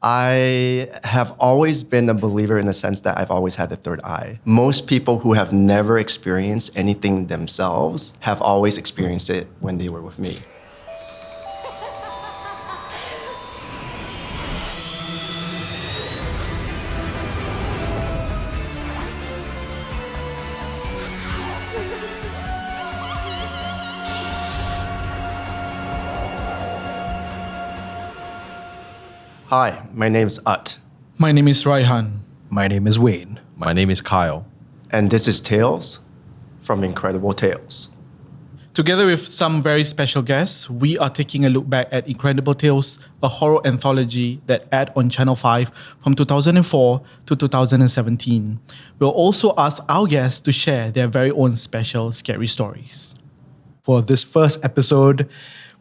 I have always been a believer in the sense that I've always had the third eye. Most people who have never experienced anything themselves have always experienced it when they were with me. Hi, my name is Utt. My name is Raihan. My name is Wayne. My name is Kyle. And this is Tales from Incredible Tales. Together with some very special guests, we are taking a look back at Incredible Tales, a horror anthology that aired on Channel 5 from 2004 to 2017. We'll also ask our guests to share their very own special scary stories. For this first episode,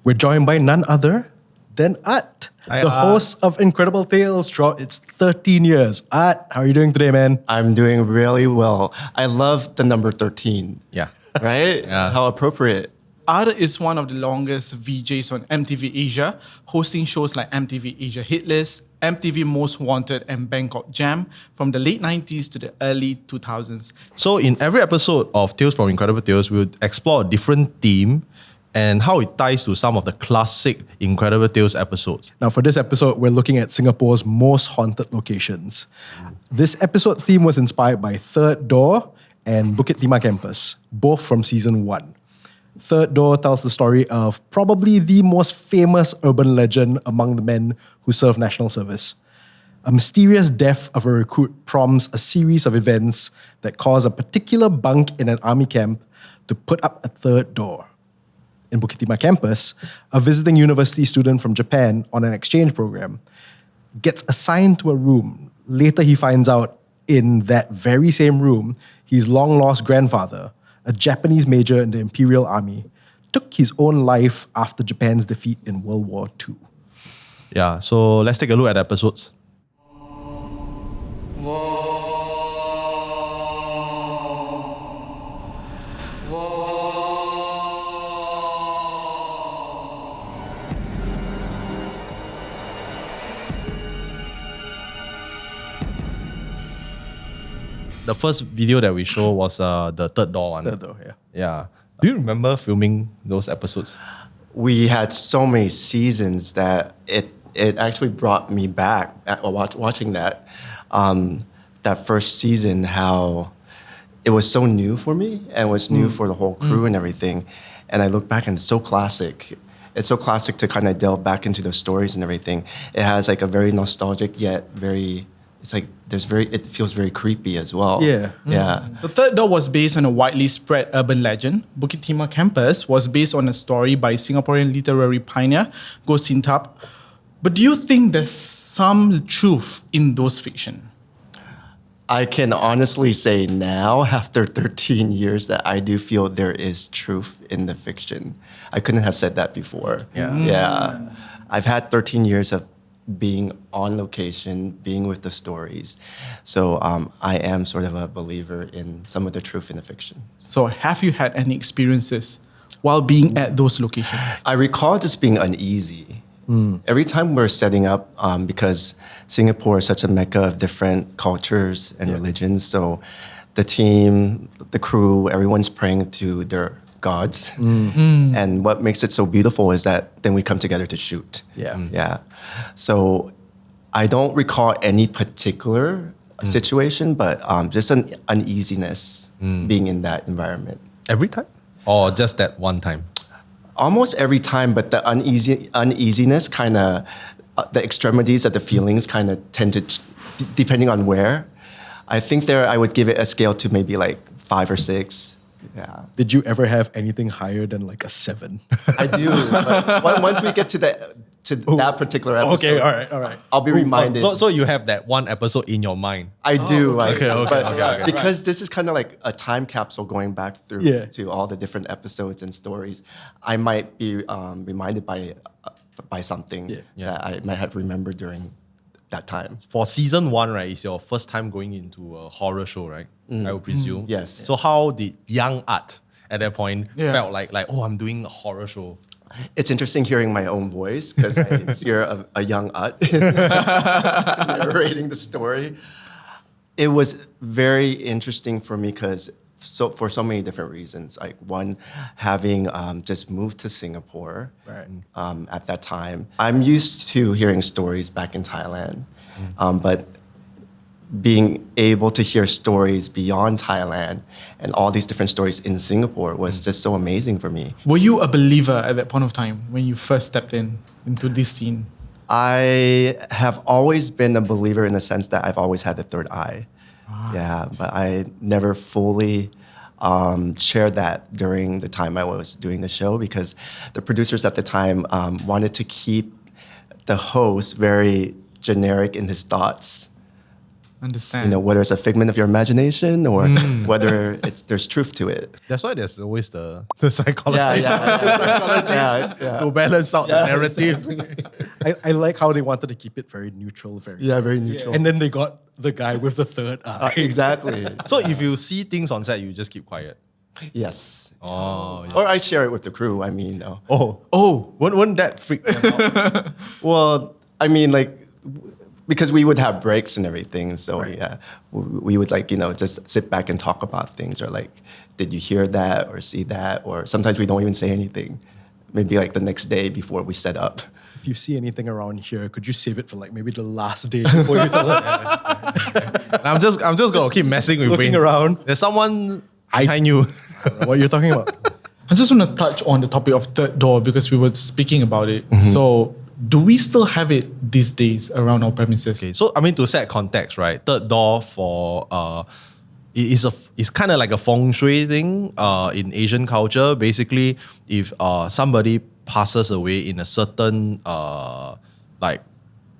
we're joined by none other than Utt, the host of Incredible Tales throughout its 13 years. Utt, how are you doing today, man? I'm doing really well. I love the number 13. Yeah. Right? Yeah. How appropriate. Utt is one of the longest VJs on MTV Asia, hosting shows like MTV Asia Hit List, MTV Most Wanted, and Bangkok Jam from the late 90s to the early 2000s. So in every episode of Tales from Incredible Tales, we'll explore a different theme and how it ties to some of the classic Incredible Tales episodes. Now, for this episode, we're looking at Singapore's most haunted locations. This episode's theme was inspired by Third Door and Bukit Timah campus, both from season 1. Third Door tells the story of probably the most famous urban legend among the men who serve national service. A mysterious death of a recruit prompts a series of events that cause a particular bunk in an army camp to put up a third door. In Bukit Timah campus, a visiting university student from Japan on an exchange program gets assigned to a room. Later, he finds out in that very same room, his long-lost grandfather, a Japanese major in the Imperial Army, took his own life after Japan's defeat in World War II. Yeah, so let's take a look at the episodes. The first video that we show was the third door one. Third door, yeah. Yeah. Do you remember filming those episodes? We had so many seasons that it actually brought me back watching that first season, how it was so new for me and was new for the whole crew and everything. And I look back and it's so classic. It's so classic to kind of delve back into those stories and everything. It has like a very nostalgic yet very, it's like it feels very creepy as well. Yeah. Yeah. The Third Door was based on a widely spread urban legend. Bukit Timah campus was based on a story by Singaporean literary pioneer Goh Sin Tap. But do you think there's some truth in those fiction? I can honestly say now, after 13 years, that I do feel there is truth in the fiction. I couldn't have said that before. Yeah. I've had 13 years of being on location, being with the stories. So I am sort of a believer in some of the truth in the fiction. So have you had any experiences while being at those locations? I recall just being uneasy. Every time we're setting up, because Singapore is such a mecca of different cultures and religions, so the team, the crew, everyone's praying to their gods. And what makes it so beautiful is that then we come together to shoot. Yeah. So I don't recall any particular situation, but just an uneasiness being in that environment. Every time? Or just that one time? Almost every time, but the uneasiness kind of, the extremities of the feelings kind of tend to, depending on where. I think I would give it a scale to maybe like 5 or 6. Yeah. Did you ever have anything higher than like a 7? I do. But once we get to that particular episode, Okay, all right. I'll be reminded. So you have that one episode in your mind? I do. Okay. Because this is kind of like a time capsule going back through to all the different episodes and stories. I might be reminded by something that I might have remembered during that time. For season 1, right, it's your first time going into a horror show, right? I would presume. Yes. So how did young Utt at that point felt like, oh, I'm doing a horror show? It's interesting hearing my own voice because I hear a young Utt narrating the story. It was very interesting for me because for so many different reasons. Like one, having just moved to Singapore at that time. I'm used to hearing stories back in Thailand, but being able to hear stories beyond Thailand and all these different stories in Singapore was just so amazing for me. Were you a believer at that point of time when you first stepped into this scene? I have always been a believer in the sense that I've always had the third eye. Yeah, but I never fully shared that during the time I was doing the show because the producers at the time wanted to keep the host very generic in his thoughts. Understand. You know, whether it's a figment of your imagination or whether there's truth to it. That's why there's always the psychologist Yeah. to balance out the narrative. I like how they wanted to keep it very neutral, Very neutral. And then they got the guy with the third eye. Exactly. So if you see things on set, you just keep quiet. Yes. Oh, yeah. Or I share it with the crew. I mean, Wouldn't that freak them out? well, I mean, like, because we would have breaks and everything. So yeah, we would just sit back and talk about things or like, did you hear that or see that? Or sometimes we don't even say anything. Maybe like the next day before we set up. If you see anything around here, could you save it for like maybe the last day before you tell us? I'm just gonna keep messing with Looking Wayne. around. There's someone behind you. I don't know what you're talking about. I just want to touch on the topic of third door because we were speaking about it. So, do we still have it these days around our premises? Okay, so I mean to set context, right? Third door for it's kind of like a feng shui thing in Asian culture. Basically, if somebody passes away in a certain like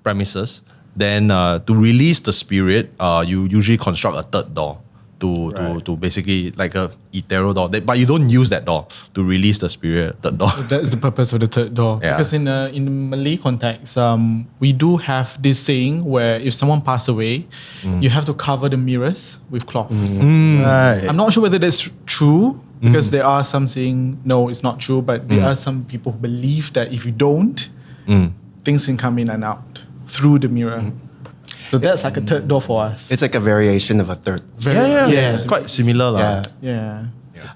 premises, then to release the spirit, you usually construct a third door to basically like a ethereal door. But you don't use that door to release the spirit. Third door. That's the purpose of the third door. Yeah. Because in the Malay context, we do have this saying where if someone passed away, you have to cover the mirrors with cloth. Right. I'm not sure whether that's true because there are some saying no, it's not true, but there are some people who believe that if you don't, things can come in and out through the mirror. So that's like a third door for us. It's like a variation of a third. It's quite similar, lah. Yeah.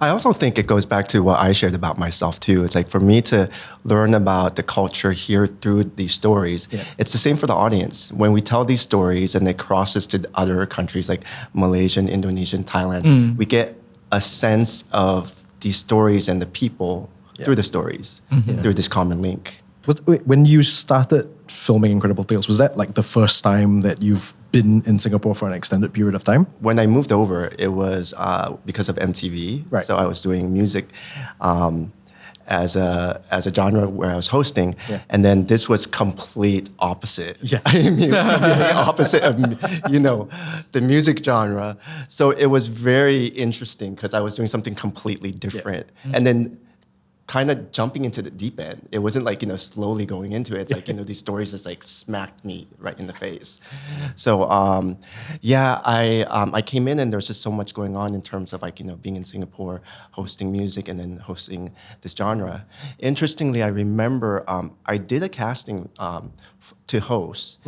I also think it goes back to what I shared about myself too. It's like for me to learn about the culture here through these stories, it's the same for the audience. When we tell these stories and it crosses to other countries like Malaysian, Indonesian, Thailand, we get a sense of these stories and the people through the stories, through this common link. When you started filming Incredible Tales, was that like the first time that you've been in Singapore for an extended period of time? When I moved over, it was because of MTV. Right. So I was doing music as a genre where I was hosting, and then this was complete opposite. Yeah. I mean, completely opposite of the music genre. So it was very interesting because I was doing something completely different, and then kind of jumping into the deep end. It wasn't like, slowly going into it. It's like, these stories just like smacked me right in the face. So, I came in and there's just so much going on in terms of like, being in Singapore, hosting music and then hosting this genre. Interestingly, I remember I did a casting to host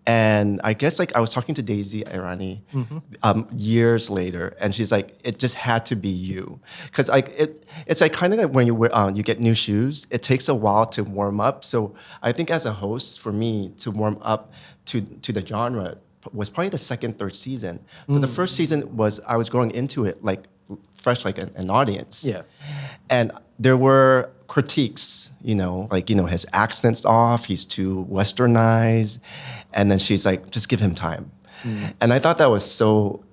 and I guess like I was talking to Daisy Irani years later, and she's like, "It just had to be you," because like it's like kind of like when you get new shoes, it takes a while to warm up. So I think as a host, for me to warm up to the genre was probably the second, third season. So the first season was I was going into it like fresh, like an audience. Yeah. And there were critiques, his accent's off, he's too westernized. And then she's like, just give him time. And I thought that was so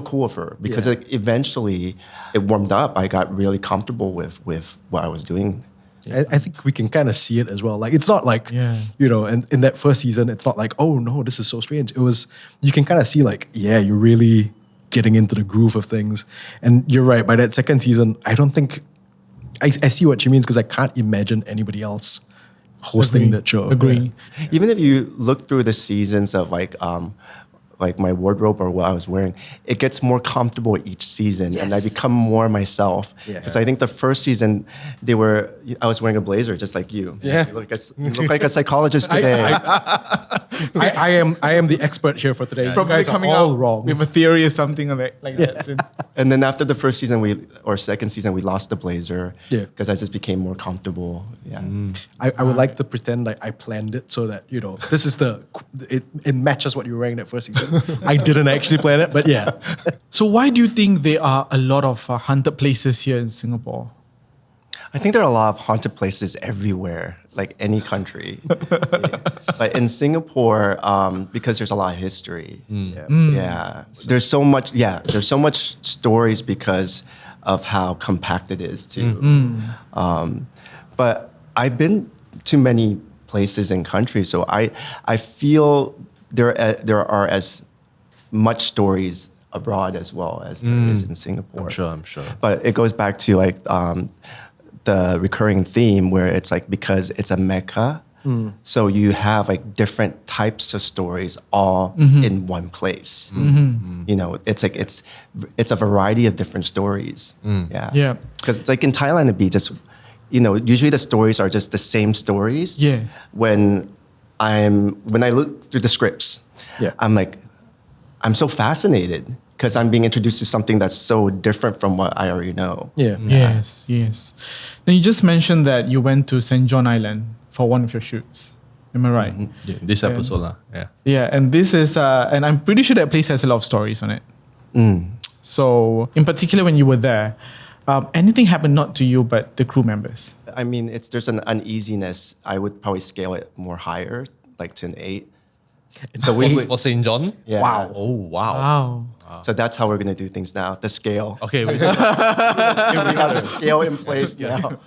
cool of her because like, eventually it warmed up. I got really comfortable with what I was doing. I think we can kind of see it as well. Like, it's not like, and in that first season, it's not like, oh no, this is so strange. It was, you can kind of see like, you're really getting into the groove of things. And you're right, by that second season, I don't think, I see what she means because I can't imagine anybody else hosting that show. Agree. Even if you look through the seasons of like like my wardrobe or what I was wearing, it gets more comfortable each season, and I become more myself. Because I think the first season, I was wearing a blazer just like you. Yeah. You look like a psychologist today. I am the expert here for today. You Probably guys coming are all out wrong. with a theory or something like that. So- And then after the first season, second season, we lost the blazer. Yeah. Because I just became more comfortable. Yeah. I would like to pretend like I planned it so that, this is it matches what you were wearing that first season. I didn't actually plan it, but yeah. So why do you think there are a lot of haunted places here in Singapore? I think there are a lot of haunted places everywhere, like any country. Yeah. But in Singapore, because there's a lot of history. Yeah. There's so much stories because of how compact it is too. But I've been to many places and countries, so I feel there are as much stories abroad as well as there is in Singapore. I'm sure. But it goes back to like the recurring theme where it's like, because it's a Mecca, so you have like different types of stories all in one place. It's like it's a variety of different stories. Yeah. Because it's like in Thailand, it'd be just, usually the stories are just the same stories. Yeah. When I look through the scripts, I'm like, I'm so fascinated because I'm being introduced to something that's so different from what I already know. Yeah. Yes. Now you just mentioned that you went to St. John Island for one of your shoots. Am I right? Yeah, this episode, yeah. Yeah, and this is, and I'm pretty sure that place has a lot of stories on it. So, in particular, when you were there, anything happened not to you but the crew members? I mean, there's an uneasiness. I would probably scale it more higher, like to an 8. So For St. John? Yeah. Wow. Oh, wow. Wow. So that's how we're gonna do things now. The scale. Okay. We have the scale in place now.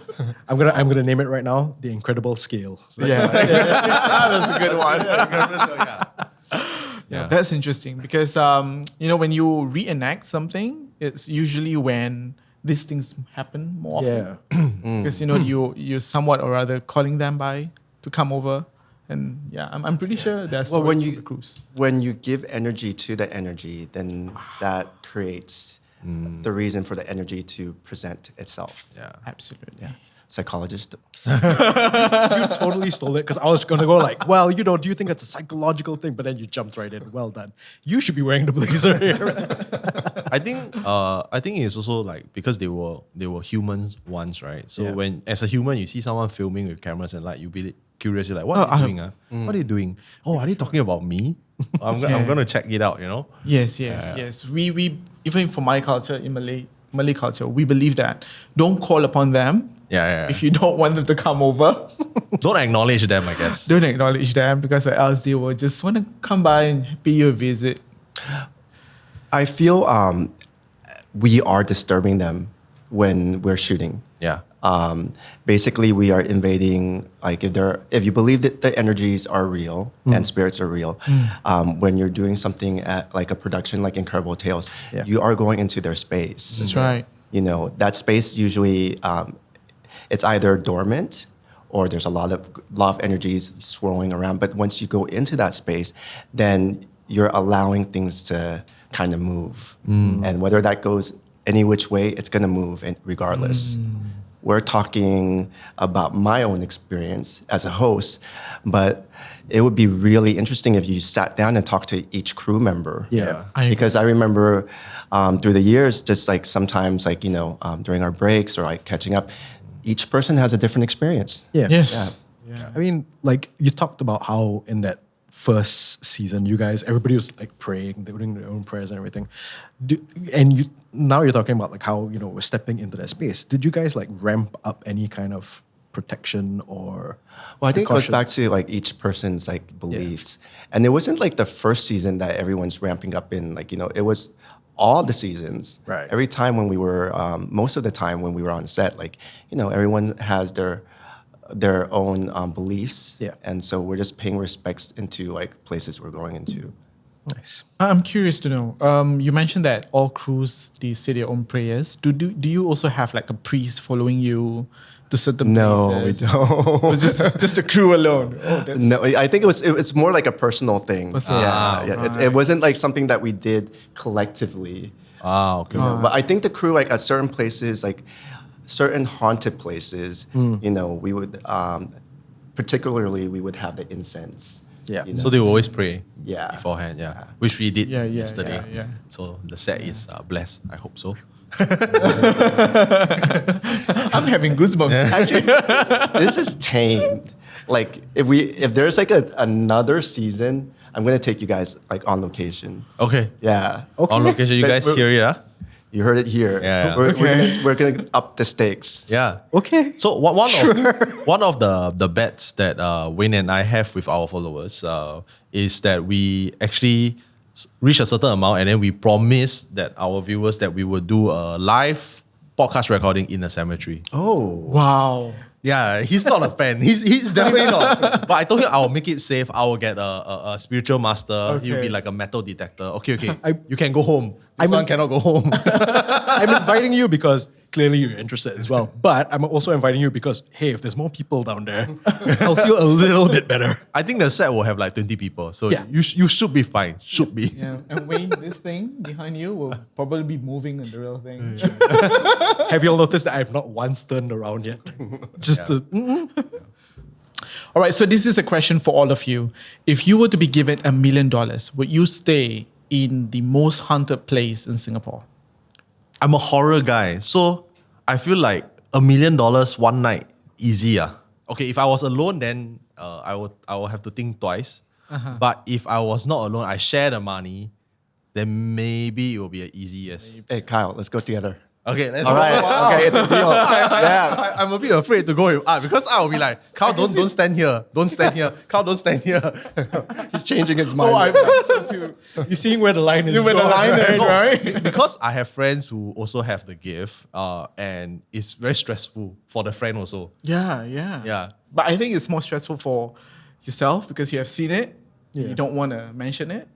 I'm gonna name it right now, the Incredible Scale. That's a good one. Yeah, that's interesting because, when you reenact something, it's usually when these things happen more often. Yeah. Because, you somewhat or rather calling them by to come over. And yeah, I'm pretty sure there's when the cruise. when you give energy to the energy, then that creates the reason for the energy to present itself. Yeah. Absolutely. Yeah. Psychologist. You totally stole it because I was gonna go like, well, do you think it's a psychological thing? But then you jumped right in. Well done. You should be wearing the blazer here. I think it's also like because they were humans once, right? So when as a human you see someone filming with cameras and you'll be curious. You're like, what are you doing? What are you doing? Oh, are they talking about me? I'm gonna check it out. Yes. We even for my culture in Malay culture, we believe that don't call upon them. Yeah. If you don't want them to come over, Don't acknowledge them, I guess. don't acknowledge them because else they will just want to come by and pay you a visit. I feel we are disturbing them when we're shooting. Yeah. Basically, we are invading. Like if you believe that the energies are real and spirits are real, when you're doing something at like a production like Incredible Tales, you are going into their space. That's right. That space usually it's either dormant or there's a lot of energies swirling around. But once you go into that space, then you're allowing things to kind of move, and whether that goes any which way, it's going to move regardless. We're talking about my own experience as a host, but it would be really interesting if you sat down and talked to each crew member. Yeah. Because I remember through the years, just like sometimes like, during our breaks or like catching up, each person has a different experience. Yeah. Yes. Yeah. I mean, like you talked about how in that first season, everybody was like praying, they were doing their own prayers and everything. Now you're talking about like how, we're stepping into that space. Did you guys like ramp up any kind of protection or Well, I think it goes precautions? back to like each person's like beliefs. And it wasn't like the first season that everyone's ramping up in, like, it was all the seasons. Right. Every time when we were, most of the time when we were on set, like, everyone has their own beliefs. Yeah. And so we're just paying respects into like places we're going into. Nice. I'm curious to know. You mentioned that all crews they say their own prayers. Do you also have like a priest following you to certain No, we places? don't. It was just the crew alone. Oh, that's No, I think it's more like a personal thing. Personal. It wasn't like something that we did collectively. Okay. But I think the crew, like at certain places, like certain haunted places, we would, particularly, we would have the incense. Yeah. So they will always pray Yeah. beforehand, which we did Yeah, yesterday. yeah. So the set is blessed. I hope so. I'm having goosebumps. Actually, this is tamed. Like if there's like another season, I'm gonna take you guys like on location. Okay. Yeah. On location, you But guys hear it, huh? You heard it here. Yeah. We're gonna up the stakes. Yeah. Okay. So one of the bets that Wayne and I have with our followers is that we actually reach a certain amount and then we promise that our viewers that we will do a live podcast recording in a cemetery. Oh. Wow. Yeah, he's not a fan. He's definitely not. But I told him I will make it safe. I will get a spiritual master. He'll be Okay. like a metal detector. Okay. I- You can go home. This one cannot go home. I'm inviting you because clearly you're interested as well. But I'm also inviting you because, hey, if there's more people down there, I'll feel a little bit better. I think the set will have like 20 people. So Yeah. you should be fine. Should be. Yeah. And Wayne, this thing behind you will probably be moving in the real thing. Have you all noticed that I've not once turned around yet? Just to... All right, so this is a question for all of you. If you were to be given $1 million, would you stay in the most haunted place in Singapore? I'm a horror guy. So I feel like $1 million one night, easy. Okay, if I was alone, then I will have to think twice. But if I was not alone, I share the money, then maybe it will be an easy yes. Hey Kyle, let's go together. Okay, let's All go. right. Okay, it's a deal. Yeah. I'm a bit afraid to go with Art because I will be like, Carl, don't stand here. Don't stand here. Carl, don't stand here. He's changing his mind. I think so too. You're seeing where the line is You where the drawn. line is, No, right? because I have friends who also have the gift, and it's very stressful for the friend also. Yeah. Yeah. But I think it's more stressful for yourself because you have seen it. Yeah. You don't want to mention it.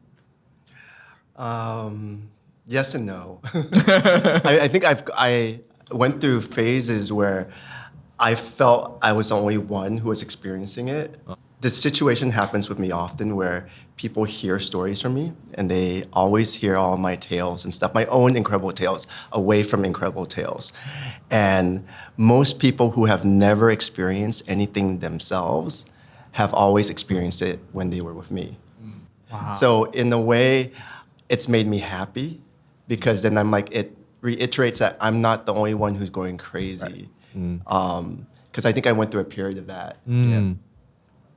Yes and no. I think I went through phases where I felt I was the only one who was experiencing it. This situation happens with me often where people hear stories from me and they always hear all my tales and stuff, my own Incredible Tales, away from Incredible Tales. And most people who have never experienced anything themselves have always experienced it when they were with me. Wow. So in a way, it's made me happy because then I'm like, it reiterates that I'm not the only one who's going crazy. Because I think I went through a period of that. Mm.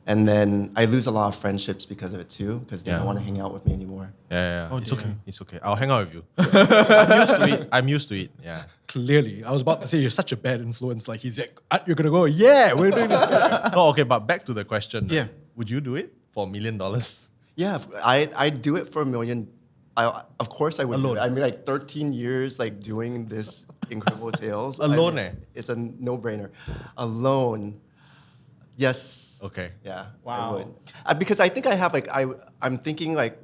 And then I lose a lot of friendships because of it too, because they Yeah. don't want to hang out with me anymore. Yeah. Oh, It's dear. okay. It's okay. I'll hang out with you. I'm used to it. Yeah. Clearly. I was about to say, you're such a bad influence. Like, he's like, you're going to go, yeah, we're doing this. No, okay, but back to the question. Yeah. Would you do it for $1 million? Yeah, I'd do it for $1 million. Of course I would. Alone. Do it. I mean, like 13 years, like doing this Incredible Tales. Alone, I mean, It's a no-brainer. Alone, yes. Okay. Yeah. Wow. I would. Because I think I have like I'm thinking like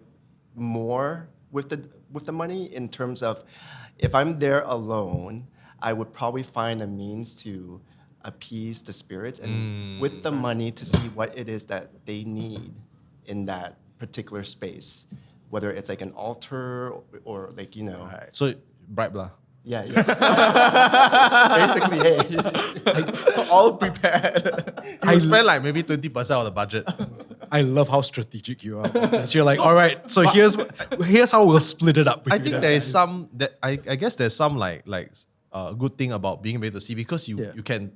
more with the money in terms of if I'm there alone, I would probably find a means to appease the spirits and with the money to see what it is that they need in that particular space, whether it's like an altar or like So, bribe lah. yeah. Basically, hey. All prepared. You spend like maybe 20% of the budget. I love how strategic you are about this. You're like, all right, so here's how we'll split it up. I think there is some that I guess there's some like good thing about being able to see because you can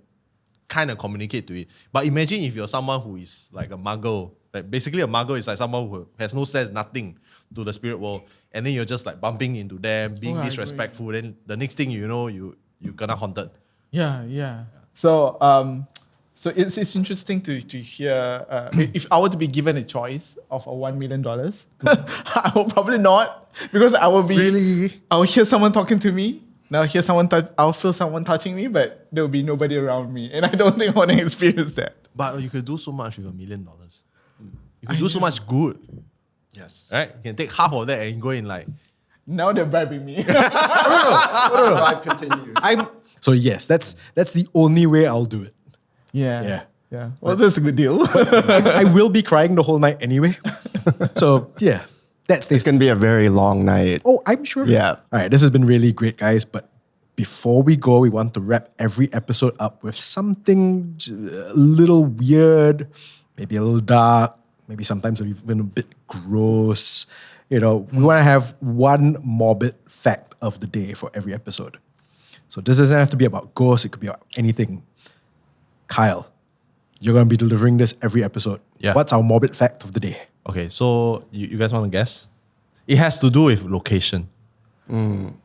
kind of communicate to it. But imagine if you're someone who is like a muggle. Like basically a muggle is like someone who has no sense, nothing to the spirit world. And then you're just like bumping into them, being I agree. disrespectful. Then the next thing you know, you gonna haunted. Yeah. So, so it's interesting to hear. If I were to be given a choice of a $1 million, I will probably not because I will be. Really? I will hear someone talking to me. Now I'll hear someone. I'll feel someone touching me, but there will be nobody around me, and I don't think I want to experience that. But you could do so much with $1 million. You can do so much good, Yes. right? You can take half of that and go in like. Now they're bribing me. Vibe continues. So yes, that's the only way I'll do it. Yeah. Well, that's a good deal. I will be crying the whole night anyway. So yeah, that's It's going to be a very long night. Oh, I'm sure. Yeah. All right, this has been really great, guys. But before we go, we want to wrap every episode up with something a little weird, maybe a little dark, maybe sometimes even a bit gross. We want to have one morbid fact of the day for every episode. So this doesn't have to be about ghosts. It could be about anything. Kyle, you're going to be delivering this every episode. Yeah. What's our morbid fact of the day? Okay, so you guys want to guess? It has to do with location.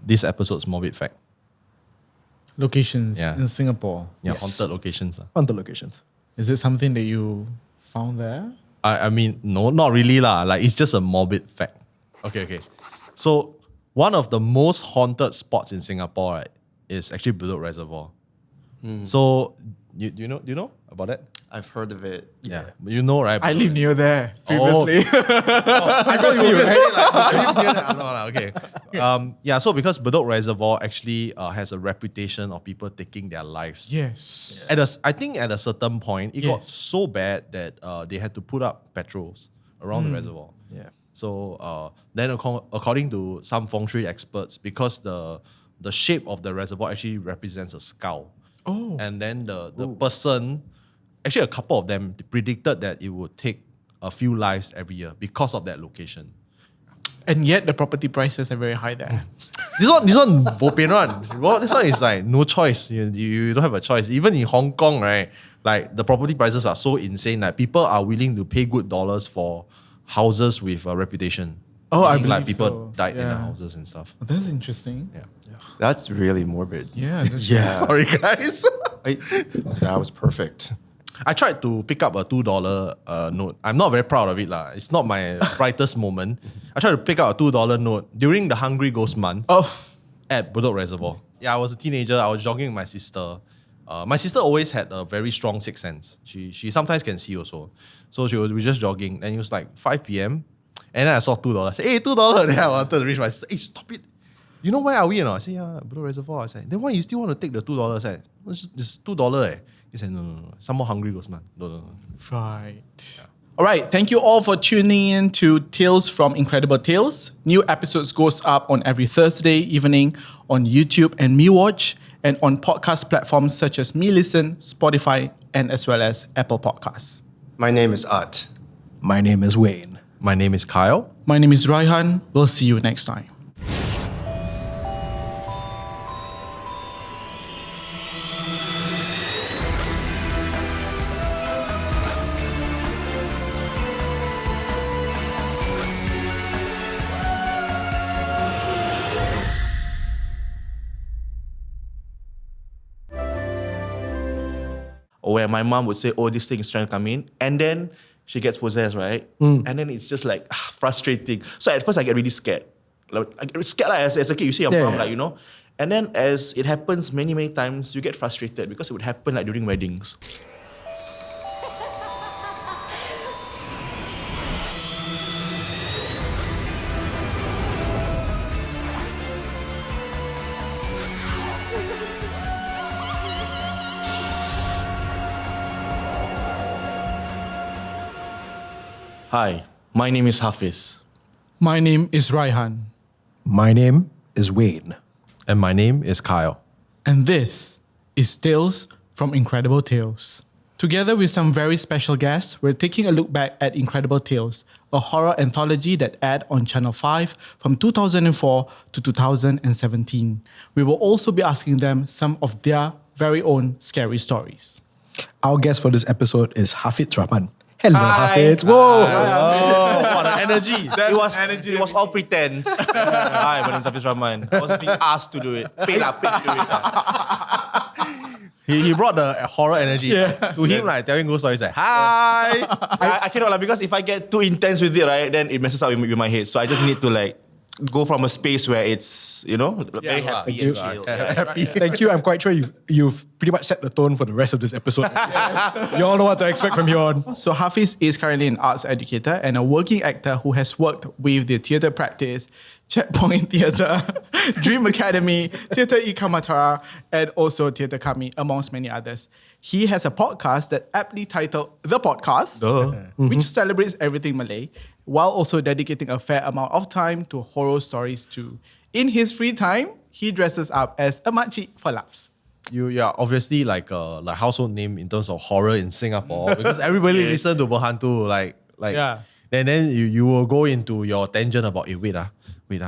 This episode's morbid fact. Locations Yeah. in Singapore. Yeah, Yes. haunted locations. Haunted locations. Is it something that you found there? I mean, no, not really lah. Like, it's just a morbid fact. Okay. So one of the most haunted spots in Singapore, right, is actually Bedok Reservoir. So do you know about that? I've heard of it. Yeah. You know, right? I live near there previously. I thought you were going to say like, I live near that. No, okay. So because Bedok Reservoir actually has a reputation of people taking their lives. Yes. I think at a certain point, it got so bad that they had to put up patrols around the reservoir. Yeah. So then according to some feng shui experts, because the shape of the reservoir actually represents a skull. Oh. And then the person, actually a couple of them predicted that it would take a few lives every year because of that location. And yet the property prices are very high there. This one bo pian one. Well, this one is like no choice. You don't have a choice. Even in Hong Kong, right? Like the property prices are so insane that people are willing to pay good dollars for houses with a reputation. Oh, I Meaning, like believe people so. died in the Yeah. houses and stuff. Oh, that's interesting. Yeah. That's really morbid. Yeah. That's Yeah. Sorry, guys. That was perfect. I tried to pick up a $2 note. I'm not very proud of it lah. It's not my brightest moment. I tried to pick up a $2 note during the Hungry Ghost Month Oh. at Bedok Reservoir. Yeah, I was a teenager. I was jogging with my sister. My sister always had a very strong sixth sense. She sometimes can see also. So we were just jogging, and it was like 5 p.m. And then I saw $2. I said, hey, $2. Then I wanted to reach my sister. Hey, stop it. You know where are we? I said, yeah, Bedok Reservoir. I said, then why you still want to take the $2? I said, it's $2. He said, no. Some more Hungry Ghost Man. No. Right. All right. Thank you all for tuning in to Tales from Incredible Tales. New episodes goes up on every Thursday evening on YouTube and MeWatch, and on podcast platforms such as MeListen, Spotify, and as well as Apple Podcasts. My name is Utt. My name is Wayne. My name is Kyle. My name is Raihan. We'll see you next time. Where my mom would say, oh, this thing is trying to come in. And then she gets possessed, right? And then it's just like frustrating. So at first I get really scared. Like, I get scared as a kid. You see your mom, Yeah. like, you know. And then as it happens many, many times, you get frustrated because it would happen like during weddings. Hi, my name is Hafidz. My name is Raihan, My name is Wayne. And my name is Kyle. and this is Tales from Incredible Tales. Together with some very special guests, we're taking a look back at Incredible Tales, a horror anthology that aired on Channel 5 from 2004 to 2017. We will also be asking them some of their very own scary stories. Our guest for this episode is Hafidz Rahman. Hello, Hi. Hafidz. Whoa! Oh, what an energy. It was all pretense. Hi, my name is Hafidz Rahman. I was being asked to do it. Paid to do it. He brought the horror energy to him, like telling ghost stories like, hi. I cannot because if I get too intense with it, right, then it messes up with my head. So I just need to like go from a space where it's, very happy and chill. Happy. Thank you. I'm quite sure you've pretty much set the tone for the rest of this episode. You all know what to expect from here on. So Hafidz is currently an arts educator and a working actor who has worked with the theatre practice, Checkpoint Theatre, Dream Academy, Theatre Ikamatara, and also Theatre Kami, amongst many others. He has a podcast that aptly titled The Podcast, which celebrates everything Malay, while also dedicating a fair amount of time to horror stories too. In his free time, he dresses up as a makcik for laughs. You're obviously like a household name in terms of horror in Singapore because everybody listen to Berhantu Yeah. And then you will go into your tangent about I think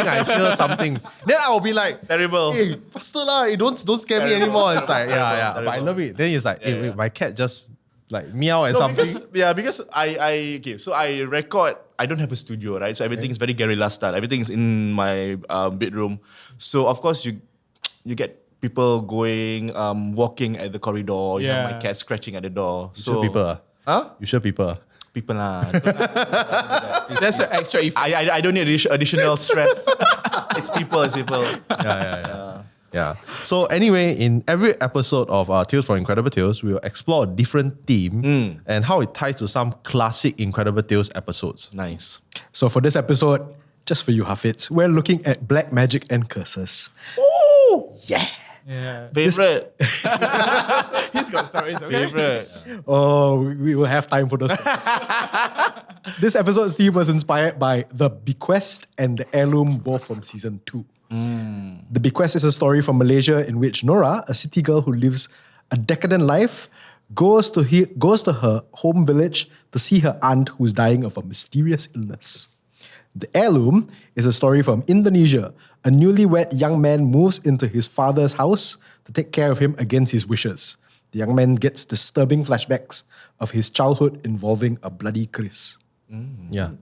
I hear something. Then I will be like, Terrible. Hey, faster lah, don't scare me anymore. It's like, yeah. Terrible. But I love it. Then it's like, wait, my cat just like meow and something. Because I record. I don't have a studio, right? So everything is very guerrilla style. Everything is in my bedroom. So of course you get people going, walking at the corridor. You have my cat scratching at the door. You sure people? People lah. That's an extra effect. I don't need additional stress. It's people. Yeah. So anyway, in every episode of Tales from Incredible Tales, we will explore a different theme and how it ties to some classic Incredible Tales episodes. Nice. So for this episode, just for you, Hafidz, we're looking at black magic and curses. Ooh! Yeah. Yeah. Favorite. He's got stories, okay? Favorite. Oh, we will have time for those. This episode's theme was inspired by The Bequest and The Heirloom, both from season 2. The Bequest is a story from Malaysia in which Nora, a city girl who lives a decadent life, goes to her home village to see her aunt who's dying of a mysterious illness. The Heirloom is a story from Indonesia. A newlywed young man moves into his father's house to take care of him against his wishes. The young man gets disturbing flashbacks of his childhood involving a bloody Chris. Yeah.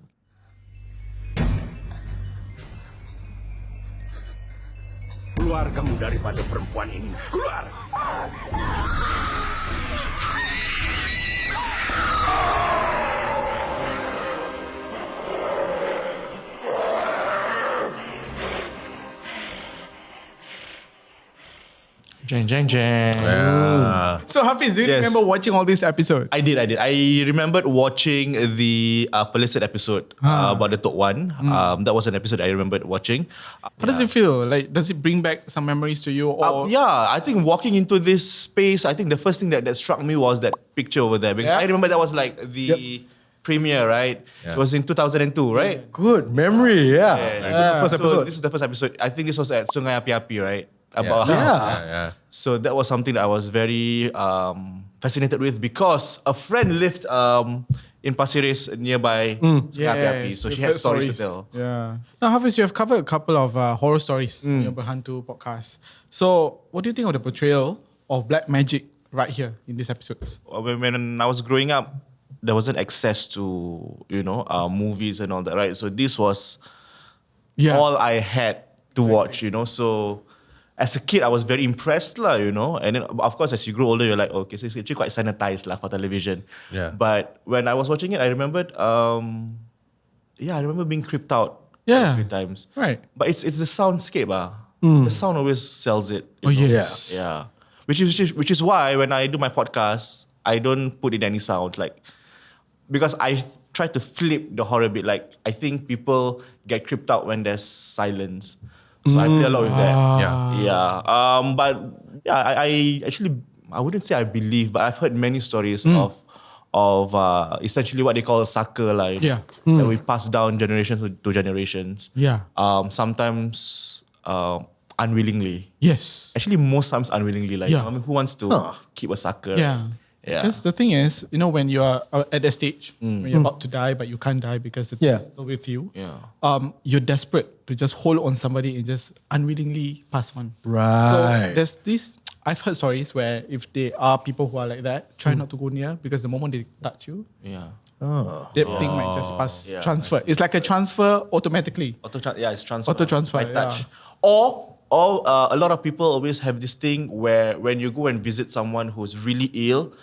Keluar kamu daripada perempuan ini. Keluar! Jeng, jeng, jeng. So Hafidz, do you Yes. remember watching all these episodes? I did. I remembered watching the Pelicet episode about the Tok Wan. That was an episode I remembered watching. How does it feel? Like, does it bring back some memories to you? Or I think walking into this space, I think the first thing that struck me was that picture over there. Because I remember that was like the premiere, right? Yeah. It was in 2002, right? Good memory, yeah. Yeah. That's the first So episode. this is the first episode. I think this was at Sungai Api-Api, right? About Yeah. a house. Yeah. So that was something that I was very fascinated with because a friend lived in Pasir Ris nearby Sungai Api-Api. So we've she had heard stories to tell. Yeah. Now, Hafidz, you have covered a couple of horror stories in your Berhantu podcast. So, what do you think of the portrayal of black magic right here in these episodes? When I was growing up, there wasn't access to movies and all that, right? So this was all I had to watch, So as a kid, I was very impressed, And then, of course, as you grow older, you're like, okay, so it's actually quite sanitized for television. Yeah. But when I was watching it, I remembered, I remember being creeped out Yeah. a few times. Right. But it's the soundscape, The sound always sells it. Oh, you know? yes. Yeah. Which is why when I do my podcast, I don't put in any sound, because I try to flip the horror bit. Like, I think people get creeped out when there's silence. So I play a lot with that. I actually, I wouldn't say I believe, but I've heard many stories of essentially what they call a sucker, that we pass down generations to generations. Yeah. Sometimes unwillingly. Yes. Actually, most times unwillingly. Yeah. Who wants to keep a sucker? Yeah. Yeah. Because the thing is, when you are at that stage, when you're about to die, but you can't die because the thing is still with you, you're desperate to just hold on somebody and just unwillingly pass on. Right. So there's this, I've heard stories where if there are people who are like that, try not to go near because the moment they touch you, Yeah. that thing might just pass, Yeah. transfer. It's like a transfer automatically. It's transfer. Auto transfer, by touch. yeah. Or a lot of people always have this thing where when you go and visit someone who's really ill,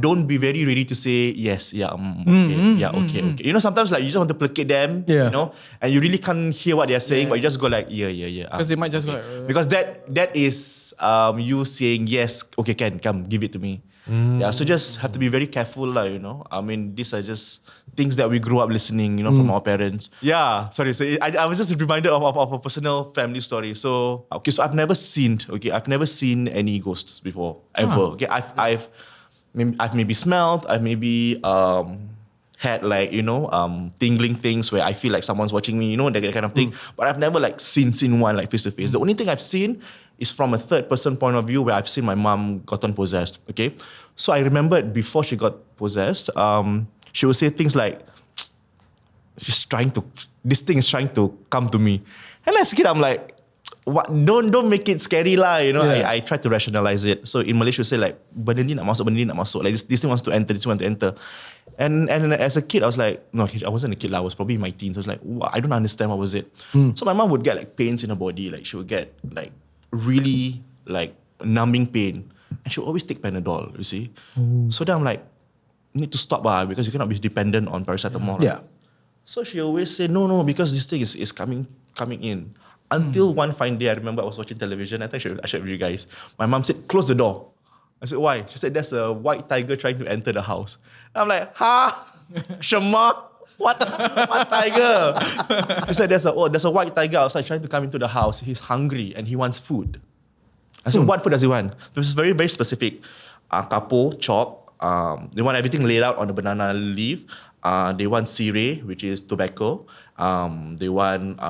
don't be very ready to say yes, okay. You know, sometimes like you just want to placate them, Yeah. you know, and you really can't hear what they're saying, but you just go like, yeah. Because they might just go. Because that is you saying yes, okay, come give it to me. Yeah, so just have to be very careful, you know. I mean, these are just things that we grew up listening, you know, from our parents. Yeah, sorry. So I was just reminded of a personal family story. So I've never seen any ghosts before ever. Okay, I've maybe smelled, I've maybe had like, you know, tingling things where I feel like someone's watching me, you know, that kind of thing. But I've never like seen one like face to face. The only thing I've seen is from a third person point of view where I've seen my mom gotten possessed. Okay, so I remembered before she got possessed, she would say things like, this thing is trying to come to me. And as a kid, I'm like, what? Don't make it scary lah, you know. Yeah. I try to rationalize it. So in Malaysia, we say like, benda ni nak masuk. Like this thing wants to enter, this one to enter. And as a kid, I was like, no, I wasn't a kid lah. I was probably in my teens. I was like, I don't understand what was it. So my mom would get like pains in her body. Like she would get like really like numbing pain. And she would always take Panadol, you see. So then I'm like, you need to stop because you cannot be dependent on paracetamol. Yeah. So she always say, no, because this thing is coming in. Until one fine day, I remember I was watching television. I think I shared with you guys. My mom said, close the door. I said, why? She said, there's a white tiger trying to enter the house. I'm like, Shema? What tiger? She said, there's a white tiger outside trying to come into the house. He's hungry and he wants food. I said, what food does he want? It was very, very specific. Kapo, chalk. They want everything laid out on a banana leaf. They want sirih, which is tobacco. They want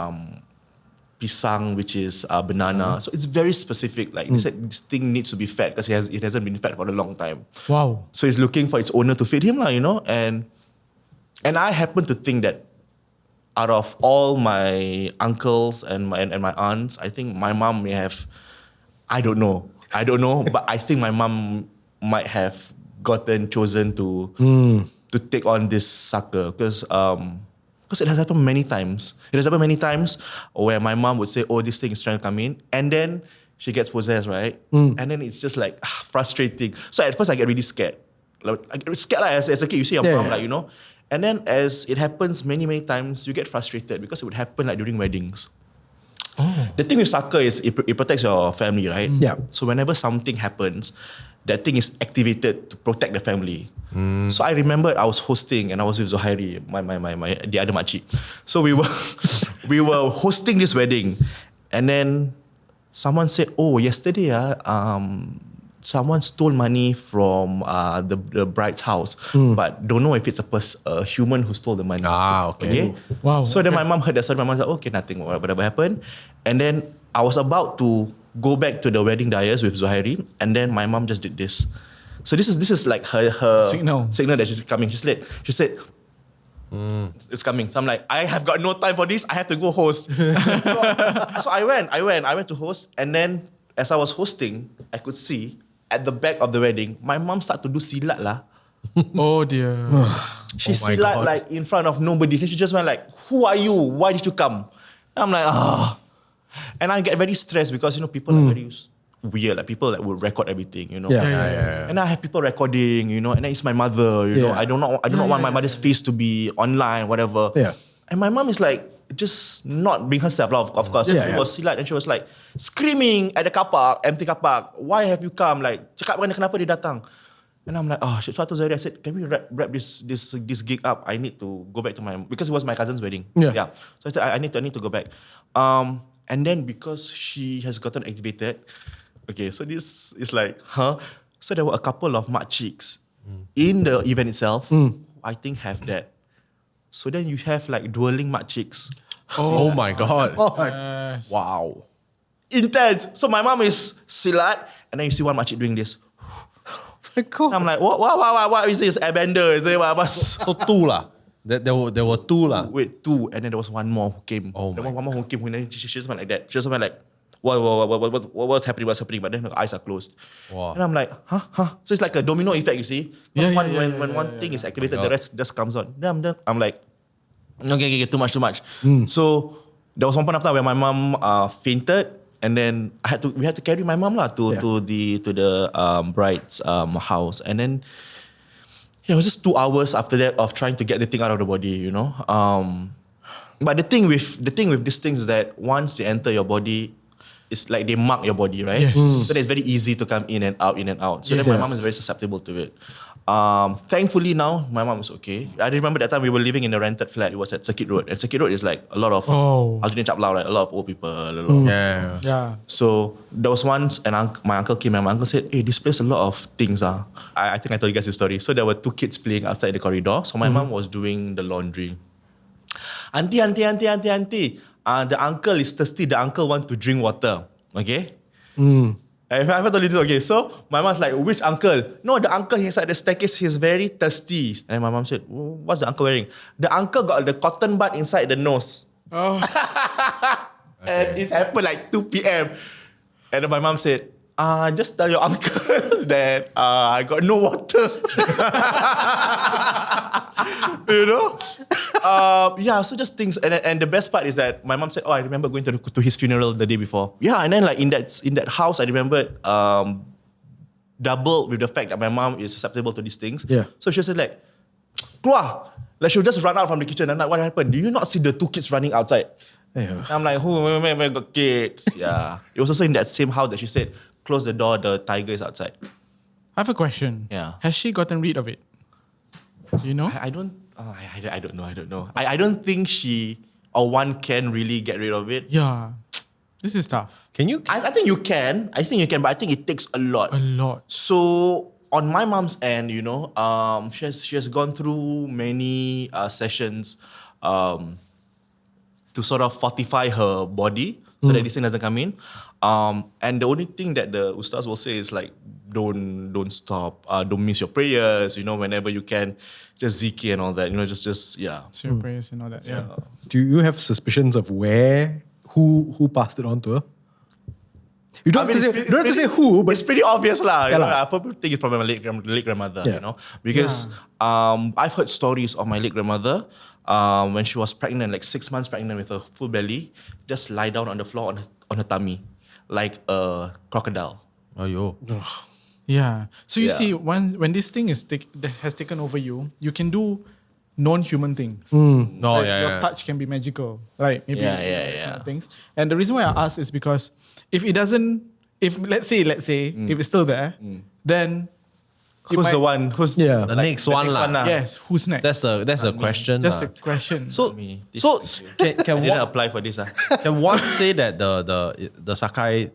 pisang, which is banana. So it's very specific. Like they said, this thing needs to be fed because it hasn't been fed for a long time. Wow. So he's looking for its owner to feed him, you know. And I happen to think that out of all my uncles and my aunts, I think my mom may have, I don't know, but I think my mom might have gotten chosen to take on this sucker because it has happened many times. It has happened many times where my mom would say, oh, this thing is trying to come in. And then she gets possessed, right? And then it's just like frustrating. So at first I get really scared. I get scared as a kid. You see your mom, like, you know. And then as it happens many, many times, you get frustrated because it would happen like during weddings. The thing with sucker is it protects your family, right? Yeah. So whenever something happens, that thing is activated to protect the family. So I remember I was hosting and I was with Zohairi, the other makcik. So we were hosting this wedding, and then someone said, "Oh, yesterday someone stole money from the bride's house, but don't know if it's a human who stole the money." Okay. Wow. So then my mom heard that story. My mom said, "Okay, nothing, whatever happened." And then I was about to go back to the wedding dais with Zohairi, and then my mom just did this. So this is like her Signal that she's coming. She's late. She said, it's coming. So I'm like, I have got no time for this. I have to go host. so I went to host, and then as I was hosting, I could see at the back of the wedding, my mom started to do silat lah. Oh dear. She silat like in front of nobody. She just went like, who are you? Why did you come? And I'm like, And I get very stressed because, you know, people are very weird. Like people that will record everything, you know. Yeah. And I have people recording, you know, and then it's my mother, you know. I do not want my mother's face to be online, whatever. Yeah. And my mom is like just not being herself, of course. Yeah, She was silat and she was like screaming at the car park, empty car park. Why have you come? Like, cakap kenapa dia datang? And I'm like, so I told Zahiri, I said, can we wrap this gig up? I need to go back to because it was my cousin's wedding. Yeah. So I said, I need to go back. And then because she has gotten activated, okay, so this is like, So there were a couple of makciks in the event itself who I think have that. So then you have like dueling makciks. Oh my God. Yes. Wow. Intense. So my mom is silat, and then you see one makcik doing this. God. I'm like, what is this? Airbender? Is it what? So two lah. There were two lah. Wait, two, and then there was one more who came. Oh There my was one more who came, and then she just went like that. She just went like, what's happening? But then her eyes are closed. Wow. And I'm like, So it's like a domino effect, you see? When one thing is activated, God. the rest just comes on. Then I'm like, okay, too much. So there was one point of time where my mom fainted, And then we had to carry my mom to the bride's house. And then it was just 2 hours after that of trying to get the thing out of the body, you know. But the thing with these things is that once they enter your body, it's like they mark your body, right? Yes. So that it's very easy to come in and out. So then my mom is very susceptible to it. Thankfully now, my mom is okay. I remember that time we were living in a rented flat. It was at Circuit Road. And Circuit Road is like a lot of Aljunied Chaplau, right? A lot of old people. Yeah. So there was once my uncle came and my uncle said, hey, this place a lot of things. I think I told you guys the story. So there were 2 kids playing outside the corridor. So my mom was doing the laundry. Auntie. The uncle is thirsty. The uncle wants to drink water. Okay? If I ever told you this, okay, so my mom's like, which uncle? No, the uncle inside the staircase, he's very thirsty. And my mom said, what's the uncle wearing? The uncle got the cotton bud inside the nose. Oh. And it happened like 2 p.m. And then my mom said, just tell your uncle that I got no water. You know? So just things. And the best part is that my mom said, I remember going to his funeral the day before. Yeah, and then like in that house, I remembered doubled with the fact that my mom is susceptible to these things. Yeah. So she said like, keluar. Like she'll just run out from the kitchen. And I'm like, what happened? Do you not see the 2 kids running outside? Yeah. I'm like, who got kids? Yeah. It was also in that same house that she said, close the door, the tiger is outside. I have a question. Yeah. Has she gotten rid of it? Do you know? I don't know. I don't think she or one can really get rid of it. Yeah. This is tough. Can you? I think you can. But I think it takes a lot. A lot. So on my mom's end, you know, she has gone through many sessions to sort of fortify her body so that this thing doesn't come in. And the only thing that the ustaz will say is like, don't stop, don't miss your prayers, you know, whenever you can, just zikir and all that, you know, just yeah. Say your prayers and all that. Yeah. Do you have suspicions of who passed it on to her? You don't have to say who, but it's pretty obvious lah. Yeah, I probably think it's from my late grandmother, you know, because I've heard stories of my late grandmother when she was pregnant, like 6 months pregnant with a full belly, just lie down on the floor on her tummy, like a crocodile. Ayo. Yeah. So you see, when this thing has taken over you, you can do non-human things. Like your touch can be magical, right? Maybe kind of things. And the reason why I ask is because if let's say if it's still there, then Who's the one? Who's the next one lah? Yes, who's next? That's the question. That's the question. So can I didn't apply for this. Can one say that the Sakai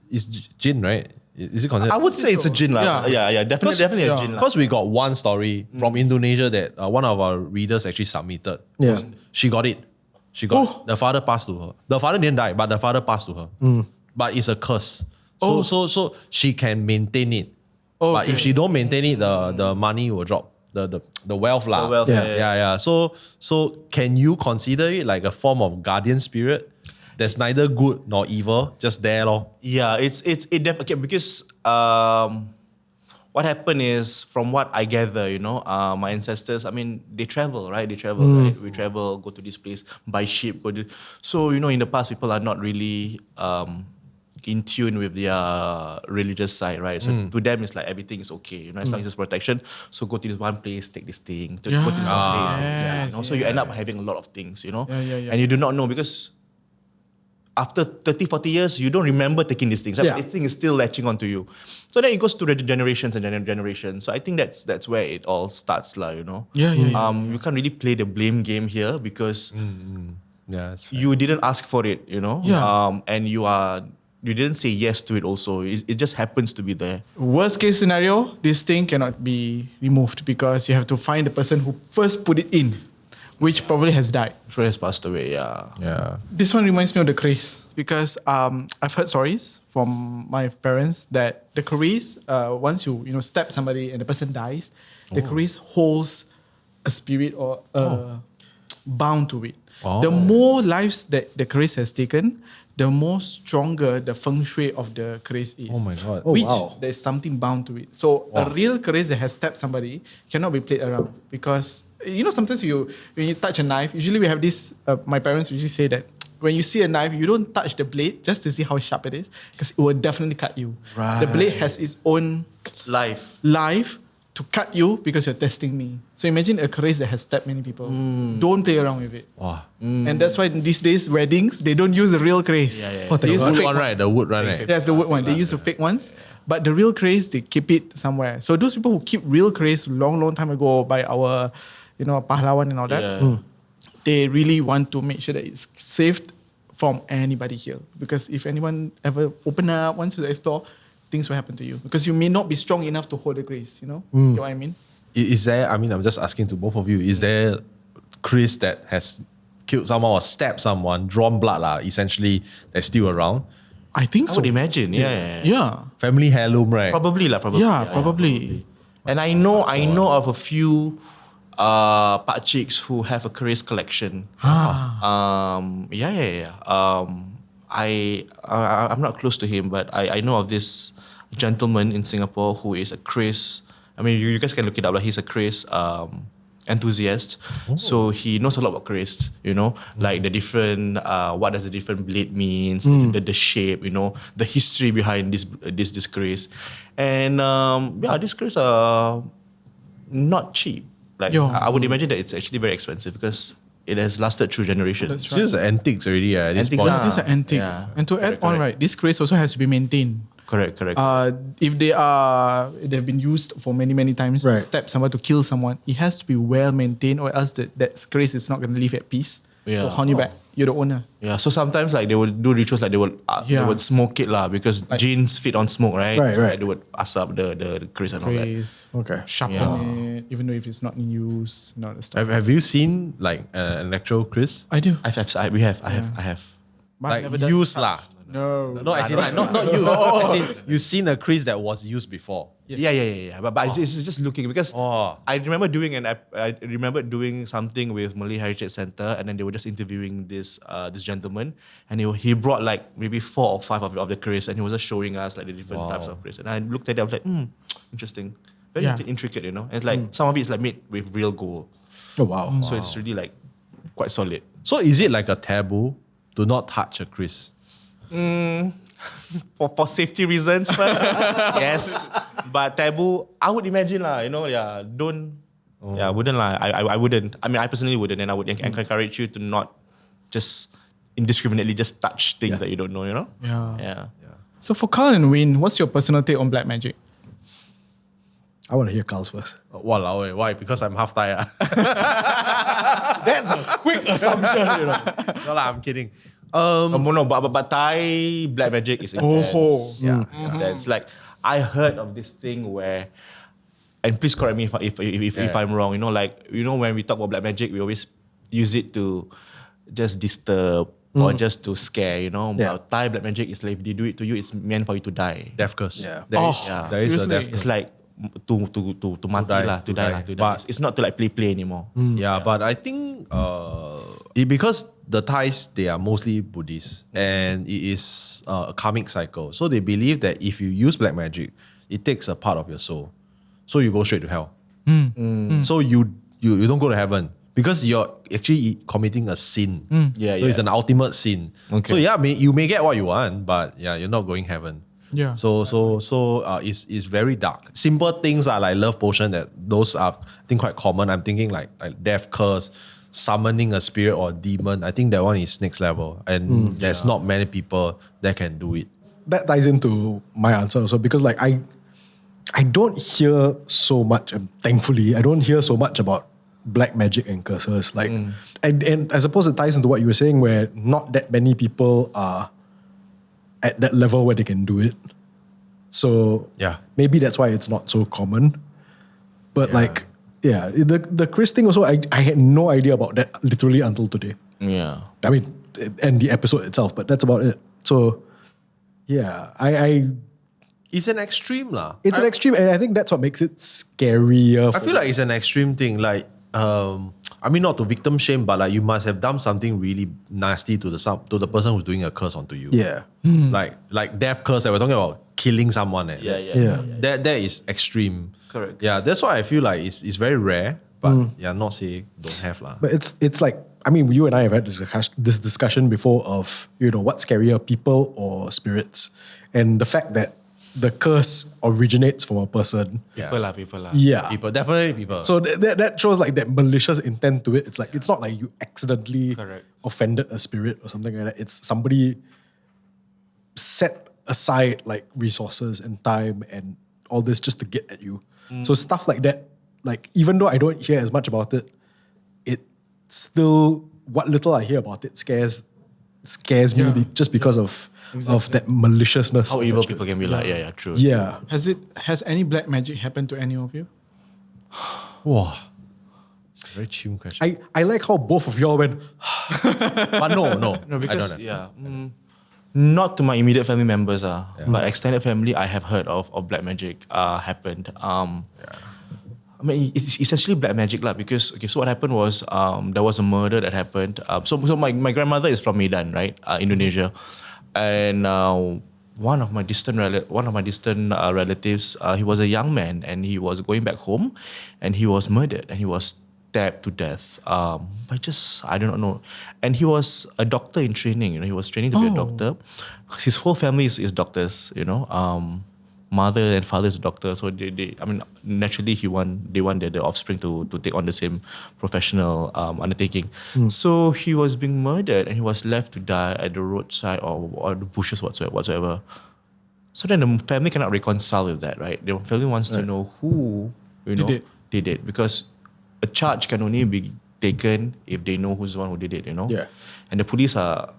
is jinn, right? Is it considered? I would say it's a jinn lah. Yeah, definitely a jinn lah. Because we got one story from Indonesia that one of our readers actually submitted. Yeah. She got it. The father passed to her. The father didn't die, but the father passed to her. But it's a curse. So she can maintain it. But if she don't maintain it, the money will drop. The wealth lah. The wealth, yeah. So can you consider it like a form of guardian spirit? There's neither good nor evil, just there lor. Yeah, it definitely because what happened is, from what I gather, you know, my ancestors, I mean, they travel, right? Right? We travel, go to this place, buy ship, so, you know, in the past, people are not really in tune with their religious side, right? So to them, it's like everything is okay, you know, as long as it's protection. So go to this one place, take this thing. Go to this one place, take this thing, you know? So you end up having a lot of things, you know? And you do not know because after 30, 40 years, you don't remember taking these things, right? But the thing is still latching onto you. So then it goes to the generations and generations. So I think that's where it all starts, you know? You can't really play the blame game here because you didn't ask for it, you know? And you didn't say yes to it also. It just happens to be there. Worst case scenario, this thing cannot be removed because you have to find the person who first put it in, which probably has died. Which has passed away, yeah. This one reminds me of the keris because I've heard stories from my parents that the keris, once you stab somebody and the person dies, the keris holds a spirit or bound to it. The more lives that the keris has taken, the more stronger the feng shui of the keris is. Oh my God. Which there's something bound to it. So a real keris that has stabbed somebody cannot be played around because, you know, sometimes when you touch a knife, usually we have this, my parents usually say that when you see a knife, you don't touch the blade just to see how sharp it is, because it will definitely cut you. The blade has its own Life. life to cut you because you're testing me. So imagine a keris that has stabbed many people. Don't play around with it. Wow. And that's why these days weddings, they don't use the real keris. They use The wood fake one, right? The wood one, right? That's the wood one. They use the fake ones. But the real keris, they keep it somewhere. So those people who keep real keris long time ago by our, pahlawan and all that, they really want to make sure that it's saved from anybody here. Because if anyone ever open up, wants to explore, things will happen to you. Because you may not be strong enough to hold the keris, you know? You know what I mean? Is there, I'm just asking to both of you, is there keris that has killed someone or stabbed someone, drawn blood, essentially, that's still around? I think I so. would imagine, yeah. Yeah. Family heirloom, right? Probably. Yeah, probably. And I know of a few pakciks who have a keris collection. I'm not close to him, but I know of this gentleman in Singapore who is a keris. I mean, you guys can look it up. Like, he's a keris enthusiast. So he knows a lot about keris, like the different, what does the different blade means, the shape, the history behind this keris. And these keris are not cheap. Like, I would imagine that it's actually very expensive because it has lasted through generations. It's just antiques already, at this Antiques point. are- These are antiques. Yeah. And to add Correct, on, correct. right, this keris also has to be maintained. Correct. If they've been used for many times to stab someone, to kill someone, it has to be well maintained, or else that keris is not going to live at peace. Yeah. Will haunt you back. You're the owner. Yeah, so sometimes like they would do rituals like they would smoke it because jinns feed on smoke, right? Right, So, right. like, they would asap the keris and all that. Keris, Okay. sharpen it, even though if it's not in use, and all that stuff. Have you seen like an actual keris? I do. I have. But I've Like never done used such. lah. No. No, as in like, not used. As in you've seen a keris that was used before. Yeah. But it's just looking because I remember doing something with Malay Heritage Center, and then they were just interviewing this gentleman, and he brought like maybe 4 or 5 of the keris, and he was just showing us like the different types of keris. And I looked at it, I was like, interesting, very intricate, And it's like some of it is like made with real gold, Oh, wow. so it's really like quite solid. So is it like a taboo to not touch a keris? For safety reasons first, yes. But taboo, I would imagine wouldn't lie. I wouldn't. I mean, I personally wouldn't, and I would encourage you to not just indiscriminately just touch things that you don't know. Yeah. So for Carl and Wayne, what's your personal take on black magic? I want to hear Carl's first. Walao, why? Because I'm half Thai. That's a quick assumption, No lah, I'm kidding. But Thai black magic is intense. That's like, I heard of this thing where, and please correct me if I'm wrong. When we talk about black magic, we always use it to just disturb or just to scare. But Thai black magic is like, if they do it to you, it's meant for you to die. Death curse. Yeah. There is a seriously? death curse. It's like to mati lah, to die. But- It's not to like play anymore. Yeah, but I think because the Thais, they are mostly Buddhist, and it is a karmic cycle. So they believe that if you use black magic, it takes a part of your soul. So you go straight to hell. So you don't go to heaven because you're actually committing a sin. So it's an ultimate sin. Okay. So you may get what you want, but you're not going heaven. Yeah. So it's very dark. Simple things are like love potion, that those are I think quite common. I'm thinking like death curse, summoning a spirit or demon. I think that one is next level, and there's not many people that can do it. That ties into my answer also, because like I don't hear so much, and thankfully I don't hear so much about black magic and curses. Like and I suppose it ties into what you were saying, where not that many people are at that level where they can do it. So maybe that's why it's not so common. But the Chris thing also, I had no idea about that literally until today. Yeah. I mean, and the episode itself, but that's about it. So It's an extreme lah. it's an extreme, and I think that's what makes it scarier. I feel like it's an extreme thing. Like, I mean, not to victim shame, but like you must have done something really nasty to the person who's doing a curse onto you. Yeah. Like death curse. That we're talking about killing someone. Yeah. That is extreme. Correct. Yeah, that's why I feel like it's very rare. But not say don't have lah. But it's like I mean, you and I have had this discussion before of, what's scarier, people or spirits? And the fact that the curse originates from a person. People lah. Yeah. People, definitely people. So that shows like that malicious intent to it. It's like, it's not like you accidentally offended a spirit or something like that. It's somebody set aside like resources and time and all this just to get at you. So stuff like that, like even though I don't hear as much about it, still, what little I hear about it scares me just because of that maliciousness. How evil people can be like. Yeah, true. Yeah. Has any black magic happened to any of you? Wow. It's a very chill question. I like how both of y'all went, But no, No, because I don't. not to my immediate family members, but extended family, I have heard of black magic happened. I mean, it's essentially black magic lah. Because so what happened was there was a murder that happened. So my grandmother is from Medan, right, Indonesia, and one of my distant relatives, he was a young man and he was going back home, and he was murdered and he was stabbed to death. By just I don't know, and he was a doctor in training. He was training to be a doctor. His whole family is doctors. Mother and father is a doctor, so they I mean naturally they want their offspring to take on the same professional undertaking. So he was being murdered and he was left to die at the roadside or the bushes whatsoever. So then the family cannot reconcile with that, right? The family wants to know who did it, because a charge can only be taken if they know who's the one who did it. Yeah. And the police are,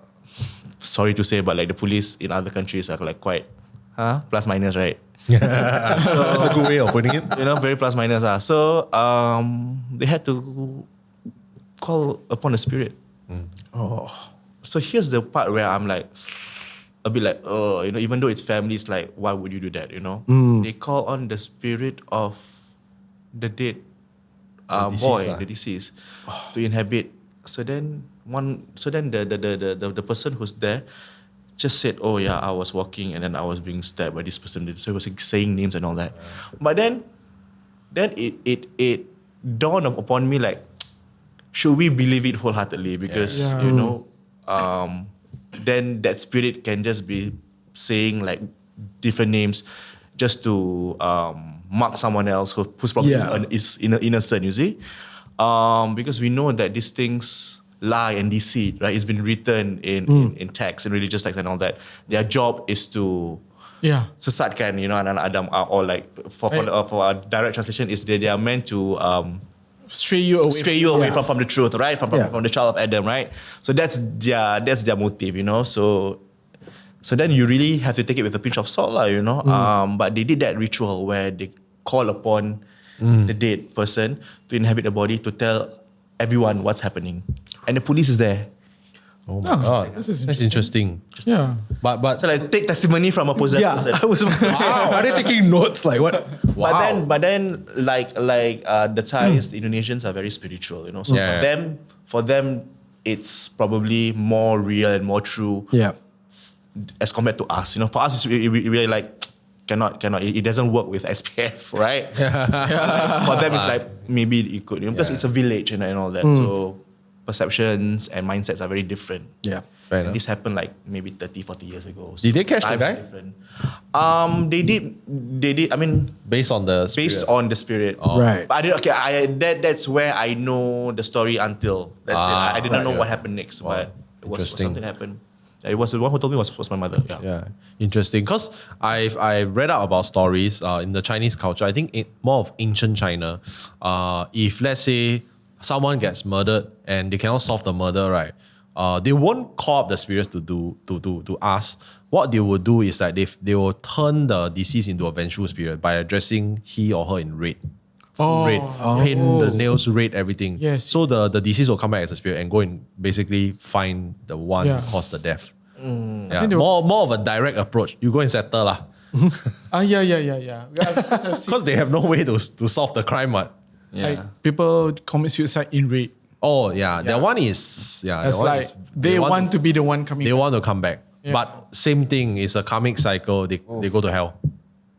sorry to say, but like the police in other countries are like quite plus minus, right? That's a good way of putting it. Very plus minus. So they had to call upon a spirit. So here's the part where I'm like, a bit like, even though it's family, it's like, why would you do that? They call on the spirit of the dead boy, the deceased, to inhabit. So then the person who's there just said, oh yeah, I was walking and then I was being stabbed by this person. So he was saying names and all that. But then it dawned upon me like, should we believe it wholeheartedly? Because then that spirit can just be saying like different names just to mark someone else who's probably is innocent, you see? Because we know that these things lie and deceit, right? It's been written in text, in religious text and all that. Their job is to sesatkan, anak Adam, or like for a direct translation is they are meant to stray you away from the truth, right? From the child of Adam, right? So that's their motive, So then you really have to take it with a pinch of salt, But they did that ritual where they call upon the dead person to inhabit the body to tell everyone what's happening. And the police is there. Oh my God. That's interesting. Yeah. But So like take testimony from a possessed person. I was about to say, are they taking notes? Like what? But then like the Thais, the Indonesians are very spiritual, So for them it's probably more real and more true. Yeah. As compared to us. For us we really like cannot. It doesn't work with SPF, right? For them it's like maybe it could, because it's a village and all that. So perceptions and mindsets are very different. Yeah. And this happened like maybe 30, 40 years ago. So did they catch the times guy? are different. They did. I mean, Based on the spirit. Right. But that's where I know the story until that's it. I didn't know what happened next, but it was something happened. It was the one who told me was my mother. Yeah, interesting. Because I read out about stories in the Chinese culture. I think more of ancient China. If let's say someone gets murdered and they cannot solve the murder, right? They won't call up the spirits to ask. What they will do is that they will turn the deceased into a vengeful spirit by addressing he or her in red. Red, paint the nails red, everything. Yes. So the deceased will come back as a spirit and go and basically find the one who caused the death. Yeah, more of a direct approach. You go and settle lah. Yeah. Because they have no way to solve the crime, what? Like, people commit suicide in rape. Oh yeah, that one is It's like they want to be the one coming. They want to come back, but same thing. It's a karmic cycle. They go to hell.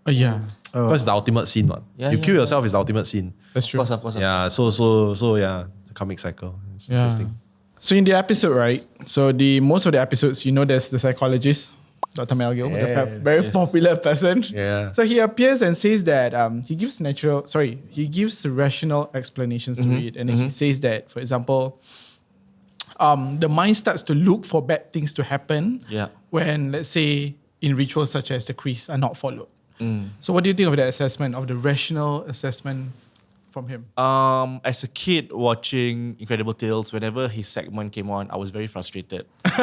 Because it's the ultimate sin, one. You kill yourself is the ultimate sin. That's true. Of course. Yeah, so the karmic cycle. It's interesting. So in the episode, right? So most of the episodes, there's the psychologist, Dr. Melgill, the very popular person. Yeah. So he appears and says that he gives rational explanations to it, and then he says that, for example, the mind starts to look for bad things to happen when, let's say, in rituals such as the creeds are not followed. So what do you think of that assessment, of the rational assessment from him? As a kid watching Incredible Tales, whenever his segment came on, I was very frustrated. Same.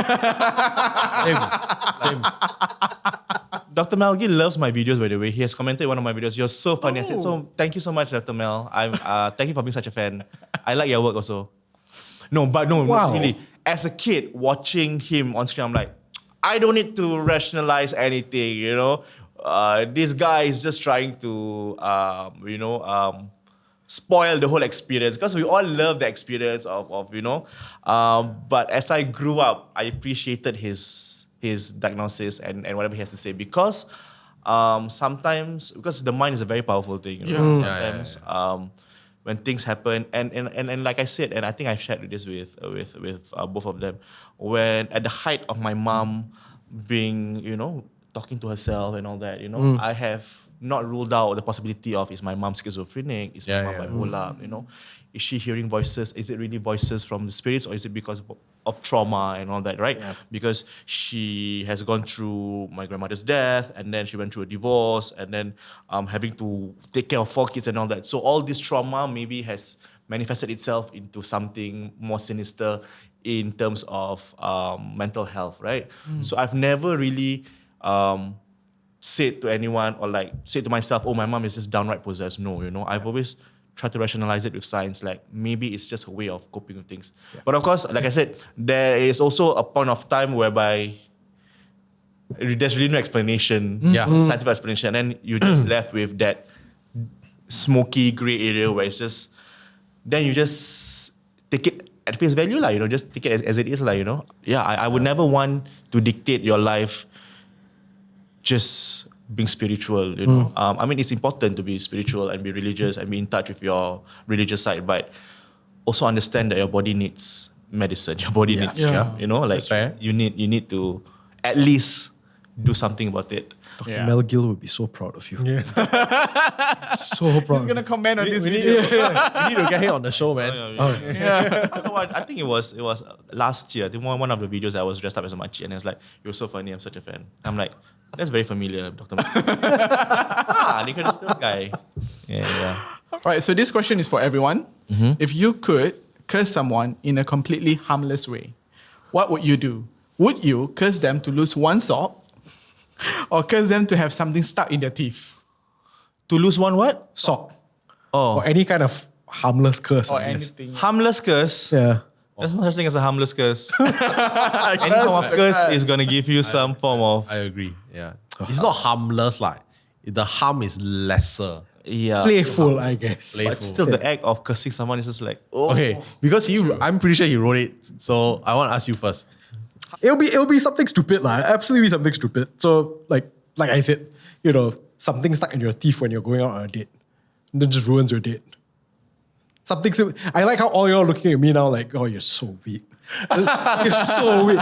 Dr. Melgill loves my videos, by the way. He has commented one of my videos. You're so funny. I said, so thank you so much, Dr. Mel. Thank you for being such a fan. I like your work also. Really. As a kid, watching him on screen, I'm like, I don't need to rationalize anything, This guy is just trying to, spoil the whole experience, because we all love the experience of but as I grew up, I appreciated his diagnosis and whatever he has to say, because sometimes, because the mind is a very powerful thing, sometimes when things happen, and like I said, and I think I've shared this with both of them, when at the height of my mom being, talking to herself and all that, I have not ruled out the possibility of, is my mom schizophrenic? Is my mom bipolar? Is she hearing voices? Is it really voices from the spirits, or is it because of trauma and all that, right? Yeah. Because she has gone through my grandmother's death, and then she went through a divorce, and then having to take care of 4 kids and all that. So all this trauma maybe has manifested itself into something more sinister in terms of mental health, right? So I've never really said to anyone, or like said to myself, oh, my mom is just downright possessed. No, I've always tried to rationalize it with science, like maybe it's just a way of coping with things. Yeah. But of course, like I said, there is also a point of time whereby there's really no explanation, scientific explanation, and then you're just left with that smoky gray area where it's just, then you just take it at face value, just take it as it is, Yeah, I would never want to dictate your life just being spiritual, I mean, it's important to be spiritual and be religious and be in touch with your religious side, but also understand that your body needs medicine, your body needs care, you need to at least do something about it. Dr. Melgill would be so proud of you. Yeah. So proud. He's going to comment on this video. We need to get him on the show, man. I think it was last year. I think one of the videos I was dressed up as a machi, and it was like, you're so funny, I'm such a fan. I'm like, that's very familiar, Dr. Melgill. The Incredible Tales guy. Yeah. Right, so this question is for everyone. If you could curse someone in a completely harmless way, what would you do? Would you curse them to lose one sock, or curse them to have something stuck in their teeth? To lose one what? Sock. Oh. Or any kind of harmless curse. Or anything. Harmless curse? Yeah. There's no such thing as a harmless curse. Any form of curse is going to give you some form of... I agree, yeah. It's not harmless, the harm is lesser. Yeah. Playful, I guess. But still, the act of cursing someone is just like, oh. Okay, because I'm pretty sure he wrote it, so I want to ask you first. It'll be something stupid, absolutely be something stupid. So, like I said, something stuck in your teeth when you're going out on a date. And that just ruins your date. Something simple. I like how all y'all looking at me now like, oh, you're so weak. You're so weak.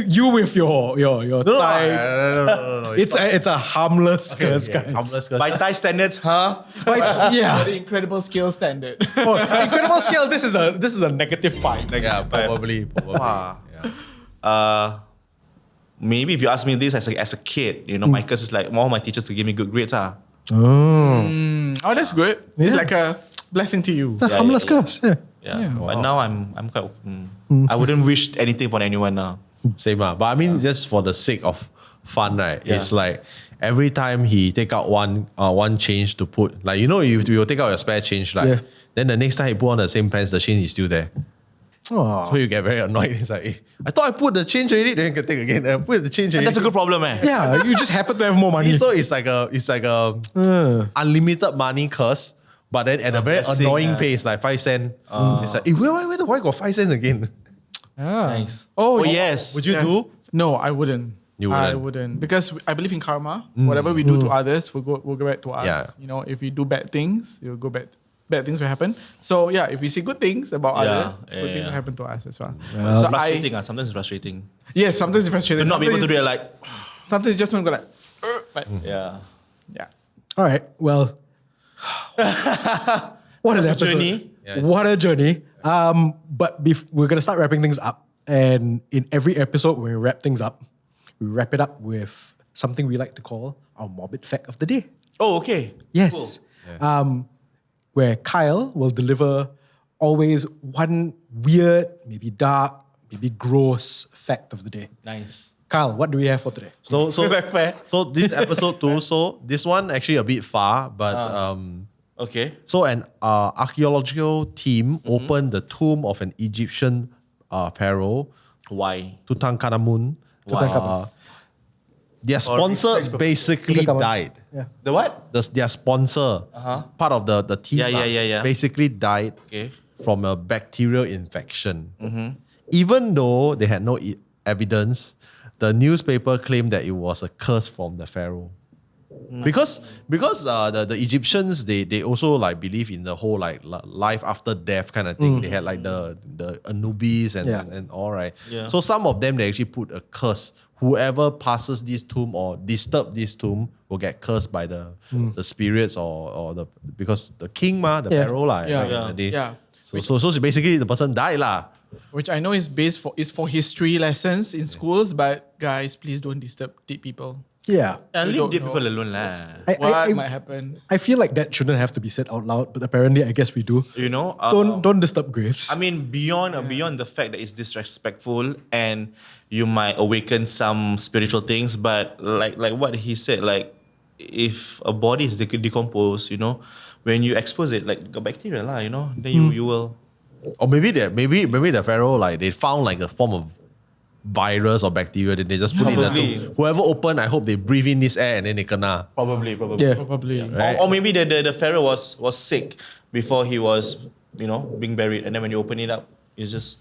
You with your Thai. No. It's a harmless curse, guys. Harmless curse. By Thai standards, huh? The incredible scale standard. Incredible scale, this is a negative 5. Yeah, probably. Maybe if you ask me this as a kid, my curse is like, all my teachers could give me good grades. Oh, that's good. It's like a blessing to you. It's a harmless curse. Yeah. But now I'm quite... I wouldn't wish anything for anyone now. Same, but I mean, just for the sake of fun, right? Yeah. It's like every time he take out one change to put, like, you will take out your spare change, like, then the next time he put on the same pants, the change is still there. Oh. So you get very annoyed. It's like, I thought I put the change already, then you can take again. I put the change already. That's a good problem, man. Yeah, you just happen to have more money. So it's like a unlimited money curse, but then at a very annoying pace, like 5 cents. It's like, why got 5 cents again? Nice. Oh, yes. Would you do? No, I wouldn't. You wouldn't? I wouldn't, because I believe in karma. Whatever we do to others, we'll go back to us. Yeah. If we do bad things, it will go back bad things will happen. So yeah, if we see good things about others, good things will happen to us as well. So Frustrating. Sometimes it's frustrating. yes, sometimes it's frustrating. To not be able to Sometimes do it like, sometimes you just want to go like, but yeah. yeah. All right. Well, what an a episode. journey. What a journey. But we're going to start wrapping things up. And in every episode, when we wrap things up, we wrap it up with something we like to call our morbid fact of the day. Oh, okay. Yes. Where Kyle will deliver always one weird, maybe dark, maybe gross fact of the day. Nice. Kyle, what do we have for today? So this episode 2, so this one actually a bit far, but Okay. so an archaeological team opened the tomb of an Egyptian pharaoh, Why? Tutankhamun. Tutankhamun. Their sponsor basically Tutankhamun. died. Yeah. The what? Their sponsor, part of the team, Yeah. basically died Okay. from a bacterial infection. Even though they had no evidence, the newspaper claimed that it was a curse from the pharaoh. Because the Egyptians they also like believe in the whole like life after death kind of thing. They had like the Anubis and all right. Yeah. So some of them they actually put a curse. Whoever passes this tomb or disturb this tomb will get cursed by the spirits or the because the king the pharaoh lah. Yeah. back in the day. Yeah. So basically the person died lah. Which I know is for history lessons in schools, but guys, please don't disturb dead people. Yeah. Leave don't dead know. people alone lah. What might happen? I feel like that shouldn't have to be said out loud, but apparently I guess we do. You know? Don't disturb graves. I mean, beyond the fact that it's disrespectful and you might awaken some spiritual things, but like what he said, like if a body is decomposed, you know, when you expose it, like a bacteria lah, you know, then you will. Or maybe the pharaoh like they found like a form of virus or bacteria, then they just put it in the Probably. tomb. Whoever open, I hope they breathe in this air and then they kena. Probably. Yeah. Probably. Right. Or maybe the pharaoh was sick before he was, you know, being buried, and then when you open it up, it's just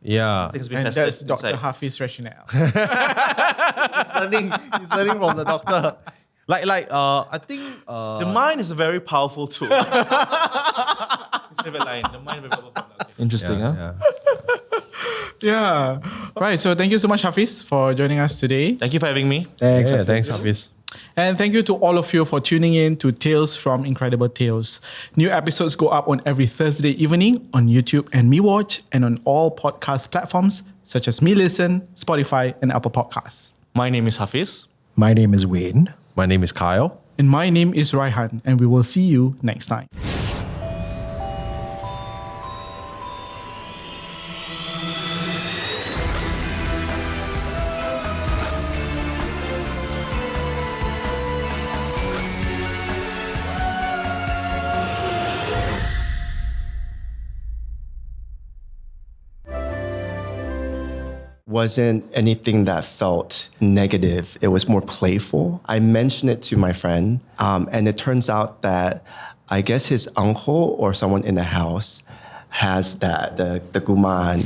Yeah. things been And tested that's Dr. inside. Hafidz rationale. He's learning from the doctor. I think The mind is a very powerful tool. His favorite line. The mind is very powerful. Okay. Interesting, huh? Yeah. Right. So thank you so much, Hafidz, for joining us today. Thank you for having me. Thanks. Yeah, Hafidz. thanks, Hafiz. And thank you to all of you for tuning in to Tales from Incredible Tales. New episodes go up on every Thursday evening on YouTube and MeWatch and on all podcast platforms such as MeListen, Spotify, and Apple Podcasts. My name is Hafiz. My name is Wayne. My name is Kyle. And my name is Raihan, and we will see you next time. Wasn't anything that felt negative. It was more playful. I mentioned it to my friend, and it turns out that I guess his uncle or someone in the house has that, the guman.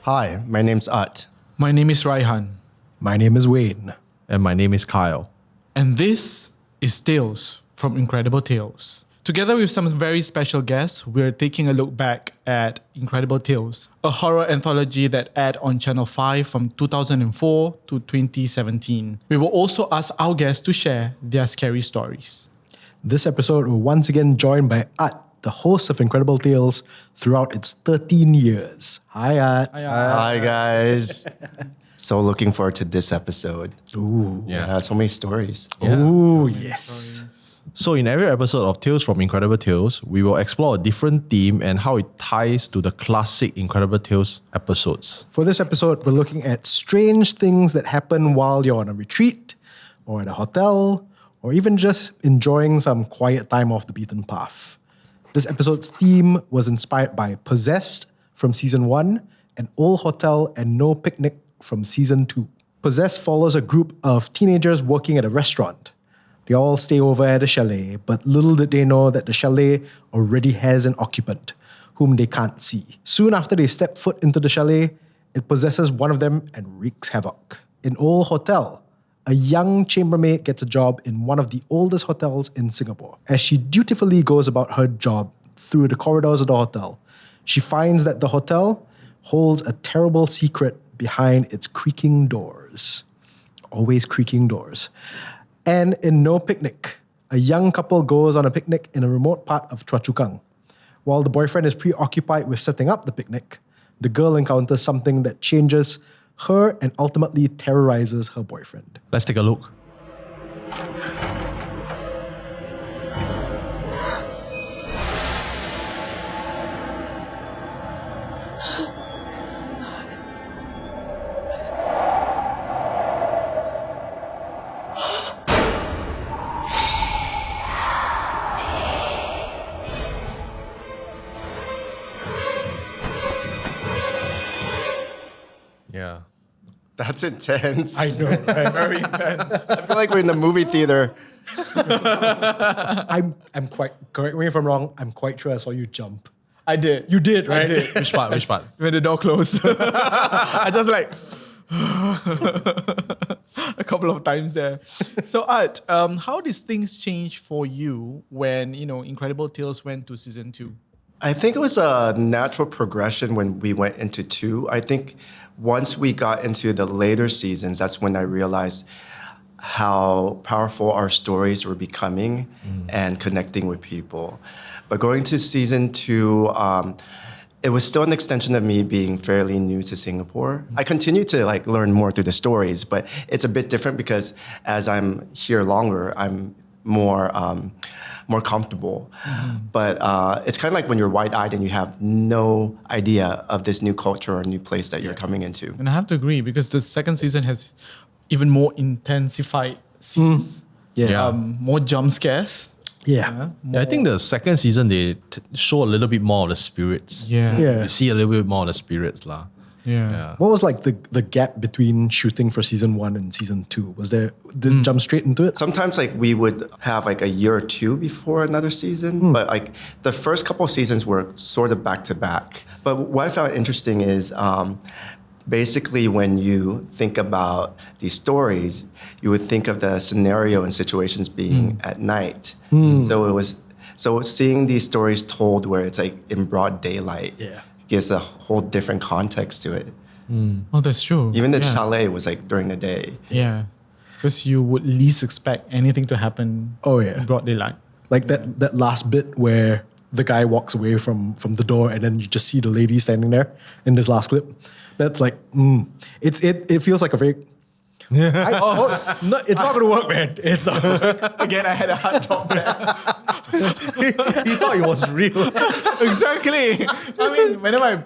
Hi, my name's Utt. My name is Raihan, My name is Wayne. And my name is Kyle. and this is Tales from Incredible Tales. Together with some very special guests, we're taking a look back at Incredible Tales, a horror anthology that aired on Channel 5 from 2004 to 2017. We will also ask our guests to share their scary stories. This episode, we're once again joined by Utt, the host of Incredible Tales throughout its 13 years. Hi, Utt. Hi, guys. So looking forward to this episode. Ooh. Yeah, so many stories. Ooh, yes. So in every episode of Tales from Incredible Tales, we will explore a different theme and how it ties to the classic Incredible Tales episodes. For this episode, we're looking at strange things that happen while you're on a retreat, or at a hotel, or even just enjoying some quiet time off the beaten path. This episode's theme was inspired by Possessed from Season 1 and Old Hotel and No Picnic from Season 2. Possessed follows a group of teenagers working at a restaurant. They all stay over at a chalet, but little did they know that the chalet already has an occupant whom they can't see. Soon after they step foot into the chalet, it possesses one of them and wreaks havoc. In Old Hotel, a young chambermaid gets a job in one of the oldest hotels in Singapore. As she dutifully goes about her job through the corridors of the hotel, she finds that the hotel holds a terrible secret behind its creaking doors. Always creaking doors. And in No Picnic, a young couple goes on a picnic in a remote part of Choa Chu Kang. While the boyfriend is preoccupied with setting up the picnic, the girl encounters something that changes her and ultimately terrorizes her boyfriend. Let's take a look. Yeah. That's intense. I know, right? Very intense. I feel like we're in the movie theater. I'm quite, correct me if I'm wrong, I'm quite sure I saw you jump. I did. You did, right? I did. Which part? Which part? When the door closed. I just like a couple of times there. So Utt, how did things change for you when, Incredible Tales went to season 2? I think it was a natural progression when we went into 2. I think once we got into the later seasons, that's when I realized how powerful our stories were becoming and connecting with people. But going to season 2, it was still an extension of me being fairly new to Singapore. I continue to learn more through the stories, but it's a bit different because as I'm here longer, I'm more comfortable. But it's kind of like when you're wide-eyed and you have no idea of this new culture or new place that you're coming into. And I have to agree because the second season has even more intensified scenes. Yeah. More jump scares. Yeah. Yeah, I think the second season, they show a little bit more of the spirits. Yeah. Yeah. You see a little bit more of the spirits. Yeah. What was the gap between shooting for season 1 and season 2? Was there, did it jump straight into it? Sometimes we would have a year or two before another season, but the first couple of seasons were sort of back to back. But what I found interesting is basically when you think about these stories, you would think of the scenario and situations being at night. So seeing these stories told where it's in broad daylight gives a whole different context to it. Oh, that's true. Even the chalet was during the day. Yeah. Because you would least expect anything to happen in broad daylight. Like that last bit where the guy walks away from the door and then you just see the lady standing there in this last clip. That's it feels like a very... no, it's not going to work, man. It's not. Again, I had a hard drop there. He thought it was real. Exactly. I mean, whenever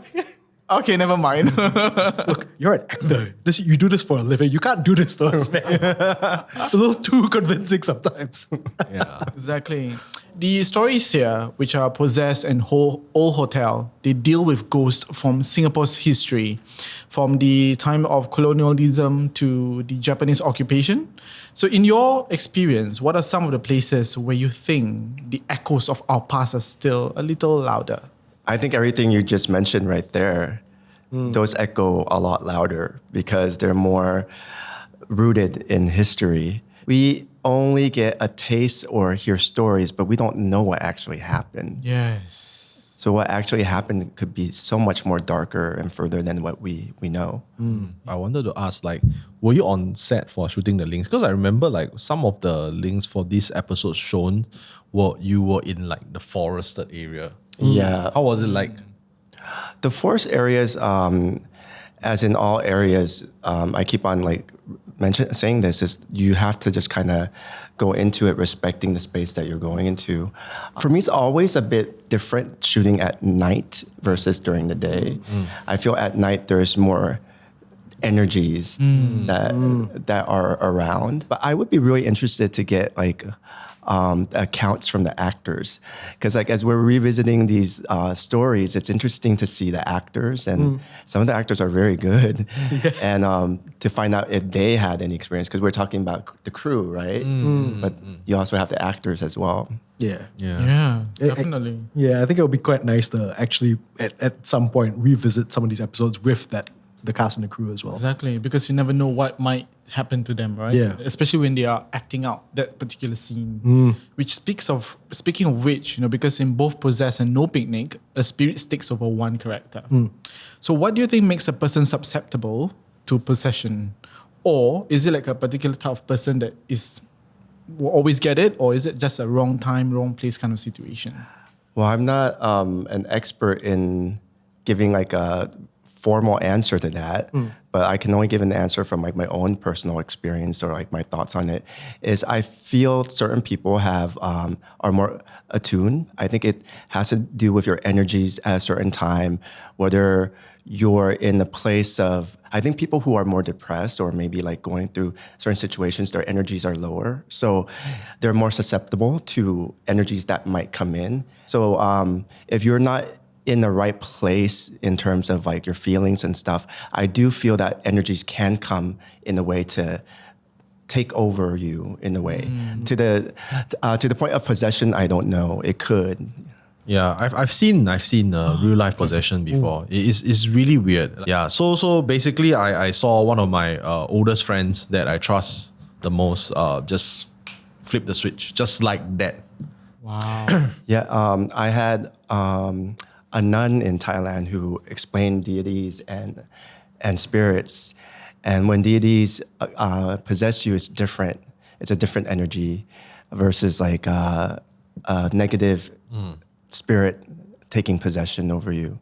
okay, never mind. Look, you're an actor. You do this for a living. You can't do this to us, man. It's a little too convincing sometimes. Yeah. Exactly. The stories here, which are Possessed and Old Hotel, they deal with ghosts from Singapore's history, from the time of colonialism to the Japanese occupation. So in your experience, what are some of the places where you think the echoes of our past are still a little louder? I think everything you just mentioned right there, those echo a lot louder because they're more rooted in history. We only get a taste or hear stories, but we don't know what actually happened. Yes. So what actually happened could be so much more darker and further than what we know. I wanted to ask, were you on set for shooting the links? Because I remember some of the links for this episode shown you were in the forested area. Yeah. How was it like? The forest areas, as in all areas, I keep on saying this, is you have to just kind of go into it respecting the space that you're going into. For me, it's always a bit different shooting at night versus during the day. I feel at night there's more energies that are around. But I would be really interested to get accounts from the actors. Because like as we're revisiting these stories, it's interesting to see the actors, and some of the actors are very good, and to find out if they had any experience. Because we're talking about the crew, right? But you also have the actors as well. Yeah. Yeah, definitely. Yeah, I think it would be quite nice to actually at some point revisit some of these episodes with the cast and the crew as well. Exactly, because you never know what might happen to them, right? Yeah. Especially when they are acting out that particular scene. Which speaking of which, because in both Possess and No Picnic, a spirit sticks over one character. So what do you think makes a person susceptible to possession? Or is it like a particular type of person that will always get it, or is it just a wrong time, wrong place kind of situation? Well, I'm not an expert in giving like a formal answer to that, but I can only give an answer from like my own personal experience or like my thoughts on it. Is I feel certain people are more attuned. I think it has to do with your energies at a certain time, whether you're in a place of, I think people who are more depressed or maybe like going through certain situations, their energies are lower. So they're more susceptible to energies that might come in. So if you're not in the right place in terms of like your feelings and stuff, I do feel that energies can come in a way to take over you in a way. To the point of possession, I don't know. It could. Yeah, I've seen real life possession before. It's really weird. Yeah, so basically I saw one of my oldest friends that I trust the most just flip the switch just like that. Wow. Yeah, I had a nun in Thailand who explained deities and spirits, and when deities possess you, it's different. It's a different energy versus like a negative spirit taking possession over you.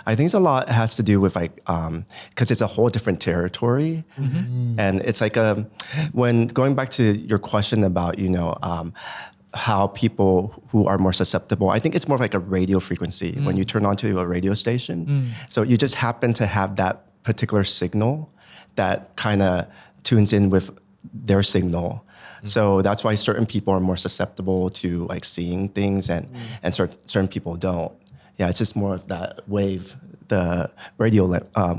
I think it's a lot has to do with like because it's a whole different territory, and it's like when going back to your question about how people who are more susceptible, I think it's more like a radio frequency when you turn onto a radio station. So you just happen to have that particular signal that kind of tunes in with their signal. So that's why certain people are more susceptible to like seeing things and certain people don't. Yeah, it's just more of that wave, the radio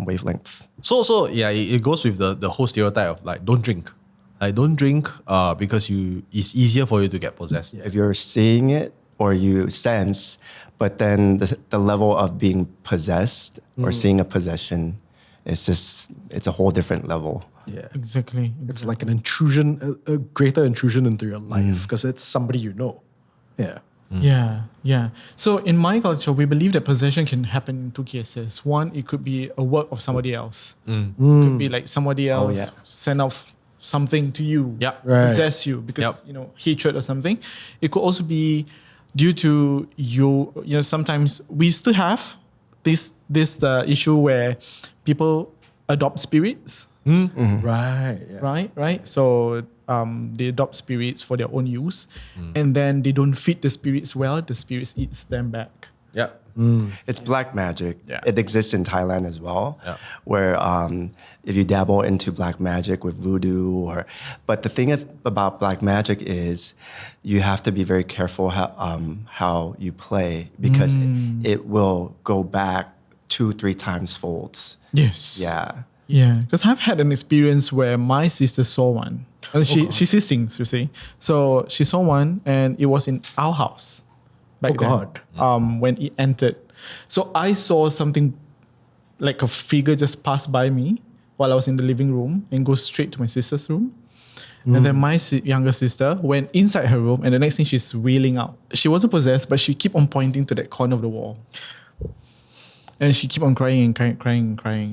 wavelength. So yeah, it goes with the whole stereotype of like don't drink. Like don't drink because it's easier for you to get possessed. If you're seeing it or you sense, but then the level of being possessed or seeing a possession, it's a whole different level. Yeah. Exactly. It's like an intrusion, a greater intrusion into your life because it's somebody you know. Yeah. Yeah. So in my culture, we believe that possession can happen in two cases. One, it could be a work of somebody else. It could be like somebody else send off something to you, possess you because hatred or something. It could also be due to you. Sometimes we still have this issue where people adopt spirits. Right. So they adopt spirits for their own use, and then they don't feed the spirits well. The spirits eats them back. Yeah. It's black magic. Yeah. It exists in Thailand as well, where if you dabble into black magic with voodoo but the thing about black magic is you have to be very careful how you play because it will go back 2-3 times folds. Yes. Yeah, because I've had an experience where my sister saw one. And she sees things, you see. So she saw one and it was in our house. Back then, when it entered. So I saw something like a figure just pass by me while I was in the living room and go straight to my sister's room. And then my younger sister went inside her room and the next thing she's wailing out. She wasn't possessed, but she kept on pointing to that corner of the wall. And she kept on crying.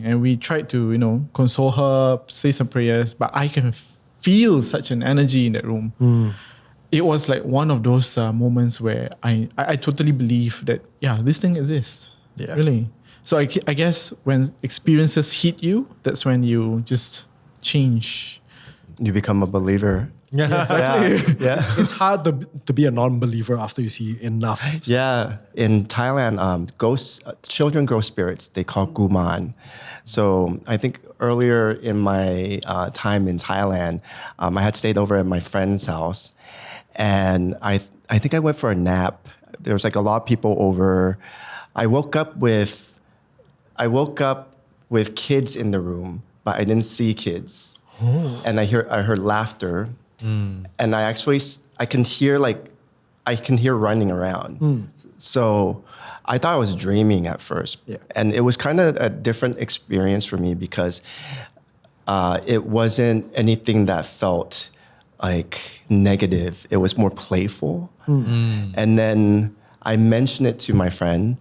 And we tried to, console her, say some prayers, but I can feel such an energy in that room. It was like one of those moments where I totally believe that, this thing exists. Yeah. Really. So I guess when experiences hit you, that's when you just change. You become a believer. Yeah, exactly. Yeah. It's hard to be a non-believer after you see enough. Yeah. In Thailand, children grow spirits. They call guman. So I think earlier in my time in Thailand, I had stayed over at my friend's house. and I think I went for a nap. There was like a lot of people over. I woke up with kids in the room, but I didn't see kids. And I heard laughter, and I can hear running around. So I thought I was dreaming at first, and it was kind of a different experience for me because it wasn't anything that felt like negative. It was more playful. And then I mentioned it to my friend,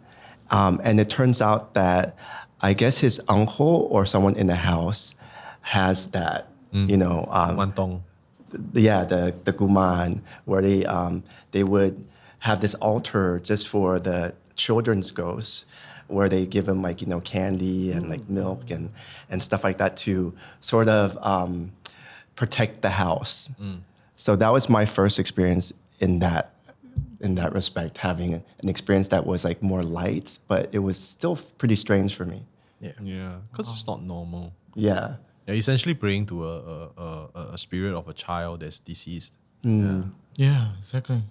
and it turns out that I guess his uncle or someone in the house has that, Mantong. the guman, where they would have this altar just for the children's ghosts, where they give them like candy and like milk and stuff like that to sort of protect the house. So that was my first experience in that respect, having an experience that was like more light, but it was still pretty strange for me. Yeah, because it's not normal. Yeah. You're essentially praying to a spirit of a child that's deceased. Yeah, exactly.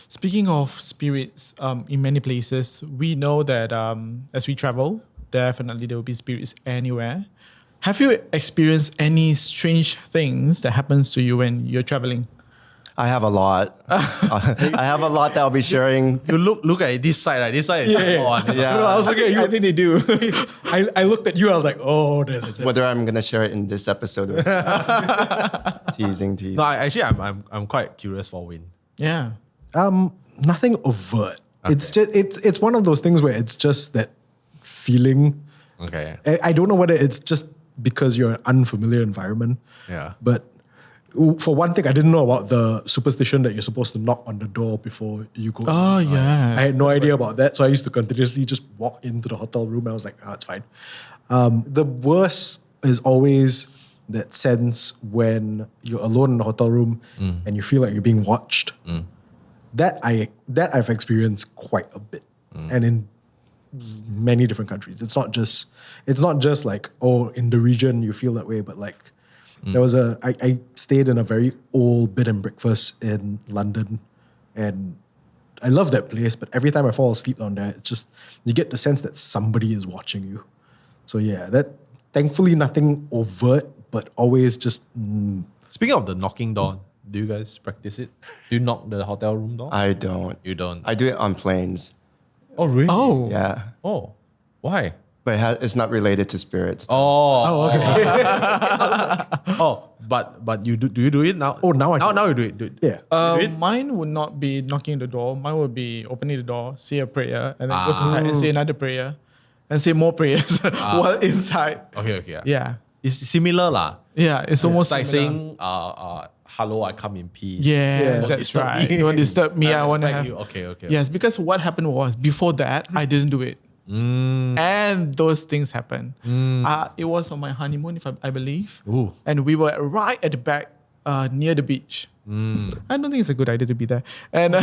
Speaking of spirits, in many places, we know that as we travel, definitely there will be spirits anywhere. Have you experienced any strange things that happens to you when you're traveling? I have a lot. I have a lot that I'll be sharing. You look at this side, right? This side is on. Yeah. No, I was looking at you. I think they do. I looked at you. I was like, oh, this. Whether I'm gonna share it in this episode or teasing. No, I'm quite curious for Win. Yeah. Nothing overt. It's just it's one of those things where it's just that feeling. Okay. I don't know whether it's just because you're an unfamiliar environment. Yeah. But for one thing, I didn't know about the superstition that you're supposed to knock on the door before you go. Oh, yeah. I had no idea about that, so I used to continuously just walk into the hotel room. And I was like, it's fine. The worst is always that sense when you're alone in the hotel room and you feel like you're being watched. That I've experienced quite a bit, and in many different countries. It's not just like, in the region you feel that way, but like there was I stayed in a very old bed and breakfast in London, and I love that place, but every time I fall asleep down there, it's just, you get the sense that somebody is watching you. So yeah, that thankfully nothing overt, but always just Speaking of the knocking door, do you guys practice it? Do you knock the hotel room door? I don't. You don't. I do it on planes. Oh really? Oh. Yeah. Oh, why? But it's not related to spirits. Oh, okay. But you do you do it now? Oh, now I do. Now you do it. yeah. Mine would not be knocking the door. Mine would be opening the door, say a prayer, and then go inside and say another prayer, and say more prayers while inside. Okay. Yeah. It's similar lah. Yeah, it's almost It's like similar. saying, hello, I come in peace. Yes, Don't that's disturb right. me. Don't disturb me. I want to respect have. you. Okay. Yes, because what happened was before that I didn't do it, and those things happened. It was on my honeymoon, I believe, Ooh. and we were right at the back, near the beach. I don't think it's a good idea to be there. And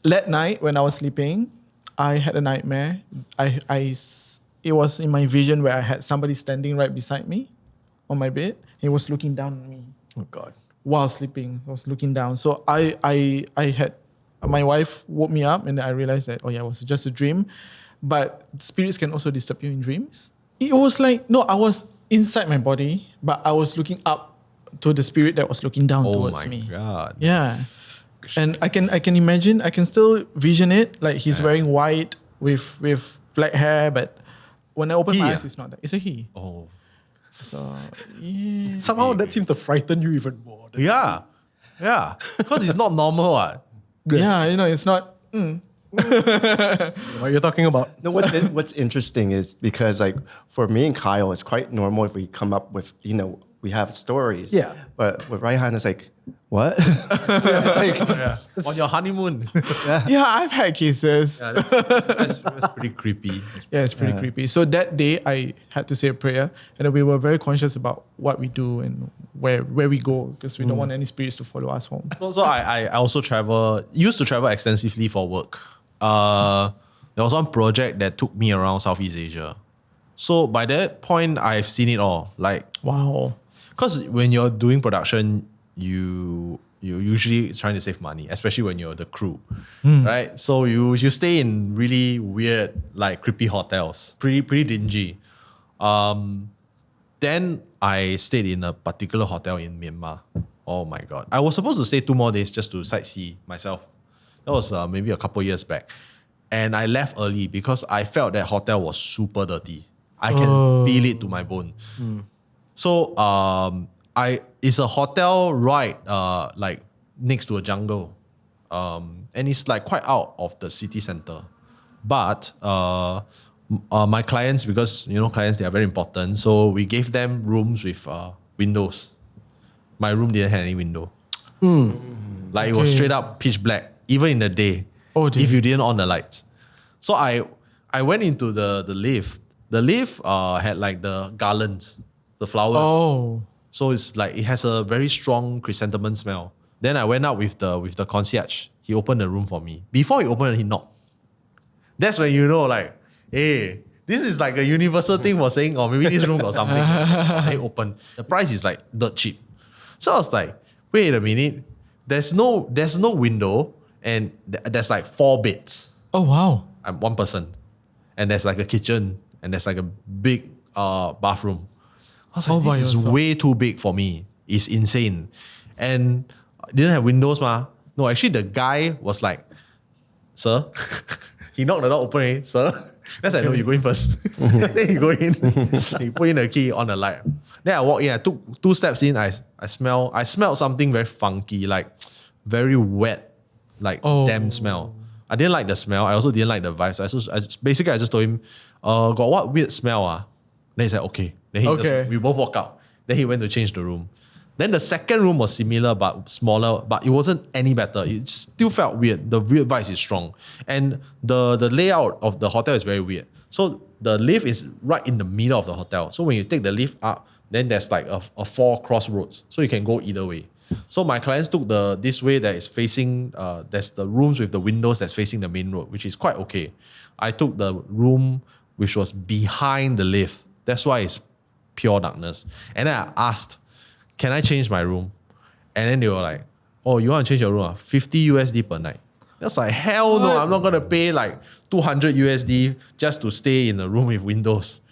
that night when I was sleeping, I had a nightmare. It was in my vision where I had somebody standing right beside me on my bed. He was looking down on me. Oh God. While sleeping, I was looking down. So I had, my wife woke me up and I realized that, it was just a dream. But spirits can also disturb you in dreams. It was like, no, I was inside my body, but I was looking up to the spirit that was looking down towards me. Oh my God. Yeah. And I can imagine, I can still vision it, like he's wearing white with black hair, but when I open my eyes, it's not that. It's a he. Oh. So, yeah. Somehow that seemed to frighten you even more. Yeah. Because it's not normal. Yeah, it's not. What you're talking about? No, what's interesting is because like for me and Kyle, it's quite normal if we come up with, we have stories. Yeah. But with Raihan, it's like, what? It's like, On your honeymoon. Yeah, I've had cases. That's pretty creepy. Yeah, it's pretty creepy. So that day, I had to say a prayer, and then we were very conscious about what we do and where we go, because we don't want any spirits to follow us home. So I also used to travel extensively for work. There was one project that took me around Southeast Asia. So by that point, I've seen it all. Like, Wow. because when you're doing production, you you're usually trying to save money, especially when you're the crew, right? So you stay in really weird, like creepy hotels, pretty dingy. Then I stayed in a particular hotel in Myanmar. Oh my God. I was supposed to stay 2 more days just to sightsee myself. That was maybe a couple years back. And I left early because I felt that hotel was super dirty. I can feel it to my bone. So it's a hotel right like next to a jungle. And it's like quite out of the city center. But my clients, because clients, they are very important, so we gave them rooms with windows. My room didn't have any window. Like it was straight up pitch black, even in the day, if you didn't on the lights. So I went into the lift. The lift had like the garlands, the flowers. So it's like it has a very strong chrysanthemum smell. Then I went out with the concierge. He opened the room for me. Before he opened it, he knocked. That's when like, hey, this is like a universal thing for saying, maybe this room got something. He opened. The price is like dirt cheap. So I was like, wait a minute. There's no window, and there's like 4 beds. Oh wow. I'm 1 person. And there's like a kitchen, and there's like a big bathroom. I was like, this is way too big for me. It's insane. And didn't have windows, ma. No, actually the guy was like, sir. He knocked the door open, sir. That's like, no, you go in first. Then he go in. He put in the key on the light. Then I walked in. I took 2 steps in. I smelled something very funky, like very wet, like damp smell. I didn't like the smell. I also didn't like the vibes. I just told him, got what weird smell? Then he said, okay. Then we both walked out. Then he went to change the room. Then the second room was similar but smaller, but it wasn't any better. It still felt weird. The weird vibes is strong. And the layout of the hotel is very weird. So the lift is right in the middle of the hotel. So when you take the lift up, then there's like a 4 crossroads. So you can go either way. So my clients took this way that is facing, there's the rooms with the windows that's facing the main road, which is quite okay. I took the room which was behind the lift. That's why it's pure darkness. And then I asked, can I change my room? And then they were like, oh, you want to change your room? 50 USD per night. That's like, hell no, I'm not going to pay like 200 USD just to stay in a room with windows.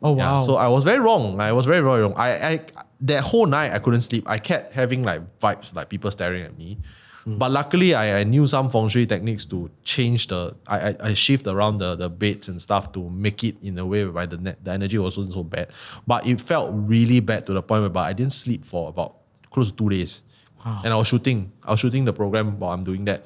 Oh, wow. Yeah, so I was very wrong. I was very, very wrong. I that whole night, I couldn't sleep. I kept having like vibes, like people staring at me. But luckily, I knew some feng shui techniques to change I shift around the beds and stuff to make it in a way whereby the energy wasn't so bad. But it felt really bad to the point whereby I didn't sleep for about close to 2 days. Wow. And I was shooting the program while I'm doing that.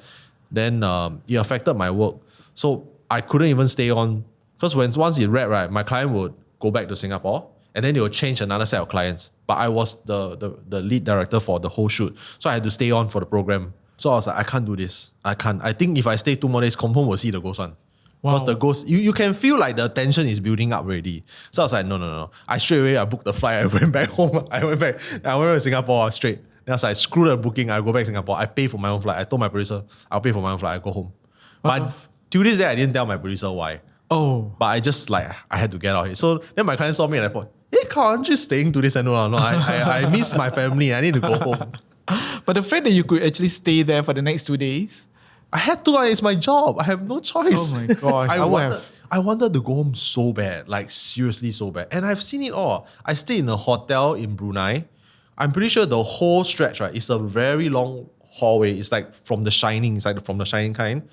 Then it affected my work. So I couldn't even stay on. Because once it read, right, my client would go back to Singapore and then they would change another set of clients. But I was the lead director for the whole shoot. So I had to stay on for the program. So I was like, I can't do this. I can't. I think if I stay 2 more days, confirm will see the ghost one. Because the ghost, you can feel like the tension is building up already. So I was like, no. I straight away, I booked the flight. I went back home. I went to Singapore straight. Then I was like, screw the booking. I go back to Singapore. I pay for my own flight. I told my producer, I'll pay for my own flight. I go home. But to this day, I didn't tell my producer why. But I just like, I had to get out here. So then my client saw me and I thought, hey, Carl, aren't you staying to this? No, I miss my family. I need to go home. But the fact that you could actually stay there for the next 2 days. I had to, it's my job. I have no choice. Oh my gosh. I wanted to go home so bad, like seriously so bad. And I've seen it all. I stayed in a hotel in Brunei. I'm pretty sure the whole stretch, right, is a very long hallway. It's like from The Shining. It's like from The Shining kind.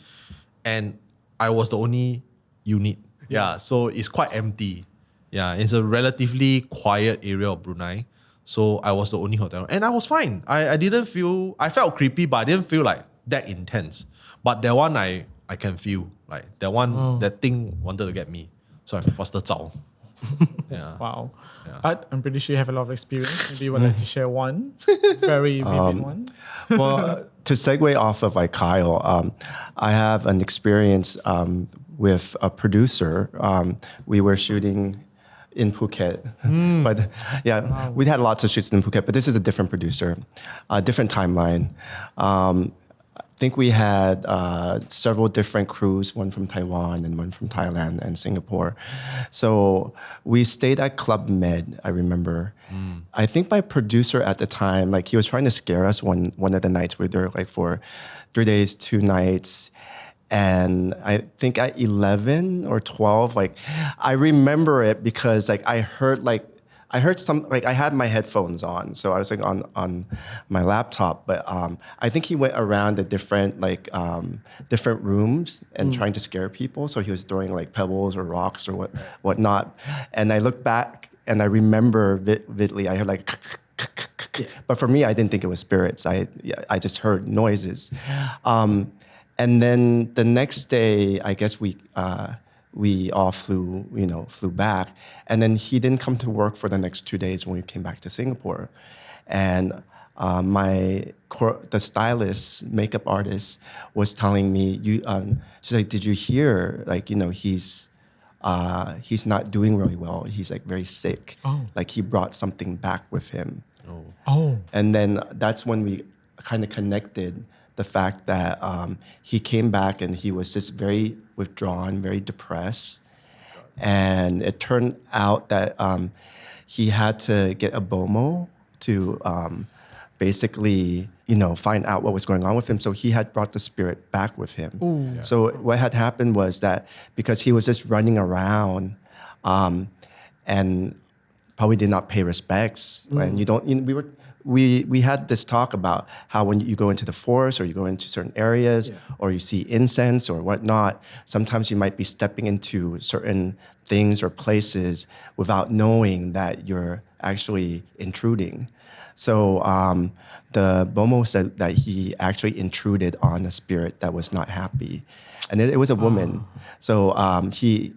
And I was the only unit. Yeah, so it's quite empty. Yeah, it's a relatively quiet area of Brunei. So I was the only hotel. And I was fine. I felt creepy, but I didn't feel like that intense. But that one, I can feel. Like that one, that thing wanted to get me. So I faster zao. Yeah. Wow. Yeah. I'm pretty sure you have a lot of experience. Maybe you would like to share one very vivid one. Well, to segue off of like Kyle, I have an experience with a producer. We were shooting in Phuket. But yeah, we had lots of shoots in Phuket, but this is a different producer, a different timeline. think we had several different crews, one from Taiwan and one from Thailand and Singapore. So we stayed at Club Med, I remember. I think my producer at the time, like he was trying to scare us one of the nights. We were there like for 3 days, 2 nights. And I think at 11 or 12, like I remember it because like I heard some, like I had my headphones on. So I was like on my laptop, but I think he went around the different different rooms and trying to scare people. So he was throwing like pebbles or rocks or whatnot. And I look back and I remember vividly, I heard like, but for me, I didn't think it was spirits. I just heard noises. And then the next day, I guess we all flew back. And then he didn't come to work for the next 2 days when we came back to Singapore. And the stylist, makeup artist was telling me, she's like, did you hear, like, he's not doing really well. He's like very sick. Oh. Like he brought something back with him. Oh. And then that's when we kind of connected the fact that he came back and he was just very withdrawn, very depressed. And it turned out that he had to get a BOMO to basically, find out what was going on with him. So he had brought the spirit back with him. Yeah. So what had happened was that because he was just running around and probably did not pay respects, and we had this talk about how when you go into the forest or you go into certain areas or you see incense or whatnot, sometimes you might be stepping into certain things or places without knowing that you're actually intruding. So the Bomo said that he actually intruded on a spirit that was not happy. And it was a woman. So he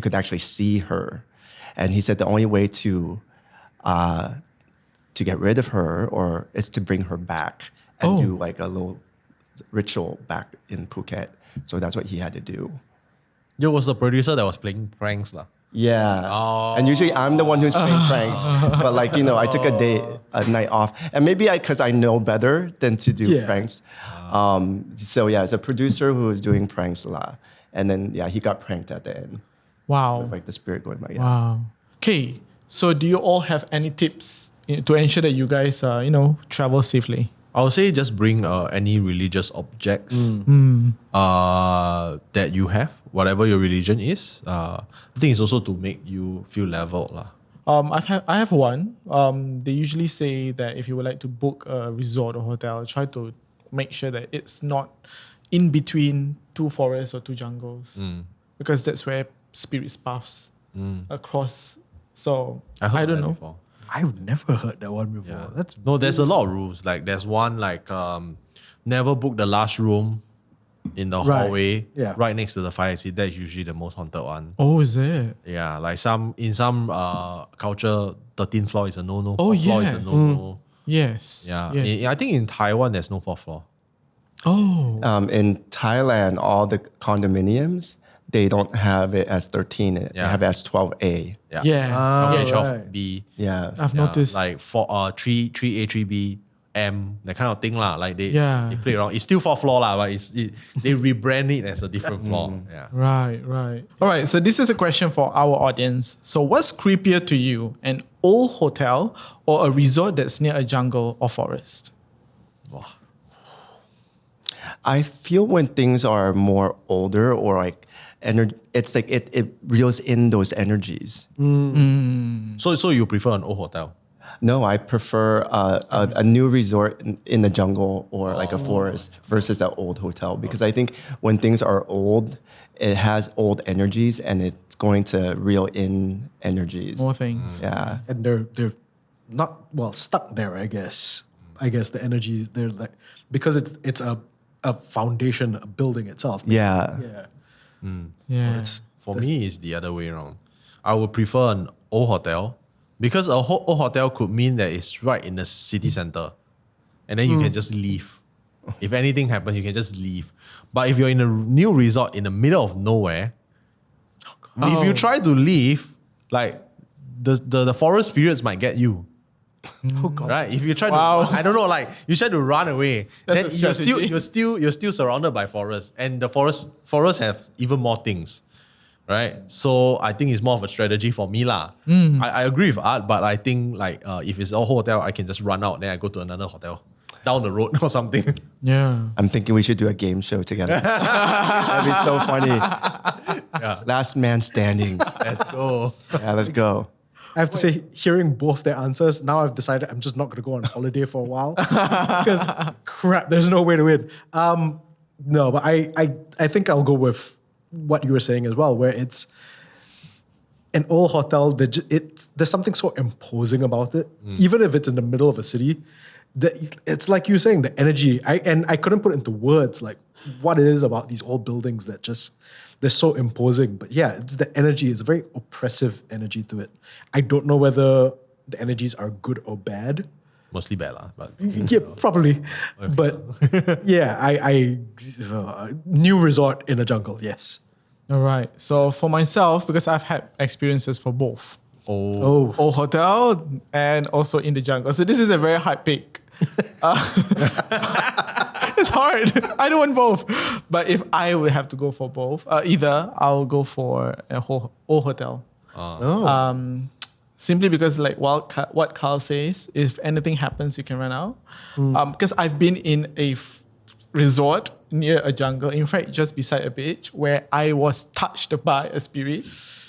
could actually see her. And he said the only way to get rid of her or is to bring her back and do like a little ritual back in Phuket. So that's what he had to do. You was the producer that was playing pranks lah. Yeah. And usually I'm the one who's playing pranks. But like, I took a night off. And maybe because I know better than to do pranks. So yeah, it's a producer who was doing pranks a lot. And then he got pranked at the end. Wow. With like the spirit going by. Yeah. Wow. Okay. So do you all have any tips to ensure that you guys, travel safely? I would say just bring any religious objects that you have, whatever your religion is. I think it's also to make you feel leveled lah. I have one. They usually say that if you would like to book a resort or hotel, try to make sure that it's not in between 2 forests or 2 jungles, because that's where spirits paths across. So I don't know. Before. I've never heard that one before. Yeah. There's a lot of rules. Like there's one like never book the last room in the hallway right next to the fire exit. That's usually the most haunted one. Oh, is it? Yeah, like in some culture, 13th floor is a no-no. Oh, floor is a no-no. Yes. Yeah. Yes. I think in Taiwan there's no 4th floor. Oh. In Thailand, all the condominiums, they don't have it as 13. They have it as 12A. Yeah. Yeah. 12B. Yeah. I've noticed. Like 3A, 3B, M, that kind of thing lah. Like they play around. It's still 4th floor lah, but they rebrand it as a different floor. Yeah. Right. All right. So this is a question for our audience. So what's creepier to you, an old hotel or a resort that's near a jungle or forest? Wow. I feel when things are more older or like it's like it reels in those energies. So you prefer an old hotel? No, I prefer a new resort in the jungle or like a forest versus an old hotel, because I think when things are old, it has old energies and it's going to reel in energies. More things. Yeah. And they're not stuck there, I guess. I guess the energy they're like, because it's a foundation, a building itself. Yeah. Yeah. For me, it's the other way around. I would prefer an old hotel, because a old hotel could mean that it's right in the city center, and then you can just leave. If anything happens, you can just leave. But if you're in a new resort in the middle of nowhere, if you try to leave, like the forest spirits might get you. Oh God. Right? If you try to, I don't know, like you try to run away, then That's a strategy. you're still surrounded by forest, and the forest have even more things, right? So I think it's more of a strategy for me lah. I agree with Art, but I think like if it's a hotel, I can just run out, then I go to another hotel down the road or something. Yeah. I'm thinking we should do a game show together. That'd be so funny. Last man standing. Let's go. Yeah, let's go. I have to say, hearing both their answers, now I've decided I'm just not going to go on holiday for a while because crap, there's no way to win. No, but I think I'll go with what you were saying as well, where it's an old hotel. There's something so imposing about it, even if it's in the middle of a city. It's like you were saying, the energy. I couldn't put it into words like what it is about these old buildings that just. They're so imposing. But yeah, it's the energy. It's a very oppressive energy to it. I don't know whether the energies are good or bad. Mostly bad lah, but Yeah, probably. But yeah, I new resort in a jungle, yes. All right. So for myself, because I've had experiences for both. Oh. Old hotel and also in the jungle. So this is a very hard pick. It's hard. I don't want both. But if I would have to go for both, either I'll go for a old hotel. Simply because like what Carl says, if anything happens, you can run out. Because I've been in a resort near a jungle, in fact, just beside a beach, where I was touched by a spirit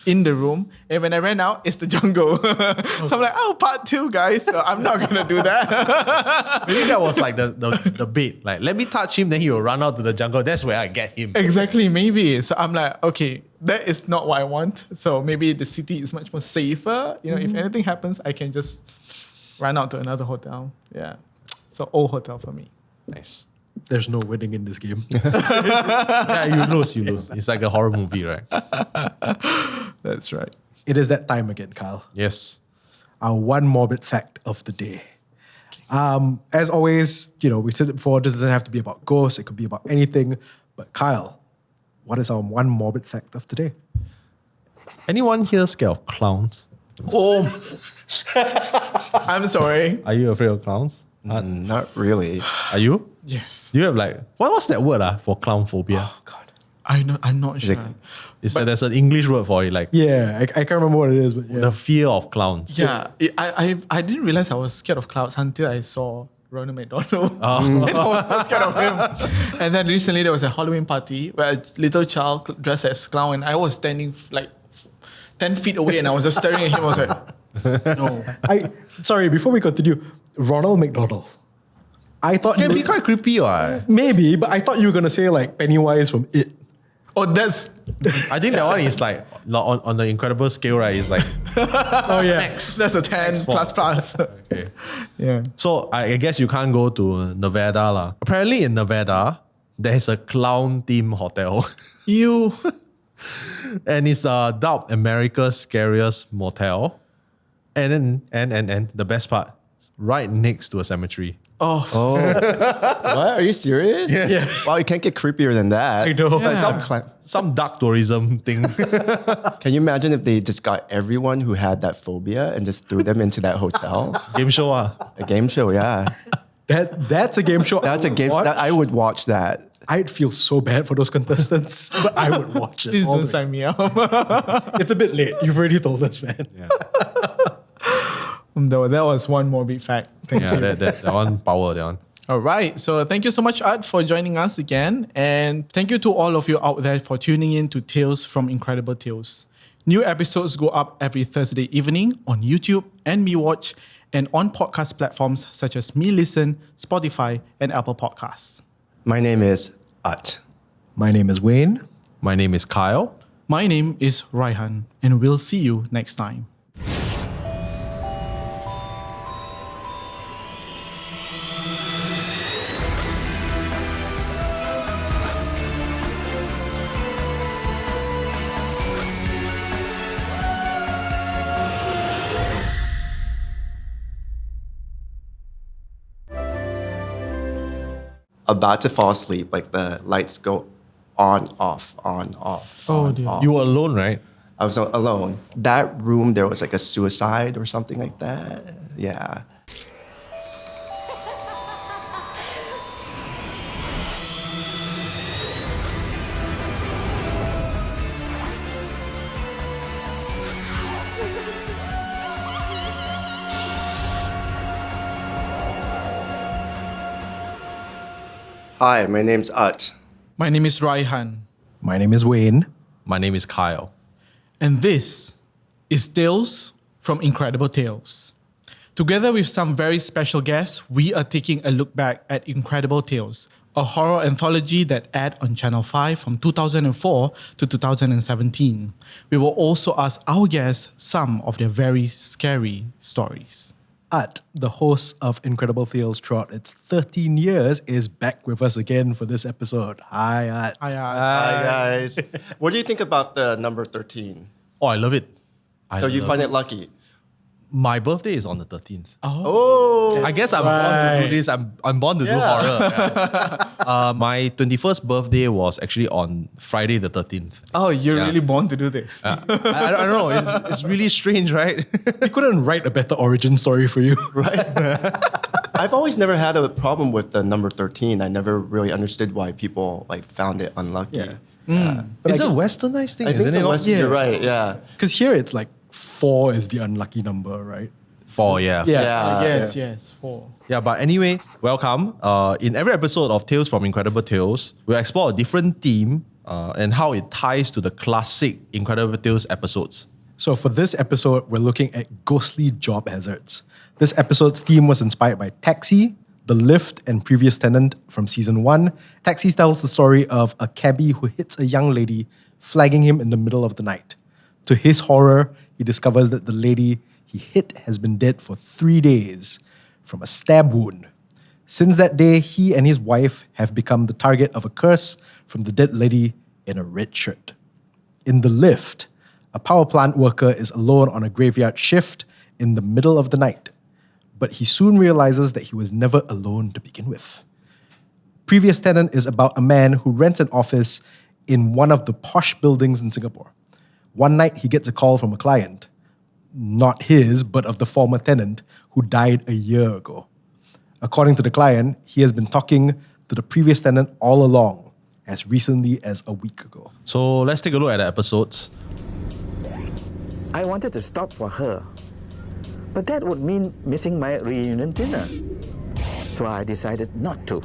in the room. And when I ran out, it's the jungle. So I'm like, part 2, guys. So I'm not going to do that. maybe that was like the bait. Like, let me touch him, then he will run out to the jungle. That's where I get him. Exactly, maybe. So I'm like, okay, that is not what I want. So maybe the city is much more safer. You know, if anything happens, I can just run out to another hotel. Yeah. So old hotel for me. Nice. There's no winning in this game. Yeah, you lose. It's like a horror movie, right? That's right. It is that time again, Kyle. Yes. Our one morbid fact of the day. As always, we said it before, this doesn't have to be about ghosts. It could be about anything. But Kyle, what is our one morbid fact of the day? Anyone here scared of clowns? Oh, I'm sorry. Are you afraid of clowns? Not really. Are you? Yes. Do you have like what's that word for clown phobia? Oh God, I'm not sure. There's an English word for it, like Yeah, I can't remember what it is, but yeah. the fear of clowns. Yeah, I didn't realize I was scared of clouds until I saw Ronald McDonald. And I was so scared of him. And then recently there was a Halloween party where a little child dressed as clown, and I was standing like 10 feet away, and I was just staring at him. I was like, no. Sorry, before we continue, Ronald McDonald. I thought Can be quite creepy, right? maybe, but I thought you were gonna say like Pennywise from It. Oh, that's I think that one is like on the Incredible scale, right? It's like Oh yeah. that's a 10 plus plus. okay. Yeah. So I guess you can't go to Nevada lah. Apparently in Nevada, there's a clown themed hotel. You. And it's dubbed America's Scariest Motel. And then the best part, right next to a cemetery. Oh. What? Are you serious? Yeah. Wow, you can't get creepier than that. I know. Like Some dark tourism thing. can you imagine if they just got everyone who had that phobia and just threw them into that hotel? Game show. A game show, yeah. That's a game show. That's a game. I would watch that. I'd feel so bad for those contestants, but I would watch it. Please all don't the sign me up. way. It's a bit late. You've already told us, man. Yeah, That was one more big fact. Thank you. that one power, that one. All right. So thank you so much, Art, for joining us again. And thank you to all of you out there for tuning in to Tales from Incredible Tales. New episodes go up every Thursday evening on YouTube and MeWatch, and on podcast platforms such as MeListen, Spotify, and Apple Podcasts. My name is Utt. My name is Wayne. My name is Kyle. My name is Raihan, and we'll see you next time. About to fall asleep, like the lights go on, off, on, off. Oh, on, dear. off. You were alone, right? I was alone. That room, there was like a suicide or something like that. Yeah. Hi, my name's Utt. My name is Raihan. My name is Wayne. My name is Kyle. And this is Tales from Incredible Tales. Together with some very special guests, we are taking a look back at Incredible Tales, a horror anthology that aired on Channel 5 from 2004 to 2017. We will also ask our guests some of their very scary stories. Utt, the host of Incredible Tales throughout its 13 years, is back with us again for this episode. Hi, Utt. Hi, Hi, guys. What do you think about the number 13? Oh, I love it. So you find it lucky? My birthday is on the 13th. Oh, I guess I'm born to do this. I'm born to do horror. Yeah. My 21st birthday was actually on Friday the 13th. Oh, you're Yeah. really born to do this. I don't know. It's really strange, right? We couldn't write a better origin story for you. right. I've always never had a problem with the number 13. I never really understood why people like found it unlucky. Yeah. It's a westernized thing, I think isn't so. it? You're right. Yeah. Because here it's like 4 is the unlucky number, right? 4, yeah. Yes, 4. Yeah, but anyway, welcome. In every episode of Tales from Incredible Tales, we'll explore a different theme and how it ties to the classic Incredible Tales episodes. So for this episode, we're looking at ghostly job hazards. This episode's theme was inspired by Taxi, The Lift, and Previous Tenant from season 1. Taxi tells the story of a cabbie who hits a young lady, flagging him in the middle of the night. To his horror, he discovers that the lady he hit has been dead for 3 days from a stab wound. Since that day, he and his wife have become the target of a curse from the dead lady in a red shirt. In The Lift, a power plant worker is alone on a graveyard shift in the middle of the night, but he soon realizes that he was never alone to begin with. Previous Tenant is about a man who rents an office in one of the posh buildings in Singapore. One night, he gets a call from a client, not his, but of the former tenant who died a year ago. According to the client, he has been talking to the previous tenant all along, as recently as a week ago. So let's take a look at the episodes. I wanted to stop for her, but that would mean missing my reunion dinner. So I decided not to.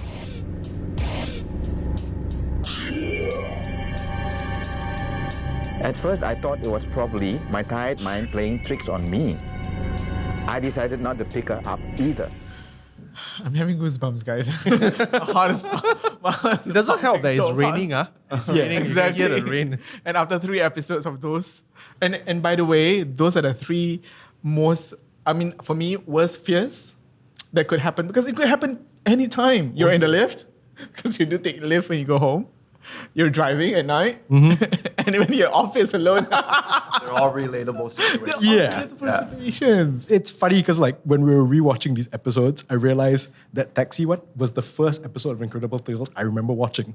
At first, I thought it was probably my tired mind playing tricks on me. I decided not to pick her up either. I'm having goosebumps, guys. My heart is It doesn't help that it's so raining, fast. It's raining. Exactly. You can hear the rain. And after 3 episodes of those, and by the way, those are the 3 most, for me, worst fears that could happen, because it could happen anytime. You're in the lift, because you do take a lift when you go home. You're driving at night, and when you're in office alone. They're all relatable situations. Yeah. Situations. It's funny because like when we were rewatching these episodes, I realized that Taxi One was the first episode of Incredible Tales I remember watching.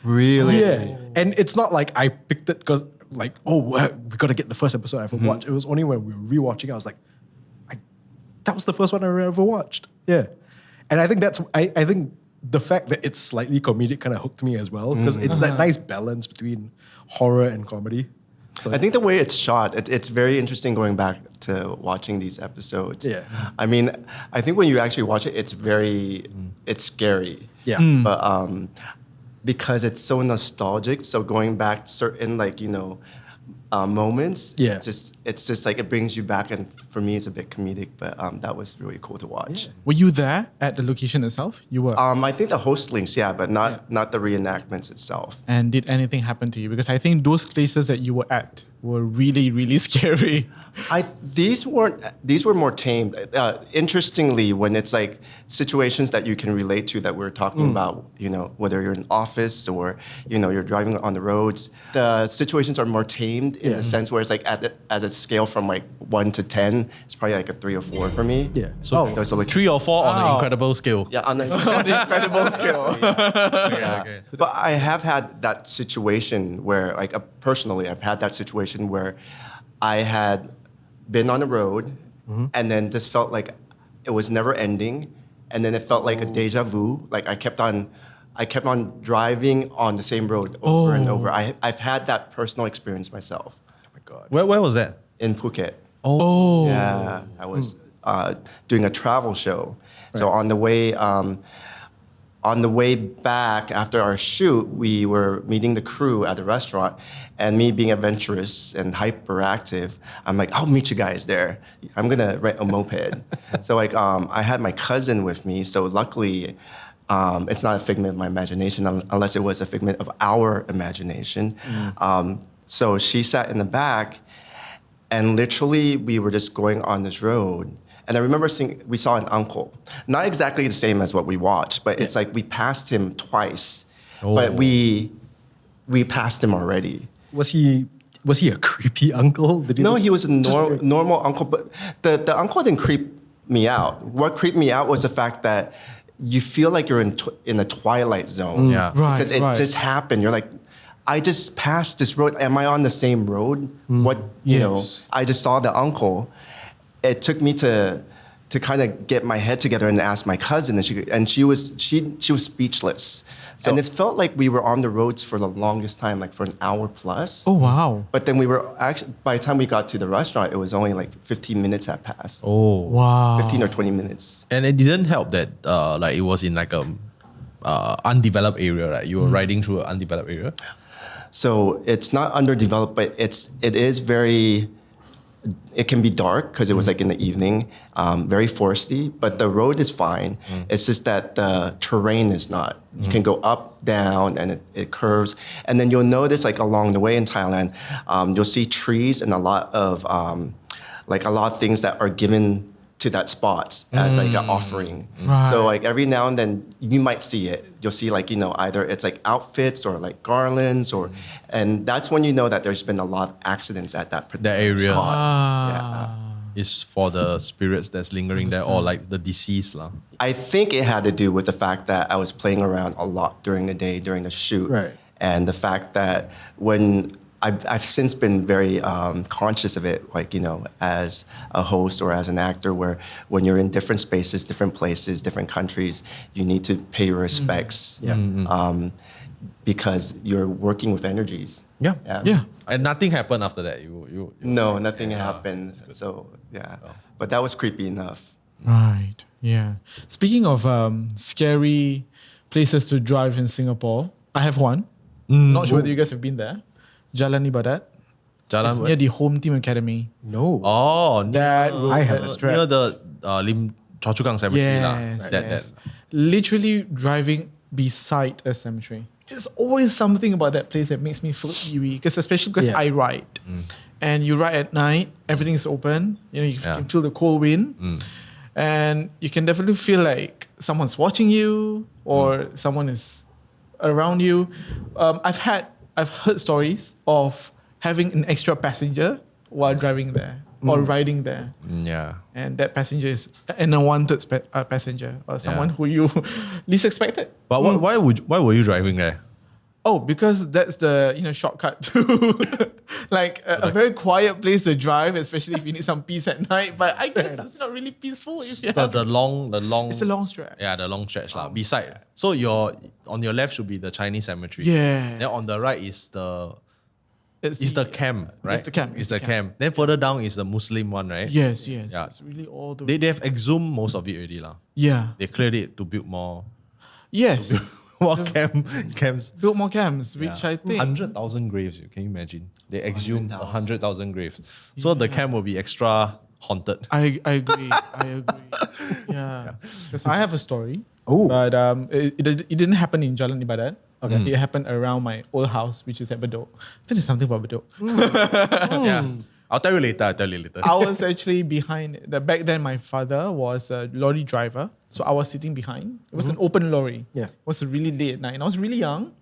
Really? Yeah. And it's not like I picked it because like, oh, we got to get the first episode I ever watched. It was only when we were rewatching, I was like, that was the first one I ever watched. Yeah. And I think I think the fact that it's slightly comedic kind of hooked me as well because it's that nice balance between horror and comedy. So I think the way it's shot, it's very interesting going back to watching these episodes. Yeah. I mean, I think when you actually watch it, it's scary. Yeah. But because it's so nostalgic, so going back to certain moments, Yeah. it's just like it brings you back, and for me, it's a bit comedic. But that was really cool to watch. Were you there at the location itself? You were. I think the host links, but not the reenactments itself. And did anything happen to you? Because I think those places that you were at were really, really scary. These were more tamed. Interestingly, when it's like situations that you can relate to that we're talking about, whether you're in office or you're driving on the roads, the situations are more tamed in the sense where it's like as a scale from like 1 to 10, it's probably like a 3 or 4 for me. Yeah. So So like 3 or 4 on the Wow. incredible scale. Yeah, on the incredible scale. Okay. But I have had that situation where, like, personally, I've had that situation where I had been on the road and then just felt like it was never ending, and then it felt like a deja vu. Like I kept on driving on the same road over and over. I've had that personal experience myself. oh my God. Where was that? In Phuket. Oh. Yeah, I was doing a travel show. So on the way on the way back after our shoot, we were meeting the crew at the restaurant, and me being adventurous and hyperactive, I'm like, I'll meet you guys there. I'm gonna rent a moped. So like, I had my cousin with me, so luckily, it's not a figment of my imagination unless it was a figment of our imagination. So she sat in the back, and literally we were just going on this road. And I remember we saw an uncle, not exactly the same as what we watched, but it's like we passed him twice, but we passed him already. Was he a creepy uncle? No, he was a normal uncle, but the uncle didn't creep me out. What creeped me out was the fact that you feel like you're in a twilight zone. Yeah. Right, Because it just happened. You're like, I just passed this road. Am I on the same road? What, you know, I just saw the uncle. It took me to kind of get my head together and ask my cousin, and she was speechless. And it felt like we were on the roads for the longest time, like for an hour plus. Oh, wow. But then we were actually, by the time we got to the restaurant, it was only like 15 minutes had passed. Oh. Wow. 15 or 20 minutes. And it didn't help that like it was in like a undeveloped area, right? You were riding through an undeveloped area. So it's not underdeveloped, but it is very. It can be dark because it was like in the evening, very foresty, but the road is fine. It's just that the terrain is not. You can go up, down, and it curves. And then you'll notice like along the way in Thailand, you'll see trees and a lot of things that are given to that spot as like an offering. Right. So like every now and then you might see it. You'll see like, you know, either it's like outfits or like garlands and that's when you know that there's been a lot of accidents at that particular area. spot. Is for the spirits that's lingering there or like the deceased lah. I think it had to do with the fact that I was playing around a lot during the day, during the shoot. Right. And the fact that when I've since been very conscious of it, like, you know, as a host or as an actor, where when you're in different spaces, different places, different countries, you need to pay your respects because you're working with energies. Yeah. And nothing happened after that. No, nothing happened. So, yeah. But that was creepy enough. Right. Yeah. Speaking of scary places to drive in Singapore, I have one. Not sure whether you guys have been there. Jalan Ibadat. It's near the Home Team Academy. No. Oh, That road I has haven't. a strap. near the Lim Choa Chu Kang Cemetery lah. Yes, That- yes. Literally driving beside a cemetery. There's always something about that place that makes me feel eerie. Especially because I ride. And you ride at night, everything is open. You know, you can feel the cold wind. And you can definitely feel like someone's watching you or someone is around you. I've heard stories of having an extra passenger while driving there or riding there. Yeah. And that passenger is an unwanted passenger or someone who you least expected. But why were you driving there? Oh, because that's the shortcut to like a very quiet place to drive, especially if you need some peace at night. But I guess it's not really peaceful if you have. The long. It's a long stretch. Yeah, the long stretch lah. Beside, so on your left should be the Chinese cemetery. Yeah. Then on the right is the camp, right? It's the camp. It's the camp. Then further down is the Muslim one, right? Yes. Yeah. It's really all the way. They have exhumed most of it already lah. Yeah. They cleared it to build more Yes. camps. Built more camps, which I think 100,000 graves. Can you imagine? They exhumed 100,000 graves. So the camp will be extra haunted. I agree. Yeah. Because I have a story. Oh. But it didn't happen in Jalan Ibadat. Okay. It happened around my old house, which is at Bedok. I think there's something about Bedok. Yeah. I'll tell you later. I was actually behind. Back then, my father was a lorry driver. So I was sitting behind. It was an open lorry. Yeah. It was really late at night. And I was really young.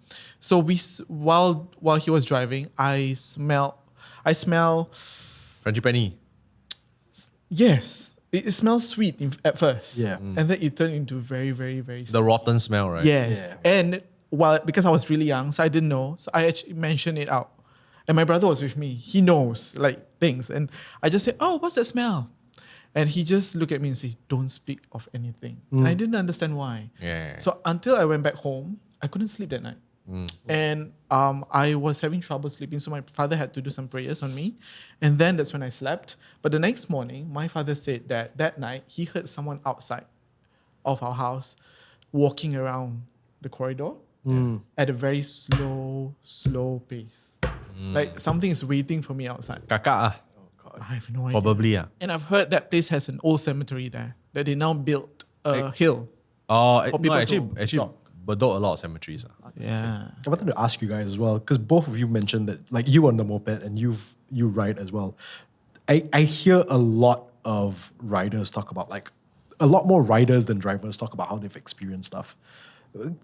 So while he was driving, I smell Frenchy Penny. yes. It smells sweet at first. Yeah. And then it turned into very, very, very The rotten smell, right? Yes. Yeah. And because I was really young, so I didn't know. So I actually mentioned it out. And my brother was with me. He knows like things. And I just said, "Oh, what's that smell?" And he just looked at me and said, "Don't speak of anything." And I didn't understand why. Yeah. So until I went back home, I couldn't sleep that night. And I was having trouble sleeping. So my father had to do some prayers on me. And then that's when I slept. But the next morning, my father said that night he heard someone outside of our house walking around the corridor at a very slow pace. Like something is waiting for me outside. Kakak I have no idea. probably And I've heard that place has an old cemetery there that they now built a hill. Oh, For no, people actually, to jog. Bedok a lot of cemeteries. Yeah. I wanted to ask you guys as well, because both of you mentioned that, like you on the moped and you ride as well. I hear a lot of riders talk about, like, a lot more riders than drivers talk about how they've experienced stuff.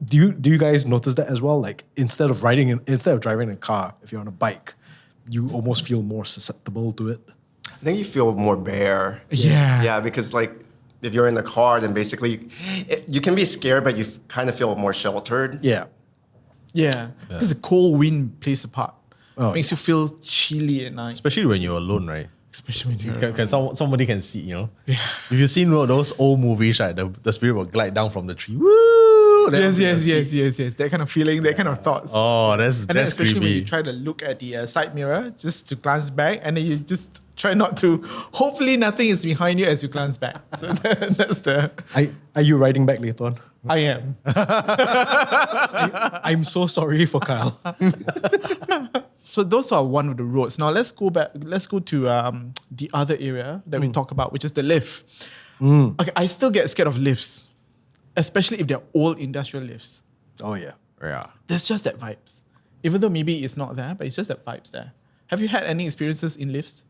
Do you guys notice that as well? Like, instead of driving in a car, if you're on a bike, you almost feel more susceptible to it. I think you feel more bare. Yeah. Yeah, because like if you're in the car, then basically you can be scared, but you kind of feel more sheltered. Yeah. Yeah. Because the cold wind plays a part. Oh, Makes you feel chilly at night. Especially when you're alone, right? Especially when you're Somebody can see, you know? Yeah. If you've seen those old movies, right, the spirit will glide down from the tree. Woo! Yes. That kind of feeling, that kind of thoughts. Oh, that's And then especially when you creepy. try to look at the side mirror, just to glance back, and then you just try not to. Hopefully, nothing is behind you as you glance back. So that's the. Are you riding back later on? I am. I'm so sorry for Kyle. So those are one of the roads. Now let's go back. Let's go to the other area that we talk about, which is the lift. Okay, I still get scared of lifts, especially if they're old industrial lifts. Oh yeah. Yeah. There's just that vibes. Even though maybe it's not there, but it's just that vibes there. Have you had any experiences in lifts?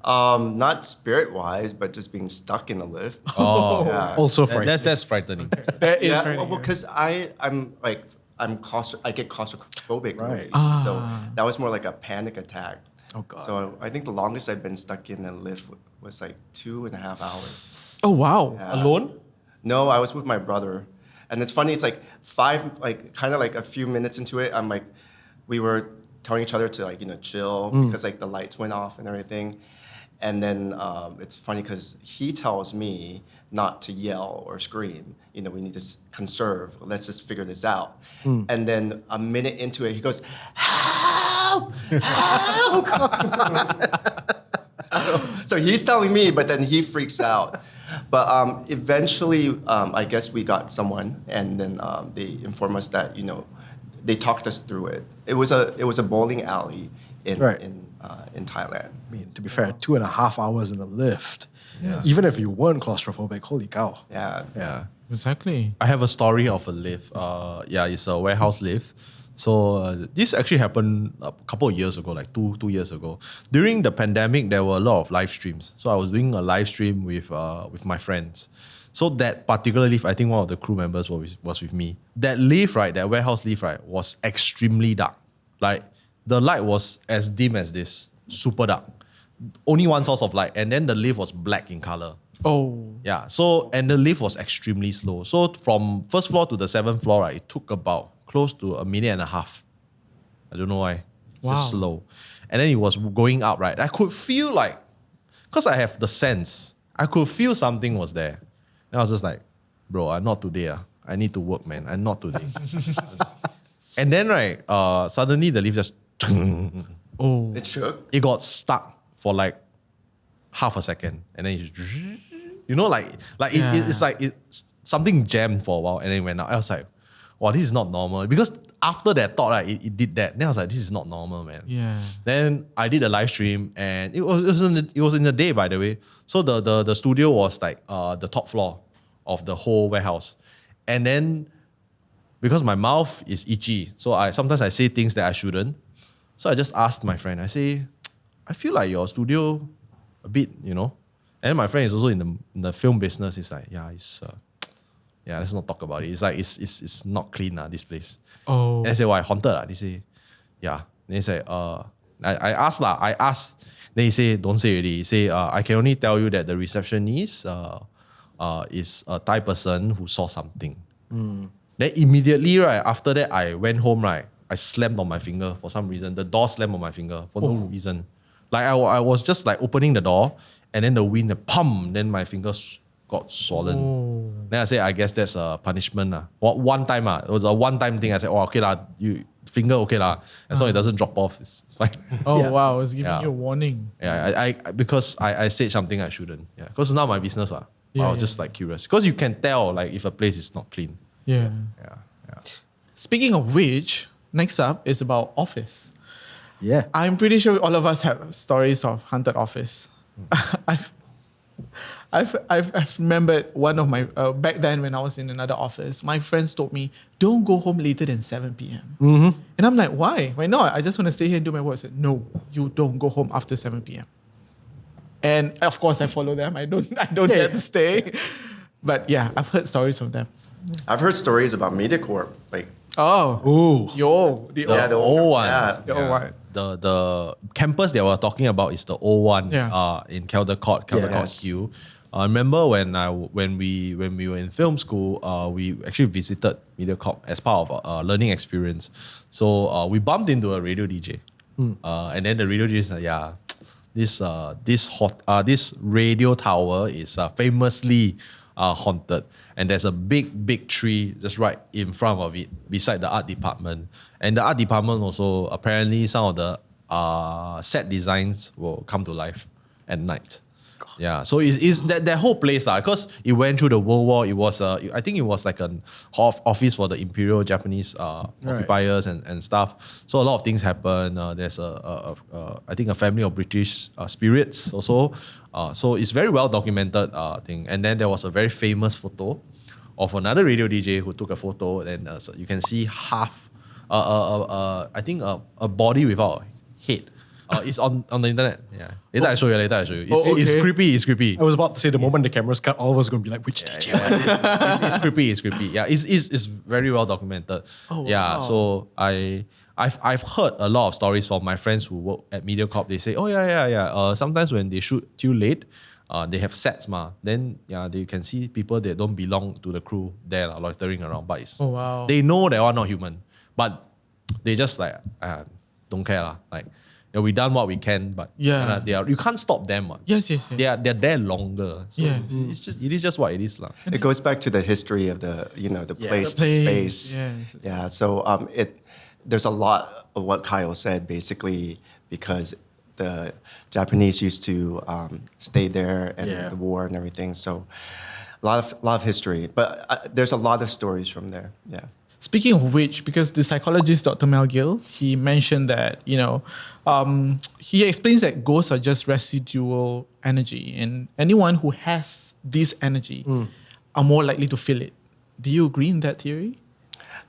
Not spirit-wise, but just being stuck in a lift. Oh, Yeah. Also frightening. that's frightening. That is Yeah, very well, because I get claustrophobic. Right. Really. So that was more like a panic attack. Oh, God. So I think the longest I've been stuck in a lift was like 2.5 hours. Oh wow. Alone? No, I was with my brother. And it's funny, it's like kind of like a few minutes into it, I'm like, we were telling each other to like, chill because like the lights went off and everything. And then it's funny because he tells me not to yell or scream. We need to conserve. Let's just figure this out. And then a minute into it, he goes, help, help. So he's telling me, but then he freaks out. But eventually, I guess we got someone, and then they informed us that they talked us through it. It was a bowling alley in Thailand. I mean, to be fair, 2.5 hours in a lift. Yeah. Even if you weren't claustrophobic, holy cow. Yeah. Yeah. Exactly. I have a story of a lift. It's a warehouse lift. So this actually happened a couple of years ago, like two years ago. During the pandemic, there were a lot of live streams. So I was doing a live stream with my friends. So that particular lift, I think one of the crew members was with me. That lift, right, that warehouse lift, right, was extremely dark. Like the light was as dim as this, super dark. Only one source of light, and then the lift was black in color. Oh. Yeah. So and the lift was extremely slow. So from first floor to the 7th floor, right, it took about close to 1.5 minutes. I don't know why. It's just slow. And then it was going up, right? I could feel like, because I have the sense, I could feel something was there. And I was just like, bro, not today. I need to work, man. I'm not today. And then, right, suddenly the lift just, It shook. it got stuck for like half a second. And then it just, it's like something jammed for a while and then it went out. I was like, wow, this is not normal. Because after that thought, right, it did that. Then I was like, this is not normal, man. Yeah. Then I did a live stream and it was in the day, by the way. So the studio was like the top floor of the whole warehouse. And then because my mouth is itchy, so sometimes I say things that I shouldn't. So I just asked my friend, I say, I feel like your studio a bit, And my friend is also in the film business. He's like, let's not talk about it. It's like it's not clean, this place. Oh. And I say, why haunted? They say, yeah. Then he say, I asked. Then he say, don't say already. He say, I can only tell you that the receptionist is a Thai person who saw something. Then immediately, right, after that, I went home, right, I slammed on my finger for some reason. The door slammed on my finger for no reason. Like I was just like opening the door and then the wind, then my fingers got swollen. Then I said, I guess that's a punishment. One time, it was a one-time thing. I said, okay you finger okay as long as it doesn't drop off, it's fine. Oh wow, it's giving you a warning. Yeah, I because I said something I shouldn't. Yeah, because it's not my business. I was just like curious. Because you can tell like if a place is not clean. Yeah. Yeah. Speaking of which, next up is about office. Yeah. I'm pretty sure all of us have stories of haunted office. I've remembered one of my back then when I was in another office. My friends told me, "Don't go home later than 7 p.m." And I'm like, "Why? Why not? I just want to stay here and do my work." I said, "No, you don't go home after 7 p.m." And of course, I follow them. I don't dare to stay. But yeah, I've heard stories from them. I've heard stories about MediaCorp, like Oh, yo, the The old one. Yeah. The old one. The campus they were talking about is the old one in Caldecott Yes. Q. I remember when we were in film school, we actually visited MediaCorp as part of a learning experience. So we bumped into a radio DJ, and then the radio DJ said, this radio tower is famously haunted, and there's a big tree just right in front of it beside the art department, and the art department also apparently some of the set designs will come to life at night. Yeah, so it's that whole place because it went through the World War. It was I think it was like an office for the Imperial Japanese occupiers and stuff. So a lot of things happen. There's I think a family of British spirits also. So it's very well documented thing. And then there was a very famous photo of another radio DJ who took a photo, and so you can see half I think a body without a head. It's on the internet. Yeah. Later I show you. It's creepy. It's creepy. I was about to say the moment the cameras cut, all of us going to be like, which DJ was it? It's creepy. It's creepy. Yeah. It's very well documented. Oh, Yeah. wow. So I've heard a lot of stories from my friends who work at MediaCorp. They say, sometimes when they shoot too late, they have sets Then they can see people that don't belong to the crew there loitering around. But it's, wow. they know they are not human, but they just like don't care Like. We done what we can, but you can't stop them. Yes. They're there longer. So Yes. it is just what it is. it goes back to the history of the place, the space. Yes. Yeah. So there's a lot of what Kyle said basically because the Japanese used to stay there and the war and everything. So a lot of history, but there's a lot of stories from there. Yeah. Speaking of which, because the psychologist Dr. Mel Gill, he mentioned that, he explains that ghosts are just residual energy, and anyone who has this energy are more likely to feel it. Do you agree in that theory?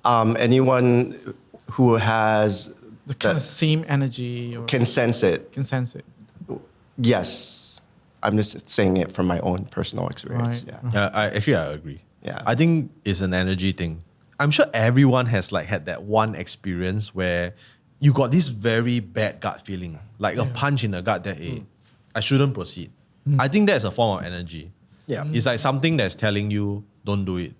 Anyone who has The kind of same energy or can sense it. can sense it. Yes. I'm just saying it from my own personal experience. Right. Yeah. Yeah, I agree. Yeah. I think it's an energy thing. I'm sure everyone has had that one experience where you got this very bad gut feeling, like a punch in the gut that I shouldn't proceed. I think that's a form of energy. Yeah. It's like something that's telling you don't do it.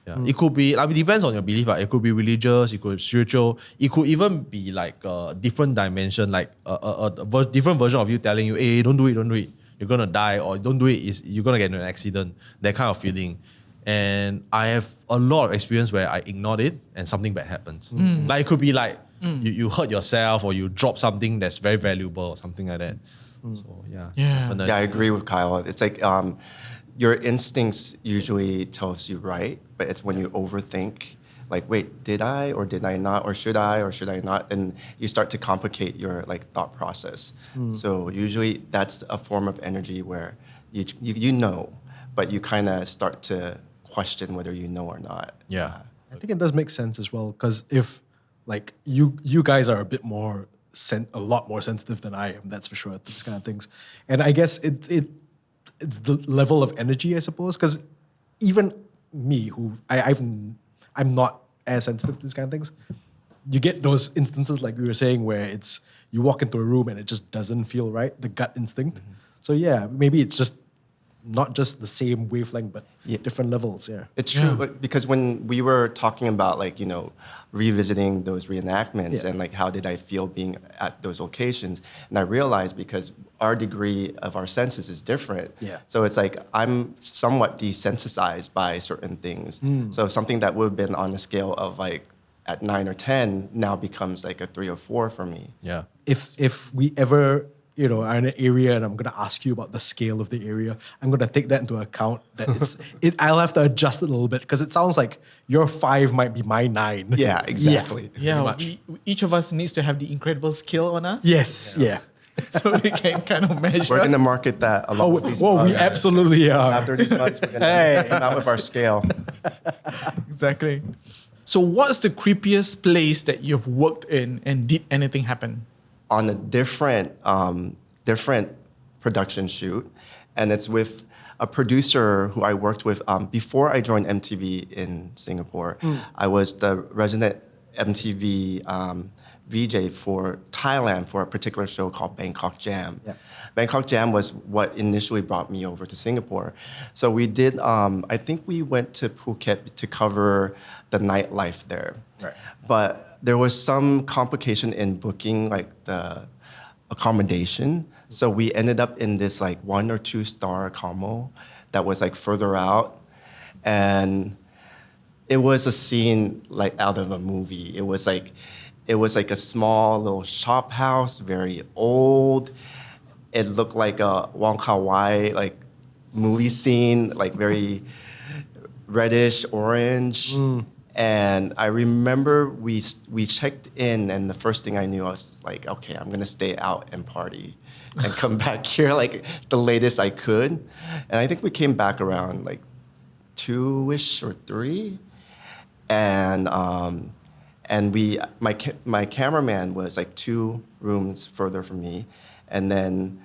Yeah. It could be, it depends on your belief, but it could be religious, it could be spiritual, it could even be like a different dimension, like a different version of you telling you, hey, don't do it, you're gonna die, or don't do it, you're gonna get into an accident, that kind of feeling. And I have a lot of experience where I ignored it and something bad happens. Like it could be like you hurt yourself or you drop something that's very valuable or something like that. So definitely. Yeah, I agree with Kyle. It's like your instincts usually tells you right, but it's when you overthink, like, wait, did I or did I not, or should I not? And you start to complicate your thought process. So usually that's a form of energy where you know, but you kind of start to question whether you know or not. Yeah. I think it does make sense as well, because if you guys are a bit more a lot more sensitive than I am, that's for sure, these kind of things. And I guess it's the level of energy, I suppose, because even me, who I'm not as sensitive to these kind of things, you get those instances like we were saying where it's you walk into a room and it just doesn't feel right, the gut instinct. So yeah, maybe it's just not just the same wavelength, but different levels. Yeah, it's true. Because when we were talking about revisiting those reenactments and how did I feel being at those locations, and I realized because our degree of our senses is different. Yeah. So it's like I'm somewhat desensitized by certain things. So something that would have been on the scale of at 9 or 10 now becomes a 3 or 4 for me. Yeah. If we ever are in an area and I'm going to ask you about the scale of the area, I'm going to take that into account. That I'll have to adjust it a little bit because it sounds like your 5 might be my 9. Yeah, exactly. Yeah, each of us needs to have the incredible skill on us. Yes, yeah. So we can kind of measure. We're going to market that along with these months. We absolutely are. After these months, we're going to come out with our scale. Exactly. So what's the creepiest place that you've worked in and did anything happen? On a different production shoot, and it's with a producer who I worked with before I joined MTV in Singapore. I was the resident MTV VJ for Thailand for a particular show called Bangkok Jam. Yeah. Bangkok Jam was what initially brought me over to Singapore. So we did, I think we went to Phuket to cover the nightlife there. Right. But there was some complication in booking like the accommodation. So we ended up in this like 1 or 2 star accommodation that was like further out. And it was a scene like out of a movie. It was like a small little shop house, very old. It looked like a Wong Kar-wai like movie scene, like very reddish orange. And I remember we checked in, and the first thing I knew, I was like, okay, I'm gonna stay out and party and come back here like the latest I could. And I think we came back around like 2-ish or 3. And my cameraman was like 2 rooms further from me, and then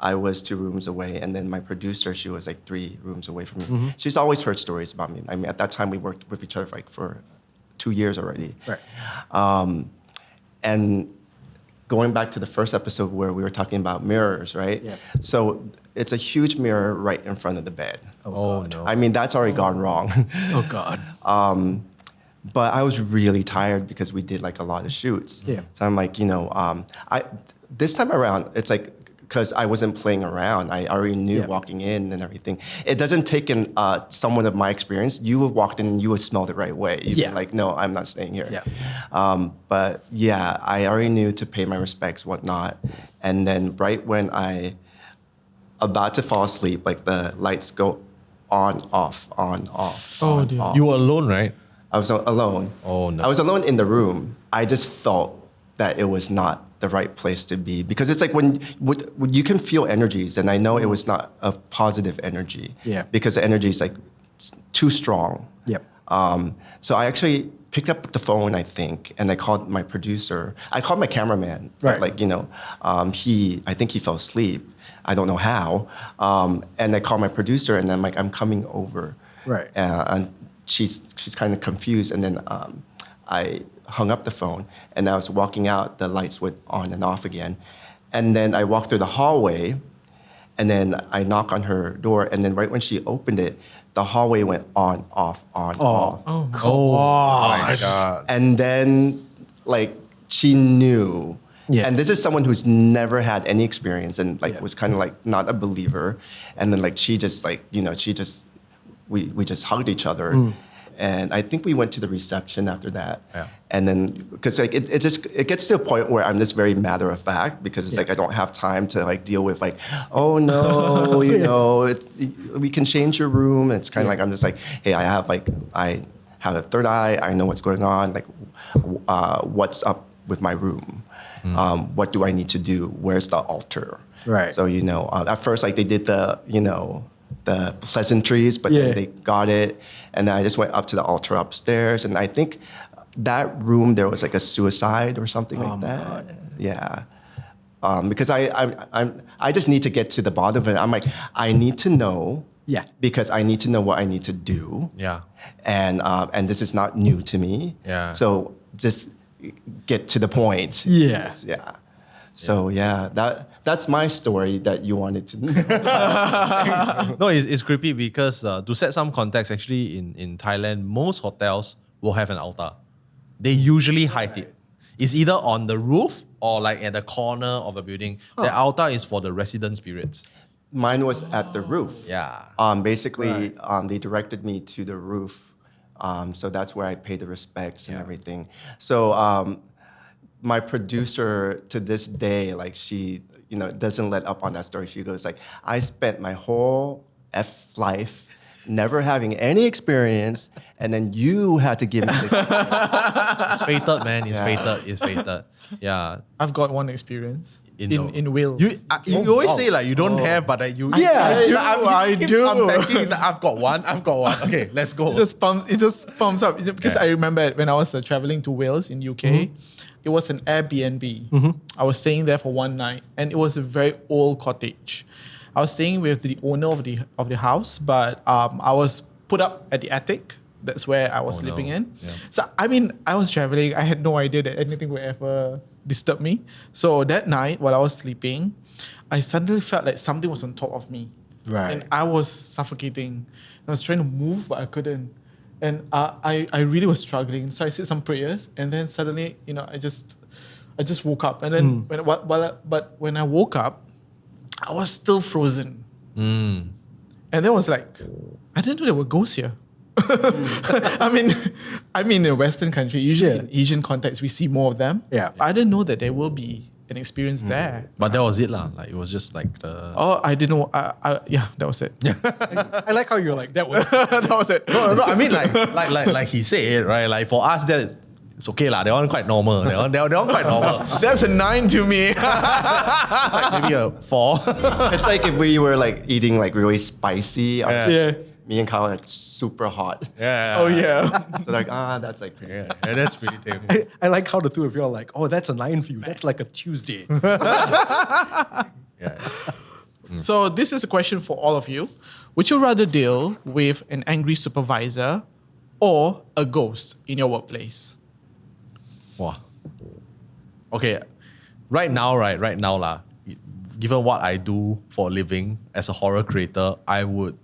I was 2 rooms away, and then my producer, she was like 3 rooms away from me. She's always heard stories about me. I mean, at that time we worked with each other for 2 years already. Right. And going back to the first episode where we were talking about mirrors, right? Yeah. So it's a huge mirror right in front of the bed. Oh no. I mean, that's already gone wrong. Oh God. But I was really tired because we did like a lot of shoots. Yeah. So I'm like, this time around, it's like, because I wasn't playing around. I already knew walking in and everything. It doesn't take someone of my experience. You would walked in and you would smelled it right away. You'd be like, no, I'm not staying here. Yeah. But yeah, I already knew to pay my respects, whatnot. And then right when I about to fall asleep, like the lights go on, off, Oh dear. off. You were alone, right? I was alone. Oh no. I was alone in the room. I just felt that it was not the right place to be, because it's like when you can feel energies, and I know it was not a positive energy. Yeah. Because the energy is like too strong. Yep. So I actually picked up the phone, I think, and I called my producer. I called my cameraman. Right. Like, I think he fell asleep. I don't know how. And I called my producer, and I'm like, I'm coming over. Right. And she's kind of confused, and then I hung up the phone, and I was walking out, the lights went on and off again. And then I walked through the hallway, and then I knocked on her door, and then right when she opened it, the hallway went on, off, on, off. Oh my God. And then, like, she knew. Yeah. And this is someone who's never had any experience and, like, was kind of, like, not a believer. And then, like, we just hugged each other. And I think we went to the reception after that. Yeah. And then, because like it gets to a point where I'm just very matter of fact, because it's like I don't have time to like deal with like, oh no, we can change your room. And it's kind of like I'm just like, hey, I have a third eye. I know what's going on. Like, what's up with my room? What do I need to do? Where's the altar? Right. So at first like they did the pleasantries, but then they got it. And then I just went up to the altar upstairs. And I think that room, there was like a suicide or something like that. God. Yeah. Because I just need to get to the bottom of it. I'm like, I need to know. Yeah. Because I need to know what I need to do. Yeah. And this is not new to me. Yeah. So just get to the point. Yeah. Yeah. So that's my story that you wanted to know. No, it's creepy because to set some context, actually in Thailand, most hotels will have an altar. They usually hide it. It's either on the roof or like at the corner of a building. The altar is for the resident spirits. Mine was at the roof. Yeah. Basically, they directed me to the roof. So that's where I paid the respects and everything. So my producer to this day, like she doesn't let up on that story. She goes like, I spent my whole life never having any experience, and then you had to give me this. It's fated, man. It's fated. Yeah. I've got one experience in Wales. You always say like you don't have, but you. I do. Unpacking. It's like, I've got one. Okay, let's go. It just pumps up because I remember when I was traveling to Wales in UK. It was an Airbnb. I was staying there for one night, and it was a very old cottage. I was staying with the owner of the house, but I was put up at the attic. That's where I was sleeping in. Yeah. So I was traveling. I had no idea that anything would ever disturb me. So that night, while I was sleeping, I suddenly felt like something was on top of me. Right. And I was suffocating. I was trying to move, but I couldn't. And I really was struggling. So I said some prayers, and then suddenly, I just woke up. And then when I woke up, I was still frozen. And then I was like, I didn't know there were ghosts here. I'm in a Western country. Usually in Asian context, we see more of them. Yeah. But I didn't know that there will be an experience there. But that was it lah. Like it was just like the. Oh, I didn't know. That was it. I like how you're like, that was That was it. No. I mean like he said, right? Like for us, it's okay lah. That one quite normal. That one quite normal. That's a 9 to me. It's like maybe a 4. It's like if we were like eating like really spicy. Yeah. Me and Kyle are like super hot. Yeah. Oh yeah. So like, that's like pretty. Yeah, that's pretty tame. I like how the two of you are like, oh, that's a 9 for you. That's like a Tuesday. Yeah. So this is a question for all of you. Would you rather deal with an angry supervisor or a ghost in your workplace? Wow. Okay. Right now lah, given what I do for a living as a horror creator, I would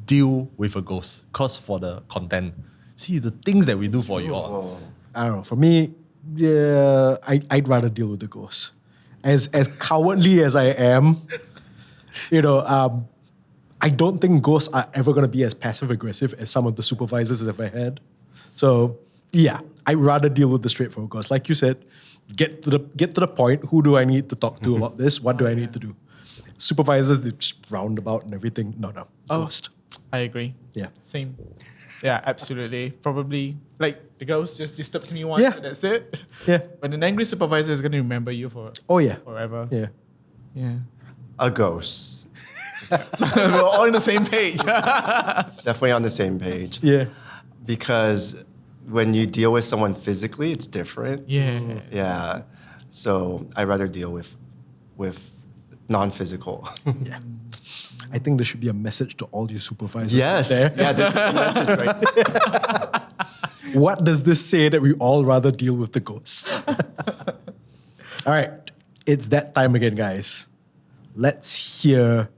deal with a ghost. Cause for the content. See the things that we do for you all. I don't know. For me, I'd rather deal with the ghost. As cowardly as I am, I don't think ghosts are ever going to be as passive aggressive as some of the supervisors I've ever had. So yeah, I'd rather deal with the straightforward ghost. Like you said, get to the point. Who do I need to talk to about this? What do I need to do? Supervisors, they just roundabout and everything. No, ghost. I agree. Yeah. Same. Yeah, absolutely. Probably like the ghost just disturbs me once. Yeah. And that's it. Yeah. But an angry supervisor is going to remember you for forever. Yeah. Yeah. A ghost. We're all on the same page. Definitely on the same page. Yeah. Because when you deal with someone physically, it's different. Yeah. Yeah. So I'd rather deal with non-physical. Yeah. I think there should be a message to all you supervisors Yes. there. Yeah, this is a message right there. What does this say that we all rather deal with the ghost? All right. It's that time again, guys. Let's hear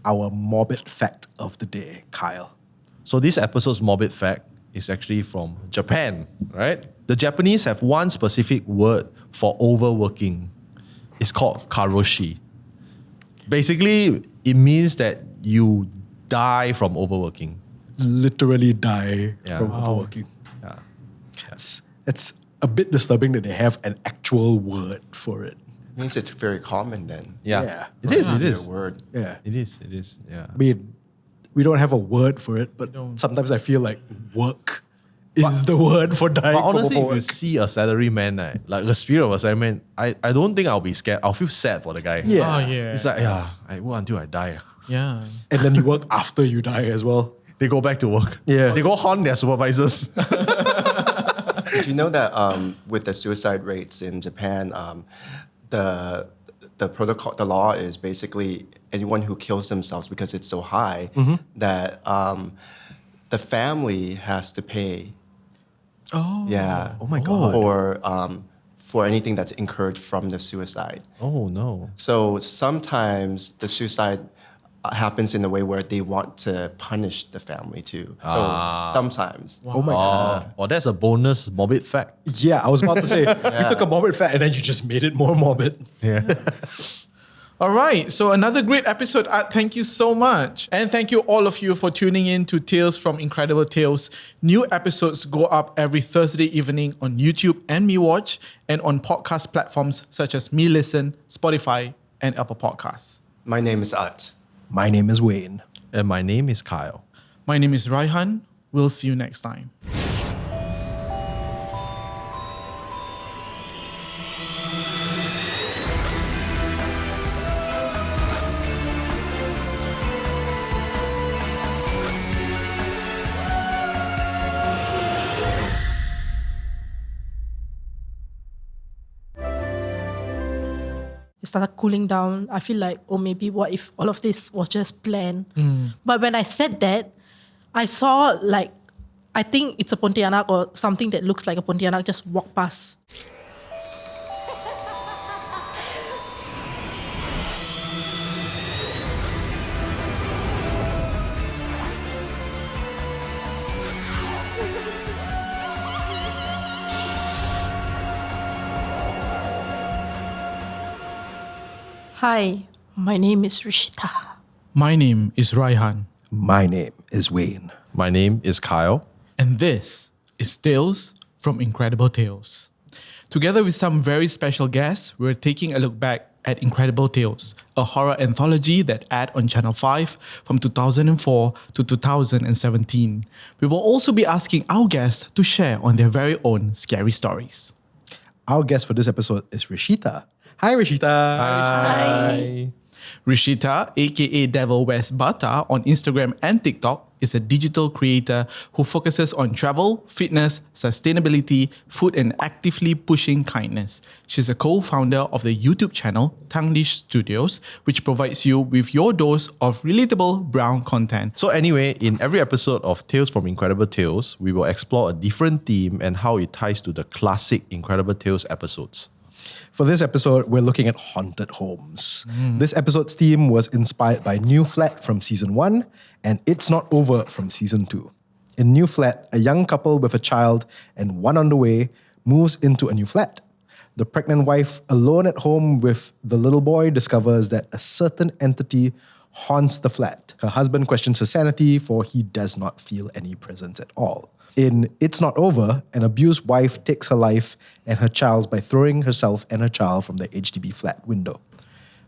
our morbid fact of the day, Kyle. So this episode's morbid fact is actually from Japan, right? The Japanese have one specific word for overworking. It's called karoshi. Basically, it means that you die from overworking. Literally die Yeah. from Wow. overworking. Yeah. It's a bit disturbing that they have an actual word for it. Means it's very common then. Yeah. Yeah. It is. Not It is. a word. Yeah. It is. Yeah. I mean, we don't have a word for it, but sometimes I feel like work is the word for dying But honestly, from if you overwork. see a salaryman, like the spirit of a salaryman, I don't think I'll be scared. I'll feel sad for the guy. Yeah. Oh, yeah. It's like, I work until I die. Yeah. And then you work after you die as well. They go back to work. Yeah. They go haunt their supervisors. Did you know that with the suicide rates in Japan, the protocol, the law is basically anyone who kills themselves because it's so high that the family has to pay. Oh. Yeah. Oh my God. For anything that's incurred from the suicide. Oh no. So sometimes the suicide happens in a way where they want to punish the family too. So sometimes. Oh my God. Well, that's a bonus morbid fact. Yeah, I was about to say, you took a morbid fact and then you just made it more morbid. Yeah. All right, so another great episode. Thank you so much. And thank you all of you for tuning in to Tales from Incredible Tales. New episodes go up every Thursday evening on YouTube and MeWatch and on podcast platforms such as MeListen, Spotify, and Apple Podcasts. My name is Utt. My name is Wayne. And my name is Kyle. My name is Raihan. We'll see you next time. It started cooling down. I feel like, oh, maybe what if all of this was just planned? But when I said that, I saw like, I think it's a Pontianak or something that looks like a Pontianak just walk past. Hi, my name is Rishitha. My name is Raihan. My name is Wayne. My name is Kyle. And this is Tales from Incredible Tales. Together with some very special guests, we're taking a look back at Incredible Tales, a horror anthology that aired on Channel 5 from 2004 to 2017. We will also be asking our guests to share on their very own scary stories. Our guest for this episode is Rishitha. Hi, Rishitha. Hi. Rishitha, aka Devil Wears Bata on Instagram and TikTok, is a digital creator who focuses on travel, fitness, sustainability, food, and actively pushing kindness. She's a co-founder of the YouTube channel Tanglish Studios, which provides you with your dose of relatable brown content. So anyway, in every episode of Tales from Incredible Tales, we will explore a different theme and how it ties to the classic Incredible Tales episodes. For this episode, we're looking at haunted homes. This episode's theme was inspired by New Flat from Season 1 and It's Not Over from Season 2. In New Flat, a young couple with a child and one on the way moves into a new flat. The pregnant wife, alone at home with the little boy, discovers that a certain entity haunts the flat. Her husband questions her sanity, for he does not feel any presence at all. In It's Not Over, an abused wife takes her life and her child's by throwing herself and her child from the HDB flat window.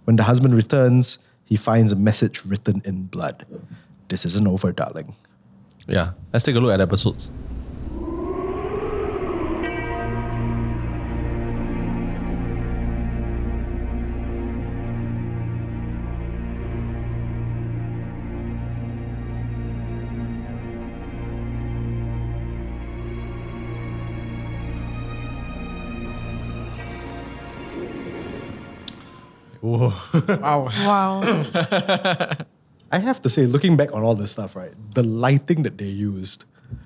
When the husband returns, he finds a message written in blood. This isn't over, darling. Yeah, let's take a look at episodes. Whoa. Wow. I have to say, looking back on all this stuff, right, the lighting that they used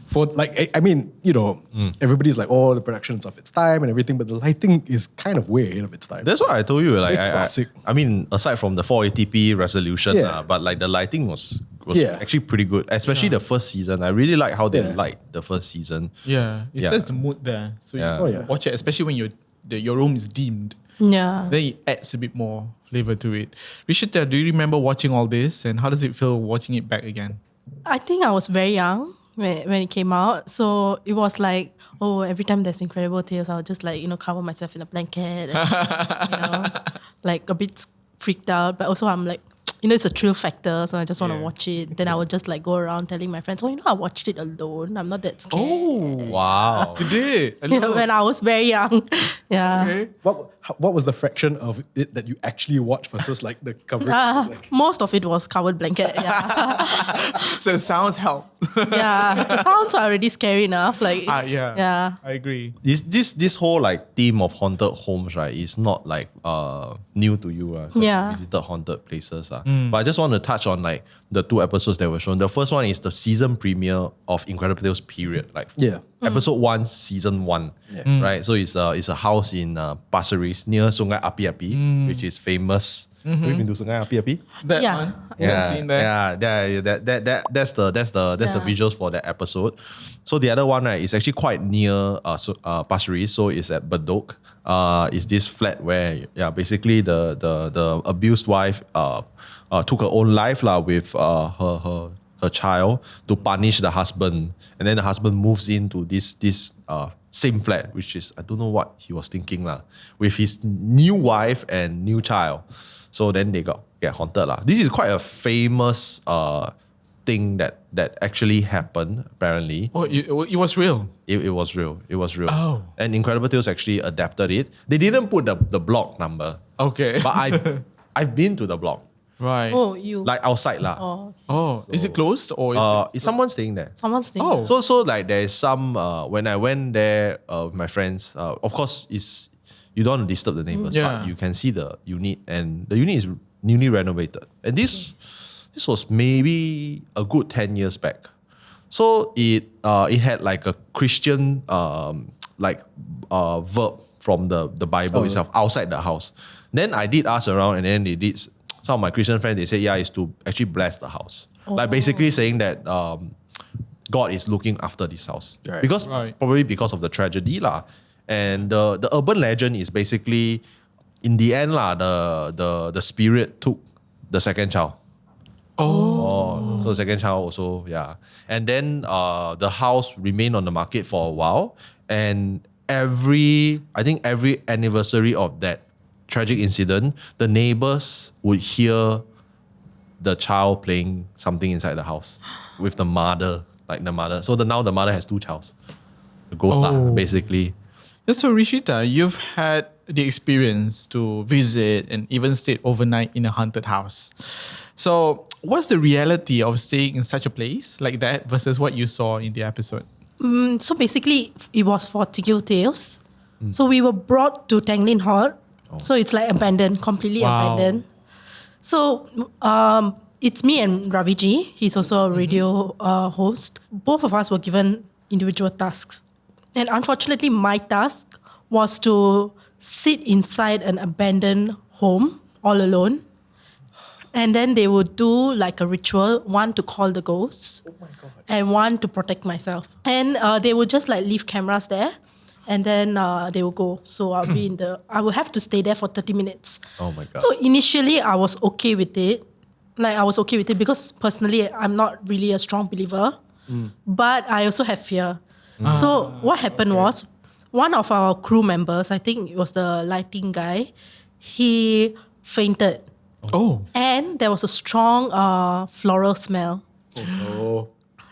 for, like, I mean, you know, everybody's like, oh, the production's of its time and everything, but the lighting is kind of way ahead of its time. That's what I told you. Like, Very classic. I mean, aside from the 480p resolution, Yeah. but like the lighting was Yeah. actually pretty good, especially the first season. I really like how they light the first season. Yeah, it Yeah. sets the mood there. So Yeah. you Oh, yeah. watch it, especially when your room is dimmed. Yeah. Then it adds a bit more flavor to it. Rishitha, do you remember watching all this and how does it feel watching it back again? I think I was very young when it came out. So it was like, oh, every time there's Incredible Tales, I'll just like, cover myself in a blanket. And, like a bit freaked out. But also I'm like, it's a thrill factor. So I just want to watch it. Then I would just like go around telling my friends, I watched it alone. I'm not that scared. Oh, Wow. you did? When I was very young. Yeah. Okay. What was the fraction of it that you actually watched versus like the coverage? Most of it was covered blanket. Yeah. So the sounds help. Yeah. The sounds are already scary enough. Like, Yeah. I agree. This whole like theme of haunted homes, right, is not like new to you. 'Cause Yeah. you visited haunted places. But I just want to touch on like the two episodes that were shown. The first one is the season premiere of Incredible Tales period. Like episode 1, season 1. Right? So it's a house in Pasir Ris near Sungai Api-Api, which is famous. Have you been to Sungai Api-Api? That Yeah. one. Yeah. Seen that. That's the visuals for that episode. So the other one, right, is actually quite near Pasir Ris. So it's at Bedok. It's this flat where basically the abused wife took her own life with her child to punish the husband, and then the husband moves into this same flat, which is, I don't know what he was thinking lah, with his new wife and new child. So then they get haunted lah. This is quite a famous thing that actually happened, apparently. Oh, it was real. It was real. It was real. Oh. And Incredible Tales actually adapted it. They didn't put the block number. Okay. But I've been to the block. Right. Oh, you. Like outside lah. Oh, okay. Oh, is it closed or Is someone staying there? Someone's name. Oh. So like there's some when I went there with my friends, of course you don't want to disturb the neighbors, Yeah. but you can see the unit, and the unit is newly renovated. And this was maybe a good 10 years back. So it had like a Christian verb from the Bible itself outside the house. Then I did ask around, and then they did. Some of my Christian friends, they said, yeah, it's to actually bless the house. Like basically saying that God is looking after this house. Right. Probably because of the tragedy lah. And the urban legend is basically, in the end lah, the spirit took the second child. So the second child also, yeah. And then the house remained on the market for a while. And I think every anniversary of that tragic incident, the neighbors would hear the child playing something inside the house with the mother, like the mother. So now the mother has two childs. The ghost basically. So Rishitha, you've had the experience to visit and even stayed overnight in a haunted house. So what's the reality of staying in such a place like that versus what you saw in the episode? So basically, it was for Incredible Tales. So we were brought to Tanglin Hall. So it's like abandoned, completely abandoned. So it's me and Raviji. He's also a radio host. Both of us were given individual tasks. And unfortunately, my task was to sit inside an abandoned home all alone. And then they would do like a ritual, one to call the ghosts and one to protect myself. And they would just like leave cameras there. And then they will go. So I will have to stay there for 30 minutes. Oh my God. So initially I was okay with it. Like I was okay with it because personally I'm not really a strong believer. But I also have fear. So what happened was one of our crew members, I think it was the lighting guy, he fainted. Oh. And there was a strong floral smell.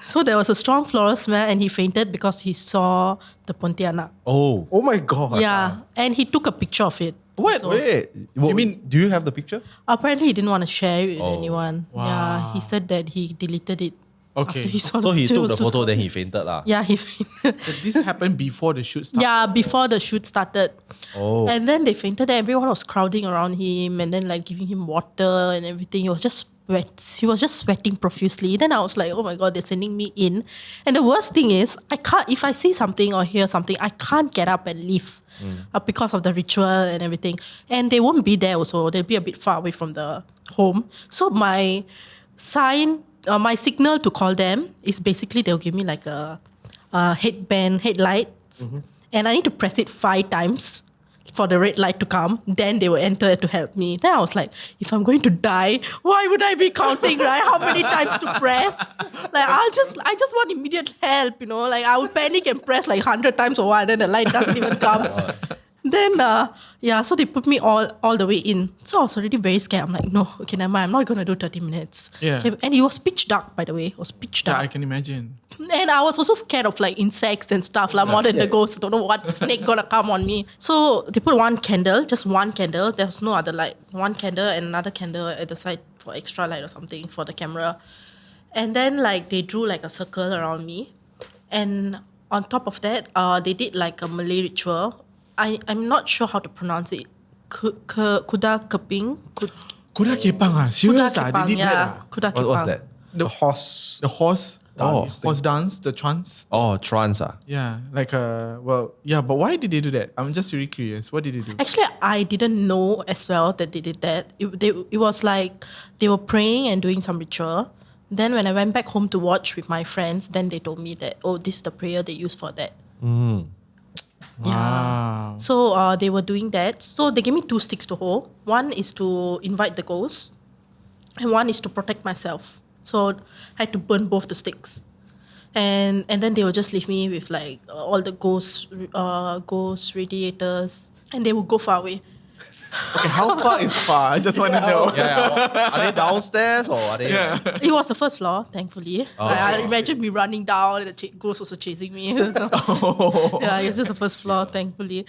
So there was a strong floral smell and he fainted because he saw the Pontianak. Oh my God. Yeah, and he took a picture of it. What? So Wait. You mean, do you have the picture? apparently he didn't want to share it with anyone. Wow. Yeah, he said that he deleted it Okay. after he saw So the he picture. It took was the too photo, scary. then he fainted lah. Yeah, he fainted. But this happened before the shoot started. Yeah, before the shoot started. Oh. And then they fainted and everyone was crowding around him and then like giving him water and everything. He was just wet. He was just sweating profusely. Then I was like, oh my God, they're sending me in. And the worst thing is, if I see something or hear something, I can't get up and leave because of the ritual and everything. And they won't be there also. They'll be a bit far away from the home. So my signal to call them is basically they'll give me like a headlights, and I need to press it 5 times for the red light to come. Then they will enter to help me. Then I was like, if I'm going to die, why would I be counting, right? How many times to press? Like I just want immediate help, you know. Like I would panic and press like 100 times or what, then the light doesn't even come. Then, so they put me all the way in. So I was already very scared. I'm like, no, okay, never mind. I'm not going to do 30 minutes. Yeah. Okay, and it was pitch dark, by the way. It was pitch Yeah, dark. I can imagine. And I was also scared of like insects and stuff, like more than the ghosts. Don't know what snake gonna come on me. So they put one candle, just one candle. There was no other light. One candle and another candle at the side for extra light or something for the camera. And then like they drew like a circle around me. And on top of that, they did like a Malay ritual. I'm not sure how to pronounce it. Kuda keping. Kuda kepang Serious Kuda They did that yeah. Kuda kepang. What's that? The horse. The horse dance thing. horse dance, the trance. Oh, trance. Yeah, like but why did they do that? I'm just really curious. What did they do? Actually, I didn't know as well that they did that. It was like they were praying and doing some ritual. Then when I went back home to watch with my friends, then they told me that, oh, this is the prayer they use for that. Wow. So they were doing that. So they gave me 2 sticks to hold. One is to invite the ghost, and one is to protect myself. So I had to burn both the sticks. and then they will just leave me with like all the ghost radiators, and they will go far away. Okay, how far is far? I just want to know. Are they downstairs or are they? Yeah. It was the first floor, thankfully. I imagine me running down and the ghost also chasing me. Yeah, it's just the first floor, thankfully.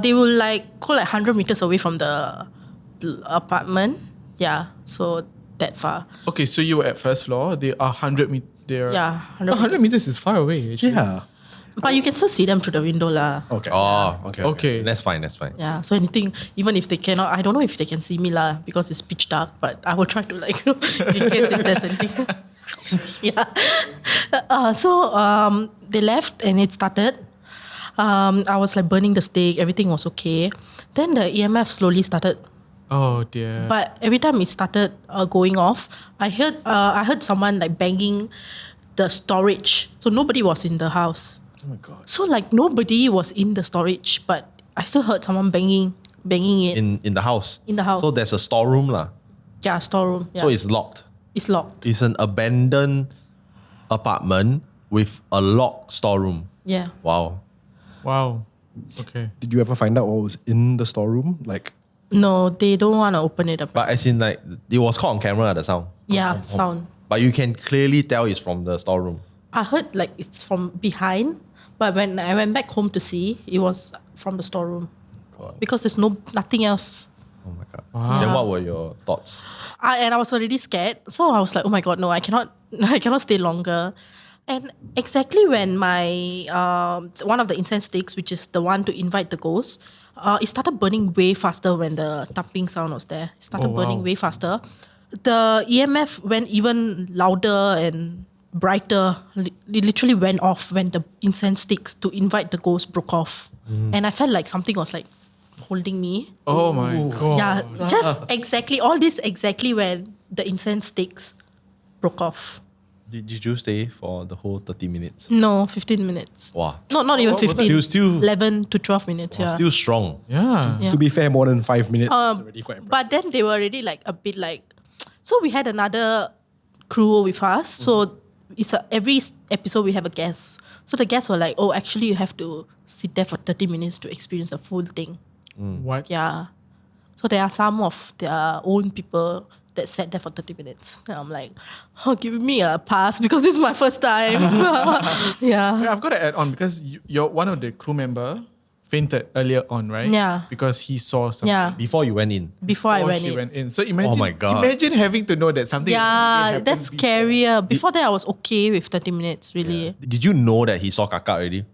They will like go like 100 meters away from the apartment. Yeah, so that far. Okay, so you were at first floor. They are 100 meters there. Yeah, 100 meters is far away. Actually. Yeah. But you can still see them through the window lah. Okay. Oh, okay. Okay. That's fine. Yeah, so anything, even if they cannot, I don't know if they can see me lah because it's pitch dark, but I will try to like, in case if there's anything. Yeah. So they left and it started. I was like burning the steak, everything was okay. Then the EMF slowly started. Oh dear. But every time it started going off, I heard someone like banging the storage. So nobody was in the house. Oh my God. So like nobody was in the storage, but I still heard someone banging it. In the house. In the house. So there's a storeroom lah. Yeah, storeroom. Yeah. So it's locked. It's locked. It's an abandoned apartment with a locked storeroom. Yeah. Wow. Wow. Okay. Did you ever find out what was in the storeroom? Like, No, they don't want to open it up. But as in like, it was caught on camera, the sound. Yeah, sound. But you can clearly tell it's from the storeroom. I heard like it's from behind, but when I went back home to see, it was from the storeroom. God. Because there's nothing else. Oh my God. Then what were your thoughts? And I was already scared, so I was like, oh my God, no, I cannot stay longer. And exactly when my one of the incense sticks, which is the one to invite the ghosts, it started burning way faster when the thumping sound was there. It started burning way faster. The EMF went even louder and brighter. It literally went off when the incense sticks to invite the ghost broke off. And I felt like something was like holding me. Oh my God. Yeah, just exactly, all this exactly when the incense sticks broke off. Did you stay for the whole 30 minutes? No, 15 minutes. Wow. No, not even 15. Still 11 to 12 minutes, yeah. Still strong. Yeah. Yeah. to be fair, more than 5 minutes. It's already quite impressive. But then they were already like a bit like, so we had another crew with us. So it's every episode we have a guest. So the guests were like, oh, actually you have to sit there for 30 minutes to experience the full thing. What? Yeah. So there are some of their own people that sat there for 30 minutes. And I'm like, oh, give me a pass because this is my first time. Yeah. Yeah, I've got to add on because you're one of the crew member fainted earlier on, right? Yeah. Because he saw something. Yeah. Before you went in. Before I went she in. went in. So imagine, Oh my God. imagine having to know that something. Yeah, happened that's before. scarier. Before that, I was okay with 30 minutes, really. Did you know that he saw Kaka already?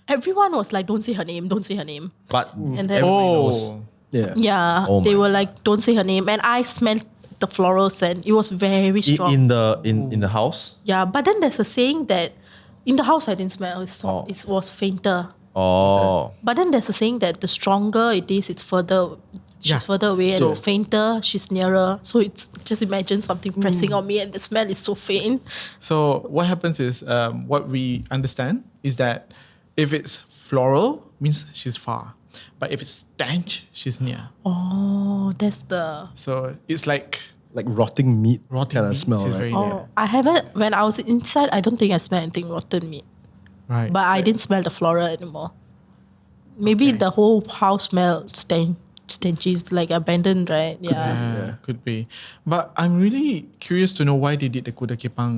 Everyone was like, don't say her name, don't say her name. But And then, everybody knows. Yeah. yeah, Oh they my were like, don't say her name. And I smelled the floral scent. It was very strong. In the house? Yeah, but then there's a saying that in the house I didn't smell. It was fainter. Oh. But then there's a saying that the stronger it is, it's further. She's further away and So- it's fainter. She's nearer. So it's just imagine something pressing on me and the smell is so faint. So what happens is, what we understand is that if it's floral, means she's far. But if it's stench, she's near. Oh, that's the. So it's like Like rotting meat rotting kind of meat. smell, She's right? very Oh, I haven't. When I was inside, I don't think I smelled anything rotten meat. right. But I didn't smell the flora anymore. Maybe the whole house smelled stenchy. It's like abandoned, right? Yeah. Could be. But I'm really curious to know why they did the Kuda Kepang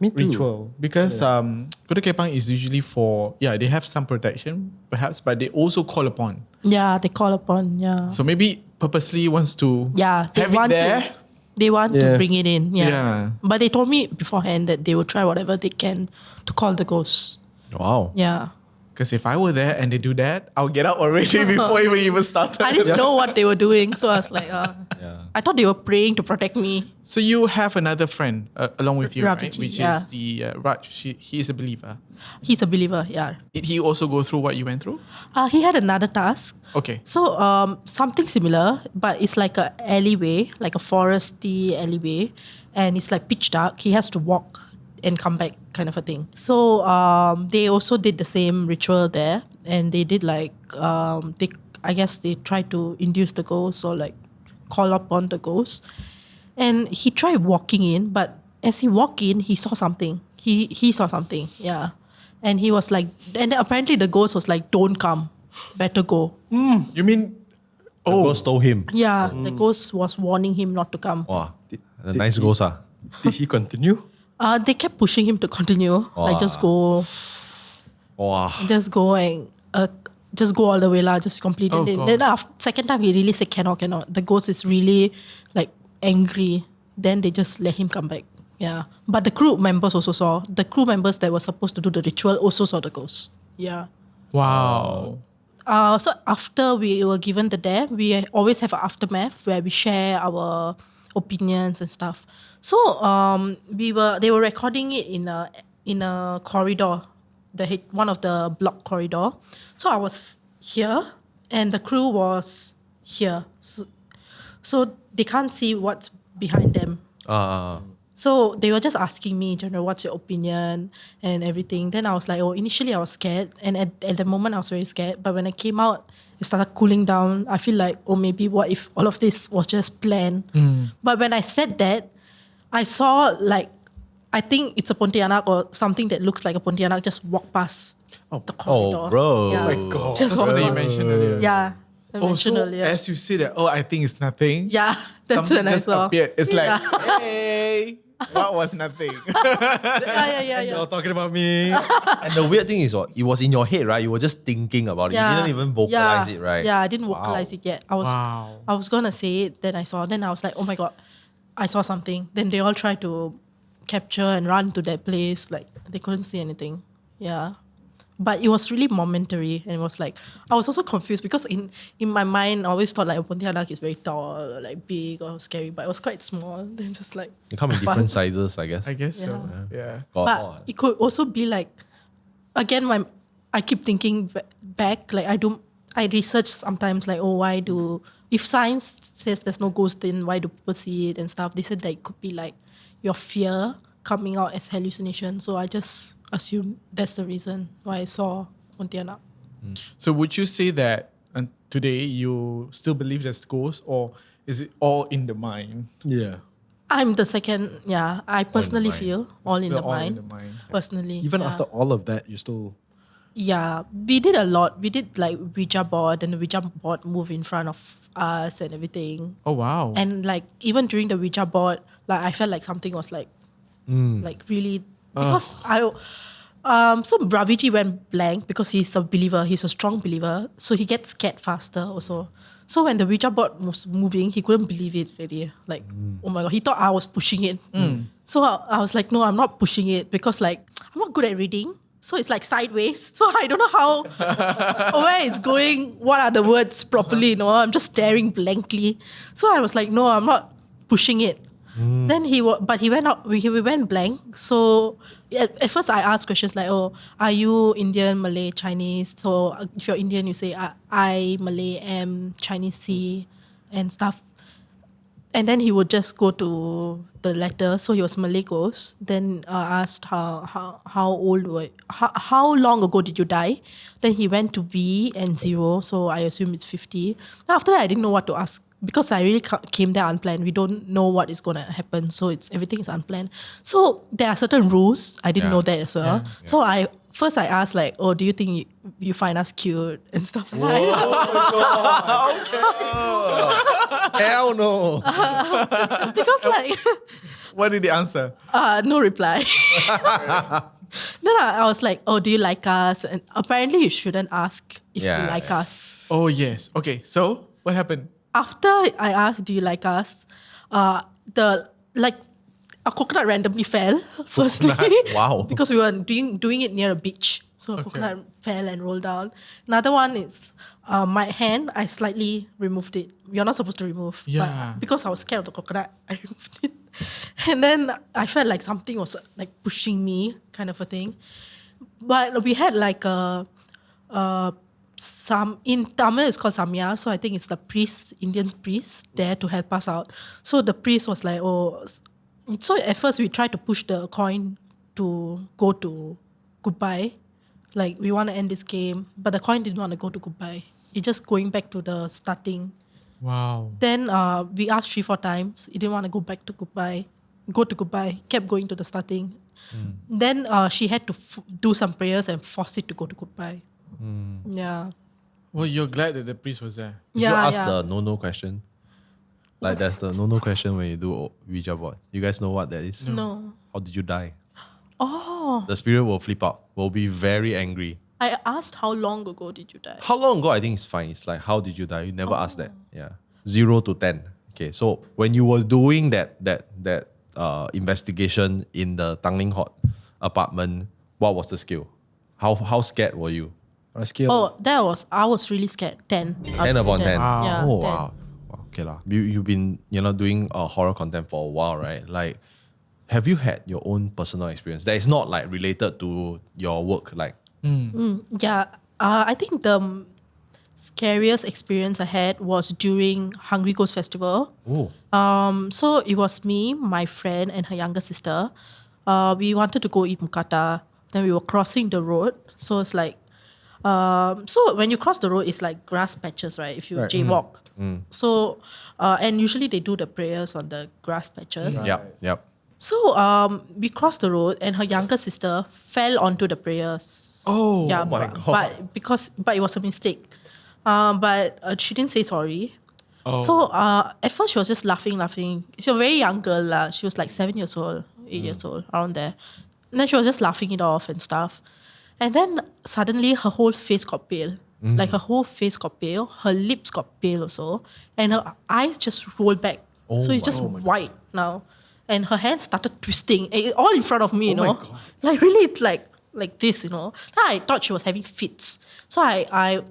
Me too. ritual. Because Kuda Kepang is usually for, they have some protection perhaps, but they also call upon. Yeah, they call upon. Yeah. So maybe purposely wants to Yeah, they have it want there. to. They want to bring it in. Yeah. Yeah. But they told me beforehand that they will try whatever they can to call the ghosts. Wow. Yeah. Because if I were there and they do that, I'll get up already before we even started. I didn't know what they were doing, so I was like, I thought they were praying to protect me. So you have another friend along with you, right? Raviji, Which yeah. is the Raj. He is a believer. He's a believer. Yeah. Did he also go through what you went through? He had another task. Okay. So something similar, but it's like a alleyway, like a foresty alleyway, and it's like pitch dark. He has to walk and come back, kind of a thing. So they also did the same ritual there, and they did like I guess they tried to induce the ghost or like call upon the ghost, and he tried walking in, but as he walked in, he saw something. He saw something, yeah. And he was like, and then apparently the ghost was like, don't come, better go. You mean? The ghost told him. Yeah, the ghost was warning him not to come. Wow, a nice ghost. Did he continue? They kept pushing him to continue, like just go and just go all the way lah, just complete it. Then after second time he really said cannot. The ghost is really like angry. Then they just let him come back. Yeah, but the crew members also saw. The crew members that were supposed to do the ritual also saw the ghost. Yeah. Wow. So after we were given the dare, we always have an aftermath where we share our opinions and stuff. So they were recording it in a corridor, one of the block corridor. So I was here and the crew was here. So they can't see what's behind them. So they were just asking me in general, what's your opinion and everything. Then I was like, initially I was scared. And at the moment I was very scared. But when I came out, it started cooling down. I feel like, maybe what if all of this was just planned? But when I said that, I saw like, I think it's a Pontianak or something that looks like a Pontianak just walk past the corridor. Oh, bro. Yeah. Oh my God. Just That's what walk you past. mentioned earlier. Yeah. I mentioned So earlier. as you say that, I think it's nothing. Yeah, that's Something when I just saw. appeared. It's like, Yeah. hey, what was nothing? Yeah. You're talking about me. And the weird thing is, it was in your head, right? You were just thinking about it. You didn't even vocalize it, right? Yeah, I didn't vocalize it yet. I was gonna say it, then I saw. Then I was like, oh my God, I saw something. Then they all tried to capture and run to that place. Like they couldn't see anything. Yeah. But it was really momentary, and it was like I was also confused because in my mind I always thought like a Pontianak is very tall, or like big or scary, but it was quite small. Then just like They come in different sizes, I guess. I guess so. Yeah. But it could also be like, again, I keep thinking back. Like I research sometimes like, if science says there's no ghost, then why do people see it and stuff? They said that it could be like your fear coming out as hallucination. So I just assume that's the reason why I saw Pontianak. So would you say that today you still believe there's ghosts, or is it all in the mind? Yeah. I'm the second, I personally mind. feel all in the All mind. in the mind. Personally. Even yeah. after all of that, you still... Yeah, we did a lot. We did like Ouija board, and the Ouija board moved in front of us and everything. Oh wow. And like even during the Ouija board, like I felt like something was like really, because so Braviji went blank because he's a believer. He's a strong believer, so he gets scared faster also. So when the Ouija board was moving, he couldn't believe it already. Like, oh my God, he thought I was pushing it. So I was like, no, I'm not pushing it, because like I'm not good at reading. So it's like sideways. So I don't know how, where it's going, what are the words properly, I'm just staring blankly. So I was like, no, I'm not pushing it. Then he went out, we went blank. So at first I asked questions like, are you Indian, Malay, Chinese? So if you're Indian, you say, I, Malay, am, Chinese, C, and stuff. And then he would just go to the letter. So he was Malay ghost. Then asked how old were, how long ago did you die? Then he went to V and 0. So I assume it's 50. After that, I didn't know what to ask, because I really came there unplanned. We don't know what is going to happen. So everything is unplanned. So there are certain rules. I didn't know that as well. So I asked like, do you think you find us cute and stuff like that? Hell no. Because like... What did they answer? No reply. Then I was like, do you like us? And apparently you shouldn't ask if you like us. Oh yes. Okay. So what happened? After I asked, do you like us? A coconut randomly fell, firstly. Wow. Because we were doing it near a beach. So a coconut fell and rolled down. Another one is my hand, I slightly removed it. You're not supposed to remove. Yeah. But because I was scared of the coconut, I removed it. And then I felt like something was like pushing me, kind of a thing. But we had like in Tamil it's called Samya, so I think it's the priest, Indian priest, there to help us out. So the priest was like, so at first we tried to push the coin to go to goodbye. Like, we want to end this game, but the coin didn't want to go to goodbye. It just going back to the starting. Wow. Then we asked 3-4 times. It didn't want to go back to goodbye. go to goodbye. Kept going to the starting. Then she had to do some prayers and force it to go to goodbye. Yeah. Well, you're glad that the priest was there. Did Yeah, you ask yeah. the no question? Like there's the no question when you do Ouija board. You guys know what that is? No. How did you die? Oh, The spirit will flip out, will be very angry. I asked how long ago did you die? How long ago? I think it's fine. It's like, how did you die? You never ask that. Yeah. 0 to 10. Okay, so when you were doing that investigation in the Tanglin Hot apartment, what was the scale? How scared were you? On a scale. Oh, I was really scared. 10. 10 upon 10. Yeah, Oh 10. wow. Okay lah. You've been doing horror content for a while, right? Like, have you had your own personal experience that is not like related to your work? Like, Yeah, I think the scariest experience I had was during Hungry Ghost Festival. So it was me, my friend, and her younger sister. We wanted to go eat mukata. Then we were crossing the road. So it's like, so when you cross the road, it's like grass patches, right? If you jaywalk. So, and usually they do the prayers on the grass patches. Yep. So we crossed the road, and her younger sister fell onto the prayers. Oh, yeah, my God. but it was a mistake. But she didn't say sorry. So at first she was just laughing. She was a very young girl lah. She was like 7 years old, 8 years old, around there. And then she was just laughing it off and stuff. And then suddenly her whole face got pale. Like her whole face got pale. Her lips got pale also. And her eyes just rolled back. So it's just white now. And her hands started twisting. All in front of me, you know. Like really like this, you know. I thought she was having fits. So I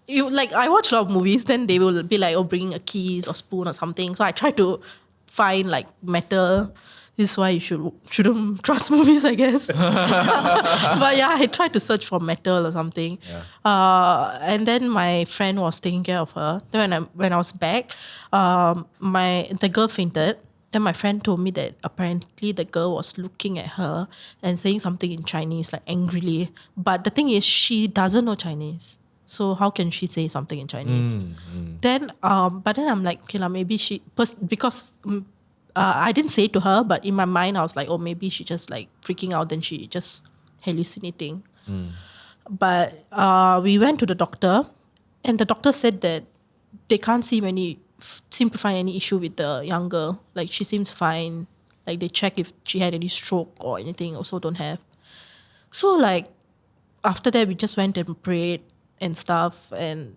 watch a lot of movies, then they will be like, bringing a keys or spoon or something. So I try to find like metal. This is why you shouldn't trust movies, I guess. But yeah, I tried to search for metal or something. And then my friend was taking care of her. Then when I was back, the girl fainted. Then my friend told me that apparently the girl was looking at her and saying something in Chinese, like angrily. But the thing is, she doesn't know Chinese. So how can she say something in Chinese? Then, but then I'm like, okay, maybe because I didn't say it to her, but in my mind I was like, maybe she just like freaking out, then she just hallucinating. But we went to the doctor, and the doctor said that they can't seem to find any issue with the young girl. Like she seems fine. Like they check if she had any stroke or anything, also don't have. So like after that we just went and prayed and stuff, and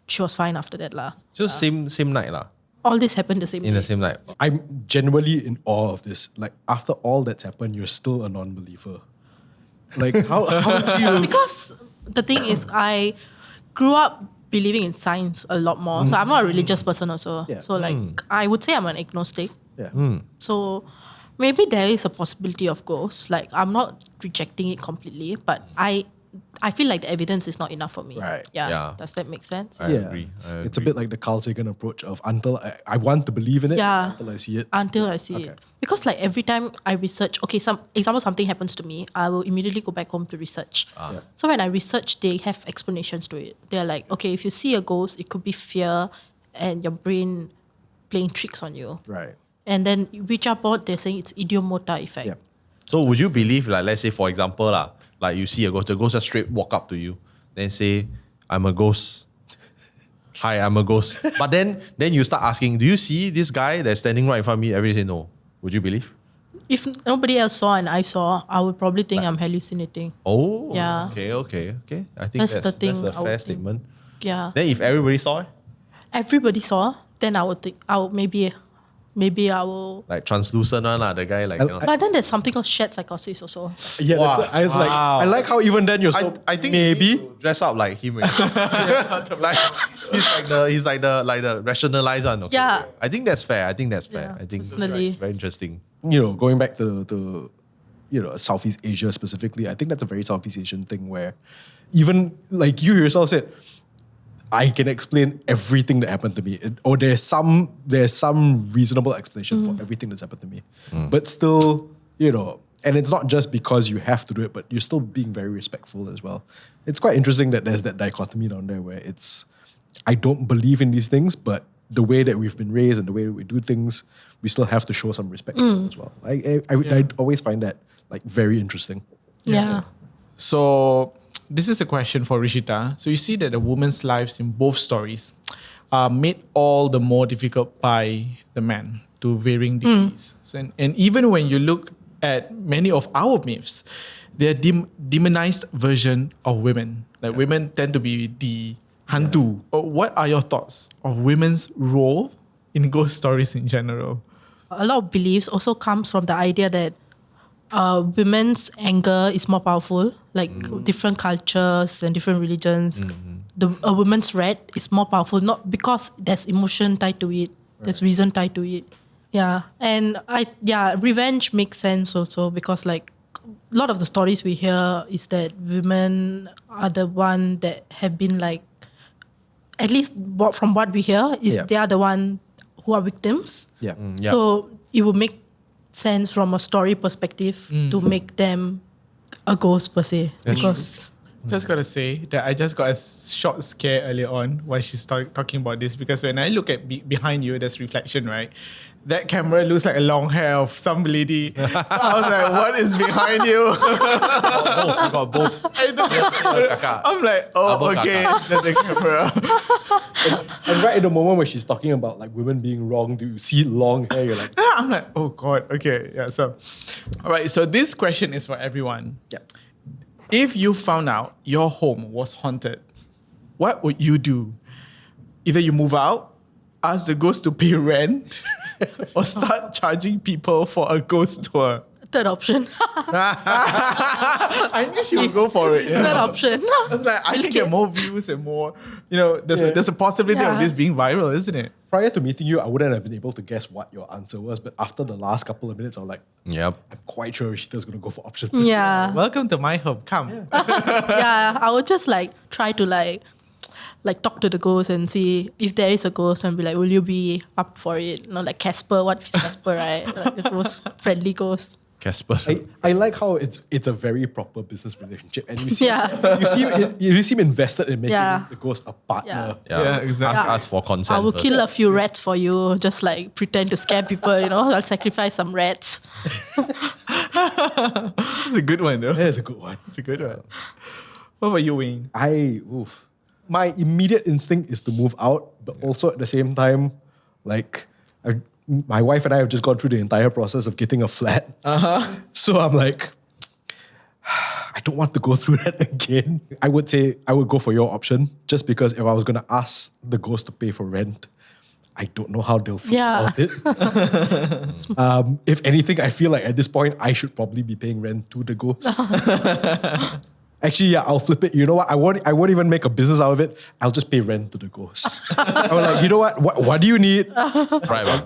she was fine after that lah. So same night lah. All this happened the same day. In the same night. I'm genuinely in awe of this. Like after all that's happened, you're still a non-believer. Like how do you? Because the thing is, I grew up believing in science a lot more. So I'm not a religious person also. Yeah. So like I would say I'm an agnostic. Yeah. So maybe there is a possibility of ghosts. Like I'm not rejecting it completely, but I feel like the evidence is not enough for me. Right. Yeah. Does that make sense? I agree. It's a bit like the Carl Sagan approach of until I want to believe in it, Yeah. until I see it. Until I see it. Because like every time I research, something happens to me, I will immediately go back home to research. So when I research, they have explanations to it. They're like, okay, if you see a ghost, it could be fear and your brain playing tricks on you. Right. And then Ouija board, they're saying it's idiomata effect. Yeah. So would you believe, like, let's say for example like you see a ghost, the ghost just straight walk up to you, then say, I'm a ghost. Hi, I'm a ghost. But then you start asking, do you see this guy that's standing right in front of me? Everybody say no. Would you believe? If nobody else saw and I saw, I would probably think I'm hallucinating. Oh, Yeah. Okay. I think That's the thing that's a I would fair think. statement. Yeah. Then if everybody saw it, Everybody saw, then I would think, maybe I will. like translucent one, the guy like. But then there's something called shared psychosis also. Yeah, Wow. I was like, I like how even then you're so I think maybe. you need to dress up like him. Like he's like the rationalizer. Okay. Yeah. I think that's fair. Yeah, I think that's personally. very interesting. Going back to Southeast Asia specifically, I think that's a very Southeast Asian thing where even like you yourself said, I can explain everything that happened to me. Or there's some reasonable explanation for everything that's happened to me. But still, and it's not just because you have to do it, but you're still being very respectful as well. It's quite interesting that there's that dichotomy down there where it's, I don't believe in these things, but the way that we've been raised and the way that we do things, we still have to show some respect to them as well. I always find that like very interesting. Yeah. So this is a question for Rishitha. So you see that the woman's lives in both stories are made all the more difficult by the man to varying degrees. So, and even when you look at many of our myths, they're demonized version of women. Like women tend to be the hantu. What are your thoughts of women's role in ghost stories in general? A lot of beliefs also comes from the idea that women's anger is more powerful, like different cultures and different religions. A woman's wrath is more powerful, not because there's emotion tied to it, there's reason tied to it. Yeah, and revenge makes sense also because like a lot of the stories we hear is that women are the one that have been like, at least from what we hear, is they are the one who are victims. Yeah. So it would make sense from a story perspective to make them a ghost per se. Because Just gotta say that I just got a short scare earlier on while she's talking about this, because when I look at behind you, there's reflection, right? That camera looks like a long hair of some lady. So I was like, what is behind you? We got both. I know. I'm like, oh, okay, that's the camera. And right in the moment where she's talking about like women being wrong, do you see long hair? You're like, I'm like, oh God, okay, yeah. So, all right. So this question is for everyone. yeah. If you found out your home was haunted, what would you do? Either you move out, ask the ghost to pay rent, or start charging people for a ghost tour. third option. I knew she would go for it. Third option. I was like, I can get more views and more, there's a possibility of this being viral, isn't it? Prior to meeting you, I wouldn't have been able to guess what your answer was, but after the last couple of minutes, I was like, Yep. I'm quite sure Rishitha's going to go for option 2. Yeah. Welcome to my home. Come. Yeah, I would just like try to like talk to the ghost and see if there is a ghost and be like, will you be up for it? Like Casper, what is Casper, right? Like a ghost, friendly ghost. Casper. I like how it's a very proper business relationship, and you see Yeah. you seem invested in making Yeah. the ghost a partner. Yeah, exactly. Ask for consent. I will first. kill a few rats for you, just like pretend to scare people, I'll sacrifice some rats. It's a good one, though. That is a good one. It's a good one. What about you, Wayne? My immediate instinct is to move out, but also at the same time, like my wife and I have just gone through the entire process of getting a flat. So I'm like, I don't want to go through that again. I would say I would go for your option, just because if I was going to ask the ghost to pay for rent, I don't know how they'll feel about it. If anything, I feel like at this point, I should probably be paying rent to the ghost. Actually, yeah, I'll flip it. You know what? I won't even make a business out of it. I'll just pay rent to the ghost. I'm like, you know what do you need?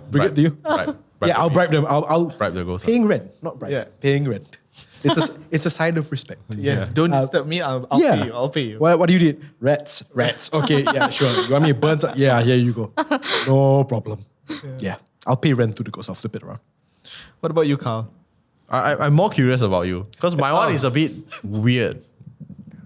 Bring it to you. I'll bribe them. I'll bribe the ghost. Paying rent, not bribe. Yeah. Paying rent. It's a sign of respect. Yeah. Don't disturb me. I'll pay you. I'll pay you. What do you need? Rats. Okay, yeah, sure. You want me to burn some? Yeah, here you go. No problem. Yeah. I'll pay rent to the ghost. I'll flip it around. What about you, Carl? I'm more curious about you, because my one is a bit weird.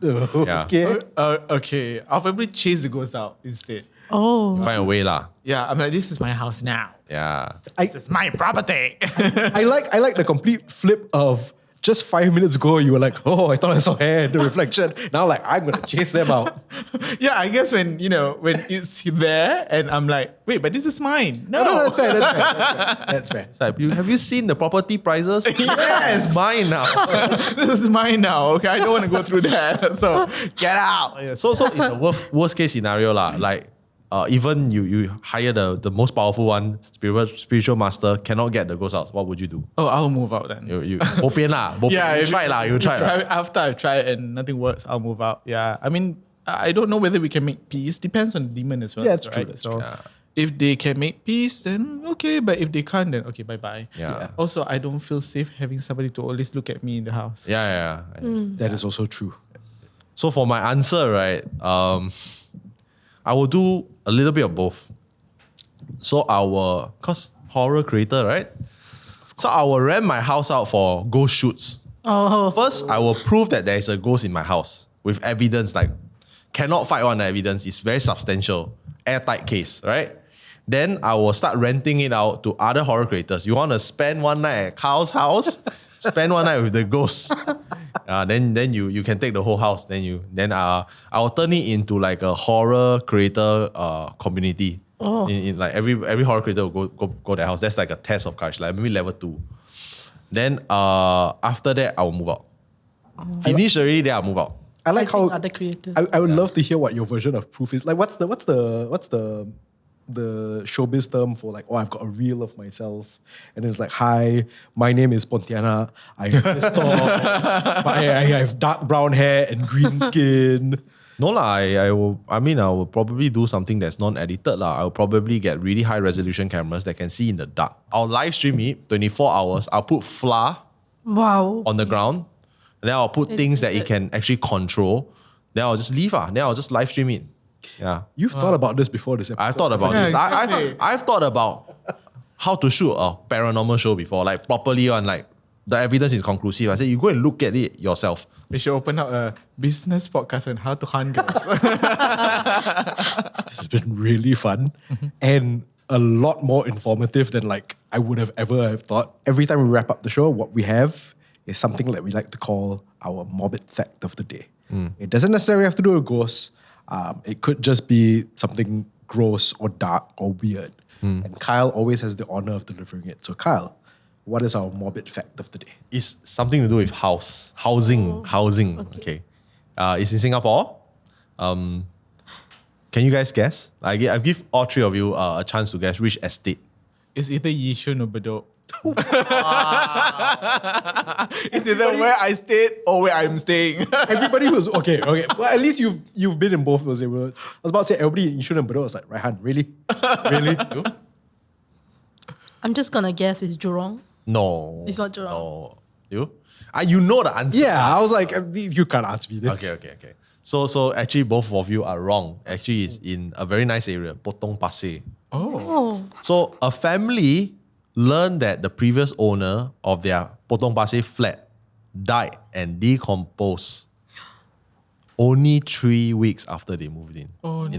Okay. Okay. I'll probably chase the ghost out instead. Oh. Find a way lah. Yeah, I'm like, this is my house now. Yeah. This is my property. I like the complete flip of just 5 minutes ago, you were like, oh, I thought I saw hair in the reflection. Now, like, I'm going to chase them out. Yeah, I guess when it's there and I'm like, wait, but this is mine. No, No, that's fair. That's fair. It's like, have you seen the property prices? Yes. It's mine now. This is mine now. Okay, I don't want to go through that. So get out. Yeah, so in the worst case scenario lah, like even you hire the most powerful one, spiritual master, cannot get the ghost out. What would you do? Oh, I'll move out then. You bo pian lah. Yeah, you try lah. You try. After I've tried and nothing works, I'll move out. Yeah, I mean, I don't know whether we can make peace. Depends on the demon as well. Yeah, it's true, right? that's So true. if they can make peace, then okay. But if they can't, then okay, bye-bye. Yeah. Also, I don't feel safe having somebody to always look at me in the house. Yeah. That is also true. So for my answer, right, I will do a little bit of both. So cause horror creator, right? So I will rent my house out for ghost shoots. Oh. First, I will prove that there is a ghost in my house with evidence, like cannot fight on the evidence. It's very substantial, airtight case, right? Then I will start renting it out to other horror creators. You want to spend one night at Kyle's house? Spend one night with the ghosts. Then you can take the whole house. Then I will turn it into like a horror creator community. In like every horror creator will go their house. That's like a test of courage, like maybe level 2. Then after that I will move out. Finish already, then I'll move out. I like how other creators. I would love to hear what your version of proof is. Like, what's the showbiz term for like, oh, I've got a reel of myself, and then it's like, hi, my name is Pontiana. I have this top, I have dark brown hair and green skin. No lah, I will probably do something that's non-edited lah. I will probably get really high resolution cameras that can see in the dark. I'll live stream it 24 hours. I'll put flour on the ground. And then I'll put things that it can actually control. Then I'll just leave. Then I'll just live stream it. Yeah. You've thought about this before this episode. I've thought about this. I've thought about how to shoot a paranormal show before, like properly on like the evidence is conclusive. I said, you go and look at it yourself. We should open up a business podcast on how to hunt ghosts. This has been really fun and a lot more informative than like I would have ever have thought. Every time we wrap up the show, what we have is something that we like to call our morbid fact of the day. It doesn't necessarily have to do with ghosts. It could just be something gross or dark or weird. And Kyle always has the honor of delivering it. So Kyle, what is our morbid fact of the day? It's something to do with housing. Okay. It's in Singapore. Can you guys guess? I give all three of you a chance to guess which estate. It's either Yishun or Bedok. It's either where I stayed or where I'm staying. Everybody was okay. Well, at least you've been in both those neighborhoods. I was about to say everybody in Yishun and Bedok was like, Raihan, really? Really? I'm just gonna guess it's Jurong. No. It's not Jurong. No. You? You know the answer. Yeah, I was like, you can't answer me this. Okay. So actually both of you are wrong. Actually, it's in a very nice area, Potong Pasir. Oh. So a family learned that the previous owner of their Potong Pasir flat died and decomposed only 3 weeks after they moved in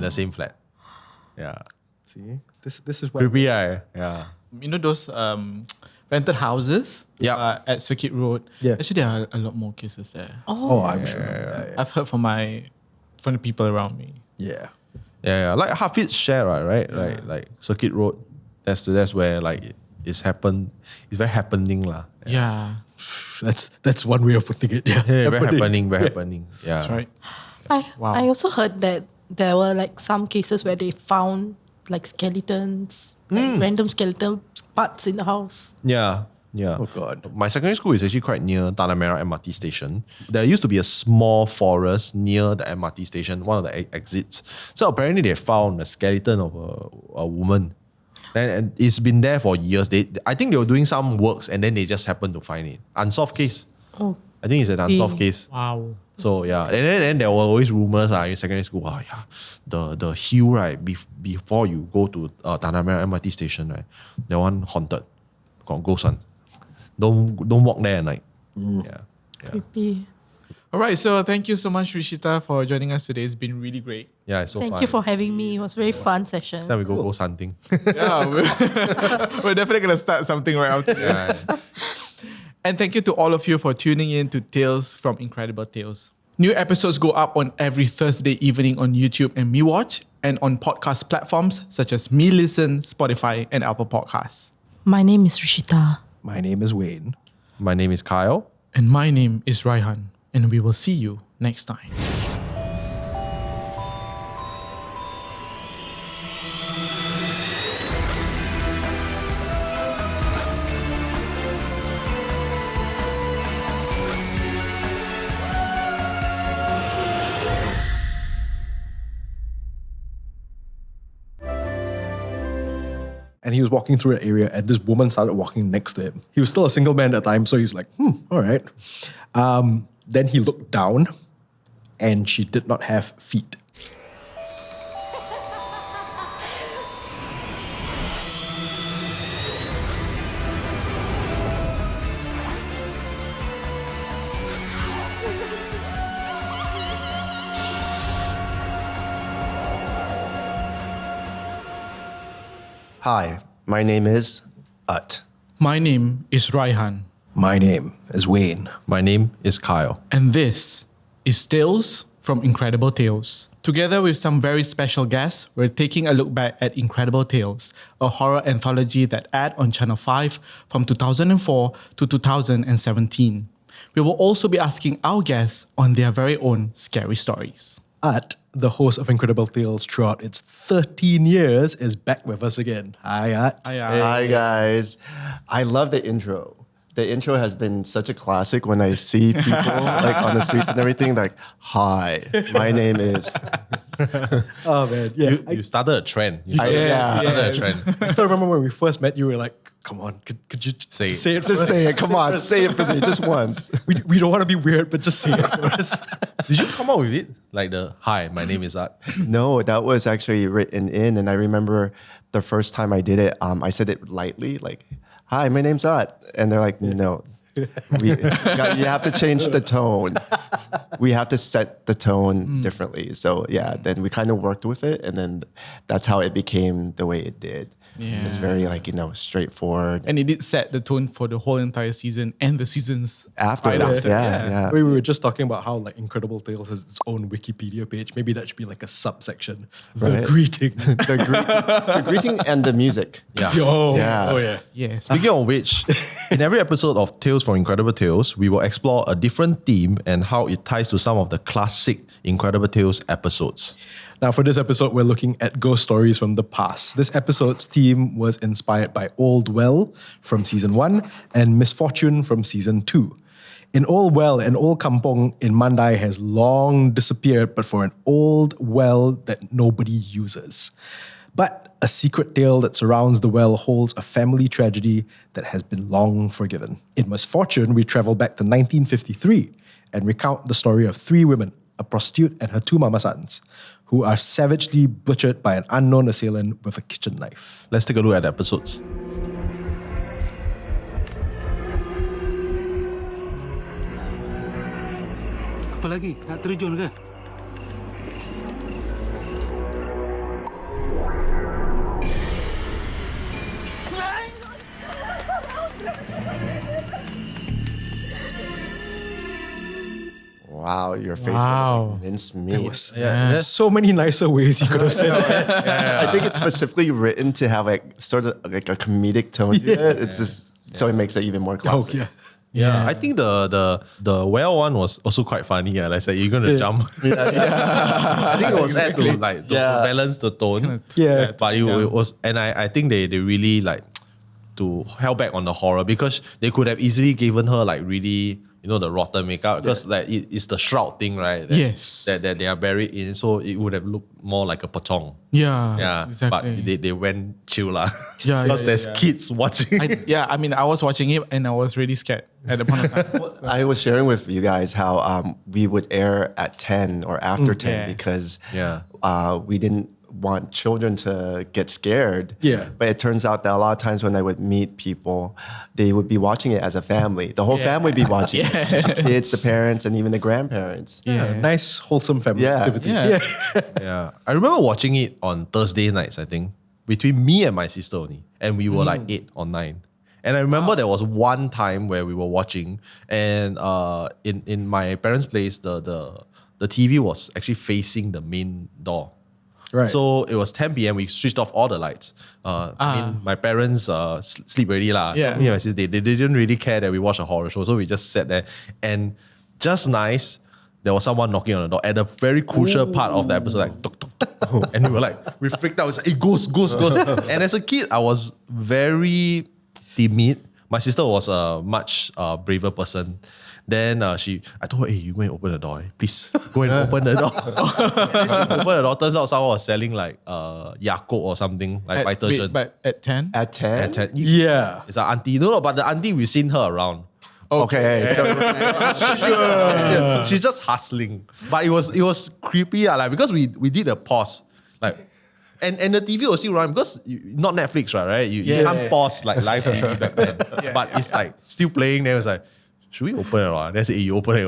the same flat. Yeah. See, this is what Creepy, right? Yeah. You know those rented houses at Circuit Road? Yeah. Actually, there are a lot more cases there. Oh, I'm sure. Yeah. I've heard from the people around me. Yeah. Yeah. Like Hafidz share, right? Like Circuit Road. That's where like it's happened. It's very happening lah. Yeah. That's one way of putting it. Yeah. Very happening. Yeah. That's right. I also heard that there were like some cases where they found like skeletons, like random skeleton parts in the house. Yeah. Oh God. My secondary school is actually quite near Tanah Merah MRT station. There used to be a small forest near the MRT station, one of the exits. So apparently they found a skeleton of a woman. And it's been there for years. I think they were doing some works and then they just happened to find it. Unsolved case. Oh. I think it's an unsolved case. Wow. So yeah, and then there were always rumors in secondary school. The hill right before you go to Tanah Merah MRT station, right, that one haunted, got ghost one. Don't walk there at night. Yeah. Creepy. All right, so thank you so much, Rishitha, for joining us today. It's been really great. Yeah, it's so fun. Thank you for having me. It was a very fun session. Next time we go ghost hunting. Yeah, we're definitely going to start something right after this. And thank you to all of you for tuning in to Tales from Incredible Tales. New episodes go up on every Thursday evening on YouTube and MeWatch, and on podcast platforms such as MeListen, Spotify, and Apple Podcasts. My name is Rishitha. My name is Wayne. My name is Kyle. And my name is Raihan. And we will see you next time. And he was walking through an area and this woman started walking next to him. He was still a single man at the time, so he's like, all right. Then he looked down and she did not have feet. Hi, my name is Utt. My name is Raihan. My name is Wayne. My name is Kyle. And this is Tales from Incredible Tales. Together with some very special guests, we're taking a look back at Incredible Tales, a horror anthology that aired on Channel 5 from 2004 to 2017. We will also be asking our guests on their very own scary stories. Utt, the host of Incredible Tales throughout its 13 years, is back with us again. Hi, Utt. Hi guys. I love the intro. The intro has been such a classic when I see people like on the streets and everything, like, hi, my name is. Oh man, yeah. You started a trend. You Yeah. started a trend. I still remember when we first met, you were like, come on, could you Say it. say it? Just say it. Come on, say it for me just once. We don't want to be weird, but just say it for us. Did you come up with it? Like hi, my name is Utt. No, that was actually written in, and I remember the first time I did it, I said it lightly, like, hi, my name's Utt. And they're like, no, you have to change the tone. We have to set the tone differently. So yeah, then we kind of worked with it, and then that's how it became the way it did. Yeah. Just very straightforward. And it did set the tone for the whole entire season and the seasons After, right after. yeah. We were just talking about how like Incredible Tales has its own Wikipedia page. Maybe that should be like a subsection. The Right. greeting. The greeting and the music. Yeah. Yeah. Oh yeah. Yes. Speaking of which, in every episode of Tales from Incredible Tales, we will explore a different theme and how it ties to some of the classic Incredible Tales episodes. Now, for this episode, we're looking at ghost stories from the past. This episode's theme was inspired by Old Well from season 1 and Misfortune from season 2. In Old Well, an old kampong in Mandai has long disappeared, but for an old well that nobody uses. But a secret tale that surrounds the well holds a family tragedy that has been long forgiven. In Misfortune, we travel back to 1953 and recount the story of 3 women, a prostitute and her 2 mama sons, who are savagely butchered by an unknown assailant with a kitchen knife. Let's take a look at the episodes. Apa lagi? Nak terjun ke? Wow, your face Wow. was mince meat. There's so many nicer ways you could have said that. I think it's specifically written to have like sort of like a comedic tone to it. It's just so it makes it even more Oh, classic. yeah. Yeah, I think the well one was also quite funny. Yeah, like I said, you're gonna jump. I think it was add to like to balance the tone. Yeah. But it was, and I think they really like to held back on the horror because they could have easily given her like really the rotten makeup because like it's the shroud thing, right? Yes. That they are buried in, so it would have looked more like a pocong. Yeah. Yeah, Exactly. but they went chill lah. Yeah, because yeah, there's yeah. kids watching. I mean, I was watching it and I was really scared at the point of time. I was sharing with you guys how we would air at 10 or after 10 yes. because Yeah. we didn't want children to get scared. Yeah. But it turns out that a lot of times when I would meet people, they would be watching it as a family. The whole family would be watching it. The kids, the parents, and even the grandparents. Yeah, nice, wholesome family Yeah. activity. Yeah. Yeah, I remember watching it on Thursday nights, I think, between me and my sister only. And we were like 8 or 9. And I remember there was one time where we were watching and in my parents' place, the TV was actually facing the main door. Right. So it was 10 p.m. We switched off all the lights. I mean, my parents sleep already lah. Yeah. So me and my sister, they didn't really care that we watch a horror show. So we just sat there and just nice, there was someone knocking on the door at a very crucial part of the episode, like tuk, tuk, tuk. And we freaked out. It's like, hey, ghost. And as a kid, I was very timid. My sister was a much braver person. Then I told her, hey, you go and open the door. Please, go and open the door. Then she opened the door. Turns out someone was selling like Yacob or something, like vitagen. But at 10? At 10? At 10. Yeah. It's an auntie. No, but the auntie, we've seen her around. Okay. So, She's just hustling. But it was creepy, like because we did a pause. Like and the TV was still running because not Netflix, right? You can't pause like live TV back then. But it's like still playing. Then it was like, Should we open it or not? Let's say you open it.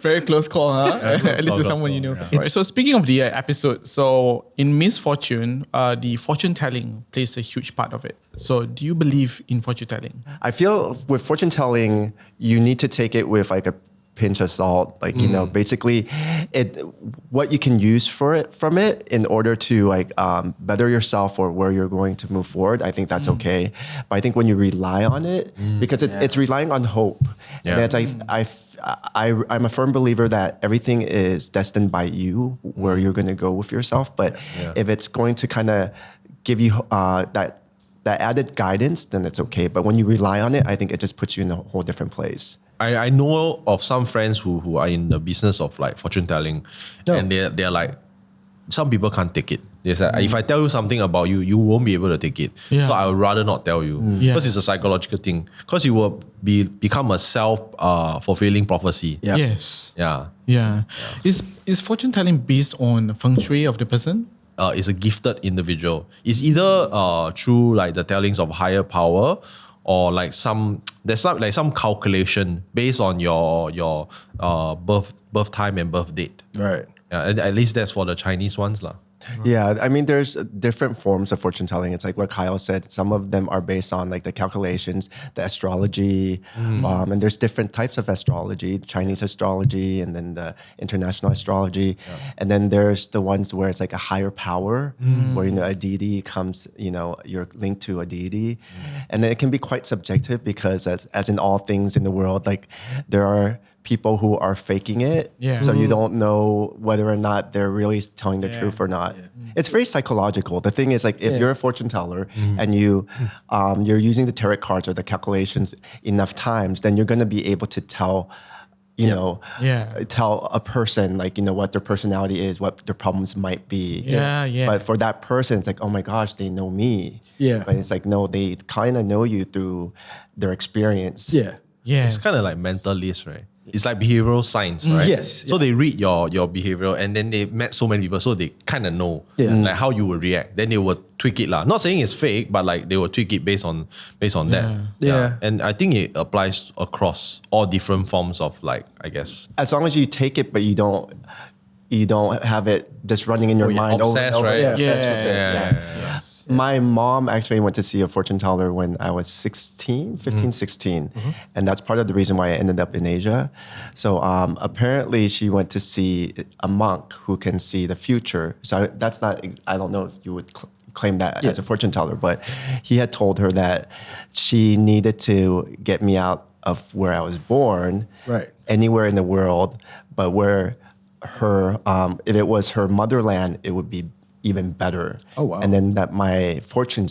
Very close call, huh? At least it's someone you know. Right, so speaking of the episode, so in Misfortune, the fortune telling plays a huge part of it. So do you believe in fortune telling? I feel with fortune telling, you need to take it with like a pinch of salt, like basically what you can use from it in order to like better yourself or where you're going to move forward. I think that's okay, but I think when you rely on it, because it's relying on hope, and it's like I'm a firm believer that everything is destined by you where you're going to go with yourself. But if it's going to kind of give you that added guidance, then it's okay. But when you rely on it, I think it just puts you in a whole different place. I know of some friends who are in the business of like fortune telling, and they're like, some people can't take it. They say, if I tell you something about you, you won't be able to take it. So I would rather not tell you because it's a psychological thing. Because you will become a self-fulfilling prophecy. Yes. Yeah. Is fortune telling based on feng shui of the person? Is a gifted individual. It's either through like the tellings of higher power, or like there's some calculation based on your birth time and birth date. Right. Yeah, and at least that's for the Chinese ones lah. Yeah, I mean, there's different forms of fortune telling. It's like what Kyle said. Some of them are based on like the calculations, the astrology, and there's different types of astrology, Chinese astrology, and then the international astrology. And then there's the ones where it's like a higher power, where, a deity comes, you're linked to a deity. And then it can be quite subjective because as in all things in the world, like there are people who are faking it. So you don't know whether or not they're really telling the truth or not. It's very psychological. The thing is, like, if you're a fortune teller and you're using the tarot cards or the calculations enough times, then you're going to be able to tell, tell a person, like, what their personality is, what their problems might be. But for that person, it's like, oh my gosh, they know me. But it's like, no, they kind of know you through their experience. It's kind of like mentalist, right? It's like behavioral science, right? Yes. So they read your behavioral, and then they met so many people, so they kind of know like how you would react. Then they will tweak it lah. Not saying it's fake, but like they will tweak it based on that. And I think it applies across all different forms of, like, I guess. As long as you take it, but you don't have it just running in your mind over and over. Right? Yes. My mom actually went to see a fortune teller when I was 16. And that's part of the reason why I ended up in Asia. So apparently she went to see a monk who can see the future. So that's not, I don't know if you would claim that as a fortune teller, but he had told her that she needed to get me out of where I was born, anywhere in the world, but where her, if it was her motherland, it would be even better. Oh wow! And then that my fortune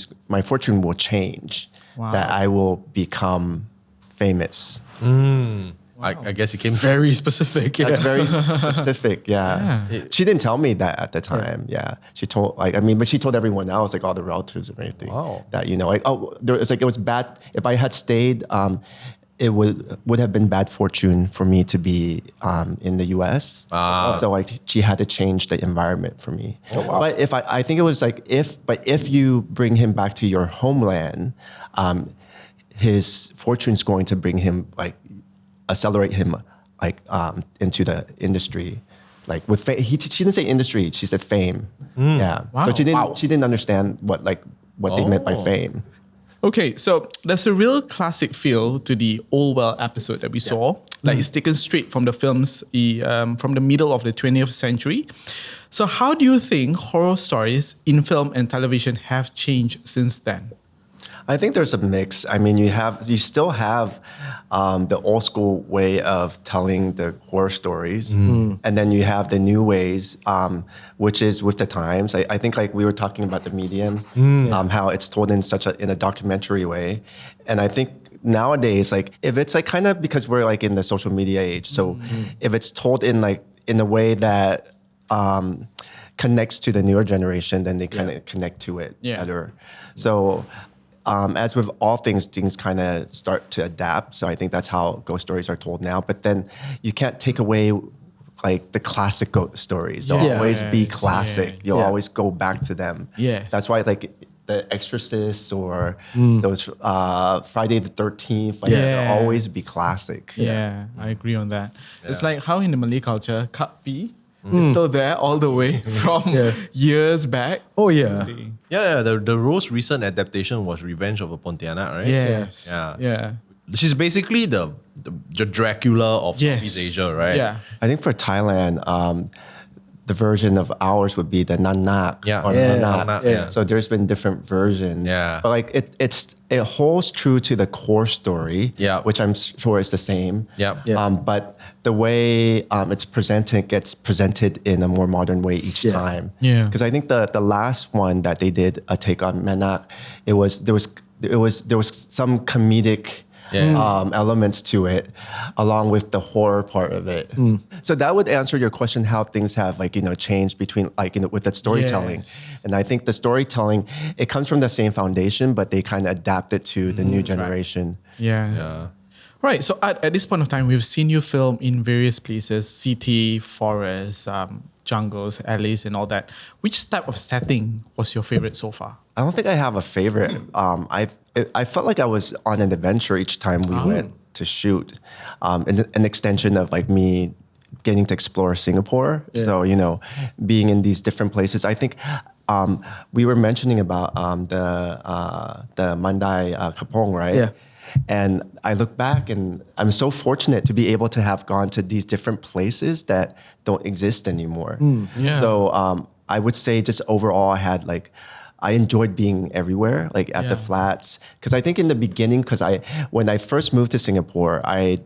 will change. Wow. That I will become famous. I guess it came very specific. That's very specific. She didn't tell me that at the time. She told but she told everyone else, like all the relatives and everything. Wow. That it was bad. If I had stayed, it would have been bad fortune for me to be in the U.S. So she had to change the environment for me. Oh, wow. But I think it was like if you bring him back to your homeland, his fortune's going to bring him accelerate him into the industry. Like with she didn't say industry, she said fame. Wow. So she didn't understand what they meant by fame. Okay, so there's a real classic feel to the All Well episode that we saw. Like it's taken straight from the films from the middle of the 20th century. So how do you think horror stories in film and television have changed since then? I think there's a mix. I mean, you still have the old school way of telling the horror stories, and then you have the new ways, which is with the times. I think like we were talking about the medium, how it's told in in a documentary way, and I think nowadays, like if it's like kind of because we're like in the social media age, so if it's told in a way that connects to the newer generation, then they kind of connect to it better. So. As with all things kind of start to adapt. So I think that's how ghost stories are told now. But then you can't take away like the classic ghost stories. They'll always be classic. You'll always go back to them. That's why like the Exorcist or those Friday the 13th. Like they'll always be classic. Yeah, I agree on that. It's like how in the Malay culture, Kak P is still there all the way from years back. Oh yeah. Yeah, the most recent adaptation was Revenge of a Pontianak, right? Yes. Yeah. She's basically the Dracula of Southeast Asia, right? Yeah. I think for Thailand, the version of ours would be the Nanak or Nanak. Yeah. So there's been different versions. Yeah. But like it holds true to the core story, which I'm sure is the same. But the way it's presented gets presented in a more modern way each time. Yeah. Because I think the last one that they did a take on Nanak, there was some comedic elements to it, along with the horror part of it. So that would answer your question: how things have changed between with that storytelling. And I think the storytelling, it comes from the same foundation, but they kind of adapt it to the new generation. Yeah. Right. So at this point of time, we've seen you film in various places: city, forest, jungles, alleys, and all that. Which type of setting was your favorite so far? I don't think I have a favorite. I felt like I was on an adventure each time we went to shoot. An extension of like me getting to explore Singapore. So, being in these different places. I think we were mentioning about the Mandai Kapong, right? Yeah. And I look back and I'm so fortunate to be able to have gone to these different places that don't exist anymore. So I would say just overall I enjoyed being everywhere, like at the flats. Because I think in the beginning, when I first moved to Singapore, I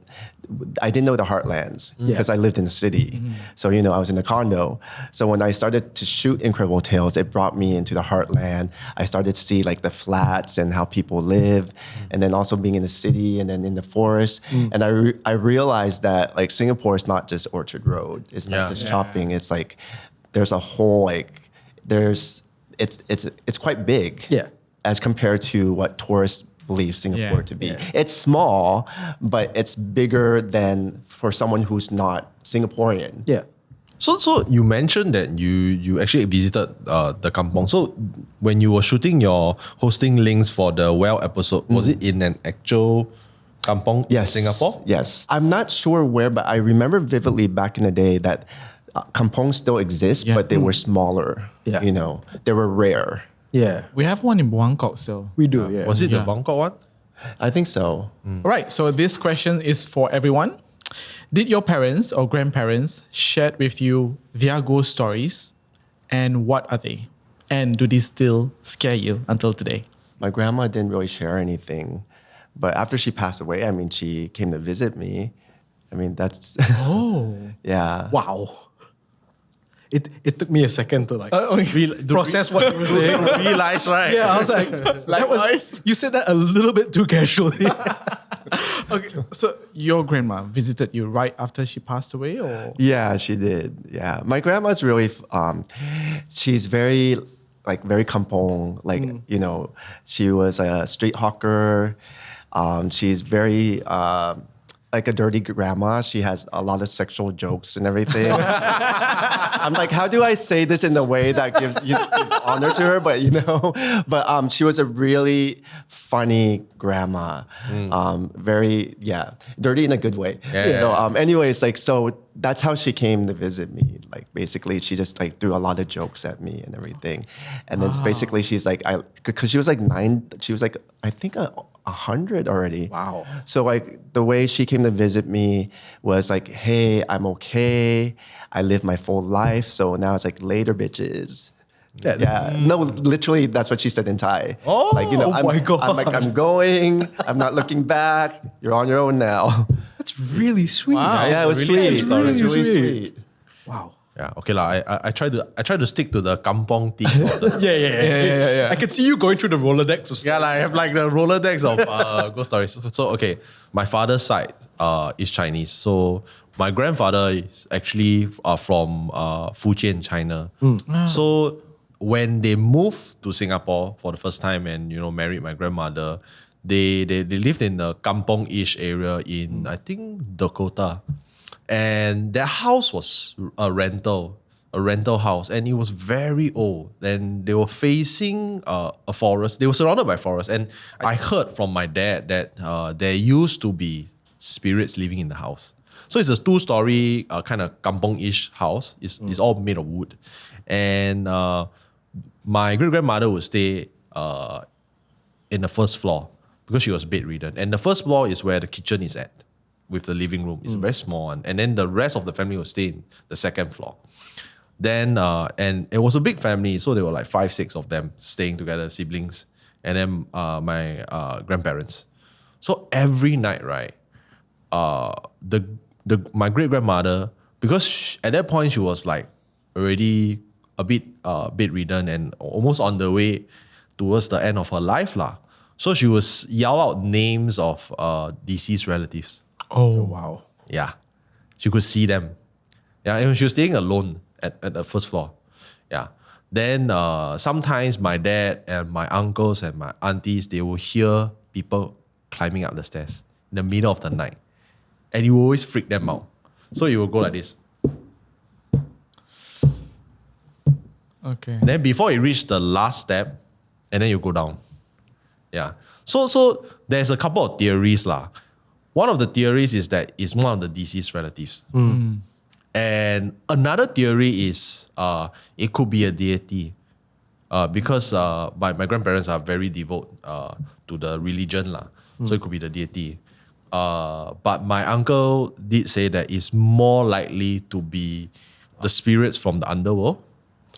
didn't know the heartlands because I lived in the city. So, I was in a condo. So when I started to shoot Incredible Tales, it brought me into the heartland. I started to see like the flats and how people live, and then also being in the city and then in the forest. And I realized that like Singapore is not just Orchard Road. It's not just shopping. It's like there's a whole it's quite big as compared to what tourists believe Singapore to be. It's small, but it's bigger than for someone who's not Singaporean. Yeah. So you mentioned that you actually visited the kampong. So when you were shooting your hosting links for the well episode, was it in an actual kampong in Singapore? Yes. I'm not sure where, but I remember vividly back in the day that kampongs still exist, but they were smaller. They were rare. Yeah. We have one in Buangkok still. We do, yeah. Was it the Bangkok one? I think so. All right, so this question is for everyone. Did your parents or grandparents share with you their ghost stories? And what are they? And do they still scare you until today? My grandma didn't really share anything. But after she passed away, she came to visit me. That's... yeah. Wow. It took me a second to process what you were saying. Realize, right? Yeah, I was like, you said that a little bit too casually. Okay, so your grandma visited you right after she passed away, or? Yeah, she did. Yeah, my grandma's really, she's very kampong. She was a street hawker. She's very like a dirty grandma. She has a lot of sexual jokes and everything. I'm like, how do I say this in a way that gives honor to her? But she was a really funny grandma. Very dirty in a good way. Anyways, so that's how she came to visit me. Basically, she just threw a lot of jokes at me and everything. And then basically she's because she was 9. She was I think 100 already. Wow. So the way she came to visit me was hey, I'm okay. I lived my full life. So now it's later, bitches. Yeah. No, literally, that's what she said in Thai. Oh, my God. I'm going. I'm not looking back. You're on your own now. That's really sweet. Wow. Yeah, it was Really sweet. sweet. It was really sweet. Wow. Yeah, okay I try to stick to the kampong theme. Yeah. I can see you going through the Rolodex of stuff. I have the Rolodex of ghost stories. So okay, my father's side is Chinese. So my grandfather is actually from Fujian, China. So when they moved to Singapore for the first time and married my grandmother, they lived in the kampong-ish area in I think Dakota. And their house was a rental. a rental house, and it was very old. And they were facing a forest. They were surrounded by forest. And I heard from my dad that there used to be spirits living in the house. So it's a 2-story kind of kampong-ish house. It's all made of wood. And my great-grandmother would stay in the first floor because she was bedridden. And the first floor is where the kitchen is at, with the living room. It's a very small one. And then the rest of the family would stay in the second floor. Then, and it was a big family, so there were like 5, 6 of them staying together, siblings, and then my grandparents. So every night, right, my great-grandmother, because at that point she was like already a bit bedridden and almost on the way towards the end of her life lah. So she would yell out names of deceased relatives. Oh, wow. Yeah. She could see them. Yeah, and she was staying alone at the first floor. Yeah. Then sometimes my dad and my uncles and my aunties, they will hear people climbing up the stairs in the middle of the night. And you will always freak them out. So you will go like this. Okay. Then before you reach the last step, and then you go down. Yeah. So there's a couple of theories lah. One of the theories is that it's one of the deceased relatives. And another theory is it could be a deity. Because my grandparents are very devout to the religion lah. So it could be the deity. But my uncle did say that it's more likely to be the spirits from the underworld.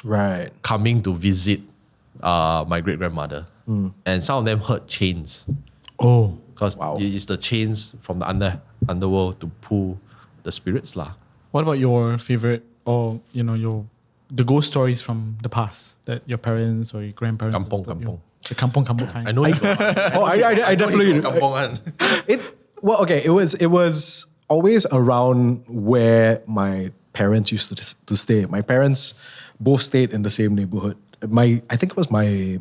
Right. Coming to visit my great-grandmother. And some of them heard chains. Oh. Because it's the chains from the underworld to pull the spirits lah. What about your favorite, or the ghost stories from the past that your parents or your grandparents? Kampong. The kampong kind. I know you got one. I definitely. Kampong one. It was always around where my parents used to stay. My parents both stayed in the same neighborhood. I think it was my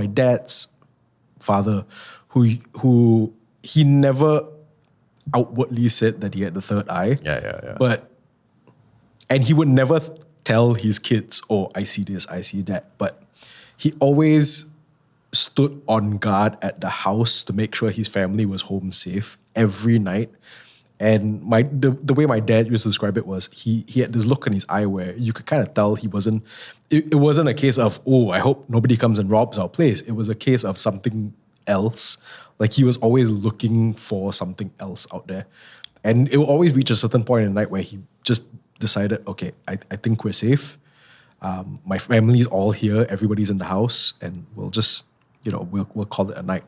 dad's father, who he never outwardly said that he had the third eye. Yeah. And he would never tell his kids, oh, I see this, I see that. But he always stood on guard at the house to make sure his family was home safe every night. And the way my dad used to describe it was he had this look in his eye where you could kind of tell he wasn't, it wasn't a case of, oh, I hope nobody comes and robs our place. It was a case of something else. Like he was always looking for something else out there. And it will always reach a certain point in the night where he just decided, okay, I think we're safe. My family's all here. Everybody's in the house. And we'll just, we'll call it a night.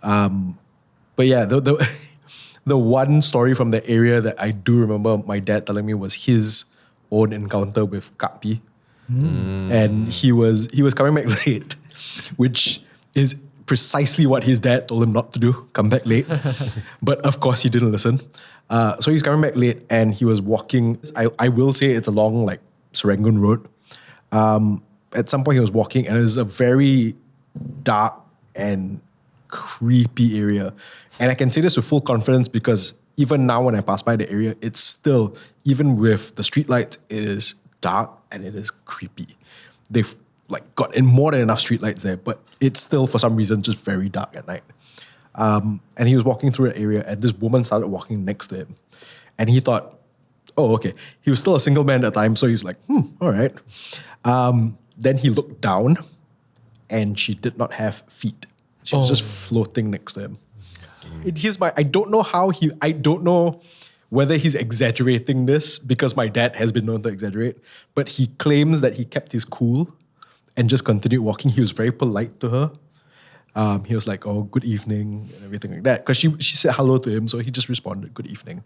But yeah, the one story from the area that I do remember my dad telling me was his own encounter with Kapi. And he was coming back late, which is precisely what his dad told him not to do, come back late. But of course he didn't listen. So he's coming back late and he was walking. I will say it's along like Serangoon Road. At some point he was walking and it was a very dark and creepy area. And I can say this with full confidence because even now when I pass by the area, it's still, even with the streetlights, it is dark and it is creepy. They've like got in more than enough streetlights there, but it's still for some reason just very dark at night. And he was walking through an area and this woman started walking next to him. And he thought, oh, okay. He was still a single man at the time, so he's like, all right. Then he looked down and she did not have feet. She was just floating next to him. I don't know whether he's exaggerating this because my dad has been known to exaggerate, but he claims that he kept his cool and just continued walking. He was very polite to her. He was like, oh, good evening, and everything like that. Because she said hello to him, so he just responded, good evening.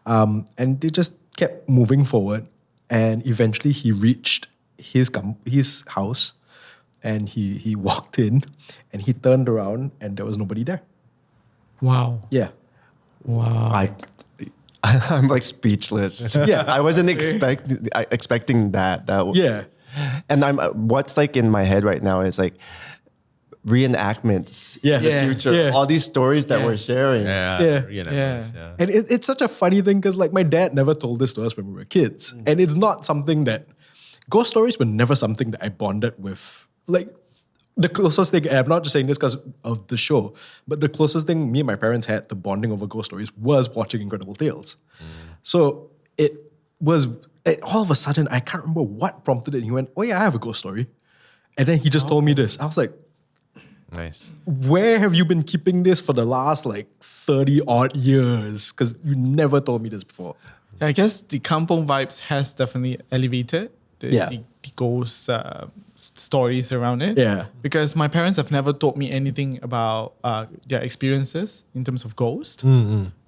And they just kept moving forward. And eventually he reached his house and he walked in and he turned around and there was nobody there. Wow. Yeah. Wow. I'm like speechless. Yeah. I wasn't expecting that. Yeah. And what's like in my head right now is like, reenactments Yeah. in the Yeah. future. Yeah. All these stories that we're Yes. sharing. Yeah. And it's such a funny thing because like my dad never told this to us when we were kids. And it's not something that ghost stories were never something that I bonded with. Like the closest thing, and I'm not just saying this because of the show, but the closest thing me and my parents had to bonding over ghost stories was watching Incredible Tales. So it was all of a sudden, I can't remember what prompted it. He went, "Oh yeah, I have a ghost story." And then he just told me this. I was like, Nice. where have you been keeping this for the last like 30 odd years? Because you never told me this before. I guess the kampong vibes has definitely elevated the ghost stories around it. Yeah. Because my parents have never told me anything about their experiences in terms of ghost.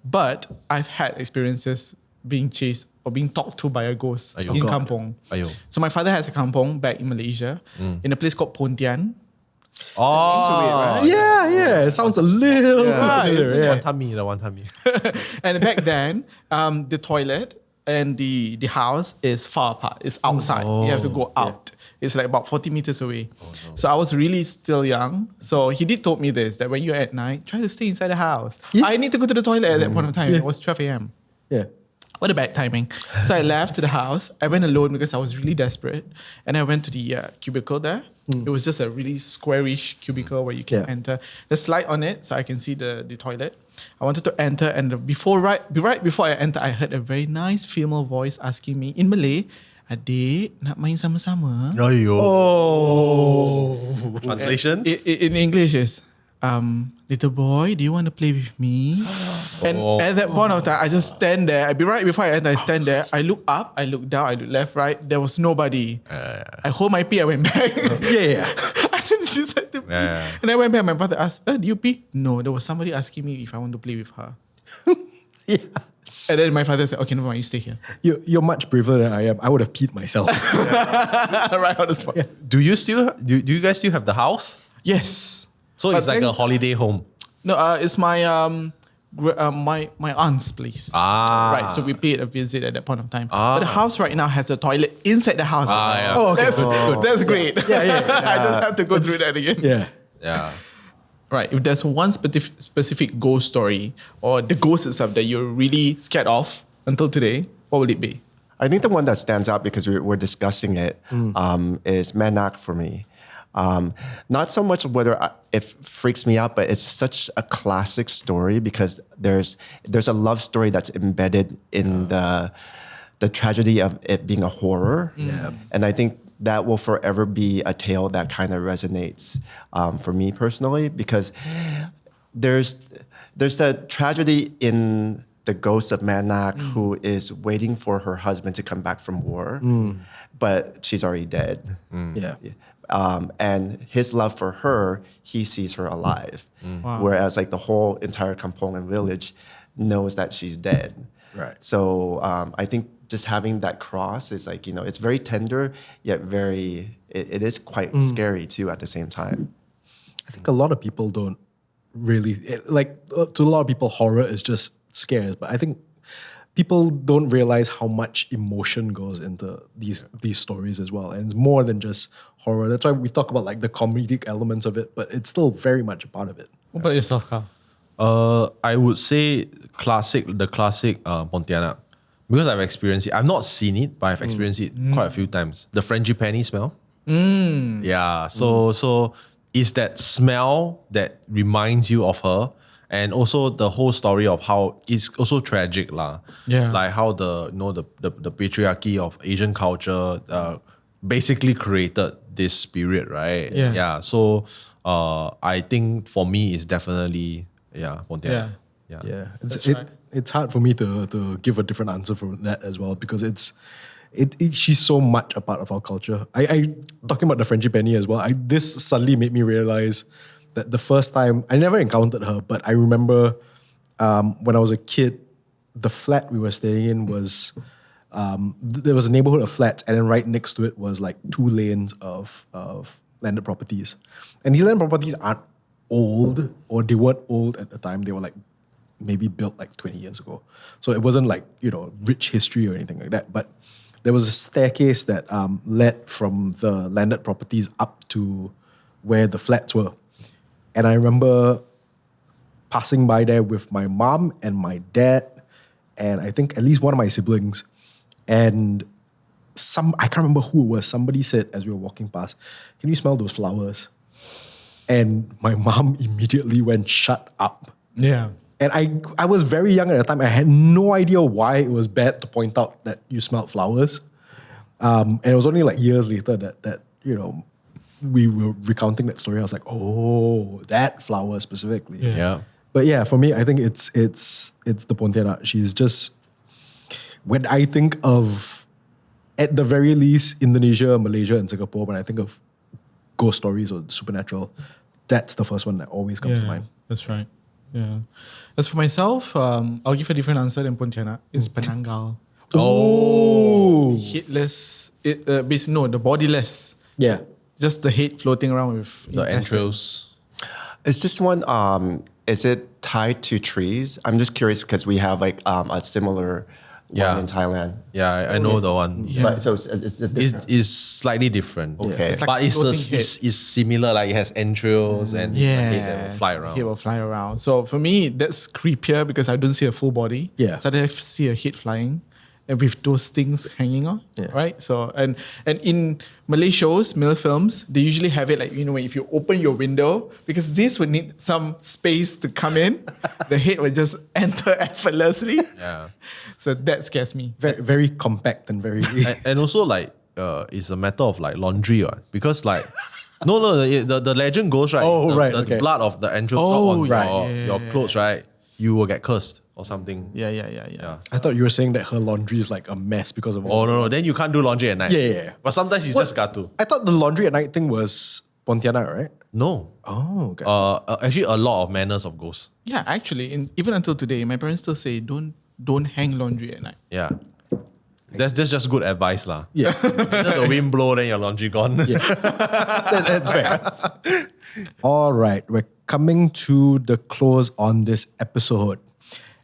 But I've had experiences being chased or being talked to by a ghost Ayub. in God. kampong. Ayub. So my father has a kampong back in Malaysia in a place called Pontian. Oh, Yeah. It sounds a little Right, familiar. the Yeah. one tummy. And back then, the toilet and the house is far apart. It's outside. You have to go out. It's like about 40 meters away. So I was really still young. So he did told me this, that when you're at night, try to stay inside the house. Yeah. I need to go to the toilet at that point of time. It was 12 a.m. Yeah. What a bad timing. So I left the house. I went alone because I was really desperate. And I went to the cubicle there. It was just a really squarish cubicle where you can enter. There's light on it so I can see the toilet. I wanted to enter, and right before I enter, I heard a very nice female voice asking me in Malay, "Adik, nak main sama-sama?" Translation? In English is, "Little boy, do you want to play with me?" And at that point of time, I just stand there. Right before I enter, I stand there. I look up, I look down, I look left, right. There was nobody. I hold my pee, I went back. Yeah. I didn't decide to pee. And I went back. My father asked, "Do you pee?" No, there was somebody asking me if I want to play with her. Yeah. And then my father said, "Okay, never mind, you stay here." You're much braver than I am. I would have peed myself. Right on the spot. Do you guys still have the house? Yes. So it's But like a thanks- holiday home. No, it's my my aunt's place. Right, so we paid a visit at that point of time. But the house right now has a toilet inside the house. Yeah. Oh, okay. That's great. Yeah. I don't have to go through that again. Yeah. Yeah. Right, if there's one specific ghost story or the ghost itself that you're really scared of until today, what would it be? I think the one that stands out because we're discussing it is Manak for me. Not so much whether it freaks me out, but it's such a classic story because there's a love story that's embedded in the tragedy of it being a horror. And I think that will forever be a tale that kind of resonates for me personally because there's the tragedy in the ghost of Manak who is waiting for her husband to come back from war, but she's already dead. Yeah. And his love for her, he sees her alive. Whereas like the whole entire Kampongan village knows that she's dead. Right. So I think just having that cross is like, it's very tender, yet it is quite scary too at the same time. I think a lot of people don't really, to a lot of people, horror is just scares. But I think people don't realize how much emotion goes into these stories as well. And it's more than just horror. That's why we talk about like the comedic elements of it, but it's still very much a part of it. What about yourself, Carl? I would say the classic Pontianak. Because I've experienced it. I've not seen it, but I've experienced it quite a few times. The frangipani smell. Yeah. So it's that smell that reminds you of her. And also the whole story of how it's also tragic lah. Yeah. Like how the patriarchy of Asian culture basically created this spirit, right? Yeah. Yeah. So I think for me it's definitely Pontianak. Yeah, That's right. It's hard for me to give a different answer for that as well because she's so much a part of our culture. I talking about the frangipani as well. This suddenly made me realize that the first time I never encountered her, but I remember when I was a kid, the flat we were staying in was there was a neighborhood of flats, and then right next to it was like 2 lanes of landed properties, and these landed properties aren't old, or they weren't old at the time. They were like maybe built like 20 years ago. So it wasn't like, rich history or anything like that. But there was a staircase that led from the landed properties up to where the flats were. And I remember passing by there with my mom and my dad, and I think at least one of my siblings. And I can't remember who it was, somebody said as we were walking past, "Can you smell those flowers?" And my mom immediately went, "Shut up." Yeah. And I was very young at the time. I had no idea why it was bad to point out that you smelled flowers. And it was only like years later that we were recounting that story. I was like, oh, that flower specifically. Yeah. But yeah, for me, I think it's the Pontianak. She's just, when I think of, at the very least, Indonesia, Malaysia, and Singapore, when I think of ghost stories or supernatural, that's the first one that always comes to mind. That's right. Yeah. As for myself, I'll give a different answer than Pontianak. It's Penanggal. Oh, Headless. The bodiless. yeah. Just the head floating around with The entrails. Is this one, is it tied to trees? I'm just curious because we have like a similar one in Thailand. Yeah, I know the one. Yeah. But, so it's different. It's slightly different. Okay. It's like but it's floating head. it's similar. Like it has entrails and a head that will fly around. Head will fly around. So for me, that's creepier because I don't see a full body. Yeah. So I see a head flying and with those things hanging on. Yeah. Right? So and in Malay shows, Malay films, they usually have it like, if you open your window, because this would need some space to come in, the head will just enter effortlessly. Yeah. So that scares me. Very, very compact and very... And also like it's a matter of like laundry, because like the legend goes right. Oh, the, right, the okay. blood of the angel on right. your clothes, right? You will get cursed or something. Yeah. I thought you were saying that her laundry is like a mess because of all... Oh no, then you can't do laundry at night. Yeah. But sometimes you just got to. I thought the laundry at night thing was Pontianak, right? No. Oh, okay. Actually, a lot of manners of ghosts. Yeah, actually, even until today, my parents still say don't hang laundry at night. Yeah. That's just good advice, lah. Yeah. Later the wind blow, then your laundry gone. That's fair. All right, we're coming to the close on this episode.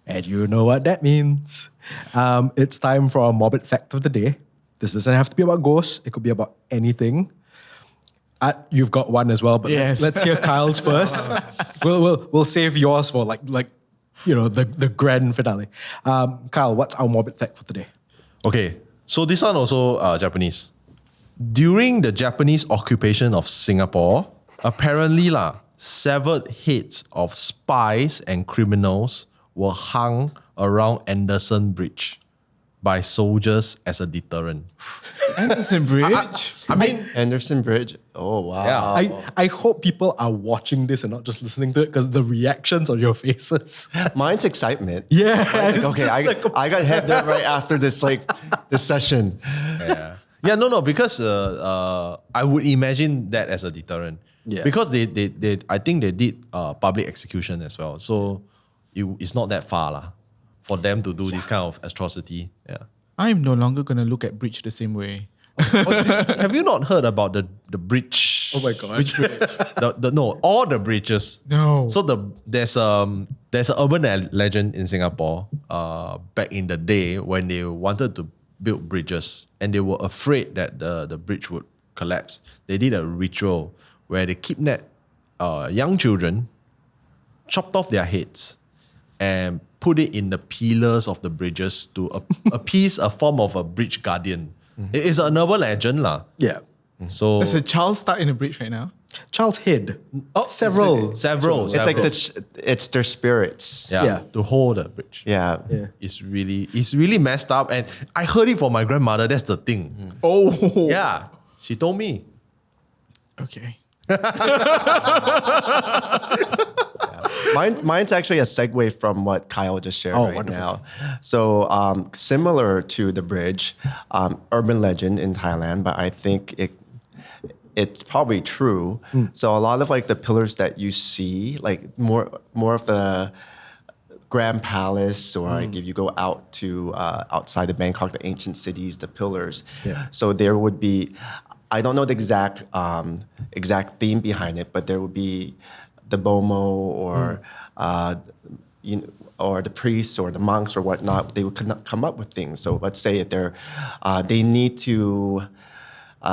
And you know what that means. It's time for our morbid fact of the day. This doesn't have to be about ghosts. It could be about anything. You've got one as well, but Yes. let's hear Kyle's first. We'll save yours for the grand finale. Kyle, what's our morbid fact for today? Okay, so this one also Japanese. During the Japanese occupation of Singapore, apparently severed heads of spies and criminals were hung around Anderson Bridge by soldiers as a deterrent. Anderson Bridge? I mean, Anderson Bridge. Oh, wow. Yeah. I hope people are watching this and not just listening to it because the reactions on your faces. Mine's excitement. Yeah. Mine's like, okay, I got head there right after this session. Yeah, no, because I would imagine that as a deterrent. Yeah. Because they I think they did public execution as well. So it's not that far for them to do this kind of atrocity. Yeah. I'm no longer going to look at bridge the same way. Have you not heard about the bridge? Oh my God. Which bridge? All the bridges. No. So there's an urban legend in Singapore back in the day when they wanted to build bridges and they were afraid that the bridge would collapse. They did a ritual where they kidnapped young children, chopped off their heads, and put it in the pillars of the bridges to appease a form of a bridge guardian. Mm-hmm. It's an urban legend, lah. Yeah. So There's a child stuck in a bridge right now. Child's head. Oh, several. It's like it's their spirits. Yeah, to hold the bridge. Yeah. It's really messed up, and I heard it from my grandmother. That's the thing. Oh. Yeah, she told me. Okay. Mine's actually a segue from what Kyle just shared wonderful. now. So similar to the bridge, urban legend in Thailand, but I think it's probably true. So a lot of like the pillars that you see, like more of the Grand Palace, or like if you go out to outside of Bangkok, the ancient cities, the pillars. Yeah. So there would be, I don't know the exact theme behind it, but there would be the bomo or or the priests or the monks or whatnot. They would come up with things. So let's say they need to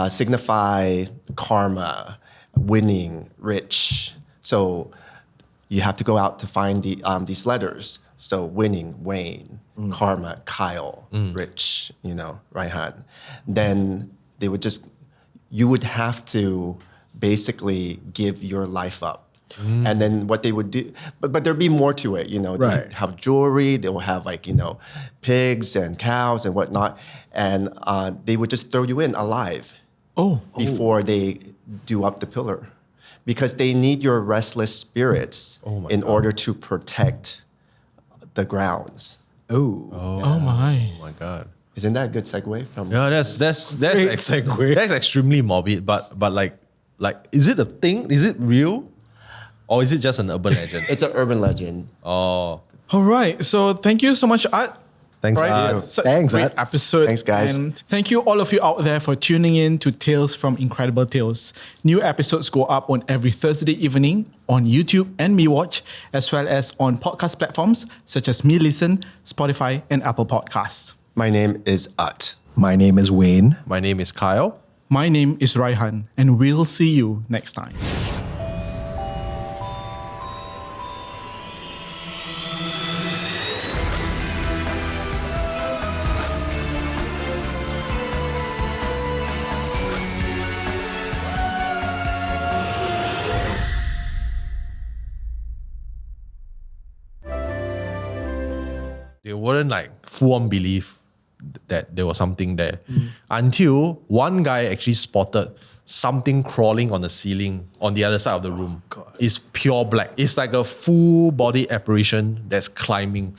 signify karma, winning, rich. So you have to go out to find these letters. So winning, Wayne, Karma, Kyle, Rich, Raihan. Then you would have to basically give your life up. And then what they would do, but there'd be more to it, They have jewelry, they will have pigs and cows and whatnot, and they would just throw you in alive before they do up the pillar, because they need your restless spirits in order to protect the grounds. Oh my. Oh my God. Isn't that a good segue from? Yeah, that's that's extremely morbid. But like, is it a thing? Is it real? Or is it just an urban legend? It's an urban legend. Oh. All right. So thank you so much, Utt. Thanks, Right? Thanks, great Utt. episode. Thanks, guys. And thank you all of you out there for tuning in to Tales from Incredible Tales. New episodes go up on every Thursday evening on YouTube and MeWatch, as well as on podcast platforms such as MeListen, Spotify, and Apple Podcasts. My name is Utt. My name is Wayne. My name is Kyle. My name is Raihan, and we'll see you next time. They wouldn't full on believe that there was something there until one guy actually spotted something crawling on the ceiling on the other side of the room. It's pure black. It's like a full body apparition that's climbing.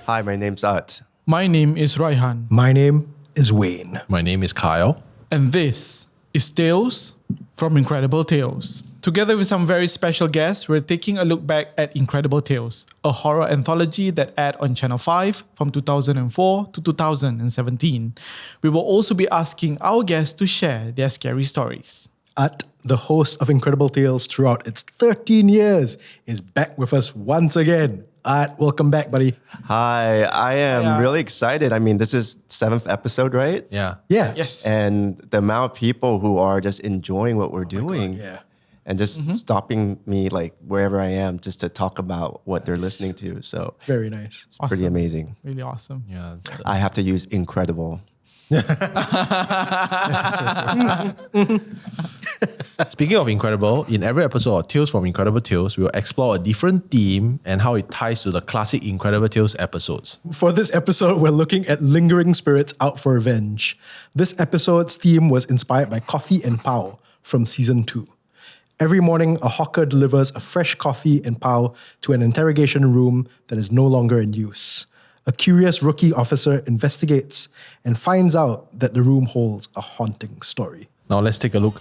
Hi, my name's Utt. My name is Raihan, My name is Wayne. My name is Kyle. and this is Tales from Incredible Tales. Together with some very special guests, we're taking a look back at Incredible Tales, a horror anthology that aired on Channel 5 from 2004 to 2017. We will also be asking our guests to share their scary stories. Utt, the host of Incredible Tales throughout its 13 years, is back with us once again. Utt, welcome back, buddy. Hi, I am really excited. I mean, this is 7th episode, right? Yeah. Yeah. Yes. And the amount of people who are just enjoying what we're doing. yeah. And just stopping me wherever I am just to talk about what they're listening to. So Very nice. it's pretty amazing. Really awesome. Yeah. I have to use incredible. Speaking of incredible, in every episode of Tales from Incredible Tales, we will explore a different theme and how it ties to the classic Incredible Tales episodes. For this episode, we're looking at lingering spirits out for revenge. This episode's theme was inspired by Coffee and Pao from season 2. Every morning, a hawker delivers a fresh coffee and pao to an interrogation room that is no longer in use. A curious rookie officer investigates and finds out that the room holds a haunting story. Now let's take a look.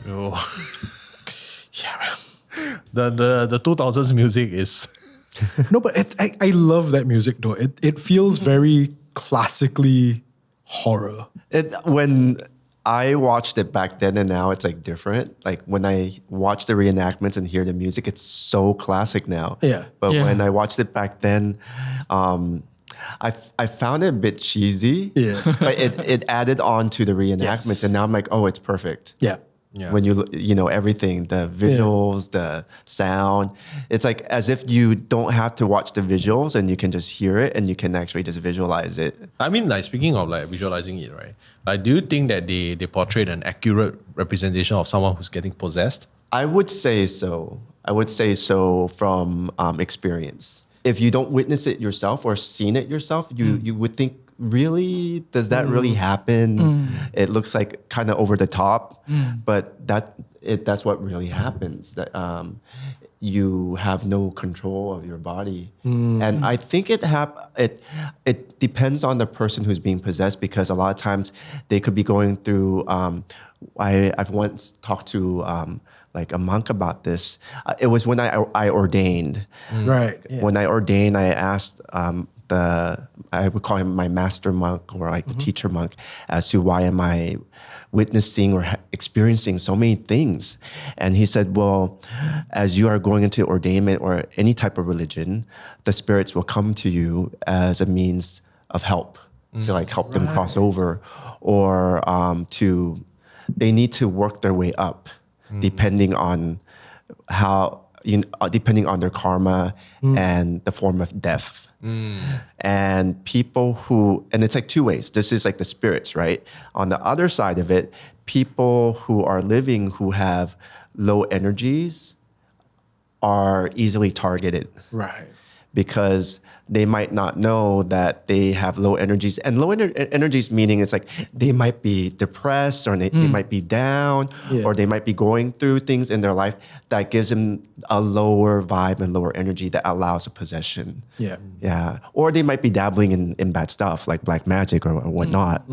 Oh. Yeah, the 2000s music is No, but I love that music though. It feels very classically horror. When I watched it back then and now it's different. Like when I watch the reenactments and hear the music, it's so classic now. Yeah. But Yeah. when I watched it back then, I found it a bit cheesy. Yeah. But it added on to the reenactments, Yes. and now I'm like, oh, it's perfect. Yeah. Yeah. When you know everything, the visuals, the sound, it's like as if you don't have to watch the visuals and you can just hear it and you can actually just visualize it. I mean, speaking of visualizing it, right? Do you think that they portrayed an accurate representation of someone who's getting possessed? I would say so. I would say so from experience. If you don't witness it yourself or seen it yourself, you would think, really? Does that really happen? It looks like kind of over the top, but that's what really happens. That you have no control of your body. And I think it depends on the person who's being possessed, because a lot of times they could be going through, I've once talked to like a monk about this. It was when I ordained. Right. Yeah. When I ordained, I asked I would call him my master monk, or like the teacher monk, as to why am I witnessing or experiencing so many things. And he said, well, as you are going into ordainment or any type of religion, the spirits will come to you as a means of help, to like help them cross over, or they need to work their way up, depending on depending on their karma and the form of death. And people and it's like two ways. This is like the spirits, right? On the other side of it, people who are living who have low energies are easily targeted. Right. Because they might not know that they have low energies. And low energies meaning it's like they might be depressed, or they might be down, or they might be going through things in their life that gives them a lower vibe and lower energy that allows a possession. Yeah. Yeah. Or they might be dabbling in bad stuff like black magic or whatnot.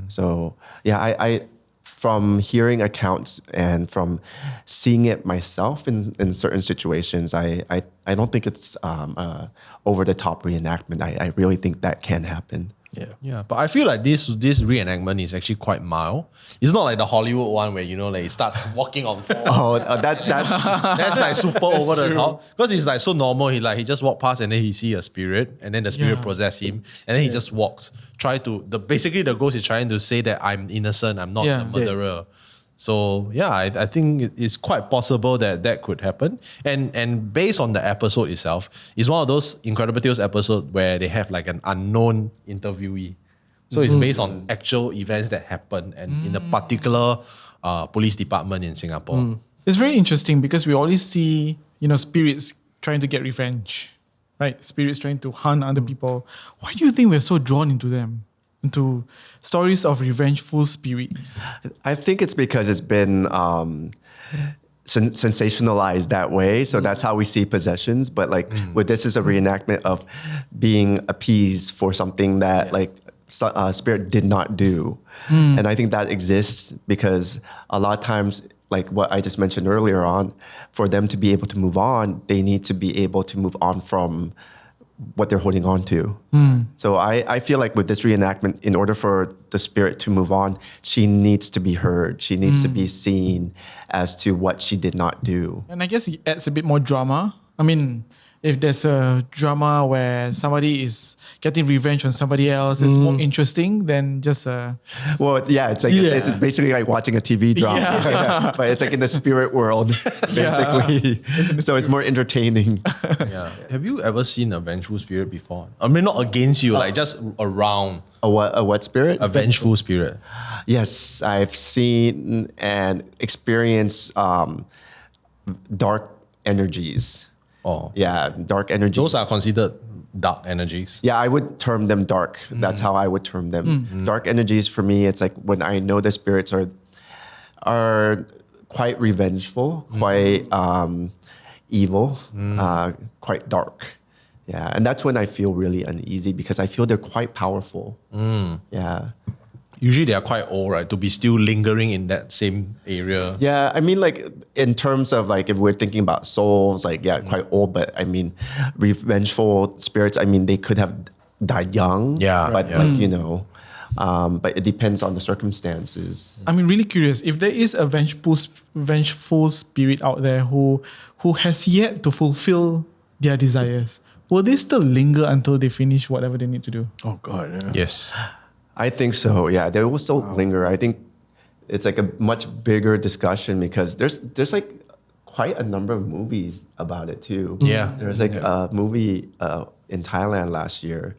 So yeah, I from hearing accounts and from seeing it myself in certain situations, I don't think it's over the top reenactment. I really think that can happen. Yeah, but I feel like this reenactment is actually quite mild. It's not like the Hollywood one where like he starts walking on four. That's like super over the top, because it's like so normal. He just walk past and then he see a spirit, and then the spirit possess him, and then he just walks. Basically the ghost is trying to say that I'm innocent, I'm not a murderer. So yeah, I think it's quite possible that could happen. And based on the episode itself, it's one of those Incredible Tales episodes where they have like an unknown interviewee. So it's based on actual events that happen and in a particular police department in Singapore. It's very interesting because we always see, spirits trying to get revenge, right? Spirits trying to hunt other people. Why do you think we're so drawn into them? Into stories of revengeful spirits? I think it's because it's been sensationalized that way. So that's how we see possessions. But like with this is a reenactment of being appeased for something that spirit did not do. And I think that exists because a lot of times, like what I just mentioned earlier on, for them to be able to move on, they need to be able to move on from what they're holding on to. So I feel like with this reenactment, in order for the spirit to move on, she needs to be heard. She needs to be seen as to what she did not do. And I guess it adds a bit more drama. I mean, if there's a drama where somebody is getting revenge on somebody else, it's more interesting than just a... Well, yeah, it's like it's basically like watching a TV drama, but it's like in the spirit world, basically. So it's more entertaining. Have you ever seen a vengeful spirit before? I mean, not against you, like just around. A what spirit? A vengeful spirit. Yes, I've seen and experienced dark energies. Oh. Yeah, dark energies. Those are considered dark energies. Yeah, I would term them dark. That's how I would term them. Dark energies for me, it's like when I know the spirits are quite revengeful, quite evil, quite dark. Yeah, and that's when I feel really uneasy because I feel they're quite powerful. Yeah. Usually they are quite old, right? To be still lingering in that same area. Yeah, I mean, like in terms of like if we're thinking about souls, like quite old. But I mean, revengeful spirits. I mean, they could have died young. Yeah, but but it depends on the circumstances. I'm really curious if there is a vengeful spirit out there who has yet to fulfill their desires. Will they still linger until they finish whatever they need to do? Oh God. Yeah. Yes. I think so. Yeah, they will still linger. I think it's like a much bigger discussion because there's like quite a number of movies about it too. Yeah, there's like a movie in Thailand last year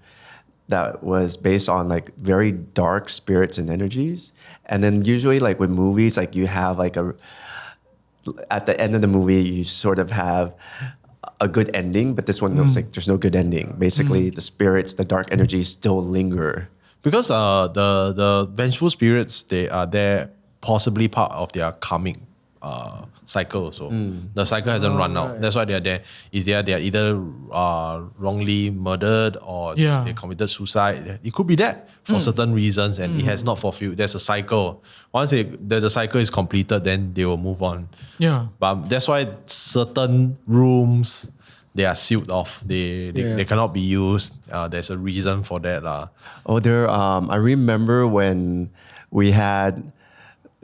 that was based on like very dark spirits and energies. And then usually like with movies, like you have like at the end of the movie, you sort of have a good ending, but this one looks like there's no good ending. Basically, the spirits, the dark energies still linger. Because the vengeful spirits, they are there possibly part of their karmic cycle. So the cycle hasn't run out. That's why they're there. They're either wrongly murdered or they committed suicide. It could be that for certain reasons, and it has not fulfilled. There's a cycle. Once the cycle is completed, then they will move on. Yeah. But that's why certain rooms, they are sealed off. They cannot be used. There's a reason for that. Oh, I remember when we had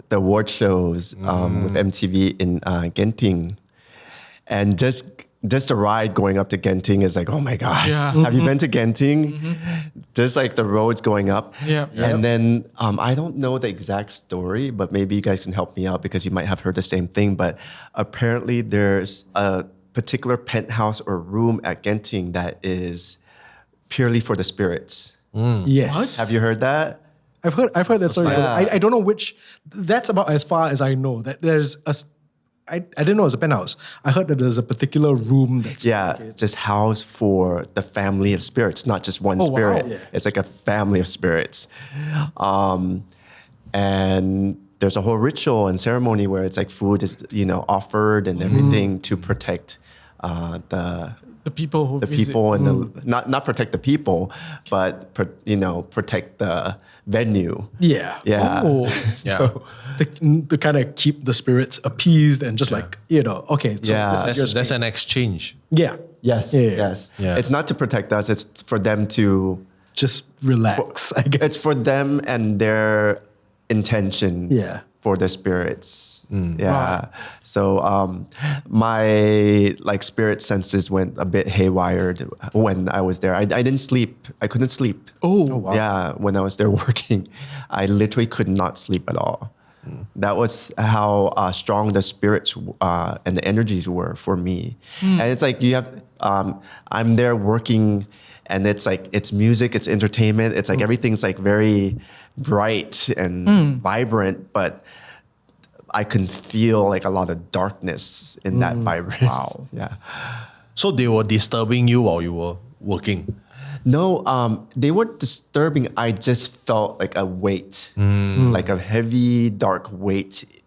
the award shows with MTV in Genting. And just the ride going up to Genting is like, oh my gosh. Yeah. Have you been to Genting? Just like the roads going up. Yeah. And then I don't know the exact story, but maybe you guys can help me out because you might have heard the same thing. But apparently there's a particular penthouse or room at Genting that is purely for the spirits. Yes. Have you heard that? I've heard that story. Yeah. I don't know which. That's about as far as I know. That there's I didn't know it was a penthouse. I heard that there's a particular room that's it's just housed for the family of spirits, not just one spirit. Wow. Yeah. It's like a family of spirits. And there's a whole ritual and ceremony where it's like food is, offered and everything to protect The people who the visit. people and not protect the people, but protect the venue. Yeah. Yeah. Oh. Yeah. So to kind of keep the spirits appeased and just okay. So Yeah. this is your That's space. an exchange. Yeah. Yes. Yeah. Yes. Yeah. It's not to protect us. It's for them to. Just relax, I guess. It's for them and their intentions. Yeah. For the spirits. Yeah. So my spirit senses went a bit haywired when I was there. I didn't sleep. I couldn't sleep. Oh, wow. Yeah. When I was there working, I literally could not sleep at all. That was how strong the spirits and the energies were for me. And it's like you have, I'm there working and it's like, it's music, it's entertainment. It's like everything's like very bright and vibrant, but I can feel like a lot of darkness in that vibrance. Wow. Yeah. So they were disturbing you while you were working. No, they weren't disturbing. I just felt like a weight, like a heavy, dark weight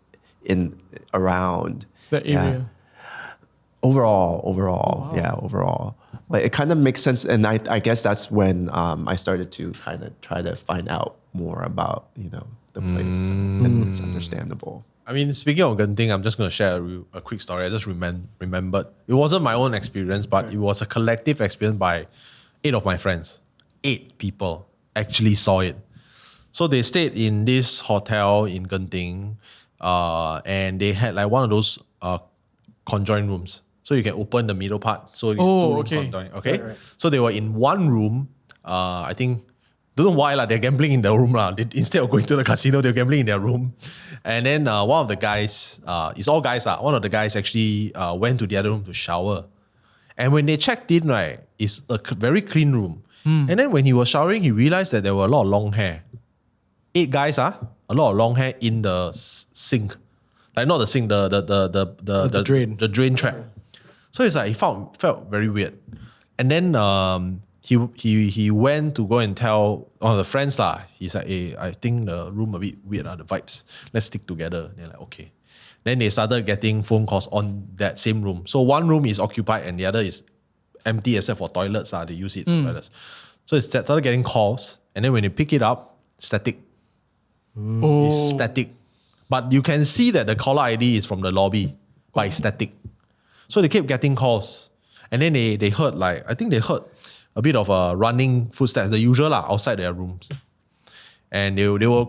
around. The area. Overall. But it kind of makes sense. And I guess that's when I started to kind of try to find out more about, the place. And it's understandable. I mean, speaking of Genting, I'm just going to share a quick story. I just remembered. It wasn't my own experience, but it was a collective experience by 8 of my friends. 8 people actually saw it. So they stayed in this hotel in Genting, and they had like one of those conjoined rooms. So you can open the middle part. So 2 rooms conjoined. Okay. Right. So they were in one room. I think, don't know why they're gambling in the room instead of going to the casino, they're gambling in their room. And then one of the guys, it's all guys one of the guys actually went to the other room to shower. And when they checked in, right, it's a very clean room. And then when he was showering, he realized that there were a lot of long hair. 8 guys, a lot of long hair in the sink. Like not the sink, the drain. The drain trap. So it's like he felt very weird. And then he went to go and tell one of the friends He's like, hey, I think the room a bit weird, the vibes. Let's stick together. They're like, okay. Then they started getting phone calls on that same room. So one room is occupied and the other is empty except for toilets. They use it for toilets. So it started getting calls. And then when they pick it up, static. It's static. But you can see that the caller ID is from the lobby, but it's static. So they kept getting calls. And then they heard I think they heard a bit of a running footsteps, the usual outside their rooms. And they were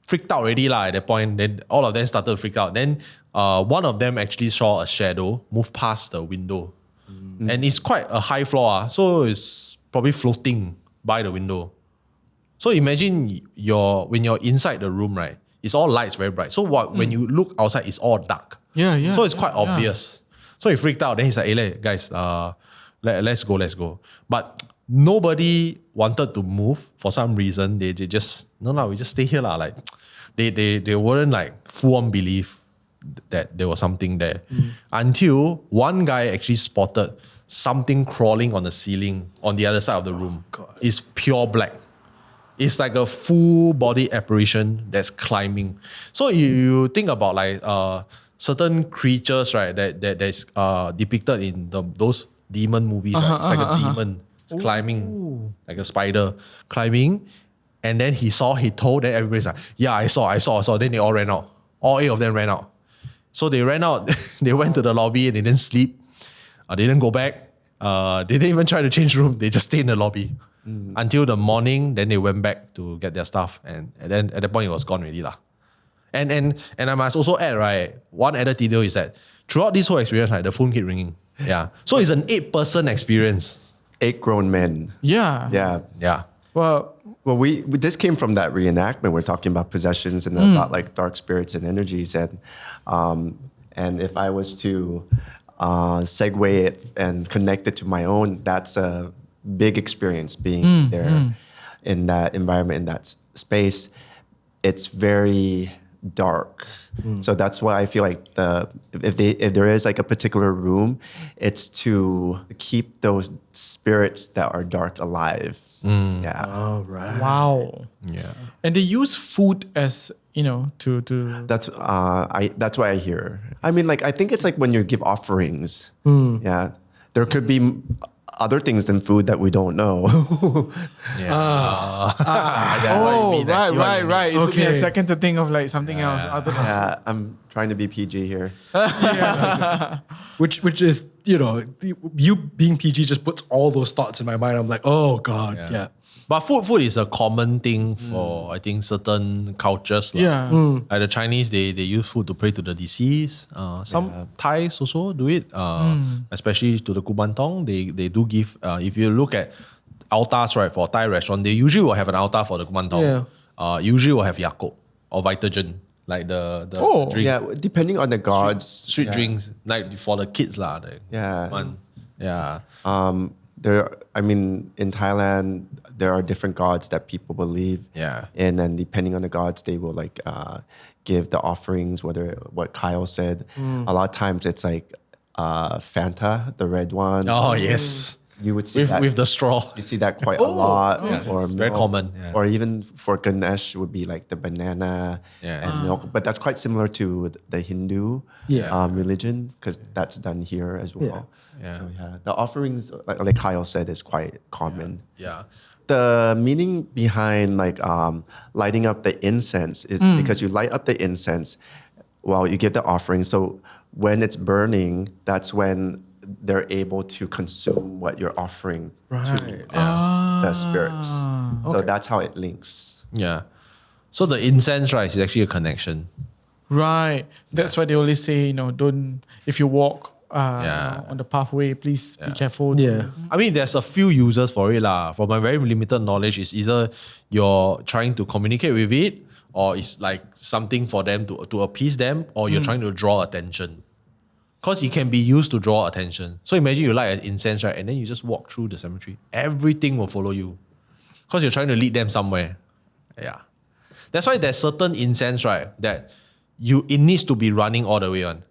freaked out already at that point. Then all of them started to freak out. Then one of them actually saw a shadow move past the window. And it's quite a high floor, so it's probably floating by the window. So imagine when you're inside the room, right? It's all lights, very bright. So when you look outside, it's all dark. Yeah. So it's quite obvious. So he freaked out. Then he's like, hey, guys, let's go. But nobody wanted to move for some reason. They just, we just stay here. They weren't full on belief that there was something there. Until one guy actually spotted something crawling on the ceiling on the other side of the room. It's pure black. It's like a full body apparition that's climbing. So you think about certain creatures, right, that's depicted in those demon movies, right? It's like a demon climbing, like a spider climbing. And then he told, then everybody's like, yeah, I saw. Then they all ran out. All 8 of them ran out. So they ran out, they went to the lobby and they didn't sleep. They didn't go back. They didn't even try to change room. They just stayed in the lobby until the morning. Then they went back to get their stuff. And then at that point, it was gone already. And I must also add, right, one added detail is that throughout this whole experience, right, the phone kept ringing. Yeah. So it's an 8-person experience. 8 grown men. Yeah. Yeah. Well, we this came from that reenactment. We're talking about possessions and about like dark spirits and energies, and if I was to segue it and connect it to my own, that's a big experience being there in that environment, in that space. It's very dark. So that's why I feel like if there is like a particular room, it's to keep those spirits that are dark alive. Yeah. Oh, right. wow. Yeah. And they use food as, to That's what I hear. I mean, like, I think it's like when you give offerings. Yeah. There could be other things than food that we don't know. Right. It took me a second to think of like something else other than Yeah, I'm trying to be PG here. Which is, you being PG just puts all those thoughts in my mind. I'm like, oh God. Yeah. But food is a common thing for, I think, certain cultures. Yeah. Like the Chinese, they use food to pray to the deceased. Some Thais also do it, especially to the Kumantong. They do give, if you look at altars, right, for Thai restaurant, they usually will have an altar for the Kumantong. Usually will have Yacob or Vitagen, like the drink. Yeah, depending on the gods. Sweet drinks, like for the kids. In Thailand, there are different gods that people believe. Yeah. And then depending on the gods, they will like give the offerings, what Kyle said. A lot of times it's like Fanta, the red one. Oh, yes. You would see with the straw. You see that quite a lot. Or it's very common. Yeah. Or even for Ganesh would be like the banana and milk. But that's quite similar to the Hindu religion because that's done here as well. Yeah. So the offerings, like Kyle said, is quite common. Yeah. The meaning behind like lighting up the incense is because you light up the incense while you give the offering. So when it's burning, that's when they're able to consume what you're offering to the spirits. So that's how it links. Yeah. So the incense, right, is actually a connection. Right. That's why they always say, don't, if you walk on the pathway, please be careful. Yeah. I mean, there's a few uses for it. From my very limited knowledge, it's either you're trying to communicate with it, or it's like something for them to appease them, or you're trying to draw attention. Because it can be used to draw attention. So imagine you light an incense, right? And then you just walk through the cemetery. Everything will follow you. Because you're trying to lead them somewhere. Yeah. That's why there's certain incense, right? That it needs to be running all the way on.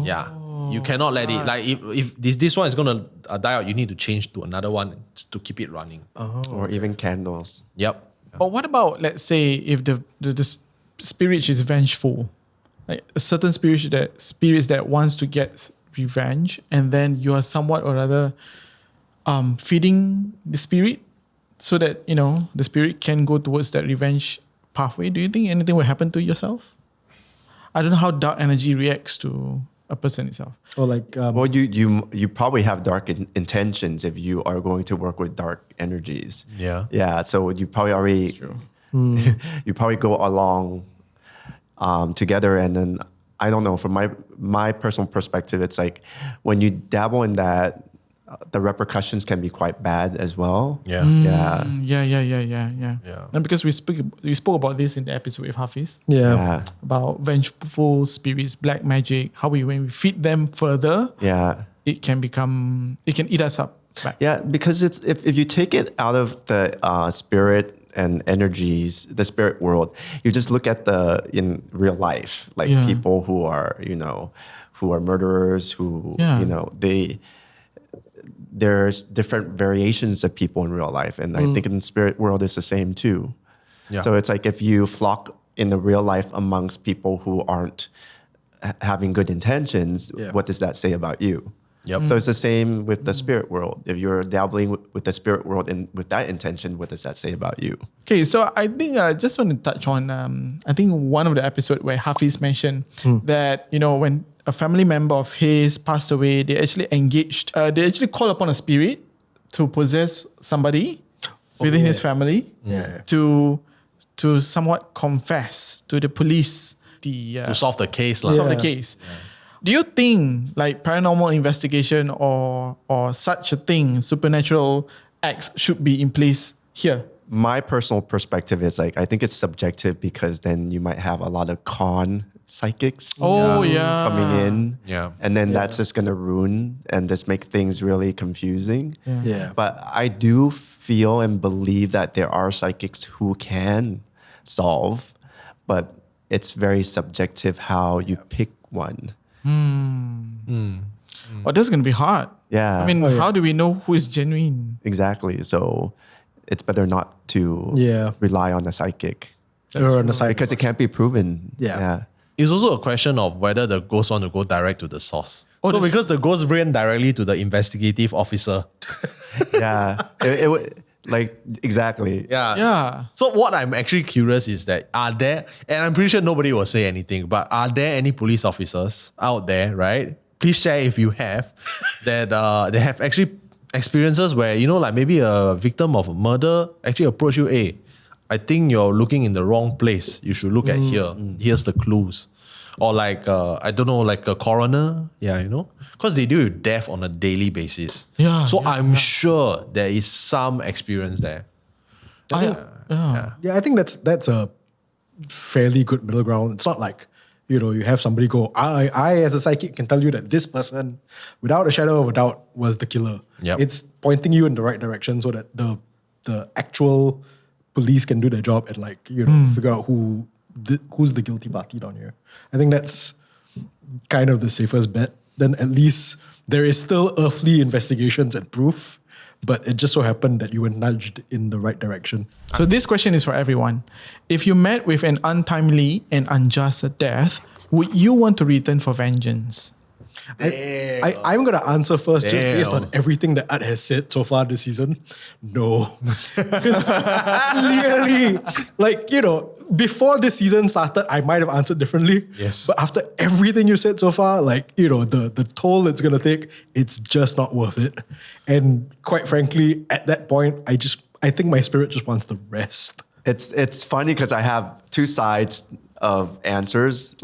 Yeah. You cannot let it, like if this one is going to die out, you need to change to another one to keep it running. Or even candles. Yep. But what about, let's say, if the spirit is vengeful? Like a certain spirits that wants to get revenge, and then you are somewhat or other feeding the spirit so that, the spirit can go towards that revenge pathway. Do you think anything will happen to yourself? I don't know how dark energy reacts to a person itself. Or like... well, you probably have dark intentions if you are going to work with dark energies. Yeah. Yeah, so you probably already... True. You probably go along together, and then I don't know, from my personal perspective, it's like when you dabble in that, the repercussions can be quite bad as well. Yeah. Yeah. And because we spoke about this in the episode with Hafidz. Yeah. About vengeful spirits, black magic, how when we feed them further, it can eat us up back. Yeah, because it's if you take it out of the spirit and energies, the spirit world, you just look at in real life, like people who are, who are murderers, who, there's different variations of people in real life. And I think in the spirit world, it's the same too. Yeah. So it's like if you flock in the real life amongst people who aren't having good intentions, what does that say about you? Yep. So it's the same with the spirit world. If you're dabbling with the spirit world and with that intention, what does that say about you? Okay, so I think I just want to touch on, I think one of the episodes where Hafidz mentioned that, when a family member of his passed away, they actually engaged, they actually called upon a spirit to possess somebody within his family to somewhat confess to the police To solve the case. solve the case. Do you think like paranormal investigation or such a thing, supernatural acts should be in place here? My personal perspective is like, I think it's subjective because then you might have a lot of con psychics coming in. Yeah. And then that's just going to ruin and just make things really confusing. Yeah. But I do feel and believe that there are psychics who can solve, but it's very subjective how you pick one. Oh, that's going to be hard. Yeah. I mean, how do we know who is genuine? Exactly. So it's better not to rely on a psychic. Or on the side Because it can't be proven. Yeah. It's also a question of whether the ghost want to go direct to the source. So because the ghost ran directly to the investigative officer. Yeah. It would, like, exactly. Yeah. So what I'm actually curious is that are there, and I'm pretty sure nobody will say anything, but are there any police officers out there, right? Please share if you have, that they have actually experiences where, like maybe a victim of a murder actually approach you, hey, I think you're looking in the wrong place. You should look at here. Here's the clues. Or like, I don't know, like a coroner. Yeah, because they deal with death on a daily basis. Yeah, So I'm sure there is some experience there. Yeah, I think that's a fairly good middle ground. It's not like, you have somebody go, I as a psychic can tell you that this person, without a shadow of a doubt, was the killer. Yep. It's pointing you in the right direction so that the actual police can do their job and figure out who's the guilty party down here. I think that's kind of the safest bet. Then at least there is still earthly investigations and proof, but it just so happened that you were nudged in the right direction. So this question is for everyone. If you met with an untimely and unjust death, would you want to return for vengeance? I'm going to answer first just based on everything that Utt has said so far this season. No. Because clearly, before this season started, I might have answered differently. Yes. But after everything you said so far, the toll it's going to take, it's just not worth it. And quite frankly, at that point, I think my spirit just wants to rest. It's funny because I have two sides of answers.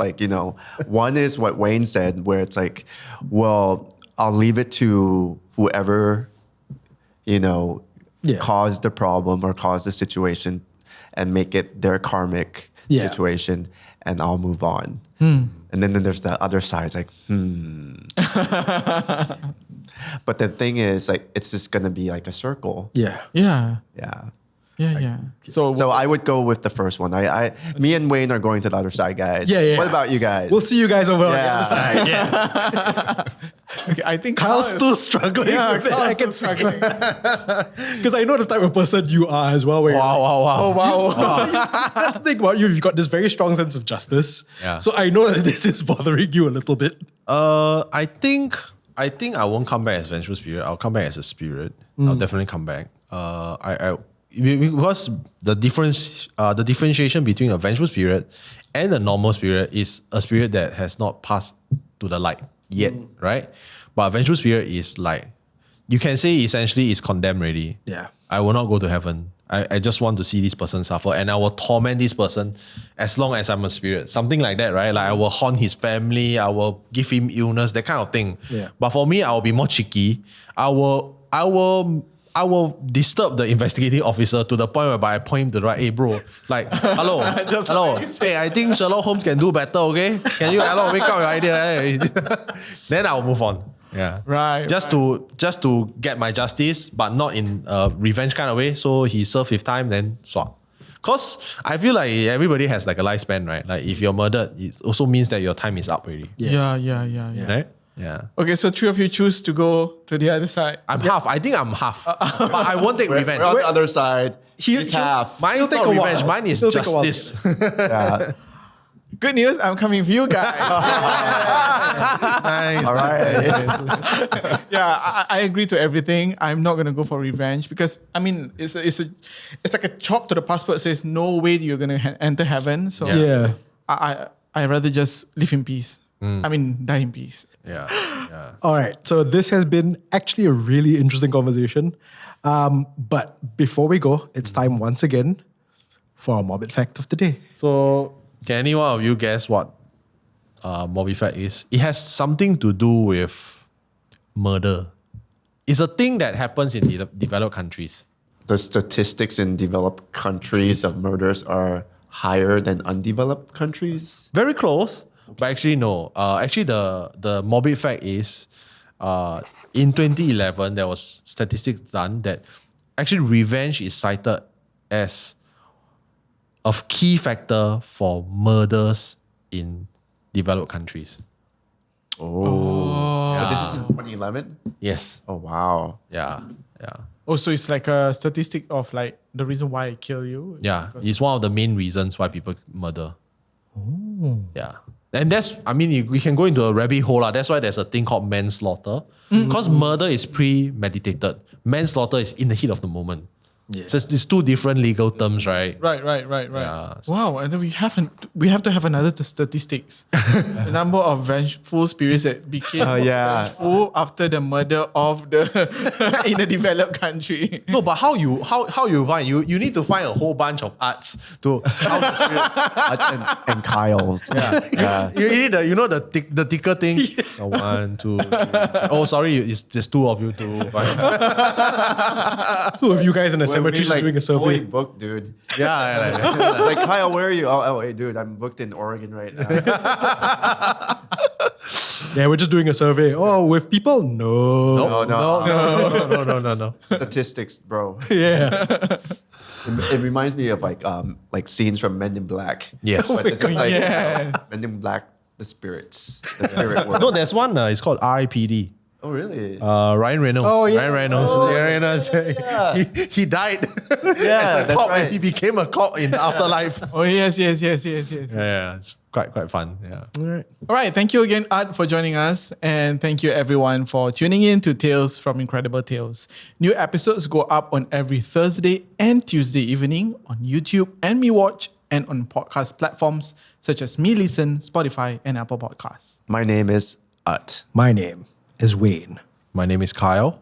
One is what Wayne said, where it's like, well, I'll leave it to whoever, caused the problem or caused the situation and make it their karmic situation, and I'll move on. And then there's the other side, it's like, But the thing is, it's just gonna be like a circle. Yeah. Yeah. Yeah. Yeah. So I would go with the first one. Me and Wayne are going to the other side, guys. Yeah. What about you guys? We'll see you guys over on the other side. Yeah. okay, I think Kyle's still struggling with it. I can see. Because I know the type of person you are as well. That's the thing about you. You've got this very strong sense of justice. Yeah. So I know that this is bothering you a little bit. I think I won't come back as vengeful spirit. I'll come back as a spirit. I'll definitely come back. Because the differentiation between a vengeful spirit and a normal spirit is a spirit that has not passed to the light yet, right? But a vengeful spirit is like, you can say essentially is condemned already. Yeah. I will not go to heaven. I just want to see this person suffer, and I will torment this person as long as I'm a spirit. Something like that, right? Like I will haunt his family, I will give him illness, that kind of thing. Yeah. But for me, I will be more cheeky. I will disturb the investigating officer to the point whereby I point him to the right. Hey, bro, hello, hello. Hey, I think Sherlock Holmes can do better, okay? Can you wake up your idea? Hey. Then I'll move on. Yeah. Right. Just to get my justice, but not in a revenge kind of way. So he served his time, then swap. Because I feel like everybody has like a lifespan, right? Like if you're murdered, it also means that your time is up already. Yeah. Right? Yeah. Okay, so three of you choose to go to the other side. I'm half. I think I'm half. But I won't take revenge. We're on the other side. He's half. Mine is not revenge. Mine is justice. Yeah. Good news, I'm coming for you guys. Nice. All right. Yeah, I agree to everything. I'm not gonna go for revenge because I mean it's like a chop to the passport. It says no way you're gonna enter heaven. So Yeah. I rather just live in peace. I mean die in peace. Yeah. All right. So this has been actually a really interesting conversation. But before we go, it's time once again for our morbid fact of the day. So, can any one of you guess what morbid fact is? It has something to do with murder. It's a thing that happens in developed countries. The statistics in developed countries of murders are higher than undeveloped countries. Very close, but actually no. Actually, the morbid fact is, in 2011 there was statistics done that actually revenge is cited as a key factor for murders in developed countries. But this is in 2011? Yes. Oh, wow. Yeah. Oh, so it's like a statistic of like the reason why I kill you. Yeah. It's one of the main reasons why people murder. Yeah. And we can go into a rabbit hole. That's why there's a thing called manslaughter. Because murder is premeditated. Manslaughter is in the heat of the moment. Yeah. So it's two different legal terms, right? Right. Yeah. Wow, and then we have to have another statistics. The number of vengeful spirits that became vengeful after the murder of the in a developed country. No, but how you find you need to find a whole bunch of arts to count the spirits. Utz and Kyle's. Yeah. You need the ticker thing. So 1, 2, 3. Oh, sorry, there's two of you too. Two of you guys in the cemetery like, doing a survey. Booked, dude. Yeah. Like, Kyle, where are you? Oh, hey, dude, I'm booked in Oregon right now. Yeah, we're just doing a survey. Oh, with people? No. No. Statistics, bro. Yeah. It reminds me of like scenes from Men in Black. Yes. But this is like Yes. Men in Black, the spirits, the spirit world. No, there's one. It's called RIPD. Oh, really? Ryan Reynolds. Oh, yeah. Ryan Reynolds. He died as a that's cop right. and he became a cop in the afterlife. Oh yes. Yeah, it's quite fun. Yeah. All right, thank you again, Art, for joining us, and thank you everyone for tuning in to Tales from Incredible Tales. New episodes go up on every Thursday and Tuesday evening on YouTube and MeWatch, and on podcast platforms such as MeListen, Spotify, and Apple Podcasts. My name is Utt. My name is Wayne. My name is Kyle.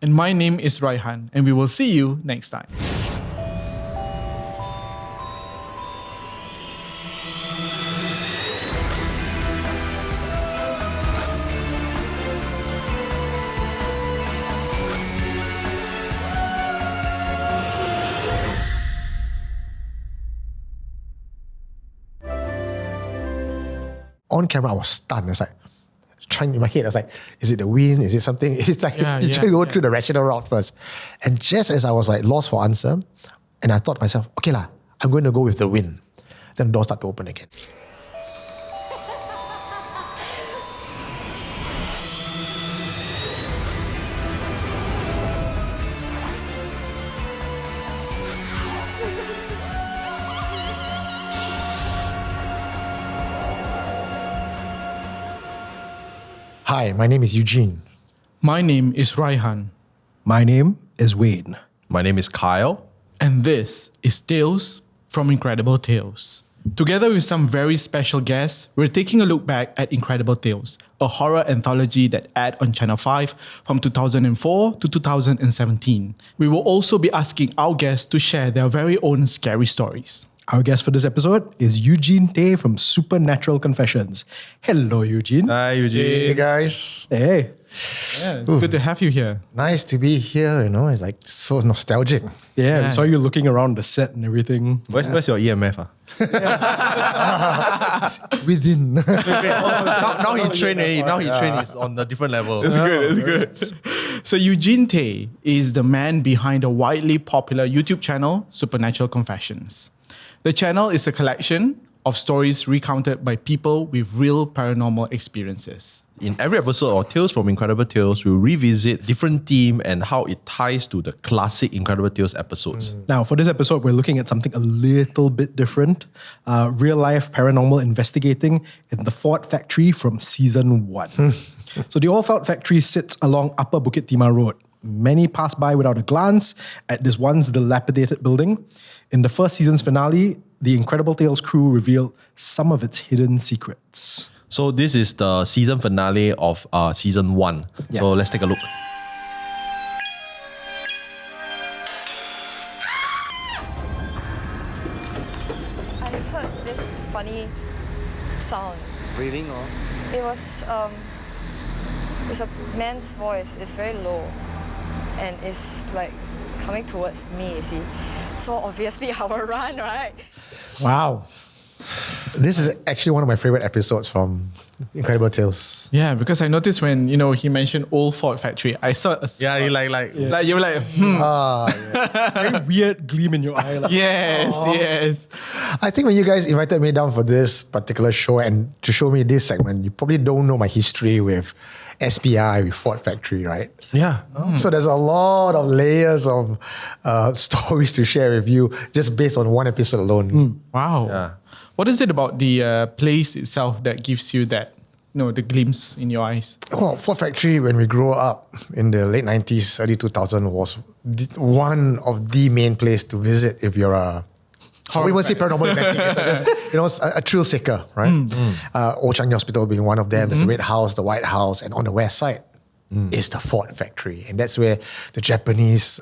And my name is Raihan, and we will see you next time. On camera, I was stunned. I was like, trying in my head, I was like, is it the wind? Is it something? It's like, you try to go through the rational route first. And just as I was like lost for answer, and I thought to myself, okay lah, I'm going to go with the wind. Then the door started to open again. Hi, my name is Eugene. My name is Raihan, My name is Wayne. My name is Kyle. and this is Tales from Incredible Tales. Together with some very special guests, we're taking a look back at Incredible Tales, a horror anthology that aired on Channel 5 from 2004 to 2017. We will also be asking our guests to share their very own scary stories. Our guest for this episode is Eugene Tay from Supernatural Confessions. Hello, Eugene. Hi, Eugene. Hey guys, Hey. Yeah, it's good to have you here. nice to be here. It's like so nostalgic. Yeah, we saw you looking around the set and everything. Where's your EMF? Within. Now he trained already. Now he trained is on a different level. It's good. So Eugene Tay is the man behind the widely popular YouTube channel Supernatural Confessions. The channel is a collection of stories recounted by people with real paranormal experiences. In every episode of Tales from Incredible Tales, we'll revisit different theme and how it ties to the classic Incredible Tales episodes. Now, for this episode, we're looking at something a little bit different. Real-life paranormal investigating in the Ford Factory from Season 1. So the old Ford Factory sits along Upper Bukit Timah Road. Many pass by without a glance at this once dilapidated building. In the first season's finale, the Incredible Tales crew revealed some of its hidden secrets. So this is the season finale of Season 1. Yeah. So let's take a look. I heard this funny sound. Breathing or? It was it's a man's voice. It's very low, and it's like coming towards me. You see, so obviously I will run, right? Wow. This is actually one of my favorite episodes from Incredible Tales. Yeah, because I noticed when, he mentioned old Ford Factory, I saw a Yeah, you like you were like, Very weird gleam in your eye. Like, yes. I think when you guys invited me down for this particular show and to show me this segment, you probably don't know my history with SPI, with Ford Factory, right? Yeah. So there's a lot of layers of stories to share with you just based on one episode alone. Wow. Yeah. What is it about the place itself that gives you that, the glimpse in your eyes? Well, Ford Factory, when we grew up in the late 90s, early 2000s, was one of the main place to visit if you're a we won't say paranormal investigator, just, a thrill seeker, right? Old Changi Hospital being one of them. There's the Red House, the White House, and on the west side is the Ford Factory. And that's where the Japanese,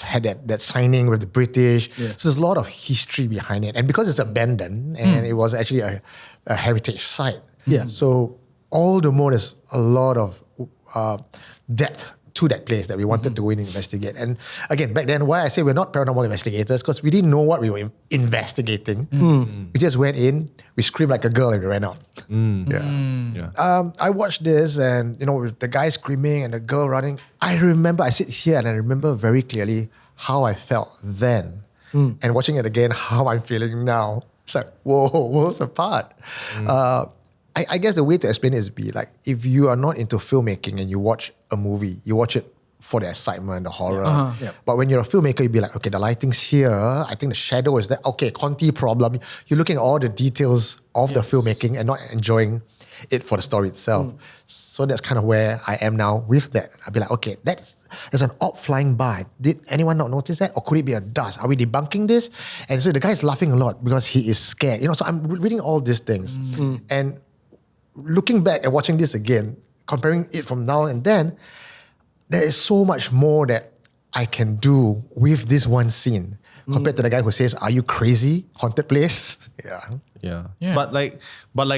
had that signing with the British. Yeah. So there's a lot of history behind it. And because it's abandoned and it was actually a heritage site. Yeah. So all the more there's a lot of depth to that place that we wanted to go in and investigate. And again, back then, why I say we're not paranormal investigators, because we didn't know what we were investigating. We just went in, we screamed like a girl and we ran out. I watched this and, with the guy screaming and the girl running, I sit here and I remember very clearly how I felt then. And watching it again, how I'm feeling now. It's like, whoa, worlds apart. I guess the way to explain it is like, if you are not into filmmaking and you watch a movie, you watch it for the excitement, the horror. But when you're a filmmaker, you'd be like, okay, the lighting's here. I think the shadow is there. Okay, Conti problem. You're looking at all the details of the filmmaking and not enjoying it for the story itself. So that's kind of where I am now with that. I'd be like, okay, there's an op flying by. Did anyone not notice that? Or could it be a dust? Are we debunking this? And so the guy's laughing a lot because he is scared. So I'm reading all these things. And looking back and watching this again, comparing it from now and then, there is so much more that I can do with this one scene compared to the guy who says, "Are you crazy? Haunted place?" Yeah. But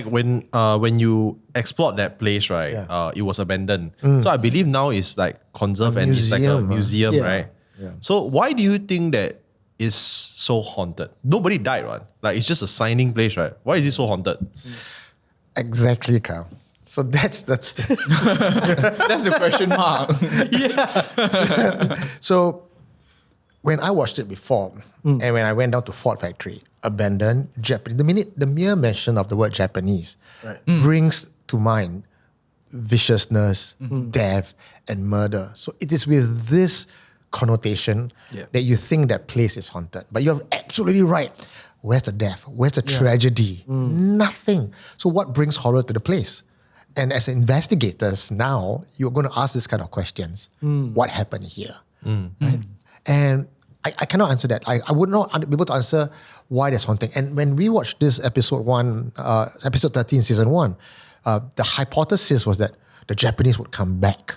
when you explored that place, right? It was abandoned. So I believe now it's like conserved and it's like a museum, right? Yeah. So why do you think that it's so haunted? Nobody died, right? Like it's just a signing place, right? Why is it so haunted? Exactly, Kyle. So that's that's the question mark. So when I watched it before, and when I went down to Ford Factory, abandoned, Japanese, the mere mention of the word Japanese brings to mind viciousness, death, and murder. So it is with this connotation that you think that place is haunted. But you're absolutely right. Where's the death? Where's the tragedy? Nothing. So what brings horror to the place? And as investigators now, you're going to ask this kind of questions. What happened here? Right? And I cannot answer that. I would not be able to answer why there's haunting. And when we watched this episode 13, season 1, the hypothesis was that the Japanese would come back.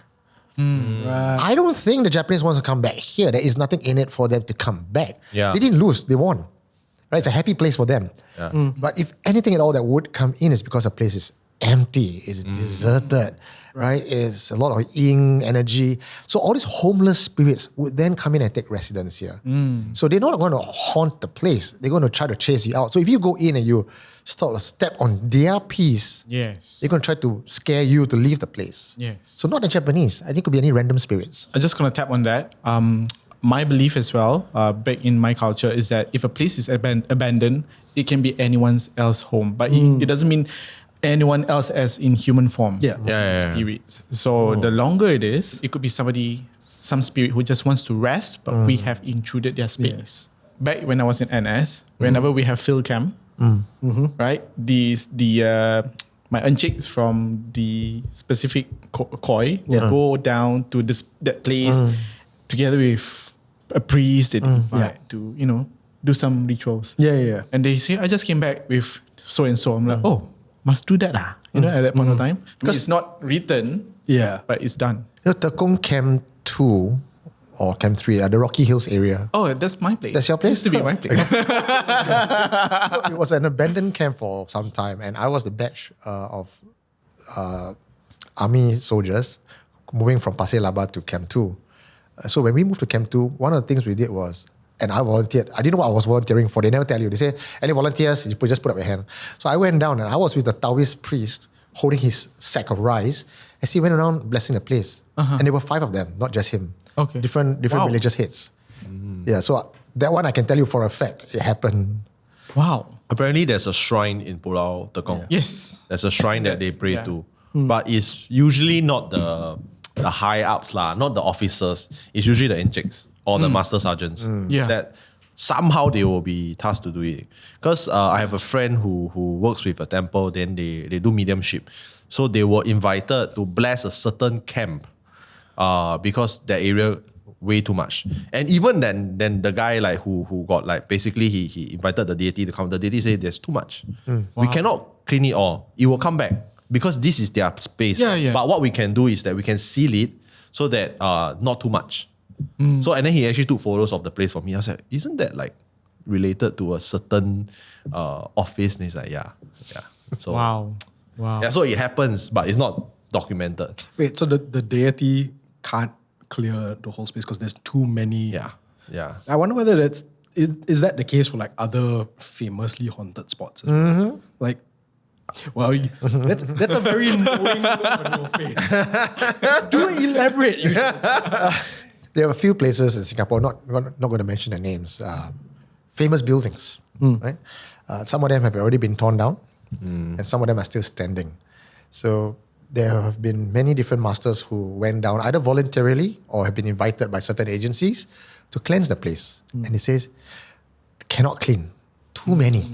Right. I don't think the Japanese want to come back here. There is nothing in it for them to come back. They didn't lose, they won. Right? It's a happy place for them. But if anything at all that would come in is because the place is empty, it's deserted, right? It's a lot of yin energy. So all these homeless spirits would then come in and take residence here. So they're not going to haunt the place. They're going to try to chase you out. So if you go in and you step on their piece, they're going to try to scare you to leave the place. So not the Japanese. I think it could be any random spirits. I'm just going to tap on that. my belief as well, back in my culture, is that if a place is abandoned, it can be anyone's else home, but it doesn't mean anyone else as in human form. Spirits. So the longer it is, it could be some spirit who just wants to rest, but we have intruded their space. Back when I was in NS, whenever we have field camp, right, my encik's from the specific koi will go down to that place together with a priest and invite to, do some rituals. And they say, I just came back with so and so. I'm like, oh, must do that at that point of time. Because it's not written, but it's done. Tekong Camp 2 or Camp 3, the Rocky Hills area. Oh, that's my place. That's your place? Used to be my place. It was an abandoned camp for some time, and I was the batch of army soldiers moving from Pasir Laba to Camp 2. So when we moved to Camp 2, one of the things we did was, and I volunteered. I didn't know what I was volunteering for. They never tell you. They say, any volunteers, you just put up your hand. So I went down and I was with the Taoist priest holding his sack of rice as he went around blessing the place. And there were 5 of them, not just him. Okay. Different religious heads. Yeah, so that one I can tell you for a fact, it happened. Wow. Apparently there's a shrine in Pulau Tekong. Yes. There's a shrine that they pray to. But it's usually not the high ups, not the officers. It's usually the enchiks or the master sergeants. That somehow they will be tasked to do it. Because I have a friend who works with a temple, then they do mediumship. So they were invited to bless a certain camp because that area way too much. And even then the guy who got basically he invited the deity to come. The deity said there's too much. We cannot clean it all. It will come back because this is their space. But what we can do is that we can seal it so that not too much. So and then he actually took photos of the place for me. I was like, isn't that related to a certain office? And he's like, yeah. So Wow. Yeah, so it happens, but it's not documented. Wait, so the deity can't clear the whole space because there's too many. Yeah. I wonder whether is that the case for other famously haunted spots? Well, that's a very knowing look on your face. Do elaborate. There are a few places in Singapore, not going to mention the names, famous buildings, right? Some of them have already been torn down, and some of them are still standing. So there have been many different masters who went down either voluntarily or have been invited by certain agencies to cleanse the place. And it says, cannot clean, too many.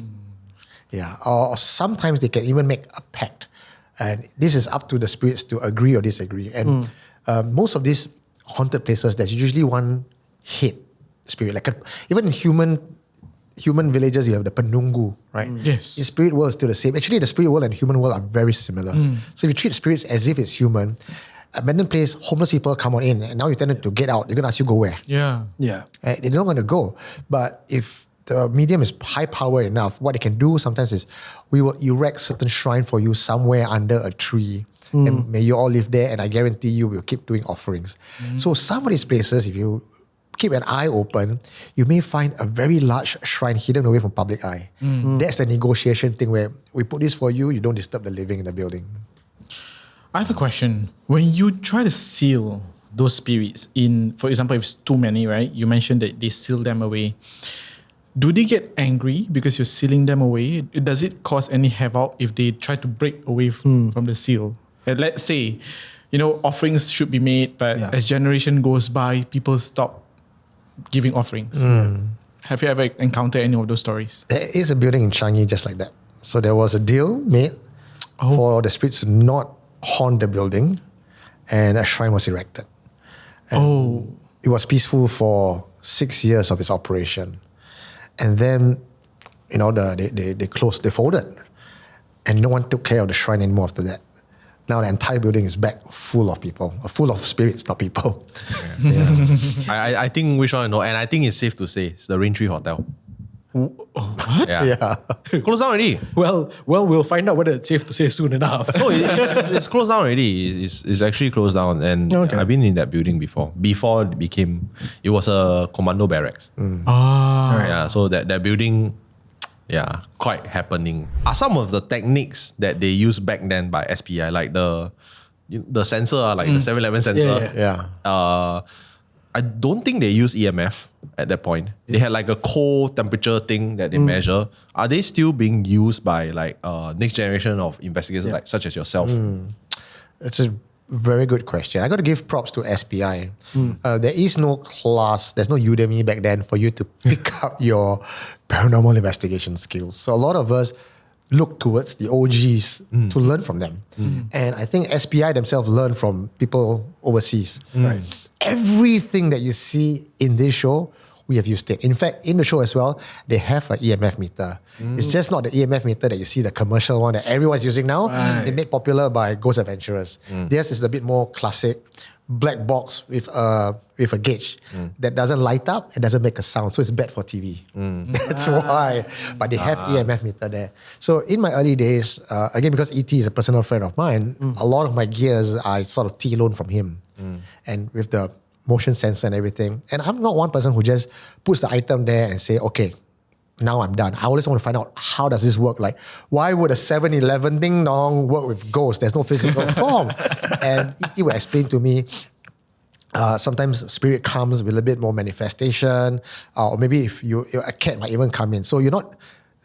Yeah, or sometimes they can even make a pact. And this is up to the spirits to agree or disagree. And most of these haunted places, there's usually one head spirit. Even in human villages, you have the penunggu, right? Yes. In spirit world, it's still the same. Actually, the spirit world and human world are very similar. So if you treat spirits as if it's human, abandoned place, homeless people come on in, and now you tend to get out. They're going to ask you go where? Yeah. Right? They're not going to go. But if the medium is high power enough, what they can do sometimes is we will erect certain shrine for you somewhere under a tree. And may you all live there, and I guarantee you we'll keep doing offerings. So some of these places, if you keep an eye open, you may find a very large shrine hidden away from public eye. That's the negotiation thing where we put this for you, you don't disturb the living in the building. I have a question. When you try to seal those spirits in, for example, if it's too many, right? You mentioned that they seal them away. Do they get angry because you're sealing them away? Does it cause any havoc if they try to break away from the seal? And let's say, offerings should be made, but as generation goes by, people stop giving offerings. Have you ever encountered any of those stories? There is a building in Changi just like that. So there was a deal made for the spirits to not haunt the building, and a shrine was erected. And it was peaceful for 6 years of its operation. And then, they closed, they folded. And no one took care of the shrine anymore after that. Now the entire building is back full of people, full of spirits, not people. I think which one I know, and I think it's safe to say it's the Raintree Hotel. What? Yeah. Closed down already. Well, we'll find out whether it's safe to say soon enough. No, it's closed down already. It's actually closed down, and I've been in that building before. Before it was a commando barracks. Yeah, so that building, quite happening. Are some of the techniques that they used back then by SPI, like the sensor, like the 7-Eleven sensor? Yeah. I don't think they use EMF at that point. They had like a cold temperature thing that they measure. Are they still being used by like next generation of investigators like such as yourself? It's a very good question. I got to give props to SPI. There is no class, there's no Udemy back then for you to pick up your paranormal investigation skills. So a lot of us look towards the OGs to learn from them. And I think SPI themselves learn from people overseas. Right. Everything that you see in this show, we have used it. In fact, in the show as well, they have an EMF meter. It's just not the EMF meter that you see, the commercial one that everyone's using now. It's made popular by Ghost Adventurers. Theirs is a bit more classic, black box with a gauge that doesn't light up and doesn't make a sound. So it's bad for TV. That's why. But they have EMF meter there. So in my early days, again, because ET is a personal friend of mine, a lot of my gears I sort of T-loan from him. And with the motion sensor and everything. And I'm not one person who just puts the item there and say, okay, now I'm done. I always want to find out, how does this work? Like, why would a 7-Eleven ding dong work with ghosts? There's no physical form. And E.T. would explain to me, sometimes spirit comes with a bit more manifestation, or maybe if a cat might even come in. So you're not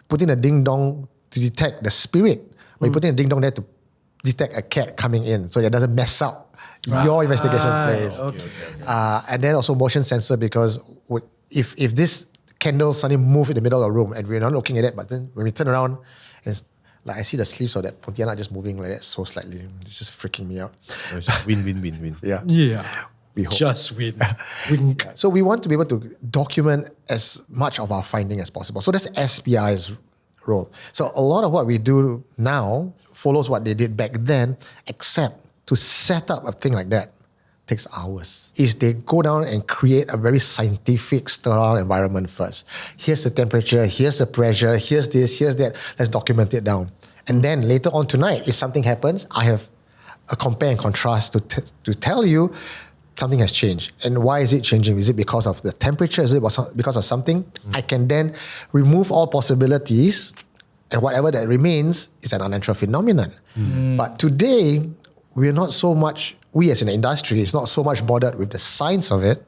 putting a ding dong to detect the spirit, but you're putting a ding dong there to detect a cat coming in, so it doesn't mess up your investigation place. And then also motion sensor, because if this candle suddenly move in the middle of the room and we're not looking at it, but then when we turn around, it's like I see the sleeves of that Pontianak just moving like that so slightly. It's just freaking me out. Win. Yeah. We hope. Just win. So we want to be able to document as much of our finding as possible. So that's SPI's role. So a lot of what we do now follows what they did back then, except to set up a thing like that takes hours. Is they go down and create a very scientific, sterile environment first. Here's the temperature, here's the pressure, here's this, here's that. Let's document it down. And then later on tonight, if something happens, I have a compare and contrast to tell you something has changed. And why is it changing? Is it because of the temperature? Is it because of something? I can then remove all possibilities, and whatever that remains is an unnatural phenomenon. But today, we're not so much, we as an industry, is not so much bothered with the science of it,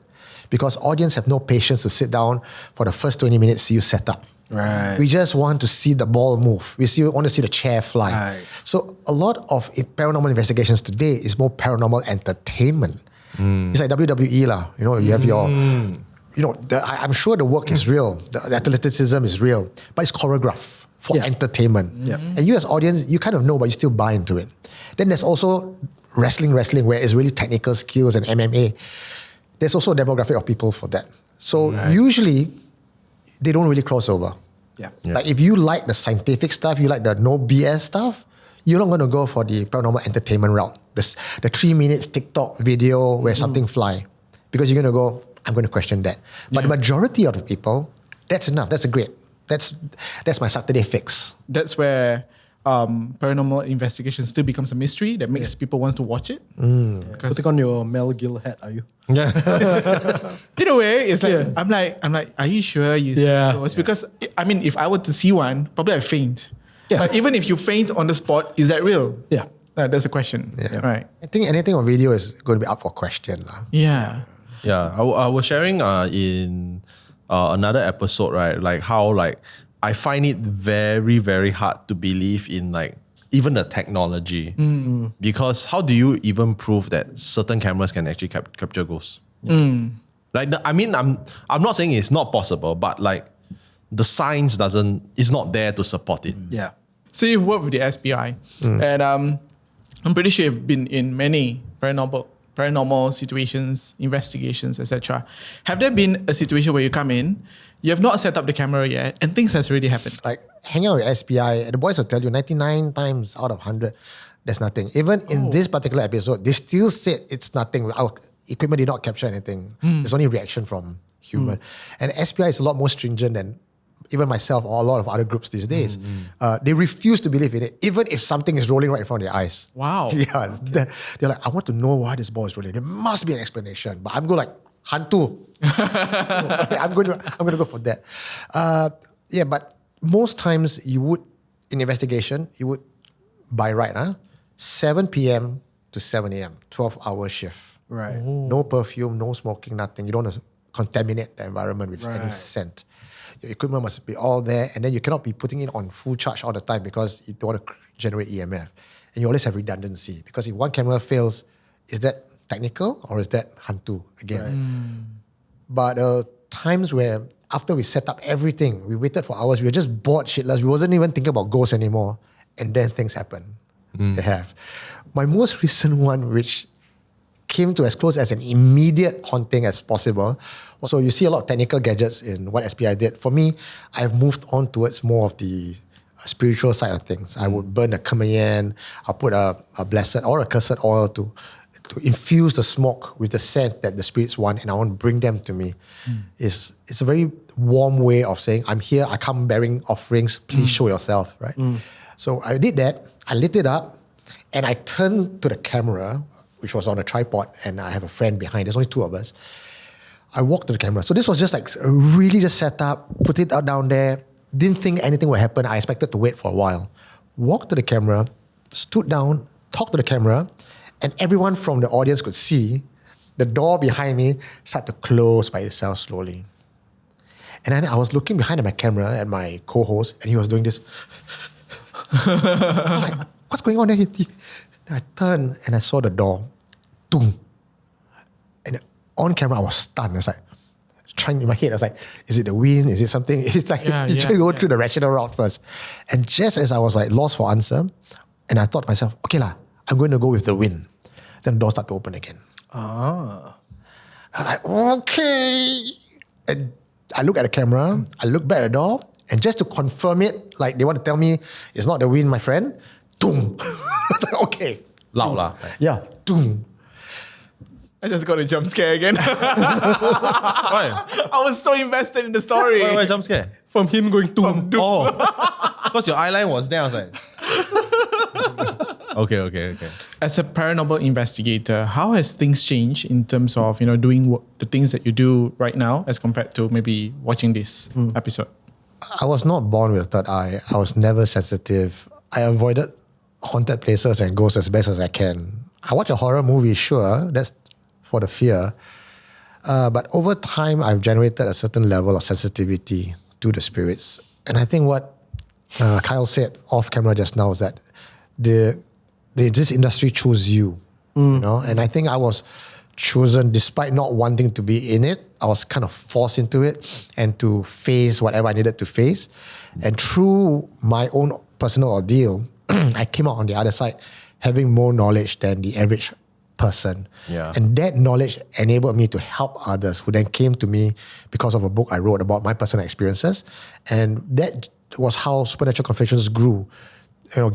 because audience have no patience to sit down for the first 20 minutes, see you set up. Right. We just want to see the ball move. Want to see the chair fly. Right. So a lot of paranormal investigations today is more paranormal entertainment. It's like WWE lah. You know, you have your, I'm sure the work is real. The athleticism is real, but it's choreographed for entertainment. And you as audience, you kind of know, but you still buy into it. Then there's also wrestling, where it's really technical skills and MMA. There's also a demographic of people for that. So usually, they don't really cross over. Like if you like the scientific stuff, you like the no BS stuff, you're not going to go for the paranormal entertainment route. The 3 minutes TikTok video where something fly. Because you're going to go, I'm going to question that. But the majority of the people, that's enough. That's great. That's my Saturday fix. That's where paranormal investigation still becomes a mystery that makes people want to watch it. Putting on your Mel Gill hat, are you? In a way, it's like I'm like, are you sure you see those? Because I mean, if I were to see one, probably I faint. But even if you faint on the spot, is that real? That's a question. Right. I think anything on video is going to be up for question. I was sharing in another episode, right? Like how I find it very, very hard to believe in like even the technology, because how do you even prove that certain cameras can actually capture ghosts? Like, I'm not saying it's not possible, but like the science is not there to support it. So you've worked with the SPI, and I'm pretty sure you've been in many paranormal situations, investigations, etc. Have there been a situation where you come in, you have not set up the camera yet, and things has already happened? Like hanging out with SPI, the boys will tell you 99 times out of 100, there's nothing. Even in this particular episode, they still said it's nothing. Our equipment did not capture anything. There's only reaction from human. And SPI is a lot more stringent than even myself or a lot of other groups these days. They refuse to believe in it, even if something is rolling right in front of their eyes. Wow. They're like, I want to know why this ball is rolling. There must be an explanation. But I'm going like, hantu. I'm going to go for that. But most times you would, in investigation, you would, by right, 7 p.m. to 7 a.m., 12-hour shift. Right. No perfume, no smoking, nothing. You don't want to contaminate the environment with any scent. Your equipment must be all there, and then you cannot be putting it on full charge all the time because you don't want to generate EMF. And you always have redundancy because if one camera fails, is that technical or is that hantu again? But times where after we set up everything, we waited for hours, we were just bored shitless, we wasn't even thinking about ghosts anymore, and then things happen. They have. My most recent one, which came to as close as an immediate haunting as possible. So you see a lot of technical gadgets in what SPI did. For me, I've moved on towards more of the spiritual side of things. I would burn a Kamayan, I'll put a blessed or a cursed oil to infuse the smoke with the scent that the spirits want, and I want to bring them to me. It's a very warm way of saying, I'm here, I come bearing offerings, please show yourself, right? So I did that, I lit it up, and I turned to the camera, which was on a tripod, and I have a friend behind, there's only two of us. I walked to the camera. So this was just like really just set up, put it out down there, didn't think anything would happen. I expected to wait for a while. Walked to the camera, stood down, talked to the camera, and everyone from the audience could see the door behind me start to close by itself slowly. And then I was looking behind my camera at my co-host, and he was doing this. Like, what's going on there? I turned and I saw the door. Boom. And on camera, I was stunned. I was like, trying in my head, I was like, is it the wind? Is it something? It's like, you try to go through the rational route first. And just as I was like lost for answer, and I thought to myself, okay lah, I'm going to go with the wind. Then the door started to open again. I was like, okay. And I look at the camera, I look back at the door, and just to confirm it, like they want to tell me it's not the wind, my friend, doom. Like, okay. Loud lah. Yeah, doom. I just got a jump scare again. Why? I was so invested in the story. Why jump scare? From him going doom. Oh, because your eyeline was there. I was like, okay. As a paranormal investigator, how has things changed in terms of doing the things that you do right now as compared to maybe watching this episode? I was not born with a third eye. I was never sensitive. I avoided haunted places and ghosts as best as I can. I watch a horror movie, sure, that's for the fear. But over time, I've generated a certain level of sensitivity to the spirits. And I think what Kyle said off camera just now is that this industry chose you, and I think I was chosen despite not wanting to be in it. I was kind of forced into it and to face whatever I needed to face. And through my own personal ordeal, I came out on the other side having more knowledge than the average person. Yeah. And that knowledge enabled me to help others who then came to me because of a book I wrote about my personal experiences. And that was how Supernatural Confessions grew.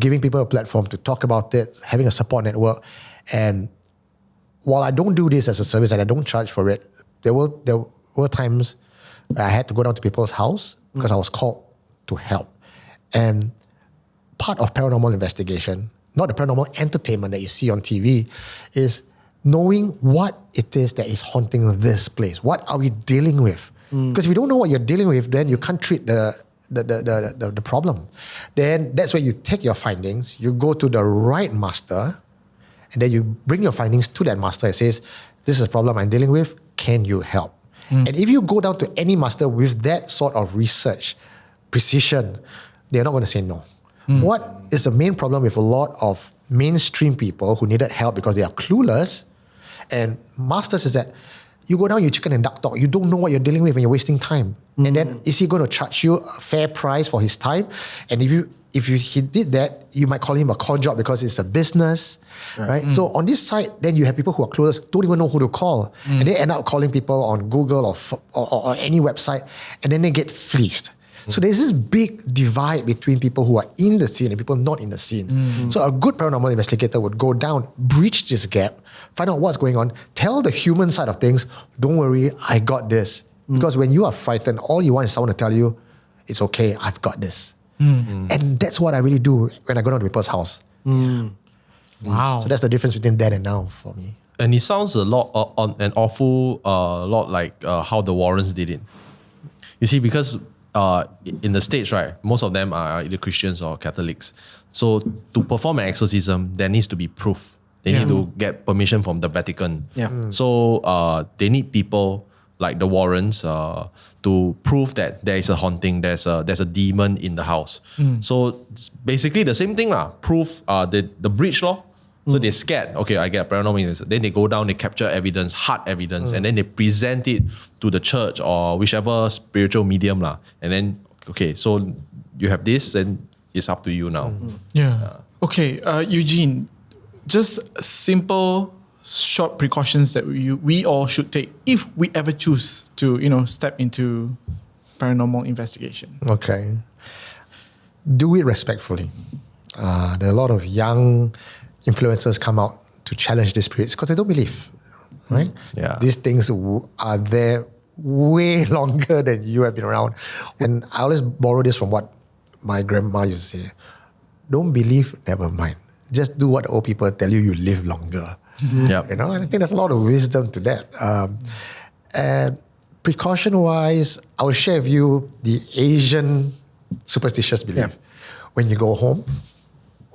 Giving people a platform to talk about it, having a support network. And while I don't do this as a service and I don't charge for it, there were times I had to go down to people's house because I was called to help. And part of paranormal investigation, not the paranormal entertainment that you see on TV, is knowing what it is that is haunting this place. What are we dealing with? Because if you don't know what you're dealing with, then you can't treat the problem. Then that's where you take your findings, you go to the right master, and then you bring your findings to that master and says, this is a problem I'm dealing with, can you help? And if you go down to any master with that sort of research, precision, they're not going to say no. What is the main problem with a lot of mainstream people who needed help because they are clueless, and masters, is that you go down, you chicken and duck talk. You don't know what you're dealing with and you're wasting time. And then is he going to charge you a fair price for his time? And if he did that, you might call him a con job because it's a business, right? So on this side, then you have people who are clueless, don't even know who to call. And they end up calling people on Google or any website, and then they get fleeced. So there's this big divide between people who are in the scene and people not in the scene. So a good paranormal investigator would go down, breach this gap, find out what's going on, tell the human side of things, don't worry, I got this. Because when you are frightened, all you want is someone to tell you, it's okay, I've got this. And that's what I really do when I go down to people's house. Wow. So that's the difference between then and now for me. And it sounds a lot an awful lot like how the Warrens did it. You see, because in the States, right, most of them are either Christians or Catholics. So to perform an exorcism, there needs to be proof. They need to get permission from the Vatican. Yeah. So they need people like the Warrens to prove that there is a haunting, there's a demon in the house. So basically the same thing lah. Proof the breach law. So they're scared. Okay, I get paranormal evidence. Then they go down, they capture evidence, hard evidence, and then they present it to the church or whichever spiritual medium lah. And then okay, so you have this, and it's up to you now. Okay, Eugene, just simple, short precautions that we all should take if we ever choose to, step into paranormal investigation. Okay. Do it respectfully. There are a lot of young influencers come out to challenge these spirits because they don't believe, right? Yeah. These things are there way longer than you have been around. And I always borrow this from what my grandma used to say. Don't believe, never mind. Just do what the old people tell you, you live longer. Yep. And I think there's a lot of wisdom to that. And precaution-wise, I will share with you the Asian superstitious belief. When you go home,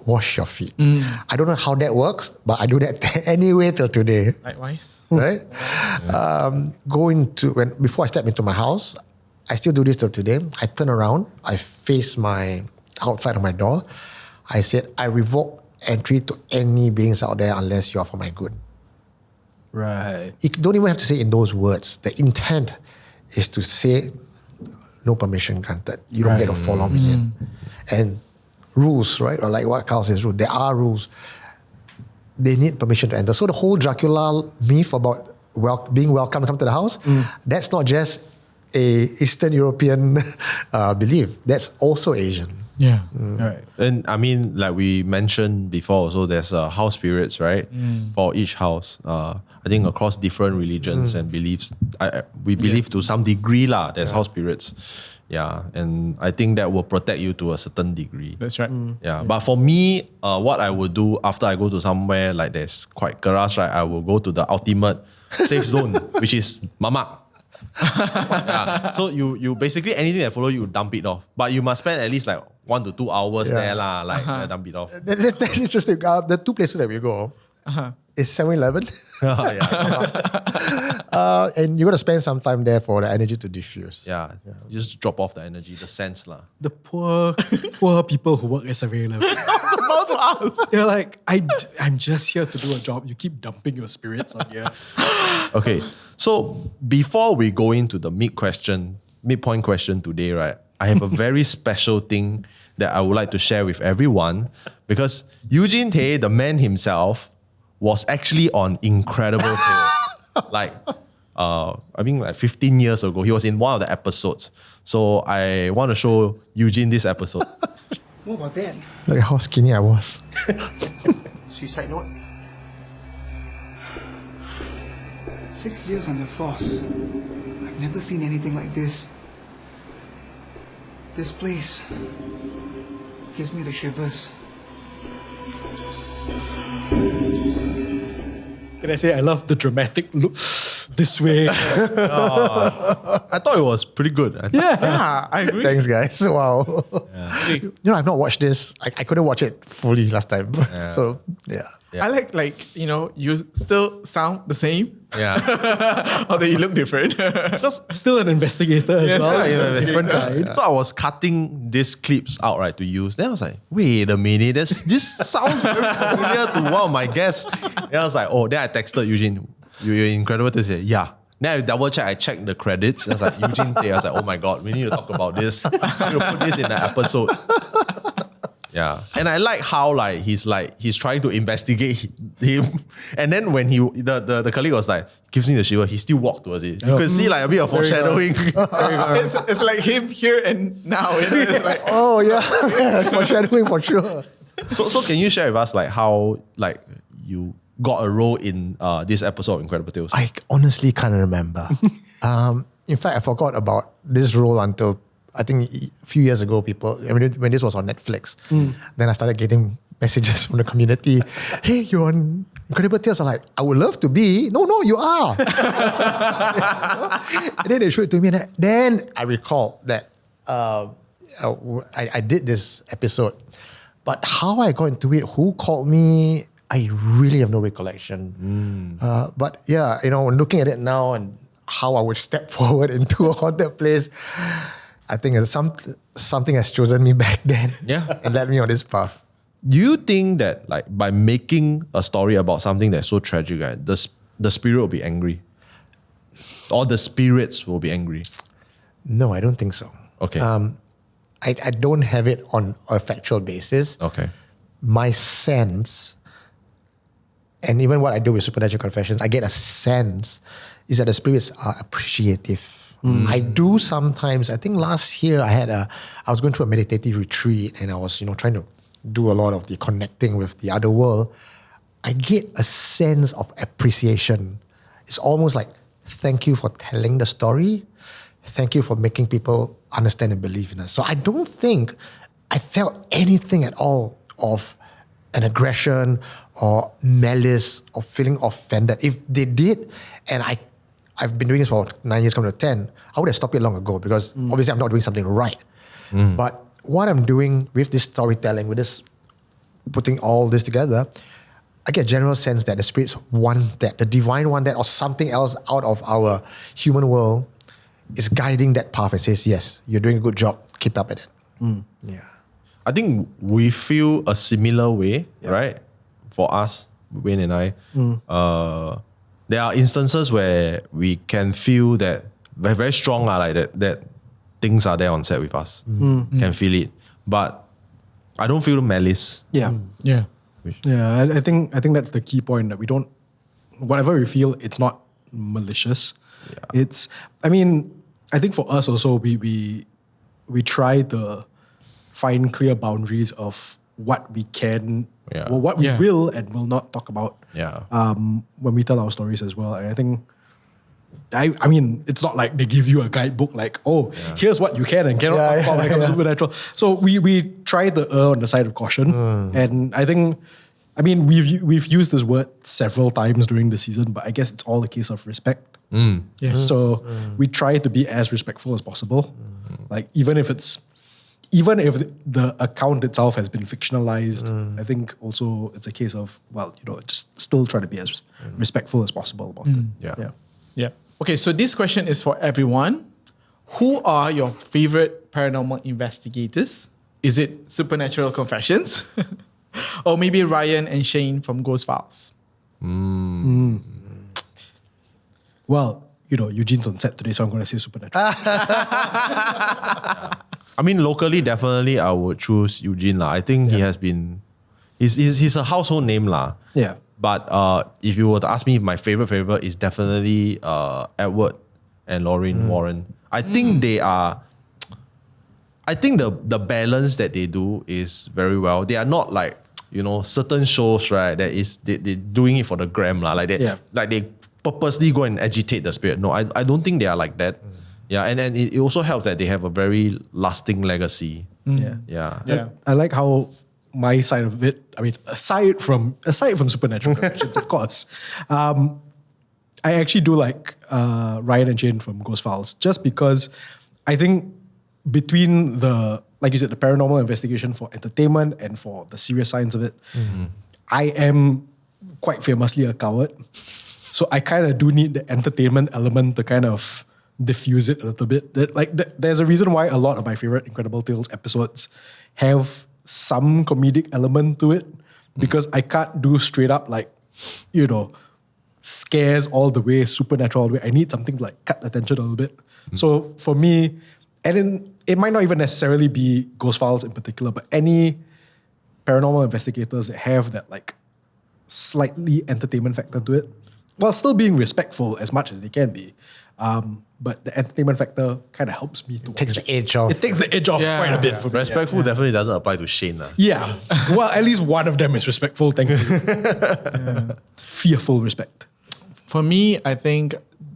wash your feet. I don't know how that works, but I do that anyway till today. Likewise. Right? Before I step into my house, I still do this till today. I turn around, I face my outside of my door. I said, I revoke entry to any beings out there unless you are for my good. Right. You don't even have to say in those words. The intent is to say, no permission granted. You don't get to follow me in. And rules, right? Or like what Carl says, there are rules. They need permission to enter. So the whole Dracula myth about being welcome to come to the house, that's not just a Eastern European belief. That's also Asian. Yeah. Right. And I mean, like we mentioned before, so there's house spirits, right? For each house. I think across different religions and beliefs, we believe to some degree there's house spirits. Yeah, and I think that will protect you to a certain degree. That's right. Yeah, but for me, what I would do after I go to somewhere like there's quite keras, right? I will go to the ultimate safe zone, which is mamak. So you basically anything that follow you dump it off, but you must spend at least like 1 to 2 hours there dump it off. That's interesting. The two places that we go is 7-Eleven. And you're going to spend some time there for the energy to diffuse. Yeah. You just drop off the energy, the sense lah. The poor people who work at 7-Eleven. I was about to ask. They're like, I'm just here to do a job. You keep dumping your spirits on here. Okay, so before we go into the midpoint question today, right? I have a very special thing that I would like to share with everyone because Eugene Tay, the man himself, was actually on Incredible Tales. Like 15 years ago. He was in one of the episodes. So I want to show Eugene this episode. What about that? Look at how skinny I was. Suicide note? 6 years on the force. I've never seen anything like this. This place gives me the shivers. Can I say I love the dramatic look this way? I thought it was pretty good. I agree. Thanks, guys. Wow. I've not watched this. I couldn't watch it fully last time. So, yeah. I like you still sound the same. Yeah. Although you look different. Still an investigator as well. Still Just an a different kind. So I was cutting these clips out, right, to use. Then I was like, wait a minute, this sounds very familiar to one of my guests. Then I was like, then I texted Eugene, you're Incredible Tales? Yeah. Then I double check, I checked the credits. I was like, Eugene Tay. I was like, oh my God, we need to talk about this. We need to put this in the episode. Yeah. And I like how he's trying to investigate him. And then when the colleague was like, gives me the shiver, he still walked towards it. You could see a bit of foreshadowing. It's like him here and now. It's like, oh yeah. Foreshadowing for sure. So can you share with us how you got a role in this episode of Incredible Tales? I honestly can't remember. In fact, I forgot about this role until I think a few years ago, when this was on Netflix, then I started getting messages from the community. Hey, you're on Incredible Tales. I'm like, I would love to be. No, you are. And then they showed it to me. And then I recall that I did this episode. But how I got into it, who called me, I really have no recollection. But yeah, looking at it now and how I would step forward into a haunted place, I think it's something has chosen me back then. Yeah. And led me on this path. Do you think that like by making a story about something that's so tragic, right, the spirit will be angry? Or the spirits will be angry? No, I don't think so. Okay. I don't have it on a factual basis. Okay. My sense, and even what I do with Supernatural Confessions, I get a sense is that the spirits are appreciative. I do sometimes, I think last year I was going through a meditative retreat and I was, trying to do a lot of the connecting with the other world. I get a sense of appreciation. It's almost like, thank you for telling the story. Thank you for making people understand and believe in us. So I don't think I felt anything at all of an aggression or malice or feeling offended. If they did, and I've been doing this for 9 years, coming to 10, I would have stopped it long ago because obviously I'm not doing something right. But what I'm doing with this storytelling, with this putting all this together, I get a general sense that the spirits want that, the divine want that, or something else out of our human world is guiding that path and says, yes, you're doing a good job, keep up at it. Yeah. I think we feel a similar way, right? For us, Wayne and I. There are instances where we can feel that very, very strong, like that things are there on set with us. Can feel it. But I don't feel malice. Yeah. Yeah. Yeah, I think that's the key point, that we don't, whatever we feel, it's not malicious. Yeah. I think for us also, we try to find clear boundaries of what we can, or what we will and will not talk about when we tell our stories as well. And I think, I mean, it's not like they give you a guidebook like, here's what you can and cannot talk about when it comes to supernatural. So we try to err on the side of caution. And I think, we've used this word several times during the season, but I guess it's all a case of respect. So we try to be as respectful as possible. Like even if the account itself has been fictionalized, I think also it's a case of, just still try to be as respectful as possible about it. Yeah. Okay, so this question is for everyone. Who are your favorite paranormal investigators? Is it Supernatural Confessions? Or maybe Ryan and Shane from Ghost Files? Well, Eugene's on set today, so I'm going to say Supernatural. Locally, definitely I would choose Eugene. I think he has been, he's a household name. Yeah. But if you were to ask me, my favorite is definitely Edward and Lauren Warren. I think they are, the balance that they do is very well. They are not like, certain shows, right, that is, they're doing it for the gram. Like they purposely go and agitate the spirit. No, I don't think they are like that. Yeah, and it also helps that they have a very lasting legacy. Yeah. I like how my side of it, aside from Supernatural Confessions, of course, I actually do like Ryan and Shane from Ghost Files, just because I think between like you said, the paranormal investigation for entertainment and for the serious science of it, I am quite famously a coward. So I kind of do need the entertainment element to kind of diffuse it a little bit. There's a reason why a lot of my favorite Incredible Tales episodes have some comedic element to it, because I can't do straight up scares all the way, supernatural all the way. I need something to cut the tension a little bit. So for me, and then it might not even necessarily be Ghost Files in particular, but any paranormal investigators that have that slightly entertainment factor to it, while still being respectful as much as they can be. But the entertainment factor kind of helps me to takes the edge off. It takes the edge off quite a bit for me. Respectful definitely doesn't apply to Shane. Yeah. Well, at least one of them is respectful, thank you. Fearful respect. For me, I think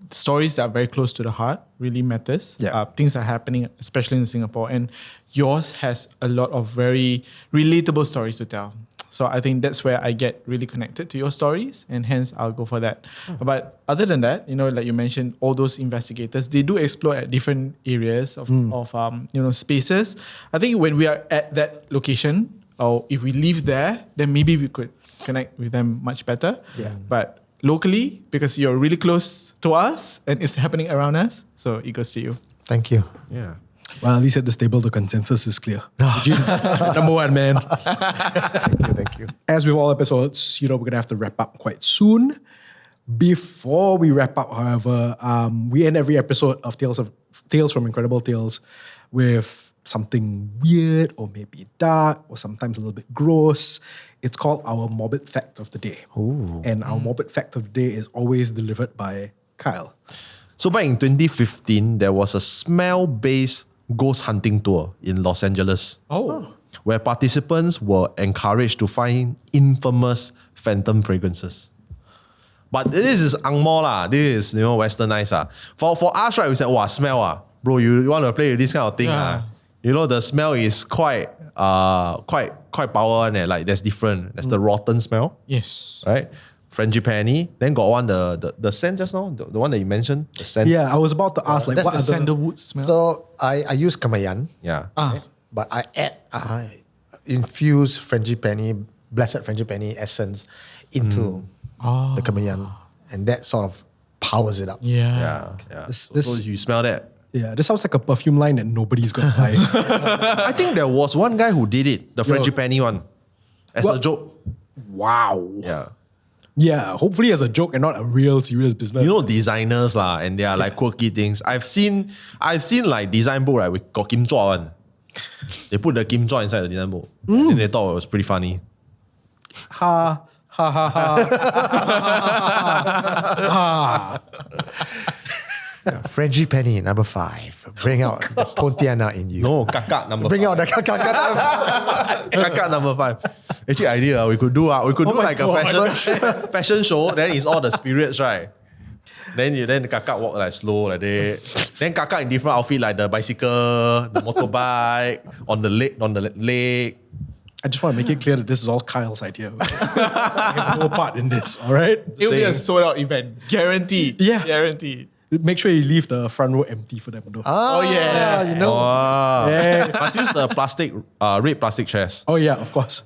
stories that are very close to the heart really matters. Things are happening, especially in Singapore, and yours has a lot of very relatable stories to tell. So I think that's where I get really connected to your stories, and hence I'll go for that. But other than that, like you mentioned, all those investigators, they do explore at different areas of spaces. I think when we are at that location, or if we live there, then maybe we could connect with them much better. Yeah. But locally, because you're really close to us and it's happening around us, so it goes to you. Thank you. Yeah. Well, at least at this table, the consensus is clear. Eugene, number one, man. Thank you. As with all episodes, we're going to have to wrap up quite soon. Before we wrap up, however, we end every episode of Tales from Incredible Tales with something weird or maybe dark or sometimes a little bit gross. It's called our morbid fact of the day. Ooh. And our morbid fact of the day is always delivered by Kyle. So back in 2015, there was a smell-based ghost hunting tour in Los Angeles. Where participants were encouraged to find infamous phantom fragrances. But this is angmo lah. This is westernized lah. For us, right, we said, wow, smell ah, bro. You want to play with this kind of thing ah? The smell is quite power and like there's different. There's the rotten smell. Yes. Right. Frangipani. Then got one the scent just now, the one that you mentioned, the scent. Yeah, I was about to ask That's what the are sandalwood smell. So I use Kamayan, Yeah. but I add infuse frangipani, blessed frangipani essence into the Kamayan, and that sort of powers it up. Yeah. So you smell that. Yeah, this sounds like a perfume line that nobody's going to buy. I think there was one guy who did it, the Frangipani one, as a joke. Wow. Yeah. Yeah, hopefully as a joke and not a real serious business. Designers lah, and they are like quirky things. I've seen like design book right with got Kim Chua one. They put the Kim Chua inside the design book, and they thought it was pretty funny. Ha ha ha ha. Frangipani number 5. Bring out the Pontiana in you. No, kakak number Bring 5. out the Kakak number 5. Actually, idea we could do like a fashion show. Then it's all the spirits, right? Then the kakak walk like slow like that. Then kakak in different outfit like the bicycle, the motorbike, on the leg. I just want to make it clear that this is all Kyle's idea. I have no part in this, all right? It'll be a sold out event. Guaranteed. Yeah. Guaranteed. Make sure you leave the front row empty for them though. Oh, yeah. You know. Yeah. Must use the red plastic chairs. Oh yeah, of course.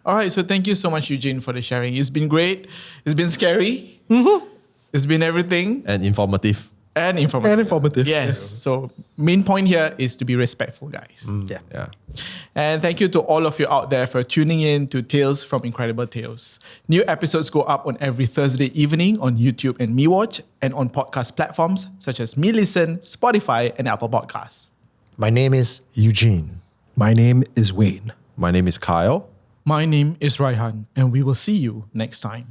All right, so thank you so much, Eugene, for the sharing. It's been great. It's been scary. It's been everything. And informative. And informative. Yes. Yeah. So main point here is to be respectful, guys. Yeah. And thank you to all of you out there for tuning in to Tales from Incredible Tales. New episodes go up on every Thursday evening on YouTube and MeWatch, and on podcast platforms such as MeListen, Spotify, and Apple Podcasts. My name is Eugene. My name is Wayne. My name is Kyle. My name is Raihan, and we will see you next time.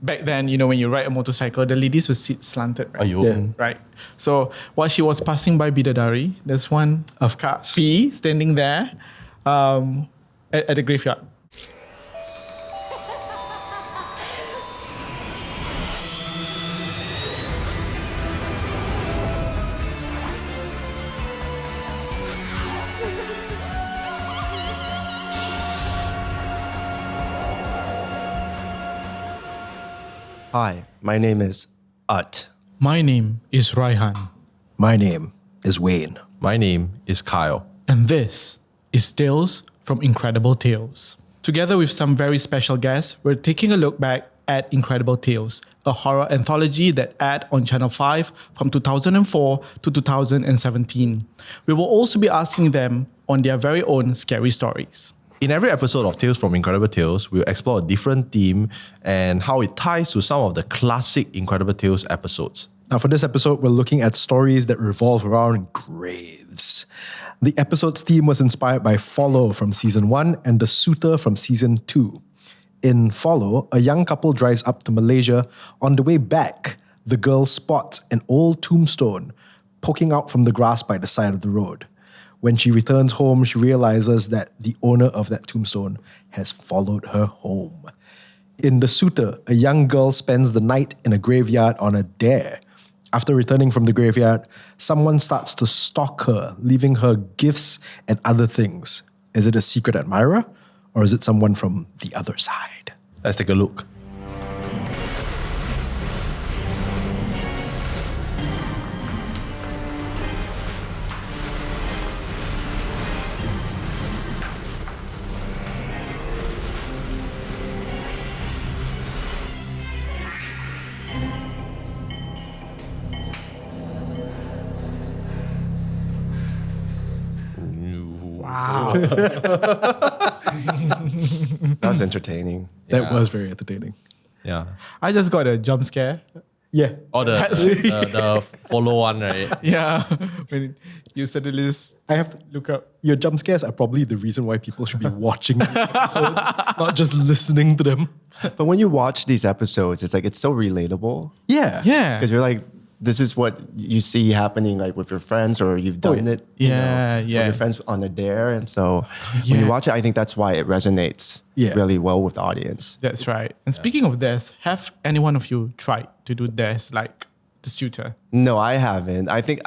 Back then, when you ride a motorcycle, the ladies would sit slanted, right? Ayub. Yeah. Right. So while she was passing by Bidadari, there's one Of course. P standing there at the graveyard. Hi, my name is Utt. My name is Raihan, My name is Wayne. My name is Kyle. and this is Tales from Incredible Tales. Together with some very special guests, we're taking a look back at Incredible Tales, a horror anthology that aired on Channel 5 from 2004 to 2017. We will also be asking them on their very own scary stories. In every episode of Tales from Incredible Tales, we'll explore a different theme and how it ties to some of the classic Incredible Tales episodes. Now, for this episode, we're looking at stories that revolve around graves. The episode's theme was inspired by Follow from Season 1 and The Suitor from Season 2. In Follow, a young couple drives up to Malaysia. On the way back, the girl spots an old tombstone poking out from the grass by the side of the road. When she returns home, she realizes that the owner of that tombstone has followed her home. In The Suitor, a young girl spends the night in a graveyard on a dare. After returning from the graveyard, someone starts to stalk her, leaving her gifts and other things. Is it a secret admirer, or is it someone from the other side? Let's take a look. That was entertaining. That was very entertaining. Yeah. I just got a jump scare. Yeah. Or the follow one, right? Yeah. When you suddenly I have to look up. Your jump scares are probably the reason why people should be watching the episodes, not just listening to them. But when you watch these episodes, it's like it's so relatable. Yeah. Yeah. Because you're like, this is what you see happening like with your friends, or you've done it. Yeah, with yeah. your friends on a dare. And so when you watch it, I think that's why it resonates really well with the audience. That's right. And speaking of dares, have any one of you tried to do dares like the suitor? No, I haven't. I think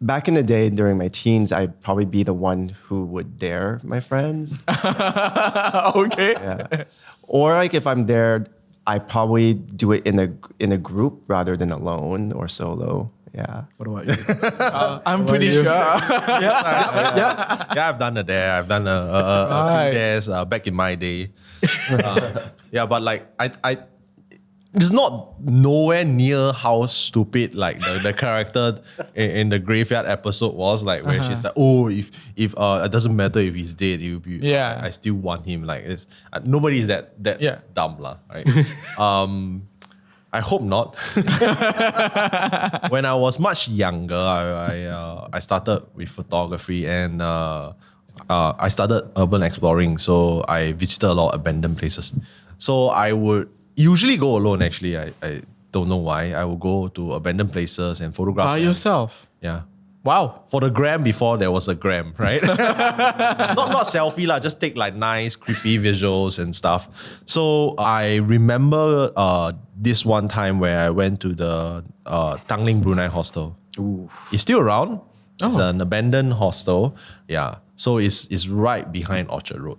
back in the day during my teens, I'd probably be the one who would dare my friends. Okay. Yeah. Or like if I'm there, I probably do it in a group rather than alone or solo. Yeah. What about you? I'm pretty sure. Yeah, I've done a dare. I've done a few dares back in my day. Yeah, but like I it's not nowhere near how stupid like the character in the graveyard episode was, like where she's like, oh, if it doesn't matter if he's dead, I still want him. Like it's nobody is that dumb lah, right? I hope not. When I was much younger, I started with photography and I started urban exploring. So I visited a lot of abandoned places. So I would usually go alone, actually. I don't know why. I would go to abandoned places and photograph By them. yourself? Yeah. Wow. For the gram before there was a gram, right? not selfie lah, just take like nice, creepy visuals and stuff. So I remember this one time where I went to the Tanglin Brunei hostel. Ooh. It's still around. It's an abandoned hostel. Yeah. So it's right behind Orchard Road.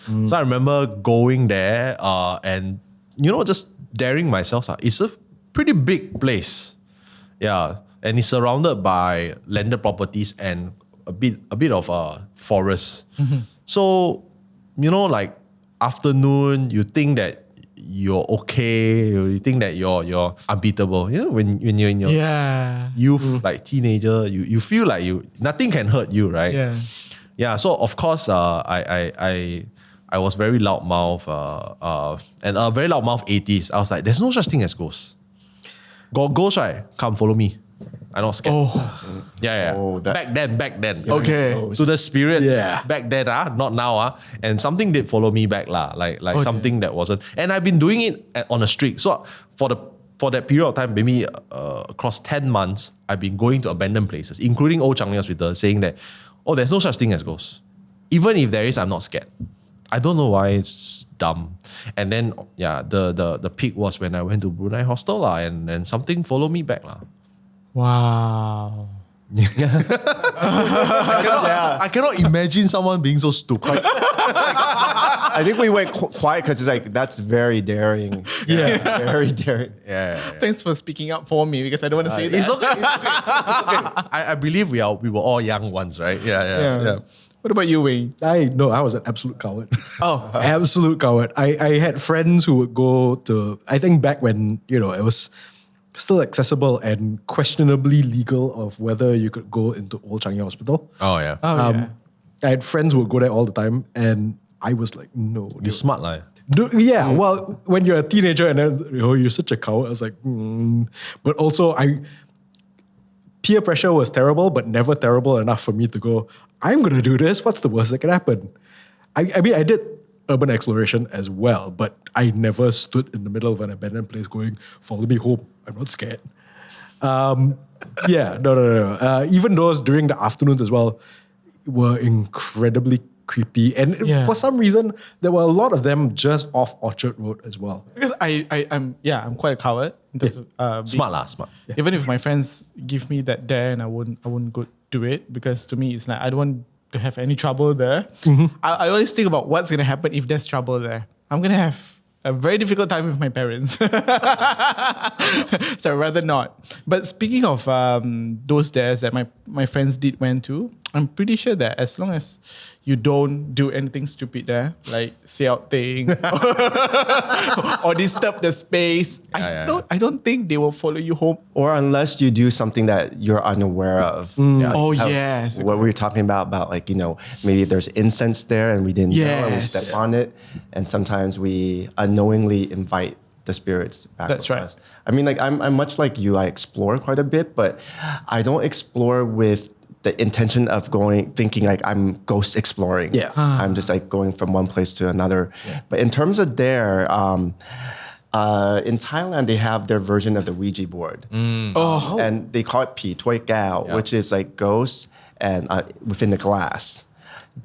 So I remember going there and just daring myself. It's a pretty big place. Yeah. And it's surrounded by landed properties and a bit of forest. Mm-hmm. So, like afternoon, you think that you're okay, you think that you're unbeatable. When you're in your youth, like teenager, you feel like nothing can hurt you, right? Yeah. Yeah. So of course, I was very loudmouth and a very loudmouth 80s. I was like, there's no such thing as ghosts. Got ghosts, right? Come follow me. I'm not scared. Oh. Yeah. Oh, back then. Okay. To the spirits. Back then, not now. And something did follow me back, like something that wasn't. And I've been doing it on a streak. So for that period of time, maybe across 10 months, I've been going to abandoned places, including Old Changi Hospital, saying that, there's no such thing as ghosts. Even if there is, I'm not scared. I don't know why, it's dumb. And then, the peak was when I went to Brunei Hostel and then something followed me back. Wow. I cannot imagine someone being so stupid. I think we went quiet because it's like, that's very daring. Yeah. Very daring. Yeah. Thanks for speaking up for me because I don't want to say that. It's okay. I believe we were all young ones, right? Yeah. What about you, Wayne? I was an absolute coward. Oh. Absolute coward. I had friends who would go to, I think back when, it was still accessible and questionably legal of whether you could go into Old Changi Hospital. Oh, yeah. I had friends who would go there all the time and I was like, no. You're smart, like. Well, when you're a teenager and then, you're such a coward, I was like, But also, peer pressure was terrible, but never terrible enough for me to go, I'm going to do this. What's the worst that can happen? I mean, I did urban exploration as well, but I never stood in the middle of an abandoned place going, follow me home. I'm not scared. No. Even those during the afternoons as well were incredibly creepy. And for some reason, there were a lot of them just off Orchard Road as well. Because I'm quite a coward in terms of Smart. Even if my friends give me that dare, and I wouldn't go do it, because to me it's like I don't want to have any trouble there. I always think about what's gonna happen if there's trouble there. I'm gonna have a very difficult time with my parents. So I'd rather not. But speaking of those dares that my friends went to, I'm pretty sure that as long as you don't do anything stupid there, like say out things or disturb the space, I don't think they will follow you home. Or unless you do something that you're unaware of. Yes. What we were talking about like, maybe if there's incense there and we didn't know and we step on it. And sometimes we unknowingly invite the spirits back. That's with right. us. I mean, like I'm much like you. I explore quite a bit, but I don't explore with the intention of thinking like I'm ghost exploring. Yeah. I'm just like going from one place to another. Yeah. But in terms of in Thailand, they have their version of the Ouija board. And they call it Pi Toi Gao, which is like ghosts and within the glass.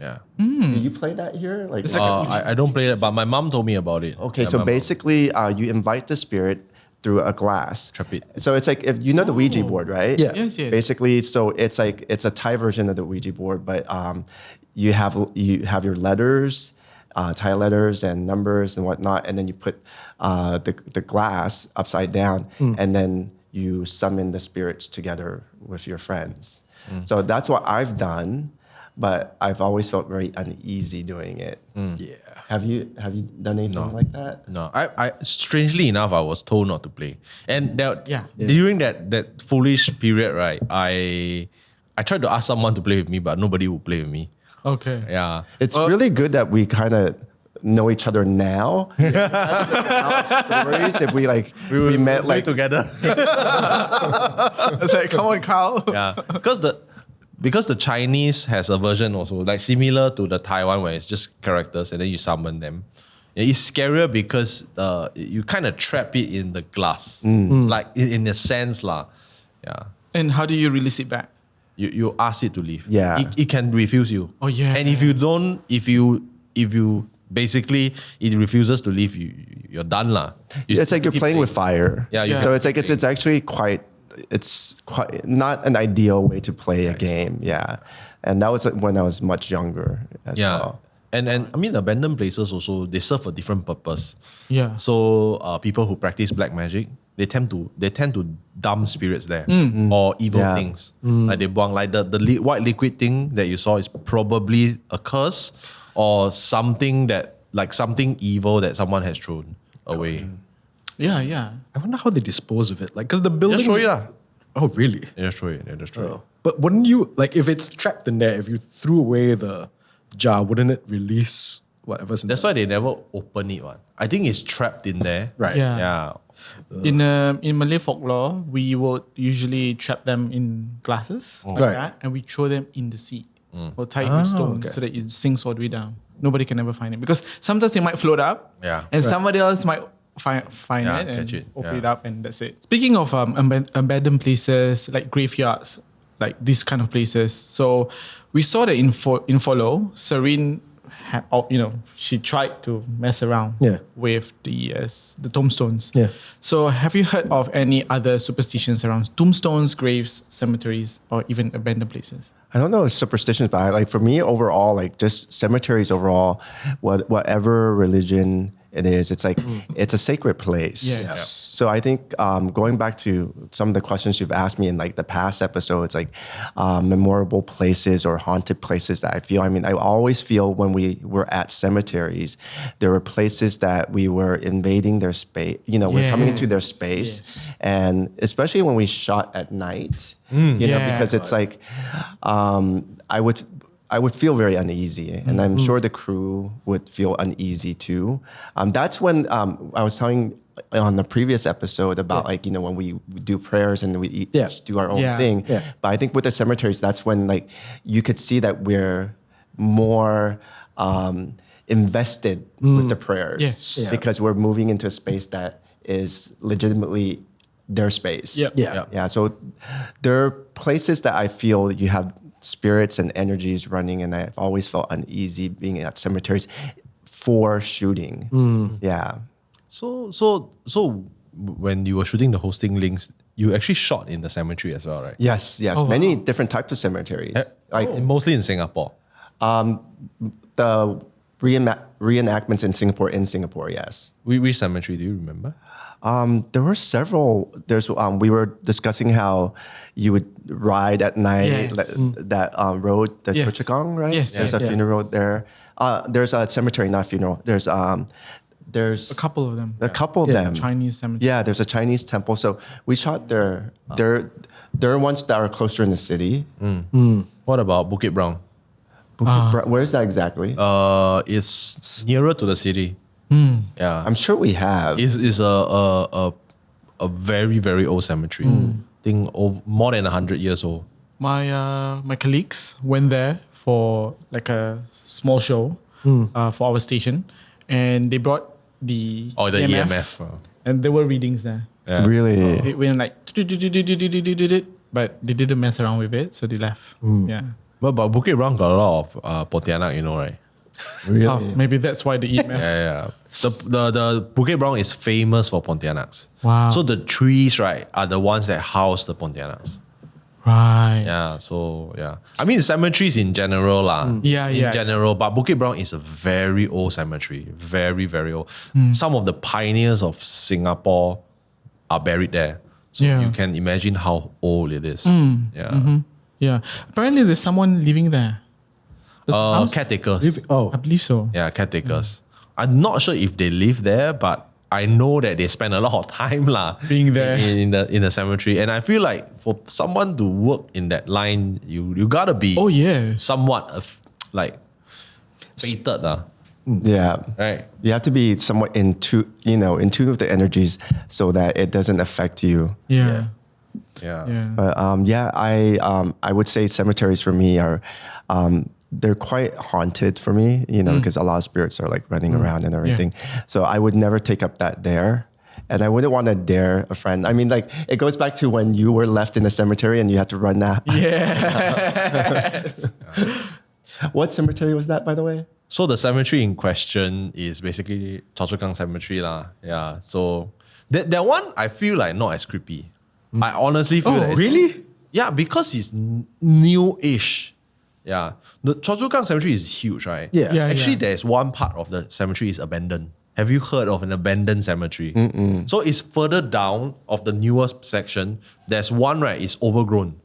Yeah. Do you play that here? Like, I don't play that, but my mom told me about it. Okay, so basically, you invite the spirit through a glass. Trap it. So it's like, if you know the Ouija board, right? Yeah. Yes. Basically, so it's like it's a Thai version of the Ouija board, but you have your letters, Thai letters and numbers and whatnot, and then you put the glass upside down, and then you summon the spirits together with your friends. So that's what I've done. But I've always felt very uneasy doing it. Yeah. Have you done anything like that? No, I strangely enough, I was told not to play. And during that foolish period, right, I tried to ask someone to play with me, but nobody would play with me. Okay. Yeah. It's really good that we kind of know each other now. Stories if we met like together. It's like, come on, Carl. Yeah. Because the Chinese has a version also, like similar to the Taiwan, where it's just characters and then you summon them. It's scarier because you kind of trap it in the glass, like in a sense lah. Yeah. And how do you release it back? You ask it to leave. Yeah. It can refuse you. Oh yeah. And if you basically it refuses to leave, you're done lah. It's like you're playing with fire. Yeah. So it's like it's actually quite not an ideal way to play a game. Yeah. And that was when I was much younger as well. And I mean, abandoned places also, they serve a different purpose. Yeah. So people who practice black magic, they tend to dump spirits there or evil things. Like they buang, like the white liquid thing that you saw is probably a curse or something evil that someone has thrown away. Yeah. I wonder how they dispose of it. Like, because the buildings... Just throw it lah. Oh, really? They just throw it. But wouldn't you, like, if it's trapped in there, if you threw away the jar, wouldn't it release whatever's in That's why they never open it. I think it's trapped in there. Right. Yeah. In Malay folklore, we would usually trap them in glasses like that, and we throw them in the sea or tie it with stones so that it sinks all the way down. Nobody can ever find it because sometimes it might float up, and somebody else might find it and catch it. open it up, and that's it. Speaking of abandoned places like graveyards, like these kind of places, so we saw that in Follow, Serene had, she tried to mess around with the tombstones. Yeah. So have you heard of any other superstitions around tombstones, graves, cemeteries, or even abandoned places? I don't know superstitions, but for me overall, like just cemeteries overall, whatever religion it is, it's like it's a sacred place. Yes. Yeah. So I think going back to some of the questions you've asked me in like the past episodes, like memorable places or haunted places that I feel. I mean, I always feel when we were at cemeteries, there were places that we were invading their space. We're coming into their space, and especially when we shot at night. Because it's like I would feel very uneasy, and I'm sure the crew would feel uneasy too. That's when I was telling on the previous episode about when we do prayers and we each do our own thing. Yeah. But I think with the cemeteries, that's when you could see that we're more invested with the prayers because we're moving into a space that is legitimately their space. Yeah. So there are places that I feel you have spirits and energies running, and I've always felt uneasy being at cemeteries for shooting. Yeah. So when you were shooting the hosting links, you actually shot in the cemetery as well, right? Yes. Many different types of cemeteries. Mostly in Singapore. The reenactments in Singapore, yes. Which cemetery do you remember? There were several. We were discussing how you would ride at night, that road, the Choa Chu Kang, right? Yes. There's a funeral there. There's a cemetery, not funeral. There's a couple of them. A couple of them. Chinese cemetery. Yeah, there's a Chinese temple. So we shot there. There are ones that are closer in the city. What about Bukit Brown? Where is that exactly? It's nearer to the city. Yeah, I'm sure we have. It's a very, very old cemetery. I think more than 100 years old. My colleagues went there for like a small show for our station, and they brought the EMF. And there were readings there. Yeah. Really? It went like, but they didn't mess around with it, so they left. Yeah. But Bukit Brown got a lot of Pontianak, right? Really? Maybe that's why the EMF. Yeah. The Bukit Brown is famous for Pontianaks. Wow. So the trees, right, are the ones that house the Pontianaks. Right. Yeah. So yeah, I mean cemeteries in general lah. In general, but Bukit Brown is a very old cemetery, very, very old. Some of the pioneers of Singapore are buried there. So you can imagine how old it is. Yeah. Apparently, there's someone living there. Caretakers. I believe so. Yeah, caretakers. I'm not sure if they live there, but I know that they spend a lot of time being there in the cemetery. And I feel like for someone to work in that line, you gotta be somewhat fated. Yeah. Right. You have to be somewhat in tune with the energies so that it doesn't affect you. Yeah. But I would say cemeteries for me are they're quite haunted for me, because a lot of spirits are like running around and everything. So I would never take up that dare. And I wouldn't want to dare a friend. I mean, like, it goes back to when you were left in the cemetery and you had to run now. Yes. What cemetery was that, by the way? So the cemetery in question is basically Choa Chu Kang Cemetery lah. Yeah. So that one I feel like not as creepy. I honestly feel that. Really? Yeah, because it's new-ish. Yeah. The Choa Chu Kang Cemetery is huge, right? Yeah. Actually, there's one part of the cemetery is abandoned. Have you heard of an abandoned cemetery? So it's further down of the newest section. There's one, right, it's overgrown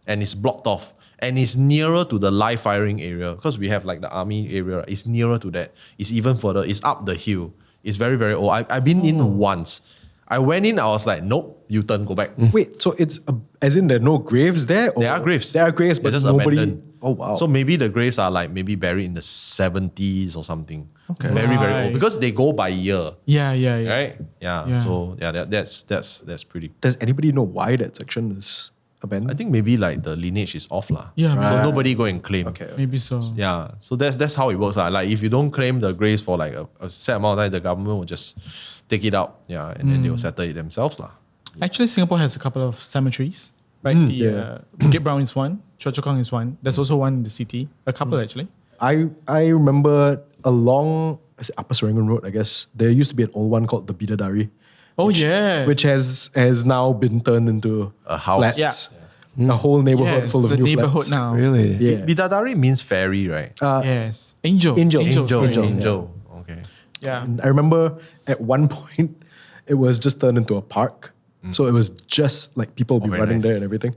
and it's blocked off. And it's nearer to the live firing area because we have like the army area. Right? It's nearer to that. It's even further. It's up the hill. It's very, very old. I've been in once. I went in, I was like, nope, U-turn, go back. Wait, so it's as in there are no graves there? Or There are graves. There are graves, but They're just nobody. abandoned. Oh wow. So maybe the graves are like maybe buried in the 70s or something. Okay. Very, very old. Because they go by year. Yeah. Right? Yeah. So yeah, that's pretty. Does anybody know why that section is abandoned? I think maybe like the lineage is off lah. Yeah, So right. nobody go and claim. Okay. Maybe so. Yeah. So that's how it works. Like if you don't claim the graves for like a set amount of time, the government will just take it out. Yeah. And then they will settle it themselves lah. Actually, Singapore has a couple of cemeteries. Right? Bukit Brown is one. Choa Chu Kang is one. There's also one in the city. A couple actually. I remember along Upper Serangoon Road, I guess, there used to be an old one called the Bidadari. Oh yeah. Which has now been turned into A house. flats. A whole neighborhood full of it's a new neighborhood flats. now. Really? Yeah. Bidadari means fairy, right? Yes. Angel. Angel. Okay. Yeah. And I remember at one point it was just turned into a park. So it was just like people be very running nice. there and everything.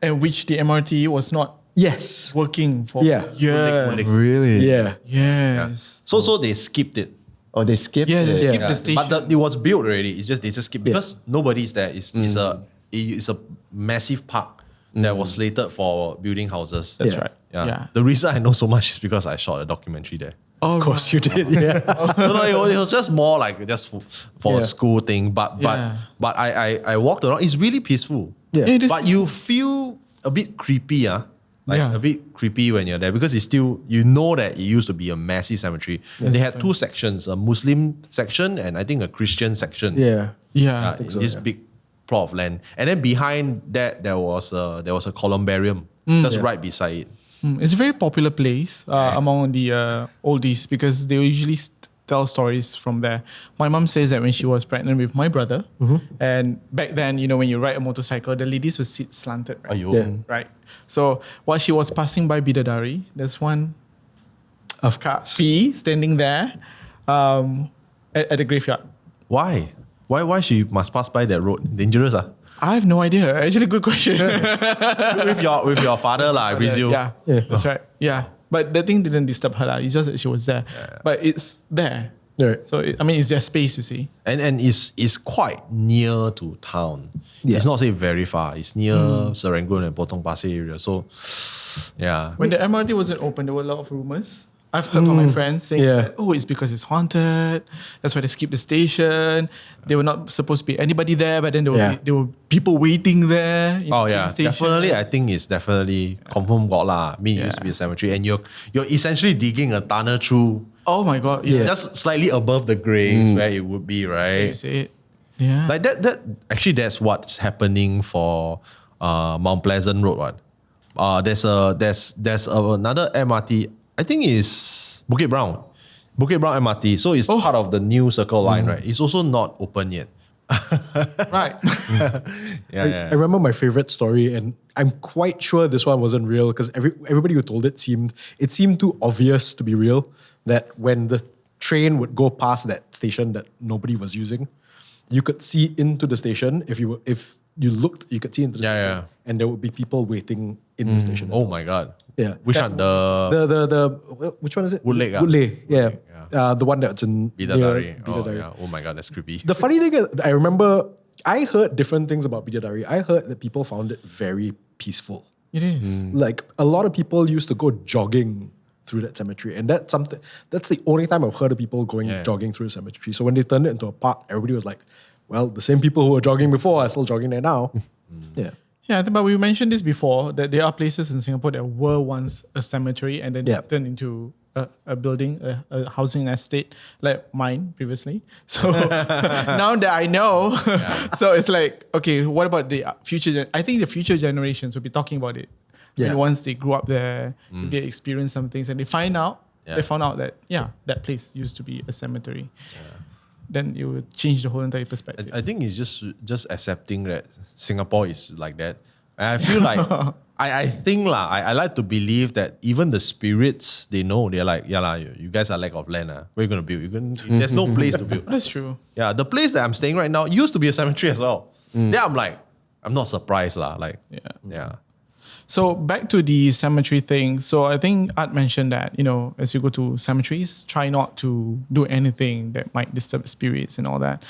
And which the MRT was not Yes. working for years. Really? Yeah. Yes. So they skipped it. Oh, they skipped Yeah, they it? skipped the station. But it was built already. They just skipped because nobody's there. It's a massive park that was slated for building houses. That's Yeah. right. Yeah. The reason I know so much is because I shot a documentary there. Oh, Of course you did. Yeah. No, it was just more like just for a school thing. But Yeah. I walked around. It's really peaceful. Yeah. it is But you feel a bit creepy, a bit creepy when you're there because it's still, that it used to be a massive cemetery. They had two sections, a Muslim section and I think a Christian section. Yeah. Yeah. This big plot of land. And then behind that there was a columbarium. just right beside it. It's a very popular place among the oldies because they usually tell stories from there. My mom says that when she was pregnant with my brother, and back then, when you ride a motorcycle, the ladies would sit slanted, right? Right. So while she was passing by Bidadari, there's one Of course. standing there at the graveyard. Why? Why she must pass by that road? Dangerous, I have no idea. Actually, good question. with your father, I presume. Yeah, that's right. Yeah. But the thing didn't disturb her. It's just that she was there. But it's there. Right. So, it's their space, you see. And it's quite near to town. Yeah. It's not say very far. It's near Serangoon and Potong Pasir area. So, yeah. When the MRT wasn't open, there were a lot of rumors. I've heard from my friends saying that, it's because it's haunted. That's why they skipped the station. They were not supposed to be anybody there, but then there were people waiting there. Oh in yeah, the station. definitely. I think it's definitely confirmed got lah. It used to be a cemetery, and you're essentially digging a tunnel through. Oh my god! Yeah, just slightly above the grave where it would be, right? You say it. Yeah, like that. Actually, that's what's happening for Mount Pleasant Road. There's another MRT. I think it's Bukit Brown MRT. So it's part of the new Circle Line, right? It's also not open yet. Right. I remember my favorite story, and I'm quite sure this one wasn't real because everybody who told it seemed too obvious to be real. That when the train would go past that station that nobody was using, you could see into the station. If you looked, you could see into the station, and there would be people waiting in the station. Oh my god! Yeah, which one? The which one is it? Woodlake. Yeah. The one that's in Bidadari. Oh my god, that's creepy. The funny thing is, I remember I heard different things about Bidadari. I heard that people found it very peaceful. It is. Like a lot of people used to go jogging through that cemetery, and that's the only time I've heard of people going jogging through the cemetery. So when they turned it into a park, everybody was like, well, the same people who were jogging before are still jogging there now. Yeah, but we mentioned this before, that there are places in Singapore that were once a cemetery and then turned into a building, a housing estate, like mine previously. So now that I know, so it's like, okay, what about the future? I think the future generations will be talking about it. Yeah. And once they grew up there, they experience some things and they found out that, that place used to be a cemetery. Yeah. Then it would change the whole entire perspective. I think it's just accepting that Singapore is like that. And I feel like I like to believe that even the spirits, they know, they're like, you guys are lack of land. Where are you gonna build? There's no place to build. That's true. Yeah, the place that I'm staying right now used to be a cemetery as well. Then I'm like, I'm not surprised Yeah. So back to the cemetery thing. So I think Art mentioned that, as you go to cemeteries, try not to do anything that might disturb spirits and all that.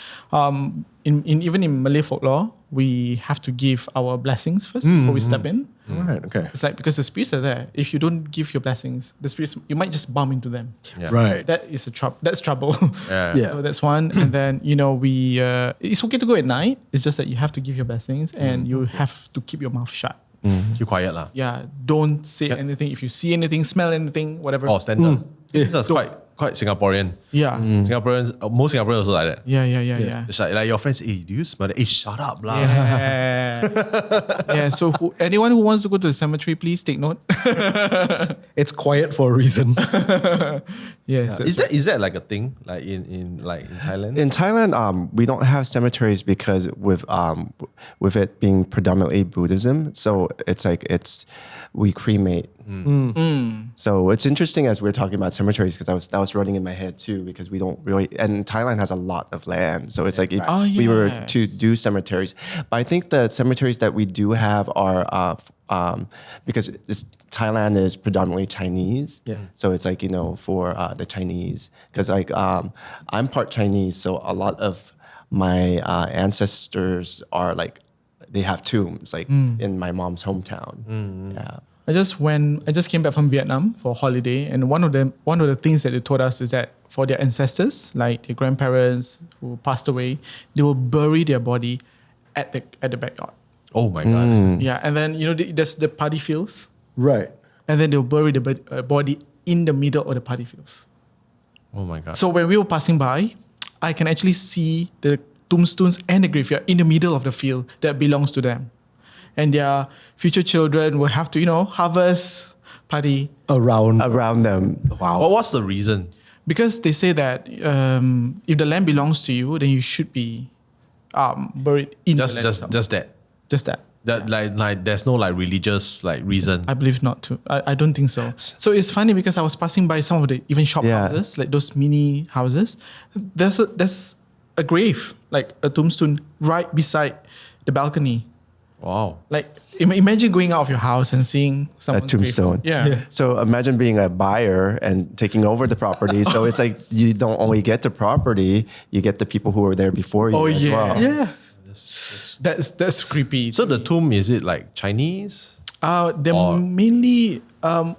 Even in Malay folklore, we have to give our blessings first before we step in. Right, okay. It's like, because the spirits are there. If you don't give your blessings, the spirits, you might just bump into them. Yeah. Right. That is that's trouble. Yeah. So that's one. And then, it's okay to go at night. It's just that you have to give your blessings and you have to keep your mouth shut. Keep quiet lah. Yeah, don't say anything. If you see anything, smell anything, whatever. Oh, standard. This is quite Singaporean. Yeah. Singaporeans, most Singaporeans also like that. Yeah. It's like your friends, hey, do you smell it? Hey, shut up lah. Yeah. So anyone who wants to go to the cemetery, please take note. It's quiet for a reason. Yes. Yeah. Is that like a thing like in Thailand? In Thailand, we don't have cemeteries because with it being predominantly Buddhism, so we cremate. So it's interesting as we're talking about cemeteries because that was running in my head too because we don't really, and Thailand has a lot of land, so it's like if we were to do cemeteries, but I think the cemeteries that we do have are because Thailand is predominantly Chinese, so it's like for the Chinese because I'm part Chinese, so a lot of my ancestors are like they have tombs like in my mom's hometown. Yeah. I just came back from Vietnam for a holiday, and one of the things that they told us is that for their ancestors, like their grandparents who passed away, they will bury their body at the backyard. Oh my god! Yeah, and then there's the paddy fields, right? And then they'll bury the body in the middle of the paddy fields. Oh my god! So when we were passing by, I can actually see the tombstones and the graveyard in the middle of the field that belongs to them. and their future children will have to, harvest party Around them. Wow. Well, what's the reason? because they say that if the land belongs to you, then you should be buried in the land itself. Just that. Just that. That like there's no like religious like reason. I believe not to. I don't think so. So it's funny because I was passing by some of the even shop houses, like those mini houses. There's a grave, like a tombstone, right beside the balcony. Wow. Like imagine going out of your house and seeing A someone's tombstone. grave. Yeah. So imagine being a buyer and taking over the property. So it's like you don't only get the property, you get the people who were there before you as well. Yes. That's creepy. So the tomb, is it like Chinese? They're mainly,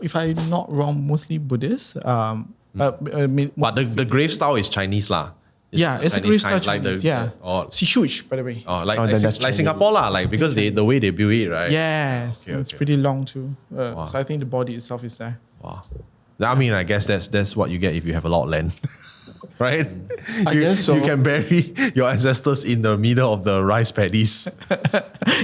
if I'm not wrong, mostly Buddhist. But the grave style is Chinese lah. It's a grave style Chinese. It's huge, by the way. Like Singapore lah, like because the way they build it, right? Yes, it's pretty long too. So I think the body itself is there. Wow. I mean, I guess that's what you get if you have a lot of land. Right? I guess so. You can bury your ancestors in the middle of the rice paddies.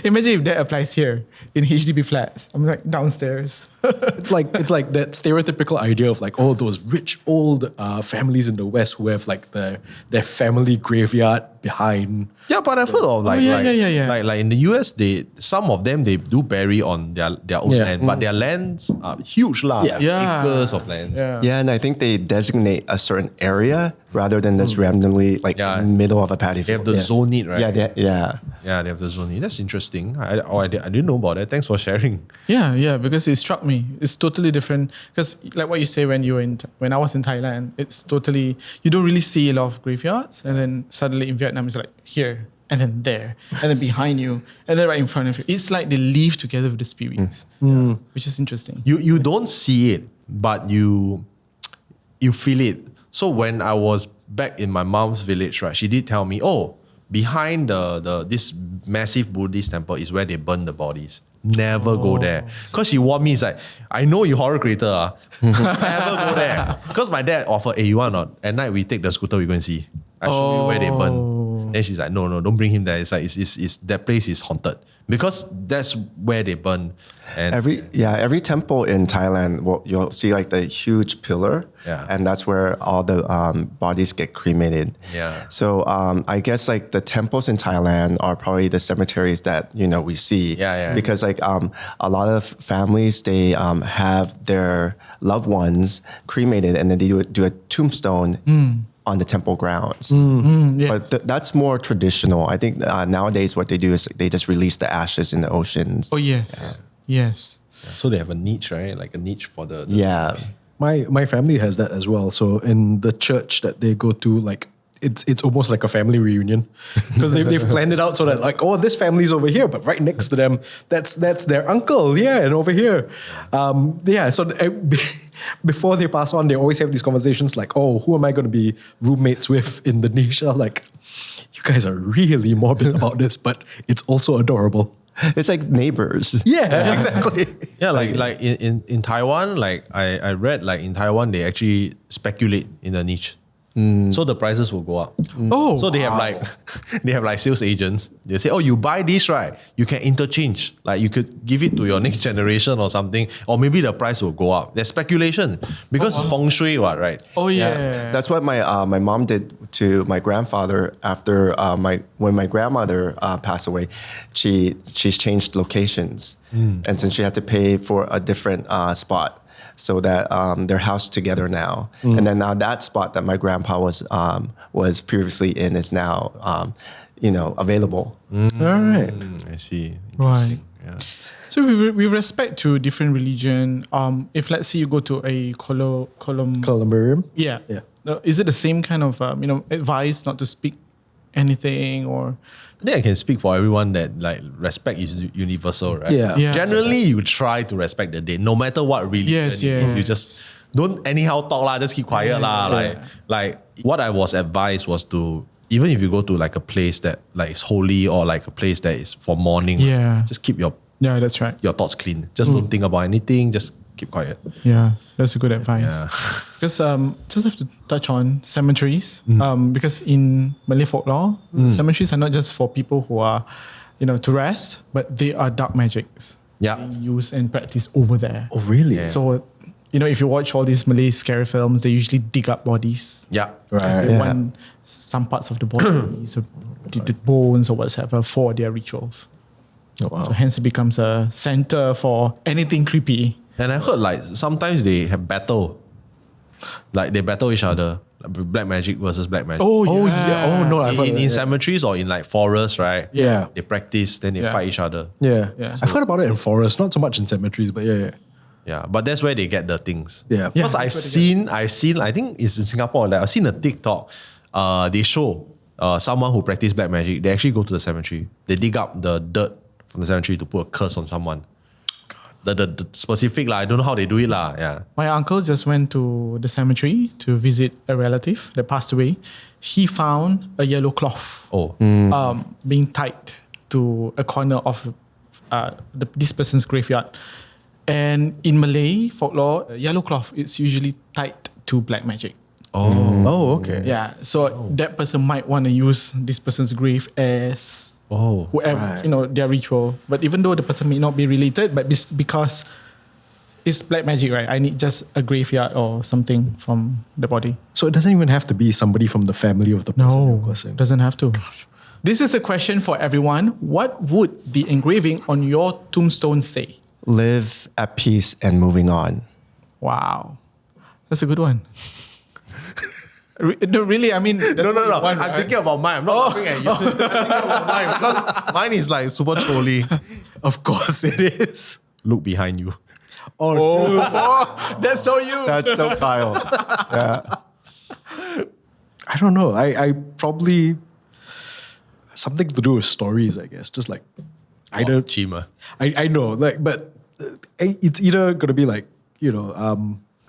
Imagine if that applies here in HDB flats. I'm like downstairs. It's like that stereotypical idea of like, oh, those rich old families in the West who have like their family graveyard behind. Yeah, but I've heard of like in the US, some of them they do bury on their own land, but their lands are huge lah, acres of lands. Yeah, and I think they designate a certain area rather than just randomly like in the middle of a paddy They have field. to zone it, right? Yeah. Yeah, they have to zone it. That's interesting. I didn't know about that. Thanks for sharing. Yeah, because it struck me. It's totally different. Because like what you say when I was in Thailand, it's totally, you don't really see a lot of graveyards. And then suddenly in Vietnam, it's like here, and then there, and then behind you, and then right in front of you. It's like they live together with the spirits, which is interesting. You don't see it, but you feel it. So when I was back in my mom's village, right, she did tell me, behind this massive Buddhist temple is where they burn the bodies. Never go there. Because she warned me, it's like, I know you horror creator, never go there. Because my dad offered, you want or not? At night we take the scooter, we go and see. I show you where they burn. Then she's like, no, don't bring him there. It's like, it's that place is haunted. Because that's where they burn. And every temple in Thailand, you'll see like the huge pillar, and that's where all the bodies get cremated. Yeah. So I guess like the temples in Thailand are probably the cemeteries that we see. Yeah. Because like a lot of families they have their loved ones cremated, and then they do a tombstone. On the temple grounds. But that's more traditional. I think nowadays what they do is they just release the ashes in the oceans. Oh, yes. Yes. So they have a niche, right? Like a niche for the My family has that as well. So in the church that they go to, like it's almost like a family reunion because they've planned it out so that like, this family's over here, but right next to them, that's their uncle, and over here. So before they pass on, they always have these conversations like, who am I going to be roommates with in the niche? Like, you guys are really morbid about this, but it's also adorable. It's like neighbors. Yeah, exactly. Yeah, like in Taiwan, like I read like in Taiwan, they actually speculate in the niche. So the prices will go up. So they have like sales agents. They say, you buy this, right? You can interchange. Like you could give it to your next generation or something, or maybe the price will go up. There's speculation because feng shui, right? That's what my mom did to my grandfather after when my grandmother passed away. She's changed locations, and since she had to pay for a different spot. So that they're housed together now, and then now that spot that my grandpa was previously in is now, available. All right, I see. Right. Yeah. So with respect to different religion, if let's say you go to a columbarium, is it the same kind of advice not to speak anything or? I think I can speak for everyone that like respect is universal, right? Yeah. Generally, you try to respect the dead, no matter what religion it is. You just don't anyhow talk lah. Just keep quiet lah. Like what I was advised was to, even if you go to like a place that like is holy or like a place that is for mourning, just keep your that's right. Your thoughts clean. Just don't think about anything. Just keep quiet. Yeah, that's a good advice. Because just have to touch on cemeteries. Because in Malay folklore, cemeteries are not just for people who are to rest, but they are dark magics. Yeah. Being used and practiced over there. Oh, really? Yeah. So, if you watch all these Malay scary films, they usually dig up bodies. Yeah. Because they want some parts of the body, so the bones or whatever, for their rituals. Oh, wow. So hence it becomes a center for anything creepy. And I heard like sometimes they have battle. Like they battle each other. Like black magic versus black magic. Oh, Oh, yeah. Oh, no. I've heard In of that. cemeteries or in like forests, right? Yeah. They practice, then they fight each other. Yeah. Yeah. I've heard about it in forests, not so much in cemeteries, but yeah. Yeah, but that's where they get the things. Yeah. Because Yeah, I've seen, I think it's in Singapore, like I've seen a TikTok, they show someone who practice black magic, they actually go to the cemetery. They dig up the dirt from the cemetery to put a curse on someone. The specific, I don't know how they do it. Yeah. My uncle just went to the cemetery to visit a relative that passed away. He found a yellow cloth being tied to a corner of this person's graveyard. And in Malay folklore, yellow cloth is usually tied to black magic. Oh, okay. Yeah, so that person might want to use this person's grave as whoever, their ritual. But even though the person may not be related, but because it's black magic, right? I need just a graveyard or something from the body. So it doesn't even have to be somebody from the family of the person. No, doesn't have to. This is a question for everyone. What would the engraving on your tombstone say? Live at peace and moving on. Wow, that's a good one. No, really, I mean... No. I'm thinking about mine. I'm not looking at you. I'm thinking about mine because mine is like super trolly. Of course it is. Look behind you. Oh, that's so you. That's so Kyle. Yeah. I don't know. I probably... Something to do with stories, I guess. Just like... Either... Chima. I know, but it's either going to be like,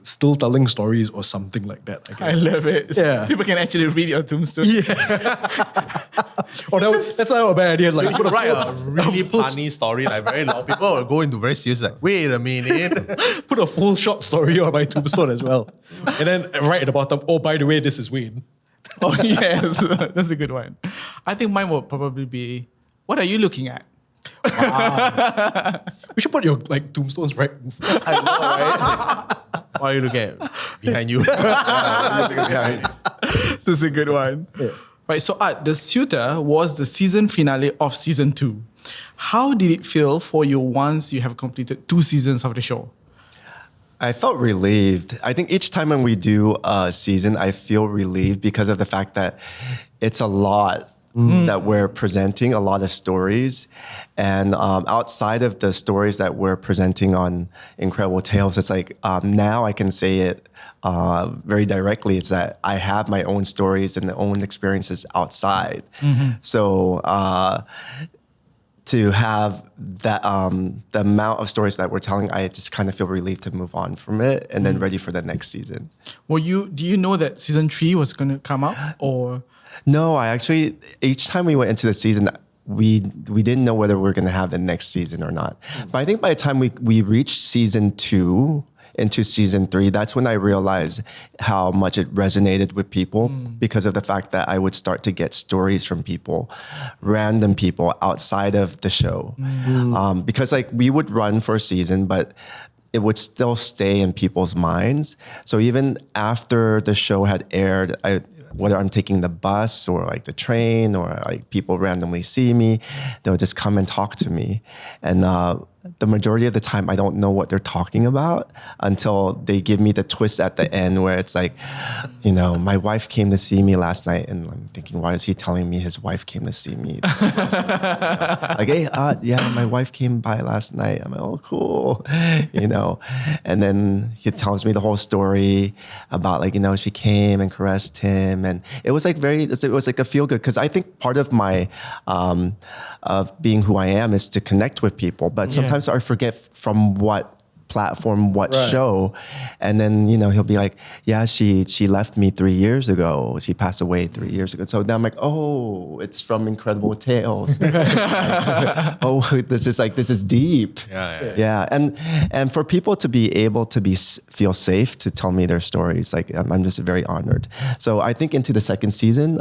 still telling stories or something like that, I I guess. love it. Yeah. People can actually read your tombstone. That's not a bad idea. Like, You could write a really funny story, like very loud. People will go into very serious, like, wait a minute. put a full short story on my tombstone as well. And then right at the bottom, oh, by the way, this is Wayne. Oh, yes. That's a good one. I think mine will probably be, what are you looking at? We should put your tombstones right. I know, right? Why are you looking at behind you? That's a good one. Yeah. Right, so Utt, The Suitor was the season finale of season 2. How did it feel for you once you have completed 2 seasons of the show? I felt relieved. I think each time when we do a season, I feel relieved because of the fact that it's a lot that we're presenting, a lot of stories. And outside of the stories that we're presenting on Incredible Tales, it's like now I can say it very directly. It's that I have my own stories and my own experiences outside. So to have that the amount of stories that we're telling, I just kind of feel relieved to move on from it and then ready for the next season. Do you know that season 3 was going to come out, or? No, I actually, each time we went into the season, we didn't know whether we were going to have the next season or not. But I think by the time we reached season 2 into season 3, that's when I realized how much it resonated with people because of the fact that I would start to get stories from people, random people outside of the show. Because we would run for a season, but it would still stay in people's minds. So even after the show had aired, whether I'm taking the bus or the train or people randomly see me, they'll just come and talk to me. And the majority of the time, I don't know what they're talking about until they give me the twist at the end where it's like, my wife came to see me last night. And I'm thinking, why is he telling me his wife came to see me? Hey, my wife came by last night. I'm like, oh, cool. And then he tells me the whole story about she came and caressed him. And it was it was a feel good, because I think part of my, of being who I am is to connect with people. But sometimes I forget from what platform, what show. And then, he'll be like, yeah, she left me 3 years ago. She passed away 3 years ago. So now I'm like, oh, it's from Incredible Tales. Oh, this is deep. Yeah. And for people to be able to feel safe to tell me their stories, like I'm just very honored. So I think into the second season,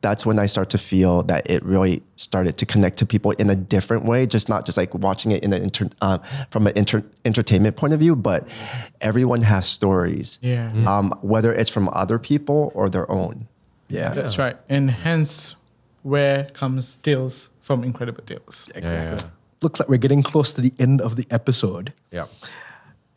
that's when I start to feel that it really started to connect to people in a different way, not just like watching it from an entertainment point of view, but everyone has stories, whether it's from other people or their own. Yeah, that's right. And hence, where comes Tales from Incredible Tales? Exactly. Looks like we're getting close to the end of the episode. Yeah.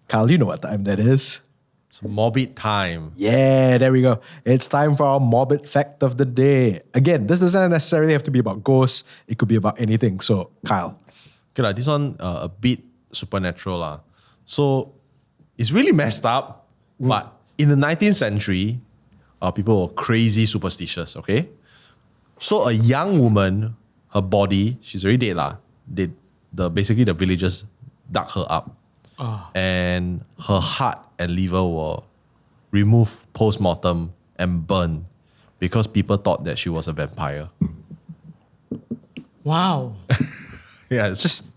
Kyle, you know what time that is. It's morbid time. Yeah, there we go. It's time for our morbid fact of the day. Again, this doesn't necessarily have to be about ghosts. It could be about anything. So, Kyle. Okay, this one a bit supernatural. So, it's really messed up. But in the 19th century, people were crazy superstitious, okay? So, a young woman, her body, she's already dead. Basically, the villagers dug her up. And her heart and liver were removed post-mortem and burned because people thought that she was a vampire. Wow. Yeah, it's just...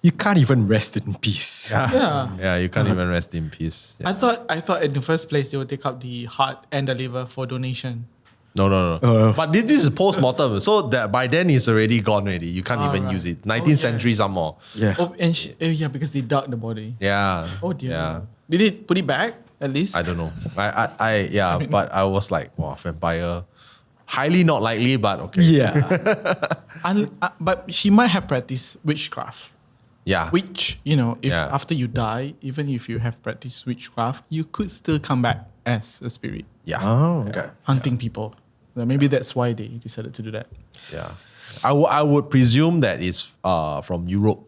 You can't even rest in peace. Yeah, you can't even rest in peace. Yeah. I thought in the first place they would take up the heart and the liver for donation. No. But this is post-mortem, so that by then it's already gone already. You can't even use it. 19th century some more. Yeah. Oh, and because they dug the body. Yeah. Oh dear. Yeah. Did it put it back at least? I don't know. But I was like, wow, vampire. Highly not likely, but okay. Yeah. But she might have practiced witchcraft. Yeah. Which, if after you die, even if you have practiced witchcraft, you could still come back as a spirit. Yeah. Oh, okay. Hunting people. Maybe that's why they decided to do that. Yeah. I would presume that it's from Europe.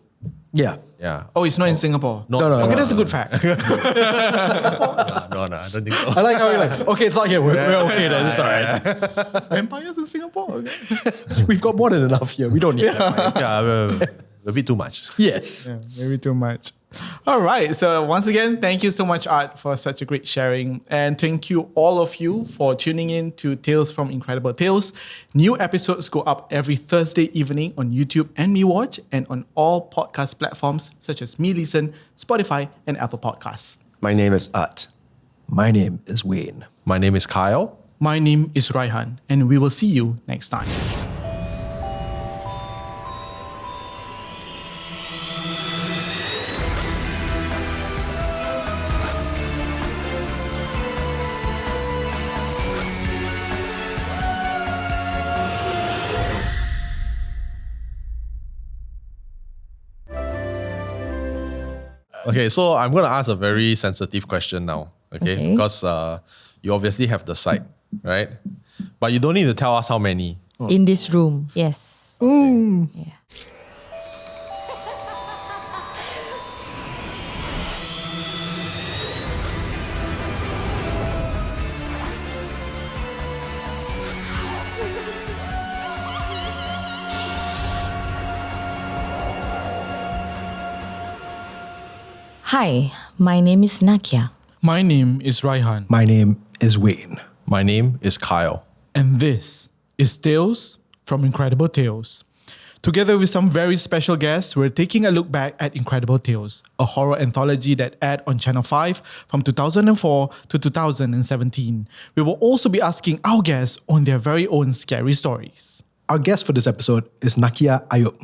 Yeah. Yeah. Oh, it's not in Singapore? No. Okay, that's a good fact. No, I don't think so. I like how you're like, okay, it's not here. We're okay then. It's all right. Vampires in Singapore? Okay. We've got more than enough here. We don't need vampires. Yeah, a bit too much. Yes. Yeah, maybe too much. All right. So once again, thank you so much, Art, for such a great sharing. And thank you all of you for tuning in to Tales from Incredible Tales. New episodes go up every Thursday evening on YouTube and MeWatch and on all podcast platforms such as MeListen, Spotify, and Apple Podcasts. My name is Utt. My name is Wayne. My name is Kyle. My name is Raihan, and we will see you next time. Okay, so I'm going to ask a very sensitive question now, okay? Because you obviously have the site, right? But you don't need to tell us how many. In this room, yes. Yeah. Hi, my name is Naqiah. My name is Raihan. My name is Wayne. My name is Kyle. And this is Tales from Incredible Tales. Together with some very special guests, we're taking a look back at Incredible Tales, a horror anthology that aired on Channel 5 from 2004 to 2017. We will also be asking our guests on their very own scary stories. Our guest for this episode is Naqiah Ayub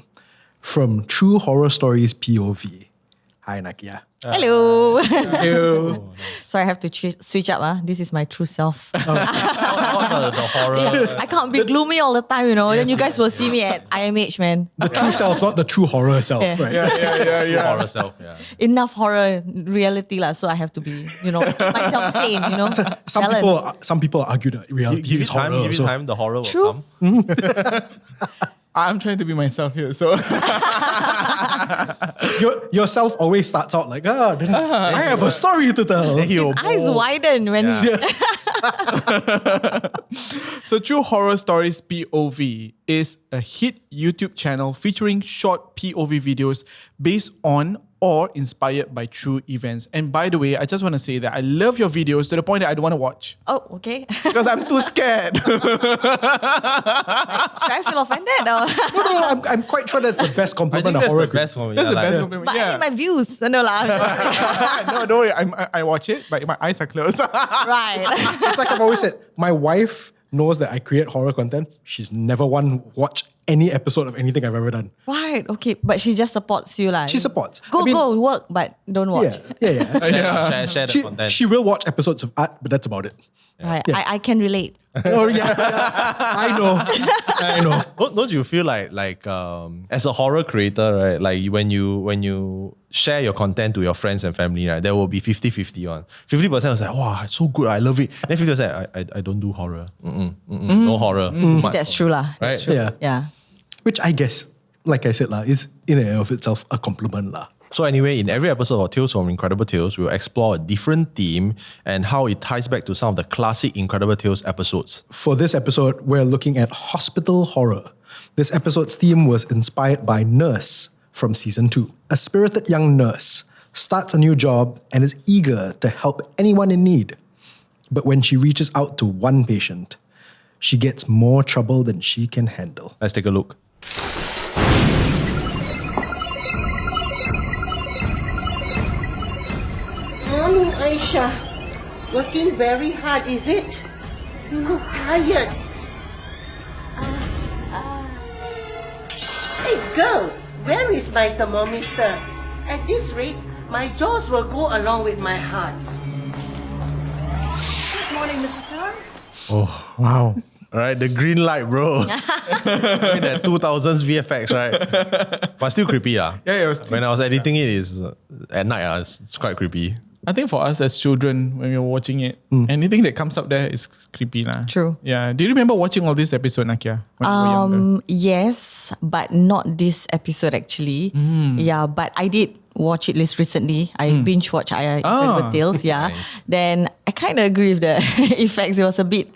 from True Horror Stories POV. Hi, Naqiah. Hello. Hello. So I have to switch up. This is my true self. The horror. Yeah, I can't be gloomy all the time, then you guys will see me at IMH, man. The true self, not the true horror self, Yeah. right? Yeah. Horror self, yeah. Enough horror reality, so I have to be, keep myself sane, Some people argue that reality is horror. Give it time, the horror will True. come. I'm trying to be myself here, so... Yourself always starts out like, I have a story to tell. His eyes widen when he... So True Horror Stories POV is a hit YouTube channel featuring short POV videos based on or inspired by true events. And by the way, I just want to say that I love your videos to the point that I don't want to watch. Oh, okay. Because I'm too scared. Should I feel offended? Or? No, I'm quite sure that's the best I compliment think a that's horror the best for me. That's the like- best compliment. But I need my views. No, lah. No, don't worry. I watch it, but my eyes are closed. Right. It's like I've always said, my wife knows that I create horror content. She's never watched any episode of anything I've ever done. Right. Okay. But she just supports you, lah. She supports. Go, I mean, go, work, but don't watch. Yeah. Share the She, content. she will watch episodes of art, but that's about it. Right. Yeah. I can relate. Oh yeah, I know. Don't you feel like as a horror creator, right? Like when you share your content to your friends and family, right? There will be 50-50 on. 50% was like, wow, it's so good, I love it. Then 50% I don't do horror. No horror. Too much. That's true, lah. Right? That's true. Yeah. Yeah. Which I guess, like I said, is in and of itself a compliment. So anyway, in every episode of Tales from Incredible Tales, we'll explore a different theme and how it ties back to some of the classic Incredible Tales episodes. For this episode, we're looking at hospital horror. This episode's theme was inspired by Nurse from season 2. A spirited young nurse starts a new job and is eager to help anyone in need. But when she reaches out to one patient, she gets more trouble than she can handle. Let's take a look. Morning, Aisha. Working very hard, is it? You look tired. Hey, girl, where is my thermometer? At this rate, my jaws will go along with my heart. Good morning, Mrs. Starr. Oh, wow. All right, the green light, bro. I mean, that 2000s VFX, right? But still creepy, Yeah, it was When I was editing it, at night, it's quite creepy. I think for us as children, when we were watching it, anything that comes up there is creepy. True. Yeah. Do you remember watching all this episode, Naqiah? When you were younger? Yes, but not this episode actually. Yeah, but I did watch it recently. I binge watched Incredible Tales. Yeah. Nice. Then I kind of agree with the effects. It was a bit,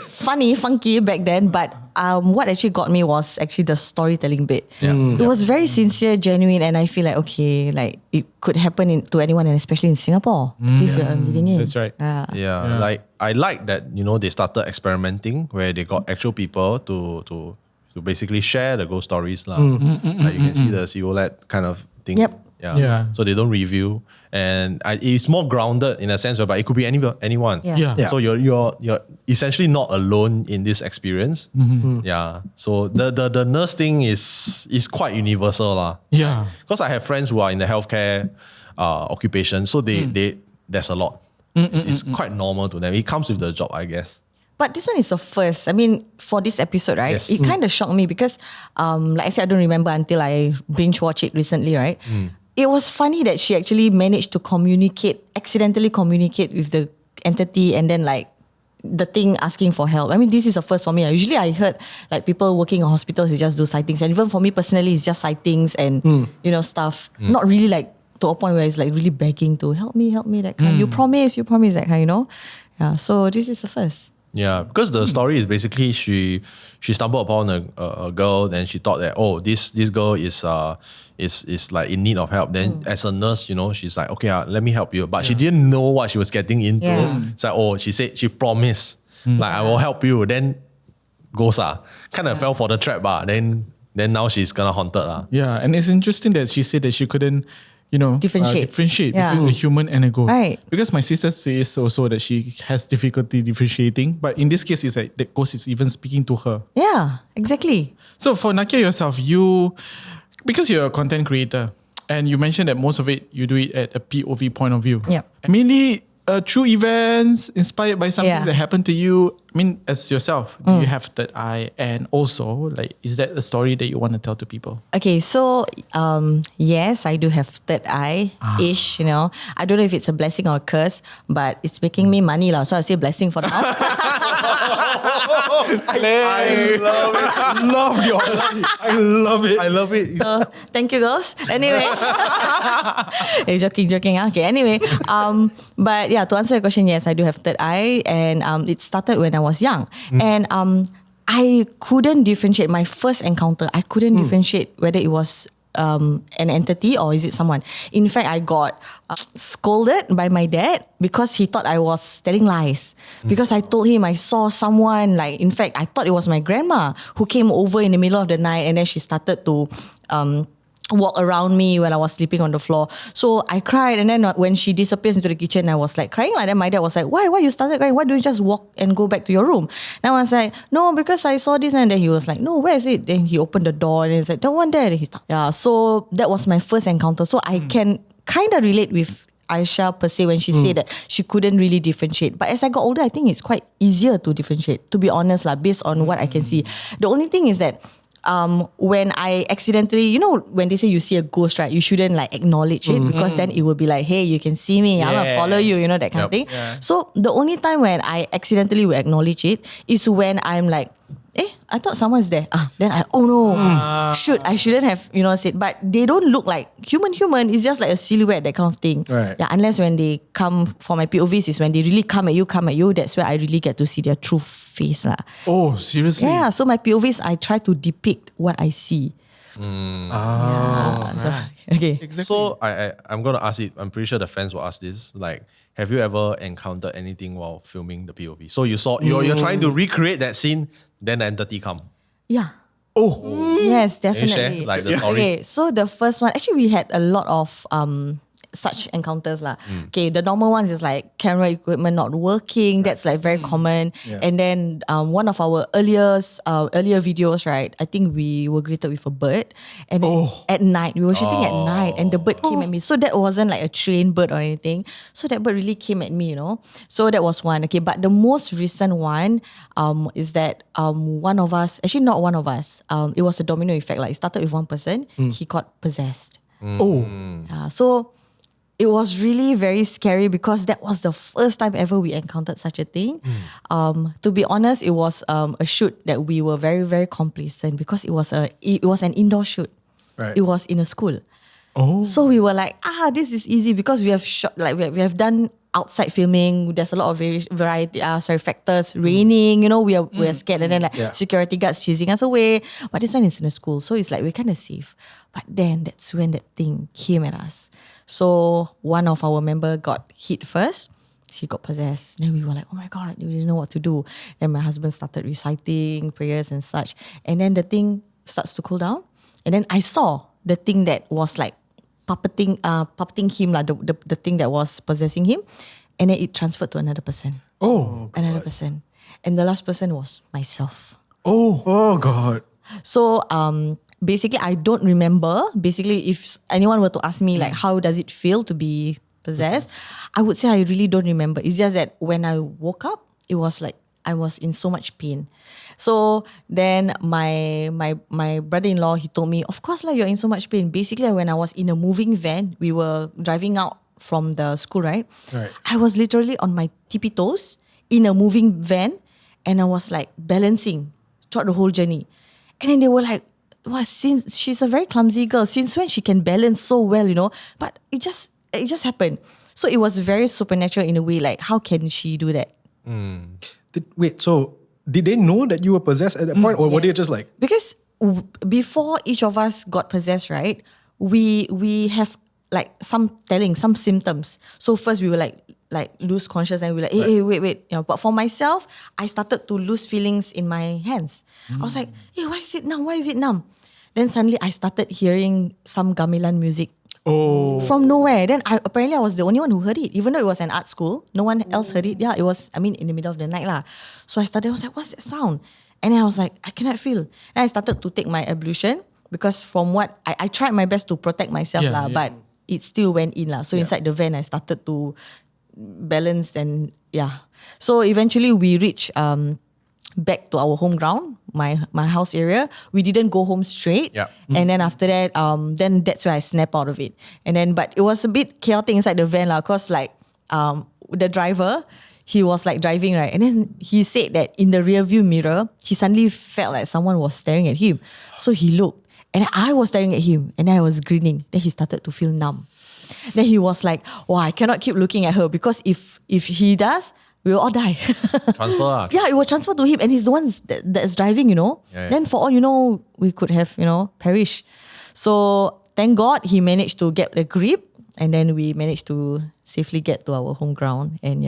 funny, funky back then. But what actually got me was actually the storytelling bit. It was very sincere, genuine, and I feel like, okay, like it could happen to anyone, and especially in Singapore. Please, we are living in. That's right. Yeah. Like I like that, they started experimenting where they got actual people to basically share the ghost stories. Like you can see the silhouette kind of thing. Yep. Yeah. So they don't review, and it's more grounded in a sense, but it could be anyone. Yeah. So you're essentially not alone in this experience. Yeah. So the nurse thing is quite universal, lah. Yeah. Because I have friends who are in the healthcare occupation, so they there's a lot. It's quite normal to them. It comes with the job, I guess. But this one is the first. I mean, for this episode, right? Yes. It kind of shocked me because, like I said, I don't remember until I binge watched it recently, right? It was funny that she actually managed to accidentally communicate with the entity, and then like the thing asking for help. I mean, this is a first for me. Usually I heard like people working in hospitals, they just do sightings. And even for me personally, it's just sightings and, stuff. Not really like to a point where it's like really begging to help me, that kind. You promise, that kind, Yeah, so this is the first. Yeah, because the story is basically she stumbled upon a girl, and she thought that this girl is like in need of help. Then as a nurse, she's like, okay, let me help you. But she didn't know what she was getting into. Yeah. It's like, she said she promised, like I will help you. Then ghost kind of fell for the trap. Then now she's gonna haunted. Yeah, and it's interesting that she said that she couldn't, Differentiate. between a human and a ghost. Right. Because my sister says also that she has difficulty differentiating. But in this case, it's like the ghost is even speaking to her. Yeah, exactly. So for Naqiah yourself, because you're a content creator, and you mentioned that most of it, you do it at a POV point of view. Yep. Mainly true events inspired by something that happened to you. I mean, as yourself, do you have that eye? And also, like, is that a story that you want to tell to people? Okay, so yes, I do have third eye-ish, I don't know if it's a blessing or a curse, but it's making me money lah. So I say blessing for now. I love it. Love the honesty. I love it. So thank you, girls. Anyway, joking. Okay, anyway, but yeah, to answer your question, yes, I do have third eye, and it started when I was young, and I couldn't differentiate. My first encounter, I couldn't differentiate whether it was an entity or is it someone? In fact, I got scolded by my dad because he thought I was telling lies. Because I told him I saw someone, like, in fact, I thought it was my grandma who came over in the middle of the night and then she started to walk around me when I was sleeping on the floor. So I cried, and then when she disappears into the kitchen, I was like crying. And then my dad was like, why you started crying? Why don't you just walk and go back to your room? And I was like, no, because I saw this. And then he was like, no, where is it? Then he opened the door and he's like, don't want that. And he started. Yeah, so that was my first encounter. So I can kind of relate with Aisha per se when she said that she couldn't really differentiate. But as I got older, I think it's quite easier to differentiate, to be honest, based on what I can see. The only thing is that when I accidentally, you know, when they say you see a ghost, right, you shouldn't like acknowledge it because then it will be like, hey, you can see me, I'm gonna follow you, you know, that kind of thing. Yeah. So the only time when I accidentally will acknowledge it is when I'm like, I thought someone's there. Then shoot, I shouldn't have, you know, said. But they don't look like human. It's just like a silhouette, that kind of thing. Right. Yeah, unless when they come, for my POVs is when they really come at you. That's where I really get to see their true face. Oh, seriously? Yeah, so my POVs, I try to depict what I see. Okay. Exactly. So I'm going to ask it. I'm pretty sure the fans will ask this. Like, have you ever encountered anything while filming the POV? So you saw you're trying to recreate that scene, then the entity come. Yeah. Oh. Yes, Can you definitely. share, like, the story? Okay, so the first one, actually we had a lot of such encounters lah. Okay, the normal ones is like camera equipment not working. That's like very common. Yeah. And then one of our earlier videos, right? I think we were greeted with a bird, and then at night we were shooting at night, and the bird came at me. So that wasn't like a trained bird or anything. So that bird really came at me, you know. So that was one. Okay, but the most recent one is that one of us, actually not one of us. It was a domino effect. Like it started with one person. He got possessed. So it was really very scary because that was the first time ever we encountered such a thing. To be honest, it was a shoot that we were very, very complacent because it was an indoor shoot. Right. It was in a school. So we were like, this is easy because we have shot, like we have done outside filming. There's a lot of factors, raining, you know, we're scared, and then like security guards chasing us away. But this one is in a school, so it's like we're kind of safe. But then that's when that thing came at us. So one of our member got hit first. She got possessed. Then we were like, oh my God, we didn't know what to do. Then my husband started reciting prayers and such. And then the thing starts to cool down. And then I saw the thing that was like puppeting him, like the thing that was possessing him. And then it transferred to another person. Another person. And the last person was myself. Oh God. So basically, I don't remember. Basically, if anyone were to ask me like, how does it feel to be possessed? I would say I really don't remember. It's just that when I woke up, it was like I was in so much pain. So then my brother-in-law, he told me, of course you're in so much pain. Basically, when I was in a moving van, we were driving out from the school, right? I was literally on my tippy toes in a moving van, and I was like balancing throughout the whole journey. And then they were like, since she's a very clumsy girl, since when she can balance so well, you know? But it just happened. So it was very supernatural in a way. Like, how can she do that? So did they know that you were possessed at that point, or were they just like? Because before each of us got possessed, right? We have like some symptoms. So first we were like lose consciousness, and we were like, hey, wait. You know, but for myself, I started to lose feelings in my hands. I was like, hey, why is it numb? Then suddenly I started hearing some gamelan music. From nowhere. Then apparently I was the only one who heard it. Even though it was an art school, no one else heard it. Yeah, it was, in the middle of the night lah. So I was like, what's that sound? And then I was like, I cannot feel. And I started to take my ablution because from what, I tried my best to protect myself but it still went in lah. So inside the van, I started to balance and So eventually we reached back to our home ground, my house area. We didn't go home straight. And then after that, then that's where I snapped out of it. And then, but it was a bit chaotic inside the van lah, cause like the driver, he was like driving, right? And then he said that in the rear view mirror, he suddenly felt like someone was staring at him. So he looked, and I was staring at him, and I was grinning. Then he started to feel numb. Then he was like, wow, I cannot keep looking at her because if he does, we will all die. Transfer. Yeah, it was transferred to him, and he's the one that's driving, you know. Then for all you know, we could have, perished. So thank God he managed to get a grip, and then we managed to safely get to our home ground. And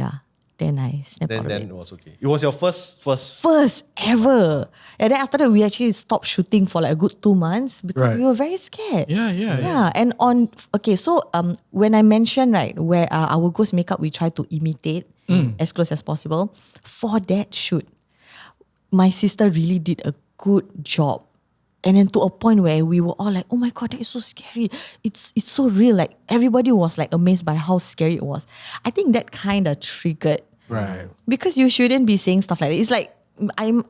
then I snapped out of Then it. it was okay. It was your first. First ever. And then after that, we actually stopped shooting for like a good 2 months because we were very scared. Yeah. And when I mentioned, right, where our ghost makeup, we try to imitate as close as possible. For that shoot, my sister really did a good job. And then to a point where we were all like, oh my God, that is so scary. It's so real. Like everybody was like amazed by how scary it was. I think that kind of triggered. Right. Because you shouldn't be saying stuff like that. It's like,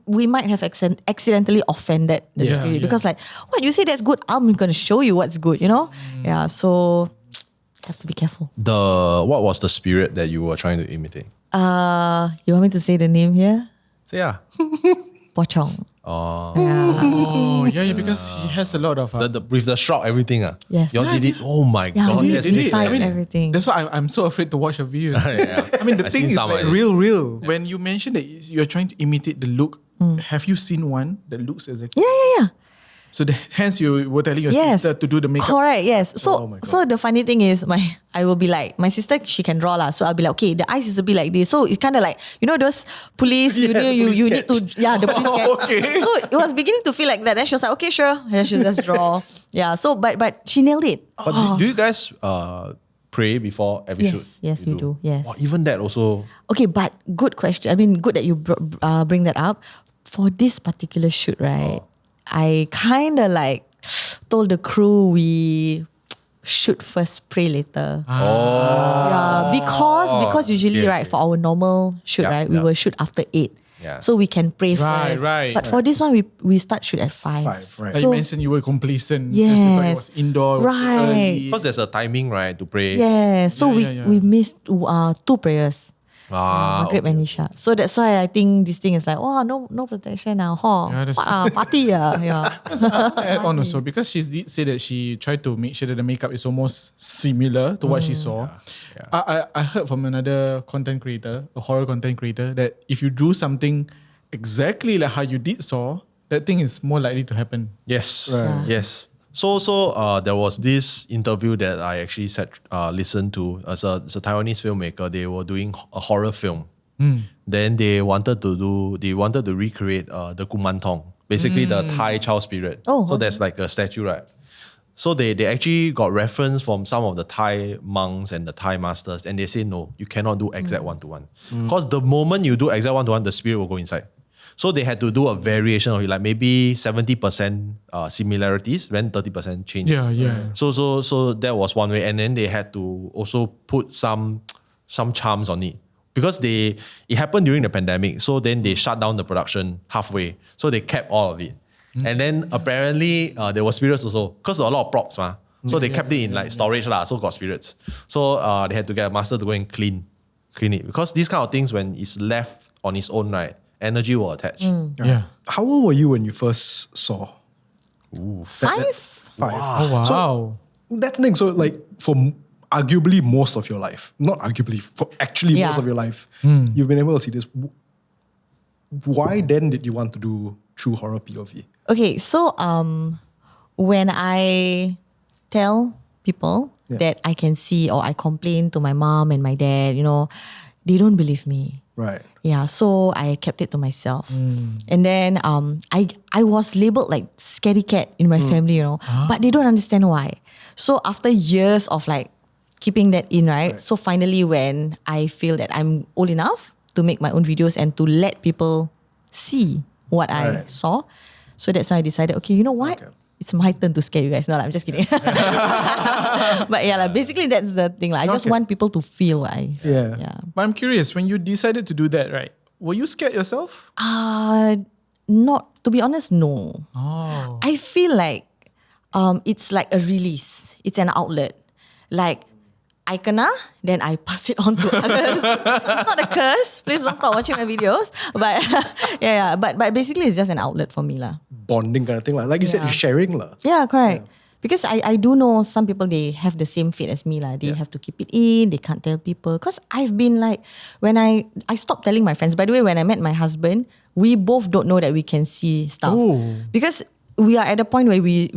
we might have accidentally offended the spirit. Because like, what, you say that's good? I'm going to show you what's good, you know? Yeah, so have to be careful. What was the spirit that you were trying to imitate? You want me to say the name here? Say Pochong. Oh. Yeah, because he has a lot of... with the shroud, everything. Yes. You all did it. Oh my God. we Yes, did yes, it. yes. Everything. That's why I'm so afraid to watch a video. I mean, the I've thing seen is some like already. real. When you mentioned that you're trying to imitate the look, have you seen one that looks exactly? Yeah. So hence you were telling your sister to do the makeup. Correct, yes. Oh my God. So the funny thing is, I will be like, my sister, she can draw lah. So I'll be like, okay, the eyes is a bit like this. So it's kind of like, you know those police, you need to, the police sketch. Okay. So it was beginning to feel like that. Then she was like, okay, sure. And she'll just draw. Yeah, so, but she nailed it. But do you guys pray before every shoot? Yes, we do. Yes. Wow, even that also. Okay, but good question. I mean, good that you bring that up. For this particular shoot, right, I kind of like told the crew we shoot first, pray later. Yeah, because usually, right, for our normal shoot, right, we will shoot after 8. Yeah. So we can pray first. Right. But for this one, we start shoot at 5. Like So, you mentioned you were complacent. Because you thought it was indoor. It was early. Because there's a timing, right, to pray. yeah. So we missed 2 prayers. Maghrib and Isha. So that's why I think this thing is like, oh, no protection now. Yeah, that's Party. Yeah. Add on also, because she did say that she tried to make sure that the makeup is almost similar to what she saw. I heard from another content creator, a horror content creator, that if you drew something exactly like how you did saw, that thing is more likely to happen. Yes. Yes. So there was this interview that I actually listened to as a Taiwanese filmmaker. They were doing a horror film. Then they wanted to recreate the Kumantong, basically the Thai child spirit. So there's like a statue, right? So they actually got reference from some of the Thai monks and the Thai masters, and they say no, you cannot do exact 1-to-1. Because the moment you do exact 1-to-1, the spirit will go inside. So they had to do a variation of it, like maybe 70% similarities, then 30% change. Yeah. So that was one way, and then they had to also put some charms on it because it happened during the pandemic. So then they shut down the production halfway. So they kept all of it, and then apparently there were spirits also because a lot of props, So they kept it in like storage lah. So got spirits. So they had to get a master to go and clean it because these kind of things when it's left on its own, right, energy will attach. Yeah. How old were you when you first saw? 5? 5. Oh, wow. So that's the thing. So like for arguably most of your life, not arguably, for actually most of your life, you've been able to see this. Why then did you want to do true horror POV? Okay, so when I tell people that I can see or I complain to my mom and my dad, they don't believe me. Right. Yeah, so I kept it to myself. And then I was labeled like scaredy cat in my family, but they don't understand why. So after years of like keeping that in, right? So finally when I feel that I'm old enough to make my own videos and to let people see what I saw, so that's why I decided, okay, you know what? Okay. It's my turn to scare you guys. No, I'm just kidding. But yeah, basically that's the thing. I just want people to feel what I feel. Yeah. But I'm curious, when you decided to do that, right? Were you scared yourself? Not, to be honest, no. Oh. I feel like it's like a release. It's an outlet. Like, I kena, then I pass it on to others. It's not a curse. Please don't stop watching my videos. But but basically it's just an outlet for me lah. Bonding kind of thing. Like you said, you're sharing lah. Yeah, correct. Because I do know some people, they have the same fate as me lah. They have to keep it in. They can't tell people. Because I've been like, when I stopped telling my friends. By the way, when I met my husband, we both don't know that we can see stuff. Oh. Because we are at a point where we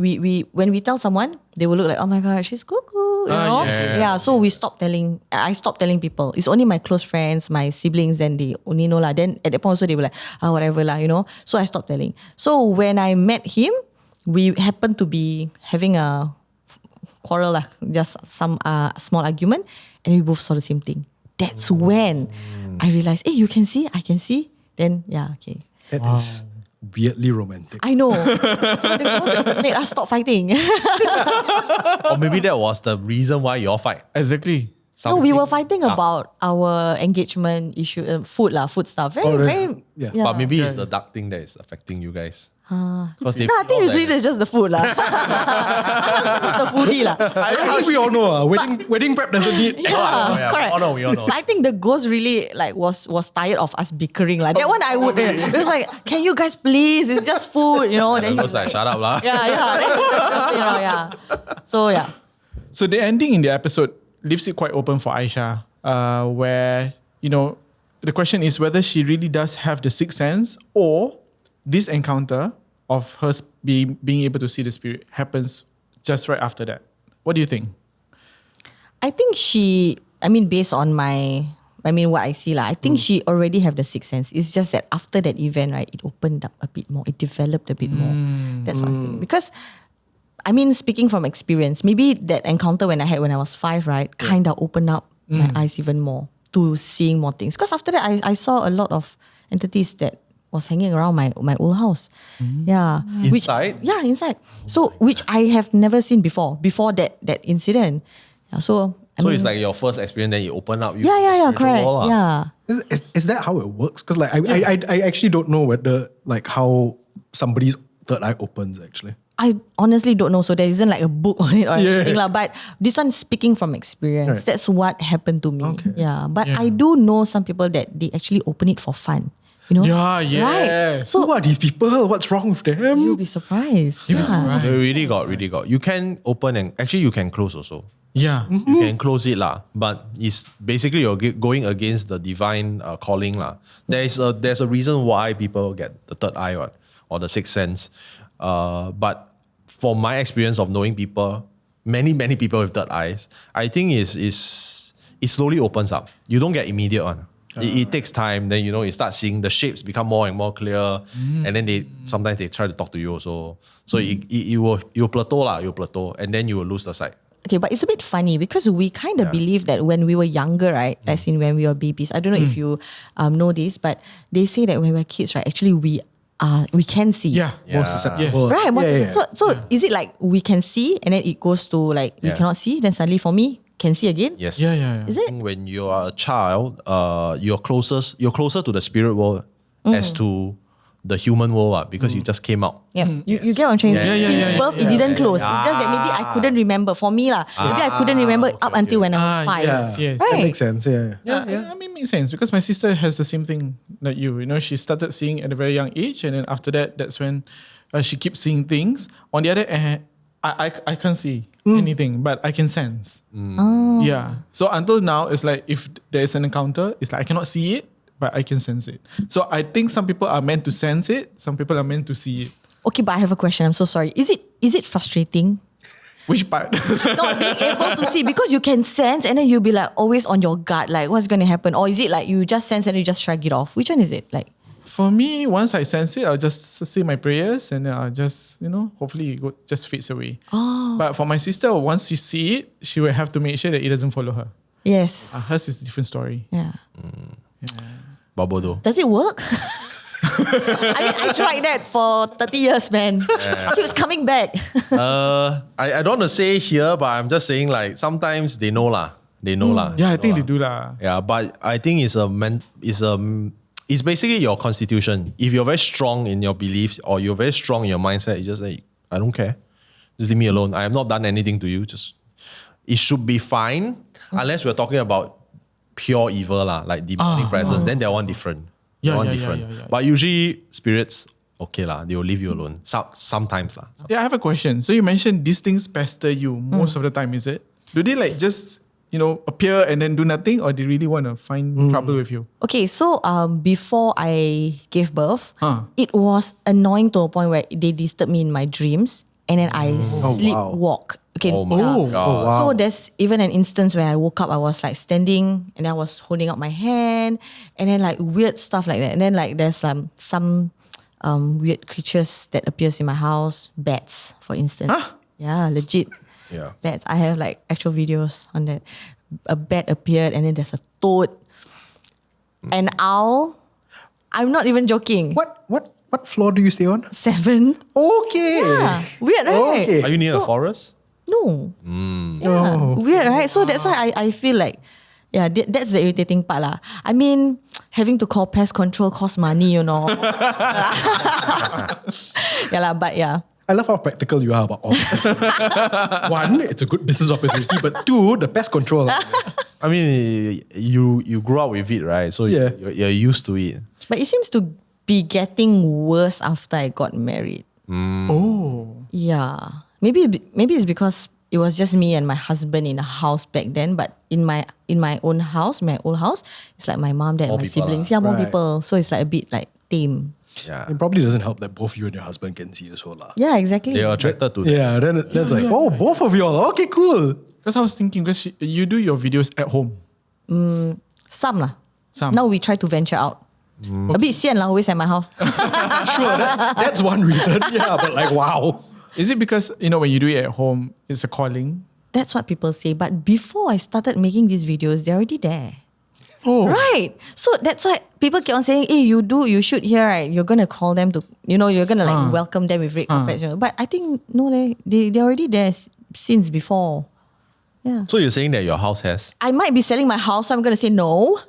when we tell someone, they will look like, oh my God, she's cuckoo, you know? Yeah, so I stopped telling people. It's only my close friends, my siblings, and they only know lah. Then at that point also they were like, whatever lah, you know? So I stopped telling. So when I met him, we happened to be having a quarrel lah, just some small argument, and we both saw the same thing. That's when I realized, hey, you can see, I can see. Then okay. That is weirdly romantic. I know. So the ghost made us stop fighting. Or maybe that was the reason why you all fight. Exactly. No, we were fighting about our engagement issue, food stuff. Very. But maybe it's the dark thing that is affecting you guys. I think it's really just the food lah. It's the foodie lah. I think we all know wedding prep doesn't need. Correct. We all know. But I think the ghost really was tired of us bickering lah. That one I would. It was like, can you guys please? It's just food, you know. Then he was like, shut up lah. Yeah. So yeah. So the ending in the episode leaves it quite open for Aisha, where, you know, the question is whether she really does have the sixth sense, or this encounter of her being able to see the spirit happens just right after that. What do you think? I think based on what I see lah, I think she already have the sixth sense. It's just that after that event, right, it opened up a bit more. It developed a bit more. That's what I was thinking. Because speaking from experience, maybe that encounter when I was 5, right, kind of opened up my eyes even more to seeing more things. Because after that, I saw a lot of entities that was hanging around my old house. Yeah. Inside? Inside. So, which I have never seen before that incident. Yeah, so it's like your first experience, then you open up. Correct. World, yeah. Is that how it works? Because I actually don't know whether how somebody's third eye opens actually. I honestly don't know. So there isn't like a book on it or anything. But this one speaking from experience. Right. That's what happened to me. Okay. Yeah. But I do know some people that they actually open it for fun. You know? Yeah. Right. So who are these people? What's wrong with them? You'll be surprised. They really got. You can open and actually you can close also. Yeah. You can close it lah. But it's basically you're going against the divine calling lah. There's a reason why people get the third eye or the sixth sense. But from my experience of knowing people, many people with third eyes, I think it slowly opens up. You don't get immediate one. It takes time. Then you start seeing the shapes become more and more clear, and then sometimes they try to talk to you also. So you plateau lah. You plateau, and then you will lose the sight. Okay, but it's a bit funny because we kind of believe that when we were younger, right? As in when we were babies. I don't know if you know this, but they say that when we were kids, right? Actually, we can see. More susceptible. Right. So is it like we can see and then it goes to like we cannot see? Then suddenly for me, can see again? Yes. Yeah. Is it? When you are a child, you're closer to the spirit world as to the human world because you just came out. Yeah. You get what I'm trying to say? Since birth, it didn't close. It's just that maybe I couldn't remember. For me lah, maybe I couldn't remember up until when I was 5. Yes. That makes sense. Yeah. I mean, it makes sense because my sister has the same thing that you. You know, she started seeing at a very young age, and then after that's when she keeps seeing things. On the other hand, I can't see anything, but I can sense. Yeah. So until now, it's like if there is an encounter, it's like I cannot see it, but I can sense it. So I think some people are meant to sense it, some people are meant to see it. Okay, but I have a question. I'm so sorry. Is it frustrating? Which part? Not being able to see, because you can sense and then you'll be like always on your guard, like what's going to happen? Or is it like you just sense and you just shrug it off? Which one is it? Like, for me, once I sense it, I'll just say my prayers and I'll just, hopefully it just fades away. Oh. But for my sister, once she see it, she will have to make sure that it doesn't follow her. Yes. Hers is a different story. Yeah. Babodo. Does it work? I tried that for 30 years, man. It keeps coming back. I don't want to say here, but I'm just saying like sometimes they know lah. Yeah, I think they do lah. Yeah, but I think it's basically your constitution. If you're very strong in your beliefs or you're very strong in your mindset, you just like, I don't care. Just leave me alone. I have not done anything to you. It should be fine unless we're talking about pure evil lah, like demonic presence. Then they're one different. Yeah. But usually spirits, okay lah, they will leave you alone. Sometimes lah. Yeah, I have a question. So you mentioned these things pester you most of the time, is it? Do they like just appear and then do nothing, or they really want to find trouble with you? Okay, so before I gave birth, it was annoying to a point where they disturbed me in my dreams, and then I sleepwalk. Okay, Oh my God. So there's even an instance where I woke up, I was like standing and I was holding up my hand, and then like weird stuff like that. And then like there's some weird creatures that appears in my house, bats, for instance. Yeah, legit. Yeah. Bats. I have like actual videos on that. A bat appeared, and then there's a toad, an owl. I'm not even joking. What floor do you stay on? 7. Okay. Yeah. Weird, right? Okay. Are you near a forest? No. Yeah. Weird, right? So that's why I feel like, that's the irritating part lah. I mean, having to call pest control costs money, Yeah lah, but yeah. I love how practical you are about all this. One, it's a good business opportunity, but two, the pest control. I mean, you grew up with it, right? So you're used to it. But it seems to be getting worse after I got married. Oh. Yeah. Maybe it's because it was just me and my husband in a house back then, but in my own house, my old house, it's like my mom, dad, More and my people siblings. lah. Yeah, more Right. people. So it's like a bit like tame. Yeah. It probably doesn't help that both you and your husband can see as well. Yeah, exactly. They are attracted to that. Yeah, then it's like, both of y'all. Okay, cool. Because I was thinking, because you do your videos at home. Some lah. Some. Now we try to venture out. A bit sian lah, always at my house. Sure, that's one reason. Yeah, but like, wow. Is it because, when you do it at home, it's a calling? That's what people say. But before I started making these videos, they're already there. Oh. Right. So that's why people keep on saying, hey, you shoot here, right? You're going to call them to, you're going to like welcome them with red carpets. But I think, no, they're already there since before. Yeah. So you're saying that your house has? I might be selling my house, so I'm going to say no.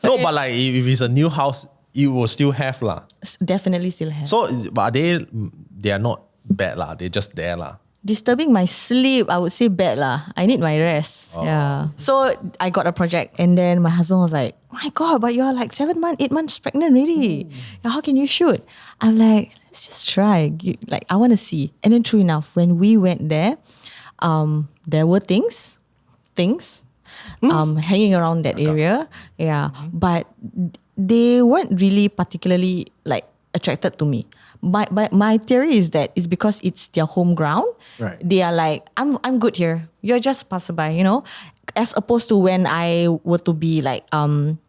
No, but like if it's a new house, you will still have lah. Definitely still have. So, but they are not bad lah. They're just there lah. Disturbing my sleep, I would say bad lah. I need my rest. Yeah. So I got a project, and then my husband was like, my God, but you're like 8 months pregnant already. How can you shoot? I'm like, let's just try. Like, I want to see. And then true enough, when we went there, there were things hanging around that area. Yeah. But they weren't really particularly like attracted to me. My theory is that it's because it's their home ground. Right. They are like, I'm good here. You're just passerby, As opposed to when I were to be like, I'm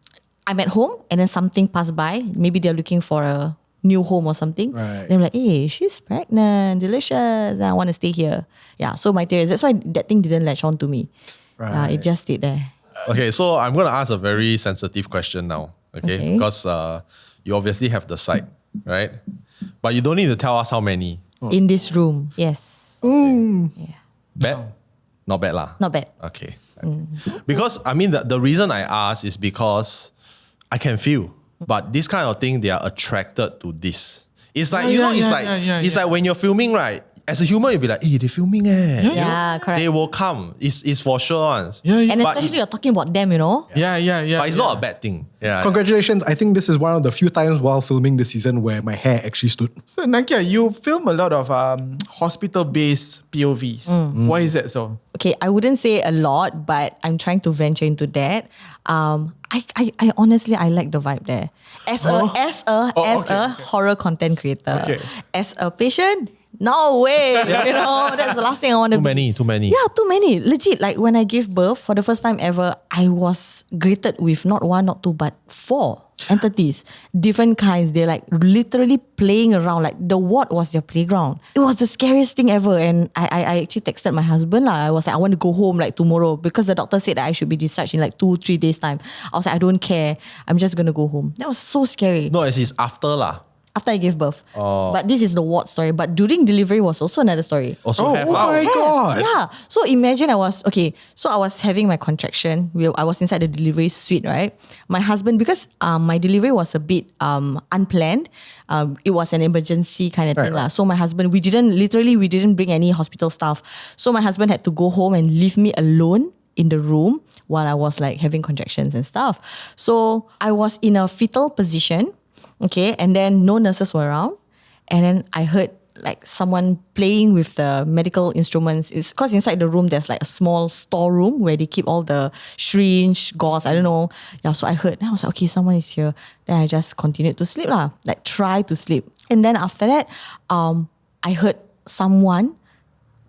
at home and then something passed by. Maybe they're looking for a new home or something. Right. And I'm like, hey, she's pregnant, delicious. I want to stay here. Yeah. So my theory is that's why that thing didn't latch on to me. Right. It just stayed there. Okay, so I'm going to ask a very sensitive question now. Okay. Because you obviously have the site, right? But you don't need to tell us how many. In this room, yes. Yeah. Bad? Not bad lah. Not bad. Okay. Because I mean the reason I ask is because I can feel, but this kind of thing they are attracted to this. It's like it's like when you're filming, right? As a human, you'll be like, hey, they're filming Yeah, correct. They will come. It's for sure. And especially you're talking about them, Yeah. But it's not a bad thing. Yeah. Congratulations. I think this is one of the few times while filming this season where my hair actually stood. So Naqiah, you film a lot of hospital-based POVs. Why is that so? Okay, I wouldn't say a lot, but I'm trying to venture into that. I honestly like the vibe there. As a horror content creator, as a patient, no way. That's the last thing I want to be. Too many. Yeah, too many. Legit, like when I gave birth for the first time ever, I was greeted with not 1, not 2, but 4 entities, different kinds. They're like literally playing around. Like the ward was their playground. It was the scariest thing ever. And I actually texted my husband. I was like, I want to go home like tomorrow because the doctor said that I should be discharged in like 2-3 days time. I was like, I don't care. I'm just going to go home. That was so scary. No, it's after lah. After I gave birth. But this is the ward story. But during delivery was also another story. Also have my God. Yeah. So imagine I was having my contraction. I was inside the delivery suite, right? My husband, because my delivery was a bit unplanned. It was an emergency kind of thing. So my husband, we didn't bring any hospital staff. So my husband had to go home and leave me alone in the room while I was like having contractions and stuff. So I was in a fetal position. Okay, and then no nurses were around. And then I heard like someone playing with the medical instruments. It's because inside the room there's like a small storeroom where they keep all the syringe, gauze, I don't know. Yeah, so I heard, and I was like, okay, someone is here. Then I just continued to sleep lah, like try to sleep. And then after that, I heard someone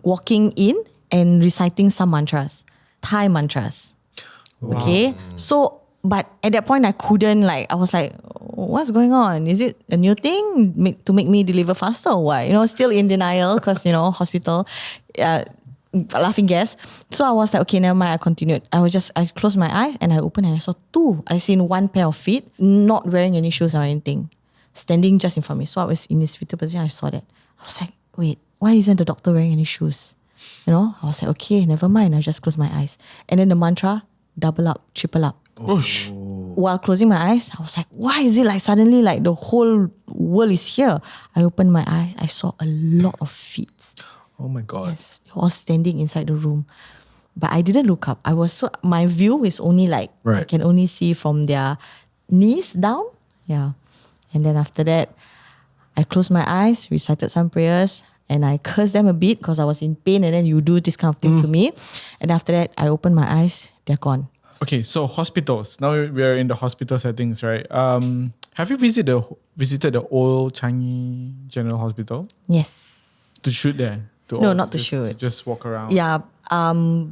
walking in and reciting some mantras, Thai mantras. Wow. Okay, so but at that point I couldn't, like, I was like, what's going on? Is it a new thing to make me deliver faster or what? You know, still in denial because, you know, hospital, laughing gas. So I was like, okay, never mind, I continued. I closed my eyes and I opened and I saw two. I seen one pair of feet, not wearing any shoes or anything, standing just in front of me. So I was in this fetal position, I saw that. I was like, wait, why isn't the doctor wearing any shoes? You know, I was like, okay, never mind. I just closed my eyes. And then the mantra, double up, triple up. Whoosh. While closing my eyes, I was like, why is it like suddenly like the whole world is here? I opened my eyes, I saw a lot of feet. Oh my God. Yes, they were all standing inside the room. But I didn't look up. My view is only like, I can only see from their knees down. Yeah. And then after that, I closed my eyes, recited some prayers, and I cursed them a bit because I was in pain, and then you do this kind of thing to me. And after that, I opened my eyes, they're gone. Okay, so hospitals. Now we're in the hospital settings, right? Have you visited the old Changi General Hospital? Yes. To shoot there? No, not to shoot. To just walk around? Yeah.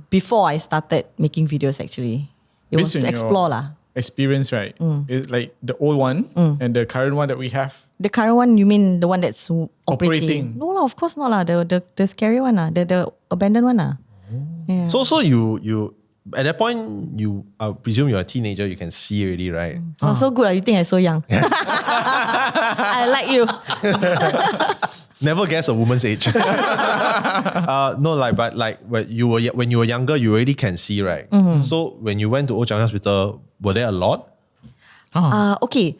Before I started making videos, actually. It was to explore lah. Experience, right? It's like the old one and the current one that we have. The current one, you mean the one that's operating? No lah, of course not lah. The scary one lah. The abandoned one lah. Yeah. So you at that point, I presume you're a teenager, you can see already, right? Oh, so good. You think I'm so young? I like you. Never guess a woman's age. When you were younger, you already can see, right? Mm-hmm. So when you went to Old Changi Hospital, were there a lot? Okay.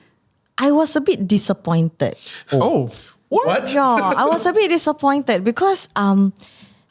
I was a bit disappointed. Oh. What? Yeah, I was a bit disappointed because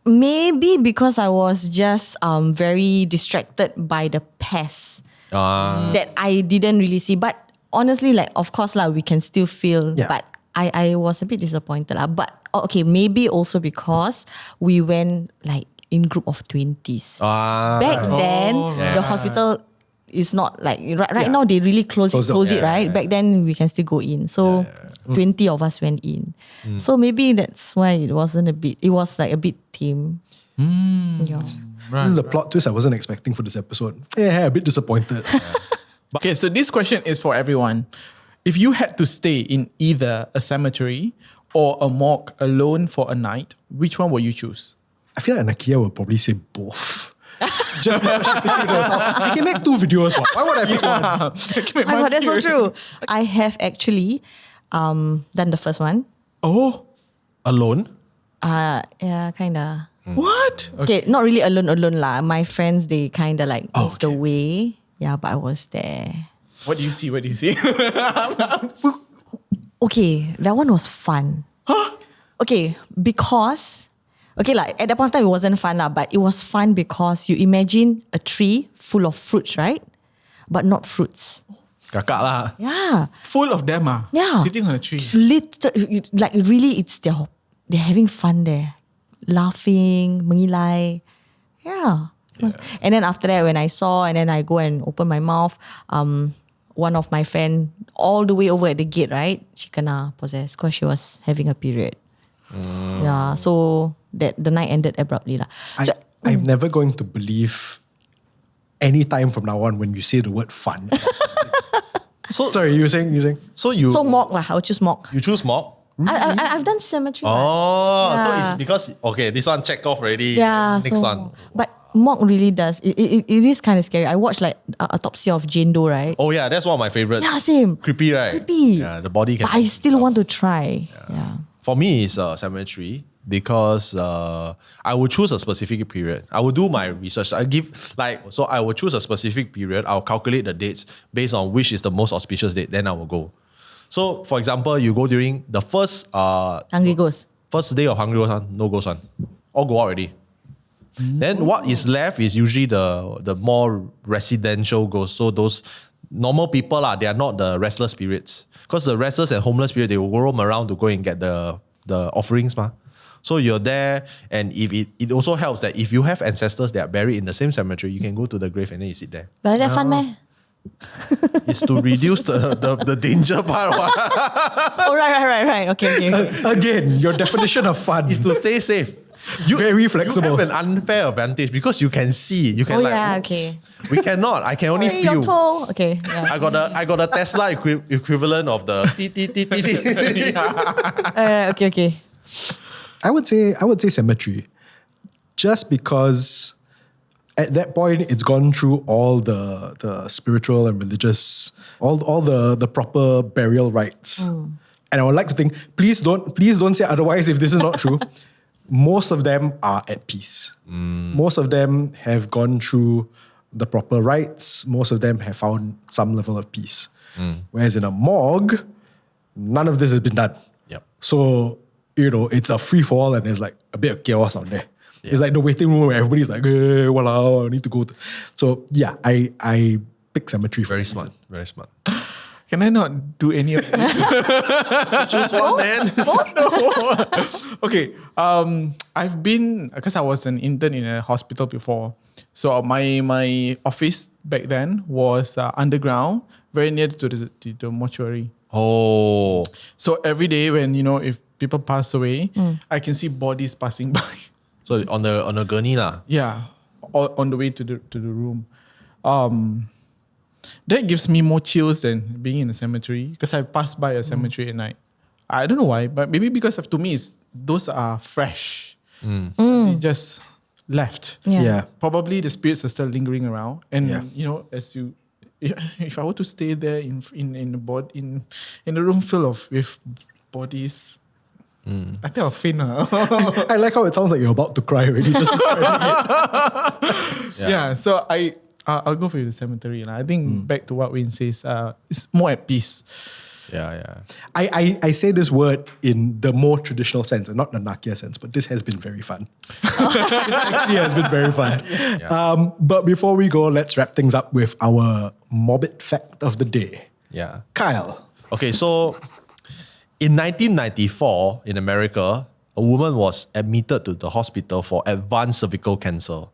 maybe because I was just very distracted by the pests that I didn't really see. But honestly, like, of course lah, we can still feel. Yeah. But I was a bit disappointed lah. But okay, maybe also because we went like in group of 20s. Back then, the hospital is not like right now they really close it, right? Back then we can still go in. So 20 of us went in. So maybe that's why it was like a bit tame. Yeah. This is a plot twist I wasn't expecting for this episode. Yeah, a bit disappointed. Okay, so this question is for everyone. If you had to stay in either a cemetery or a morgue alone for a night, which one will you choose? I feel like Naqiah will probably say both. Just because she's thinking to herself, I can make 2 videos. Why would I pick one? Oh my God, that's so true. I have actually done the first one. Oh, alone? Yeah, kinda. What? Okay, not really alone lah. My friends, they kinda like moved away. Yeah, but I was there. What do you see? Okay, that one was fun. Huh? Okay, because like at that point of time it wasn't fun lah, but it was fun because you imagine a tree full of fruits, right? But not fruits. Kakak lah. Yeah. Full of them Yeah. sitting on a tree. Like really, they're having fun there, laughing, mengilai. Yeah. And then after that, when I saw, and then I go and open my mouth, one of my friend all the way over at the gate, right? She kena possessed because she was having a period. Yeah, so that the night ended abruptly lah. I'm never going to believe any time from now on when you say the word fun. Sorry, you were saying? So morgue lah. I'll choose morgue. You choose morgue? I've done cemetery. So it's because this one check off already. Yeah. Next one. But morgue really does. It is kind of scary. I watched like Autopsy of Jane Doe, right? Oh yeah, that's one of my favorites. Yeah, same. Creepy, right? Creepy. Yeah, the body can. But I still want to try. Yeah. For me, it's cemetery because I would choose a specific period. I will do my research. I will choose a specific period. I'll calculate the dates based on which is the most auspicious date. Then I will go. So, for example, you go during the first Hungry Ghost. First day of Hungry Ghost, no ghost one. All go out already. Then what is left is usually the more residential ghosts. So those normal people they are not the restless spirits. Because the restless and homeless spirit, they will roam around to go and get the the offerings, ma. So you're there, and if it also helps that if you have ancestors that are buried in the same cemetery, you can go to the grave and then you sit there. Like that fun, meh? It's to reduce the danger part. Oh, right. Okay. Again, your definition of fun is to stay safe. Very flexible. You have an unfair advantage because you can see. You can okay. We cannot. I can only feel. Okay. Yeah. I got a Tesla equivalent of the Okay. I would say cemetery, just because at that point it's gone through all the spiritual and religious, all the proper burial rites, and I would like to think, please don't say otherwise if this is not true. Most of them are at peace. Most of them have gone through the proper rites. Most of them have found some level of peace. Whereas in a morgue, none of this has been done. Yep. So, it's a free-for-all and there's like a bit of chaos out there. Yeah. It's like the waiting room where everybody's like, hey, walao, I need to go. So, yeah, I pick cemetery. Very smart. Very smart. Can I not do any of this? Choose one, man. No. Okay. I've been, because I was an intern in a hospital before. So my office back then was underground, very near to the mortuary. Oh. So every day when, if people pass away, I can see bodies passing by. So on the gurney lah. Yeah. On the way to the room. That gives me more chills than being in a cemetery, because I passed by a cemetery at night. I don't know why, but maybe because to me, those are fresh. They just left. Yeah. Probably the spirits are still lingering around. And, if I were to stay there in a room full with bodies, I think I'll faint. I like how it sounds like you're about to cry already. Just yeah. So I'll go for the cemetery. I think back to what Wayne says, it's more at peace. Yeah. I say this word in the more traditional sense and not the Naqiah sense, but this has been very fun. This actually has been very fun. Yeah. But before we go, let's wrap things up with our morbid fact of the day. Yeah. Kyle. Okay, so in 1994 in America, a woman was admitted to the hospital for advanced cervical cancer.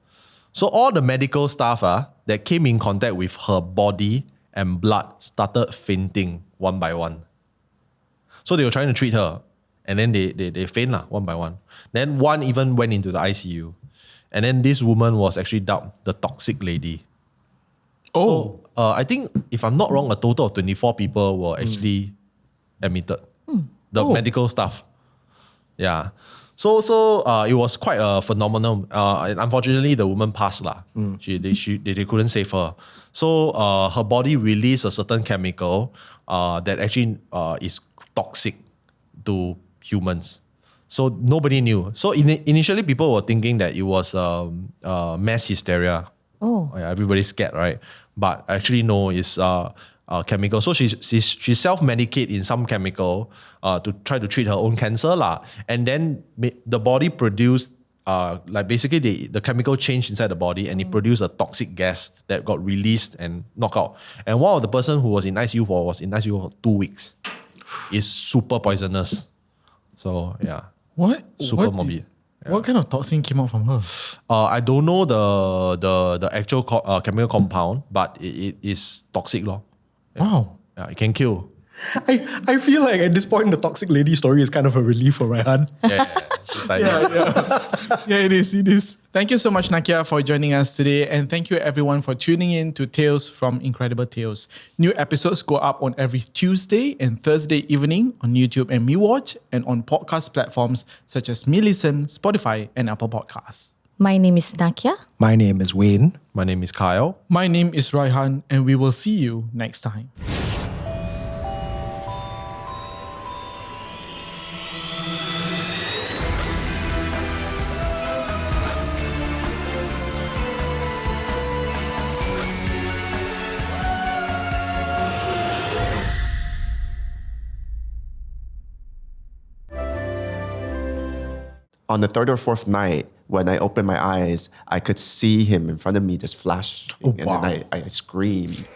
So all the medical staff that came in contact with her body and blood started fainting one by one. So they were trying to treat her, and then they faint one by one. Then one even went into the ICU. And then this woman was actually dubbed the toxic lady. Oh. So, I think, if I'm not wrong, a total of 24 people were actually admitted. The medical staff. Yeah. So it was quite a phenomenon. And unfortunately, the woman passed. They couldn't save her. So her body released a certain chemical that actually is toxic to humans. So nobody knew. So initially, people were thinking that it was mass hysteria. Oh. Yeah, everybody's scared, right? But actually, no, it's chemical. So she self-medicate in some chemical to try to treat her own cancer and then the body produced basically the chemical changed inside the body and it produced a toxic gas that got released and knocked out. And one of the person who was in ICU was in ICU for 2 weeks. It's super poisonous. So yeah. What? Super morbid. What kind of toxin came out from her? I don't know the actual chemical compound, but it is toxic. Wow. Yeah, it can kill. I feel like at this point, the toxic lady story is kind of a relief for Raihan. Yeah, it is. Thank you so much, Naqiah, for joining us today. And thank you, everyone, for tuning in to Tales from Incredible Tales. New episodes go up on every Tuesday and Thursday evening on YouTube and MeWatch, and on podcast platforms such as MeListen, Spotify, and Apple Podcasts. My name is Naqiah. My name is Wayne. My name is Kyle. My name is Raihan, and we will see you next time. On the third or fourth night, when I opened my eyes, I could see him in front of me just flash. And then I screamed.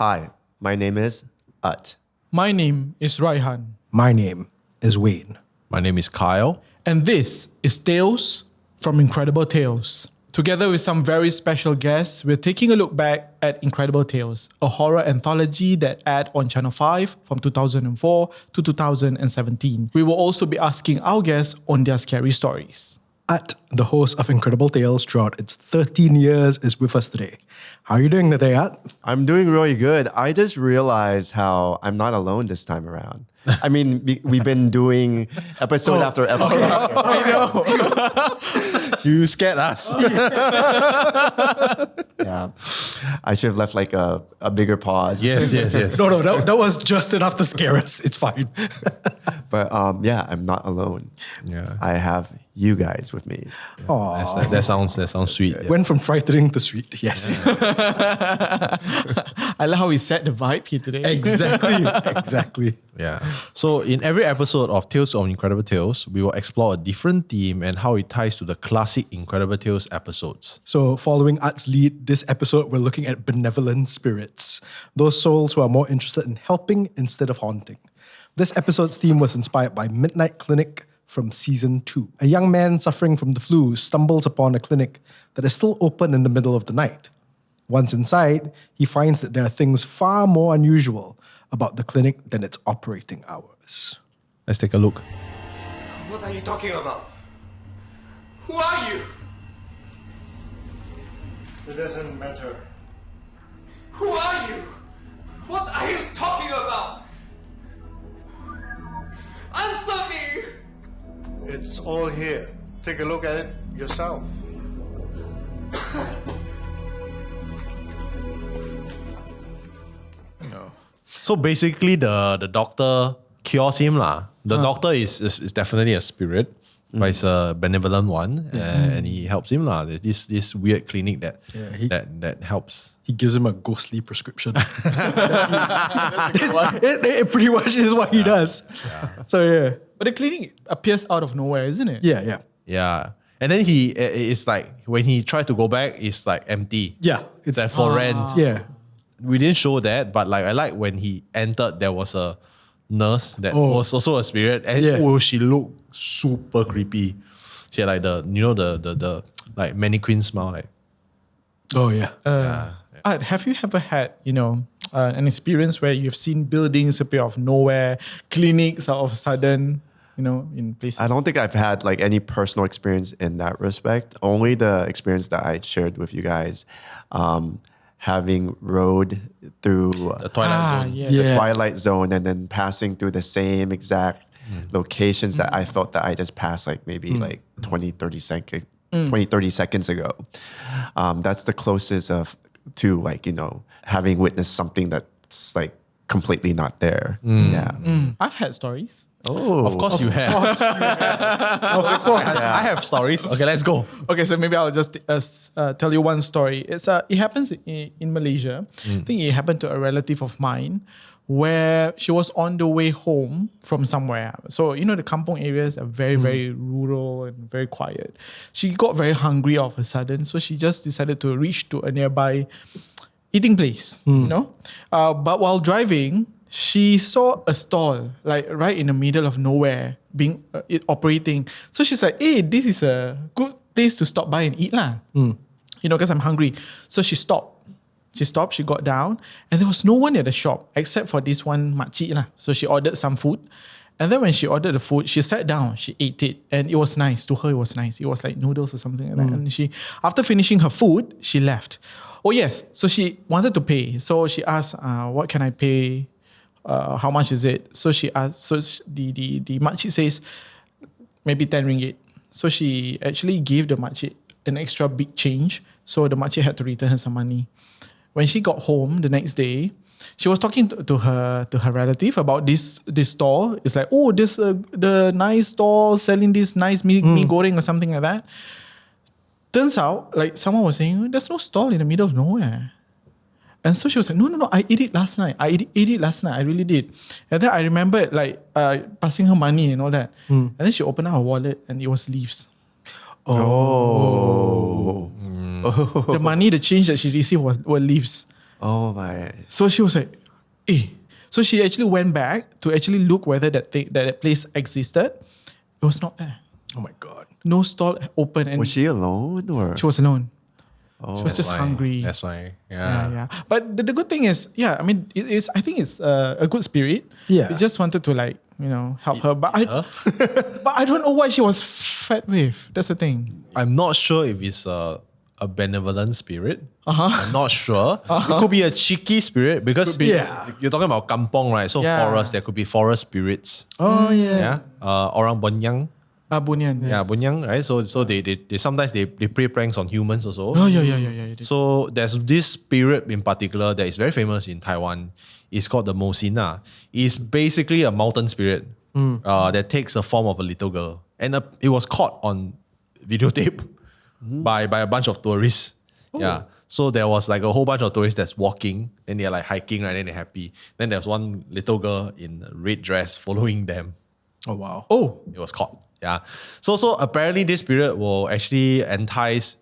Hi, my name is Utt. My name is Raihan. My name is Wayne. My name is Kyle. And this is Tales from Incredible Tales. Together with some very special guests, we're taking a look back at Incredible Tales, a horror anthology that aired on Channel 5 from 2004 to 2017. We will also be asking our guests on their scary stories. Utt, the host of Incredible Tales throughout its 13 years, is with us today. How are you doing today, Utt? I'm doing really good. I just realized how I'm not alone this time around. I mean, we've been doing episode after episode. I know. You scared us. Yeah. I should have left like a bigger pause. Yes. No, that was just enough to scare us. It's fine. But yeah, I'm not alone. Yeah. I have you guys with me. That sounds sweet. Yeah. Went from frightening to sweet. Yes. I love how we set the vibe here today. Exactly. Yeah. So in every episode of Tales of Incredible Tales, we will explore a different theme and how it ties to the classic Incredible Tales episodes. So following Utt's lead, this episode we're looking at benevolent spirits, those souls who are more interested in helping instead of haunting. This episode's theme was inspired by Midnight Clinic from Season 2. A young man suffering from the flu stumbles upon a clinic that is still open in the middle of the night. Once inside, he finds that there are things far more unusual about the clinic than its operating hours. Let's take a look. What are you talking about? Who are you? It doesn't matter. Who are you? What are you talking about? Answer me! It's all here. Take a look at it yourself. So basically, the doctor cures him lah. The doctor is definitely a spirit, but it's a benevolent one, and he helps him lah. There's this weird clinic that helps. He gives him a ghostly prescription. it pretty much is what he does. Yeah. So yeah. But the clinic appears out of nowhere, isn't it? Yeah. And then it's like when he tried to go back, it's like empty. Yeah. It's like for rent. Yeah. We didn't show that, but like I like when he entered, there was a nurse that was also a spirit, and she looked super creepy. She had like the like mannequin smile, like. Oh yeah. Art, have you ever had an experience where you've seen buildings appear out of nowhere, clinics all of a sudden, in places? I don't think I've had like any personal experience in that respect. Only the experience that I shared with you guys. Having rode through the Twilight Zone. The Twilight Zone, and then passing through the same exact locations that I felt that I just passed like maybe like 30 seconds ago. That's the closest to like, having witnessed something that's like completely not there. Yeah. I've had stories. Oh, of course you have. Of course. I have stories. Okay, let's go. Okay, so maybe I'll just tell you one story. It happens in Malaysia. I think it happened to a relative of mine where she was on the way home from somewhere. So, the kampong areas are very, very rural and very quiet. She got very hungry all of a sudden, so she just decided to reach to a nearby eating place, But while driving, she saw a stall like right in the middle of nowhere being operating. So she's like, hey, this is a good place to stop by and eat lah. Because I'm hungry. So she stopped. She got down, and there was no one at the shop except for this one makcik lah. So she ordered some food. And then when she ordered the food, she sat down, she ate it, and it was nice. To her, it was nice. It was like noodles or something like that. And she, after finishing her food, she left. Oh yes, so she wanted to pay. So she asked, what can I pay? How much is it? So she asked, so the makcik says, maybe 10 ringgit. So she actually gave the makcik an extra big change. So the makcik had to return her some money. When she got home the next day, she was talking to her relative about this store. It's like, oh, this the nice store selling this nice mee goreng or something like that. Turns out, like someone was saying, there's no stall in the middle of nowhere. And so she was like, no, I ate it last night. I ate it last night. I really did. And then I remembered like passing her money and all that. And then she opened up her wallet and it was leaves. Oh. The money, the change that she received were leaves. Oh my. So she was like, eh. So she actually went back to actually look whether that place existed. It was not there. Oh my God. No stall open. And Was she alone or? she was alone. Oh. She was just hungry. That's why. Yeah. But the good thing is, I mean, I think it's a good spirit. Yeah. We just wanted to help her. But I don't know what she was fed with. That's the thing. I'm not sure if it's a benevolent spirit. Uh-huh. I'm not sure. It could be a cheeky spirit because you're talking about kampong, right? So forest, there could be forest spirits. Oh yeah. Orang Bonyang. Bunyan. Yeah, Bunyang, right? So they sometimes they play pranks on humans also. Oh yeah. So there's this spirit in particular that is very famous in Taiwan. It's called the Mosina. It's basically a mountain spirit that takes the form of a little girl. And it was caught on videotape by a bunch of tourists. Oh. Yeah. So there was like a whole bunch of tourists that's walking, then they're like hiking, right? Then they're happy. Then there's one little girl in a red dress following them. Oh wow. Oh. It was caught. Yeah. So apparently this spirit will actually entice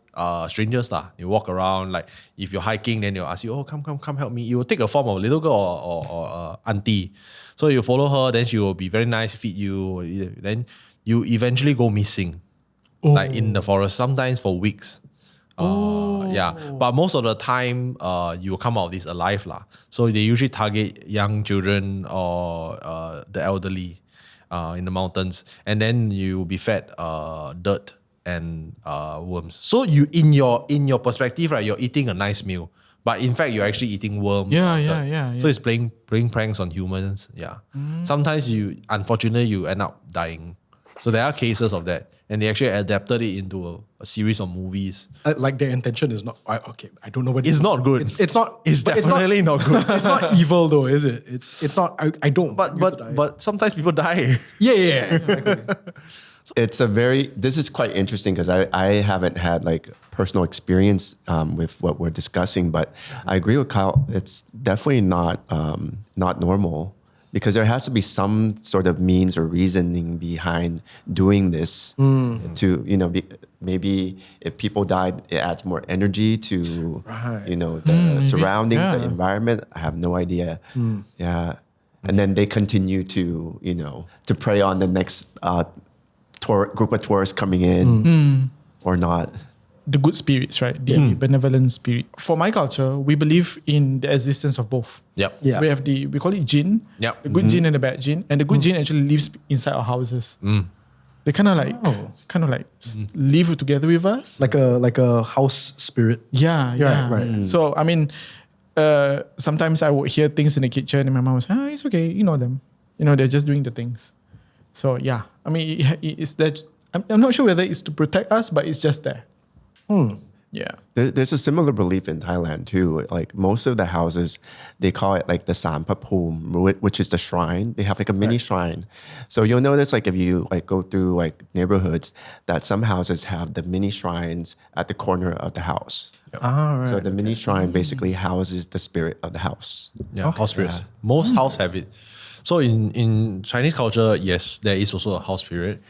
strangers lah. You walk around, like if you're hiking, then they'll ask you, oh, come help me. You will take a form of a little girl or auntie. So you follow her, then she will be very nice, feed you. Then you eventually go missing, like in the forest, sometimes for weeks. Yeah. But most of the time, you will come out of this alive lah. So they usually target young children or the elderly. In the mountains, and then you will be fed dirt and worms. So you in your perspective, right, you're eating a nice meal, but in fact you're actually eating worms. Yeah. So it's playing pranks on humans. Yeah. Sometimes unfortunately you end up dying. So there are cases of that, and they actually adapted it into a series of movies. Like their intention is not okay. I don't know what it's not good. It's not. It's definitely not good. It's not evil though, is it? It's not. I don't. But sometimes people die. Yeah. This is quite interesting because I haven't had like personal experience with what we're discussing, but I agree with Kyle. It's definitely not normal. Because there has to be some sort of means or reasoning behind doing this to, maybe if people died, it adds more energy to, the surroundings, the environment. I have no idea. Yeah. And then they continue to, to prey on the next group of tourists coming in or not. The good spirits, right? The benevolent spirit. For my culture, we believe in the existence of both. Yep. Yeah. We have we call it jinn. Yep. The good jinn and the bad jinn. And the good jinn actually lives inside our houses. They kind of like live together with us. Like a house spirit. Yeah. Right. So, I mean, sometimes I would hear things in the kitchen and my mom was, it's okay, you know them. They're just doing the things. So, yeah. I mean, it's that. I'm not sure whether it's to protect us, but it's just there. Yeah. There's a similar belief in Thailand too. Like most of the houses, they call it like the Sampapum, which is the shrine. They have like a mini shrine. So you'll notice like if you like go through like neighborhoods that some houses have the mini shrines at the corner of the house. Yep. Right. So the mini shrine basically houses the spirit of the house. Yeah, house spirits. Most house have it. So in Chinese culture, yes, there is also a house spirit.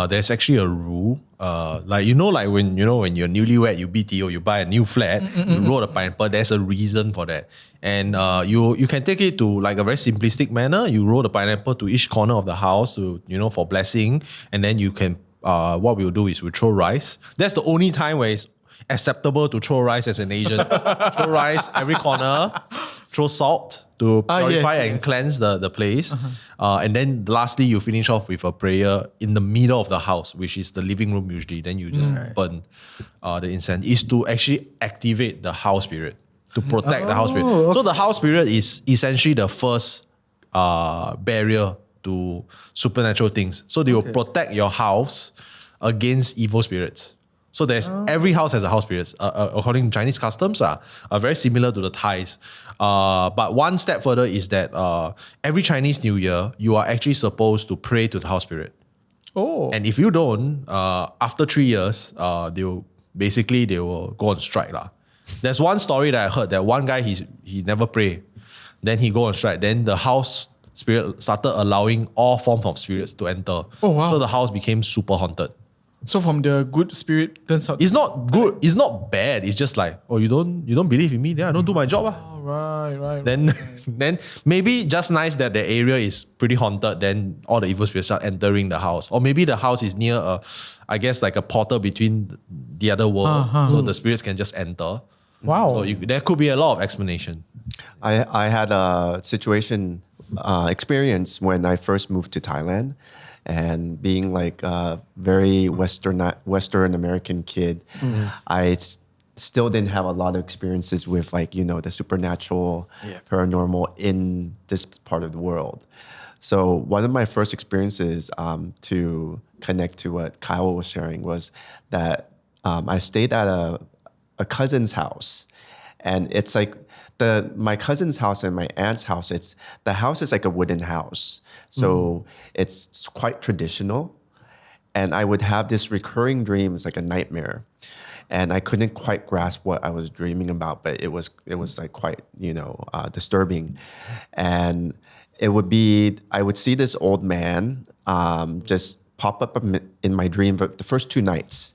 There's actually a rule. Like when you're newlywed, you BTO, you buy a new flat, you roll a pineapple. There's a reason for that, and you can take it to like a very simplistic manner. You roll the pineapple to each corner of the house to for blessing, and then you can. What we'll do is we throw rice. That's the only time where it's acceptable to throw rice as an Asian. Throw rice every corner. Throw salt to purify and cleanse the place. And then lastly, you finish off with a prayer in the middle of the house, which is the living room usually. Then you just burn the incense. Is to actually activate the house spirit, to protect the house spirit. Okay. So the house spirit is essentially the first barrier to supernatural things. So they will protect your house against evil spirits. So every house has a house spirit, according to Chinese customs, are very similar to the Thais. But one step further is that every Chinese New Year, you are actually supposed to pray to the house spirit. Oh. And if you don't, after 3 years, they will go on strike lah. There's one story that I heard that one guy, he never pray. Then he go on strike. Then the house spirit started allowing all forms of spirits to enter. Oh, wow. So the house became super haunted. So from the good spirit turns out It's not good. It's not bad. It's just like, oh, you don't believe in me? Then I don't do my job. right. Then maybe just nice that the area is pretty haunted. Then all the evil spirits start entering the house, or maybe the house is near I guess like a portal between the other world, so the spirits can just enter. Wow. So there could be a lot of explanation. I had a situation experience when I first moved to Thailand, and being like a very Western American kid, I still didn't have a lot of experiences with like, the supernatural, paranormal in this part of the world. So one of my first experiences to connect to what Kyle was sharing was that I stayed at a cousin's house, and it's like my cousin's house and my aunt's house, the house is like a wooden house. So it's quite traditional. And I would have this recurring dream, it's like a nightmare. And I couldn't quite grasp what I was dreaming about, but it was like quite, disturbing. And I would see this old man just pop up in my dream for the first 2 nights.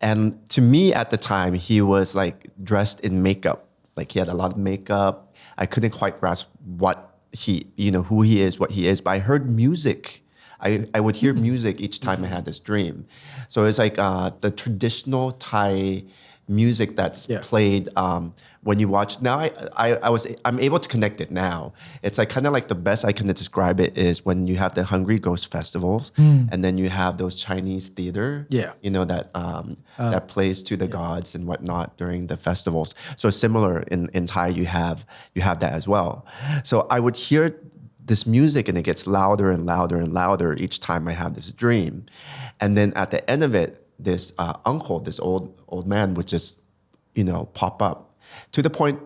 And to me at the time, he was like dressed in makeup. Like he had a lot of makeup. I couldn't quite grasp what who he is, what he is. But I heard music. I would hear music each time I had this dream. So it's like the traditional Thai music that's played when you watch. Now I'm able to connect it now. It's like kind of like the best I can describe it is when you have the Hungry Ghost festivals, and then you have those Chinese theater, that plays to the gods and whatnot during the festivals. So similar in Thai, you have that as well. So I would hear this music and it gets louder and louder and louder each time I have this dream. And then at the end of it, this uncle, this old man would just, pop up to the point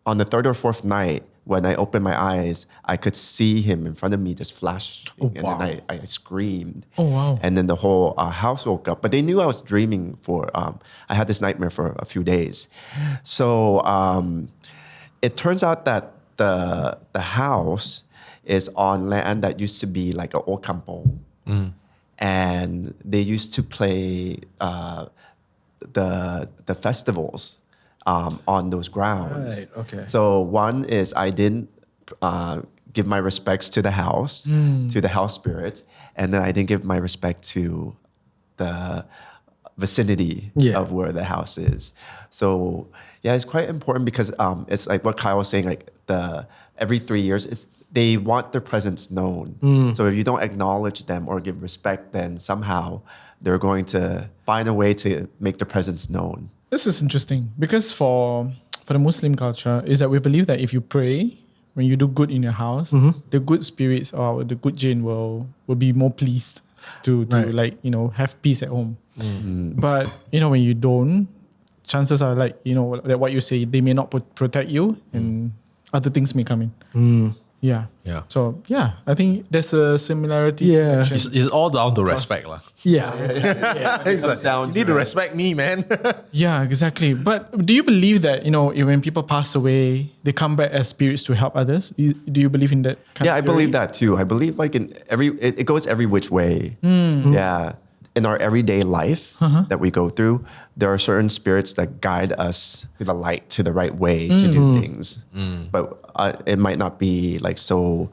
on the 3rd or 4th night when I opened my eyes, I could see him in front of me just flash. And then I screamed. Oh, wow. And then the whole house woke up. But they knew I was dreaming I had this nightmare for a few days. So it turns out that the house is on land that used to be like an old kampong. And they used to play the festivals on those grounds. Right, okay. So one is I didn't give my respects to the house, to the house spirits, and then I didn't give my respect to the vicinity of where the house is. So it's quite important because it's like what Kyle was saying, like every 3 years, they want their presence known. So if you don't acknowledge them or give respect, then somehow they're going to find a way to make their presence known. This is interesting because for the Muslim culture is that we believe that if you pray, when you do good in your house, the good spirits or the good jinn will be more pleased to have peace at home. But when you don't, chances are like that what you say, they may not protect you and other things may come in. Yeah. So I think there's a similarity. Yeah. It's all down to respect, lah. Yeah. It's like, you need to respect me, man. Yeah, exactly. But do you believe that when people pass away, they come back as spirits to help others? Do you believe in that? I believe that too. I believe like it goes every which way. Yeah. In our everyday life that we go through, there are certain spirits that guide us to the light, to the right way to do things. But it might not be like so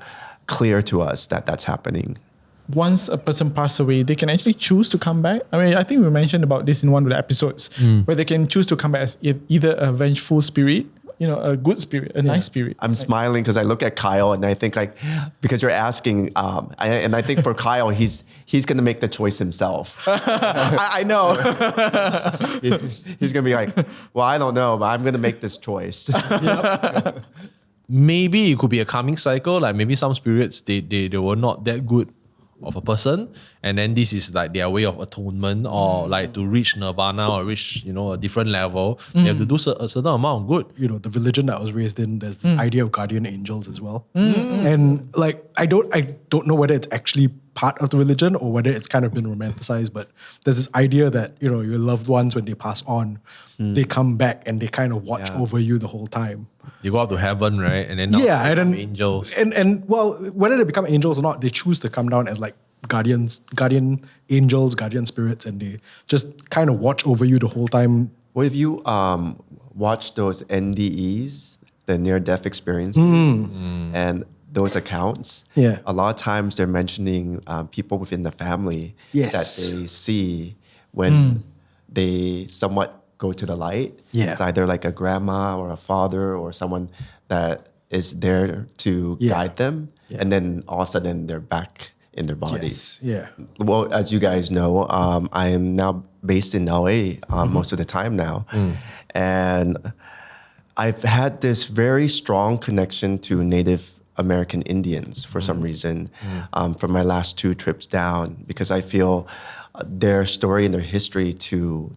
clear to us that that's happening. Once a person passes away, they can actually choose to come back. I mean, I think we mentioned about this in one of the episodes, where they can choose to come back as either a vengeful spirit, a good spirit, a nice spirit. I'm smiling because I look at Kyle and I think because you're asking, and I think for Kyle, he's going to make the choice himself. I know. He's going to be like, well, I don't know, but I'm going to make this choice. Maybe it could be a karmic cycle. Like maybe some spirits, they were not that good of a person, and then this is like their way of atonement or like to reach nirvana or reach a different level. They have to do a certain amount of good. The religion that I was raised in, there's this idea of guardian angels as well. And like I don't know whether it's actually part of the religion or whether it's kind of been romanticized, but there's this idea that your loved ones, when they pass on, they come back and they kind of watch over you the whole time. They go up to heaven, right? And then they become angels. And well, whether they become angels or not, they choose to come down as like guardian angels, guardian spirits, and they just kind of watch over you the whole time. Well, if you watch those NDEs, the near-death experiences, and those accounts, a lot of times they're mentioning people within the family that they see when they somewhat go to the light. It's either like a grandma or a father or someone that is there to guide them, and then all of a sudden they're back in their bodies. Well, as you guys know, I am now based in LA most of the time now, and I've had this very strong connection to Native American Indians for some reason from my last 2 trips down, because I feel their story and their history to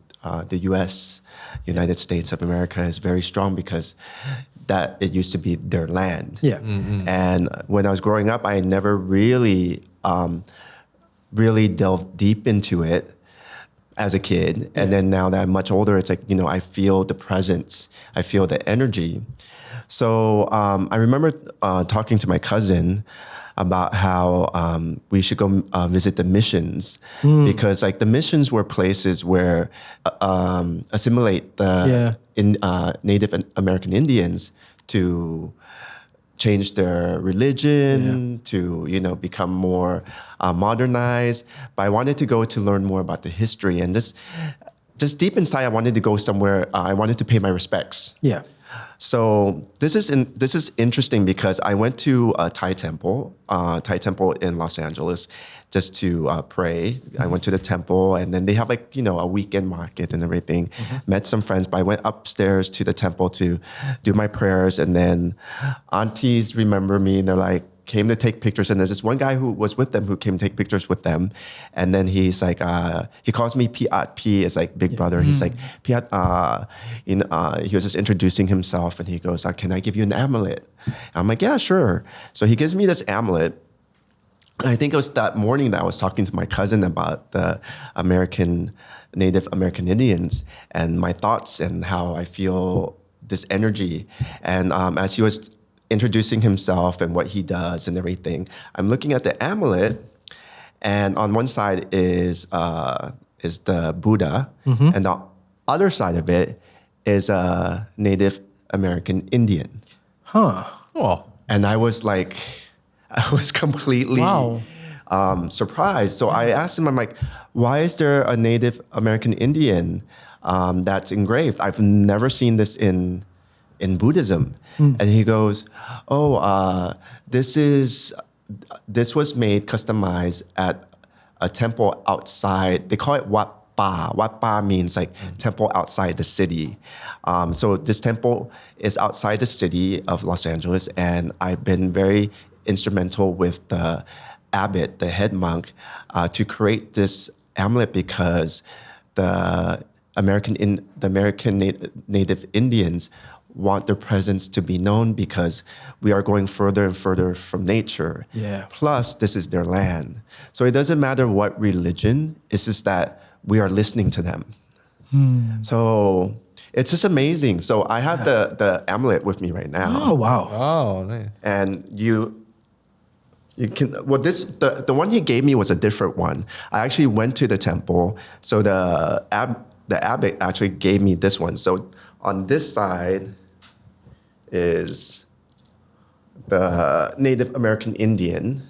the United States of America is very strong, because that it used to be their land. And when I was growing up, I never really delved deep into it as a kid. And then now that I'm much older, it's like, I feel the presence, I feel the energy. So I remember talking to my cousin about how we should go visit the missions, because like the missions were places where assimilate the Native American Indians to change their religion, to become more modernized. But I wanted to go to learn more about the history, and just deep inside, I wanted to go somewhere. I wanted to pay my respects. So this is interesting, because I went to a Thai temple in Los Angeles, just to pray. I went to the temple, and then they have like a weekend market and everything. Met some friends, but I went upstairs to the temple to do my prayers, and then aunties remember me, and they're like, came to take pictures, and there's this one guy who was with them who came to take pictures with them, and then he's like, he calls me Piat. P is like big brother. He's like, Piat, he was just introducing himself, and he goes, can I give you an amulet? And I'm like, yeah, sure. So he gives me this amulet. And I think it was that morning that I was talking to my cousin about the Native American Indians and my thoughts and how I feel this energy. And as he was introducing himself and what he does and everything, I'm looking at the amulet, and on one side is the Buddha, and the other side of it is a Native American Indian. And I was like, I was completely surprised. So I asked him, I'm like, why is there a Native American Indian that's engraved? I've never seen this in Buddhism. And he goes, this was made, customized at a temple outside. They call it Wat Pa. Wat Pa means like temple outside the city. So this temple is outside the city of Los Angeles, and I've been very instrumental with the abbot, the head monk, to create this amulet, because the American Native Indians want their presence to be known, because we are going further and further from nature. Plus, this is their land. So it doesn't matter what religion, it's just that we are listening to them. So it's just amazing. So I have the amulet with me right now. Oh, wow. Oh, nice. And you can, the one he gave me was a different one. I actually went to the temple. So the abbot actually gave me this one. So on this side is the Native American Indian.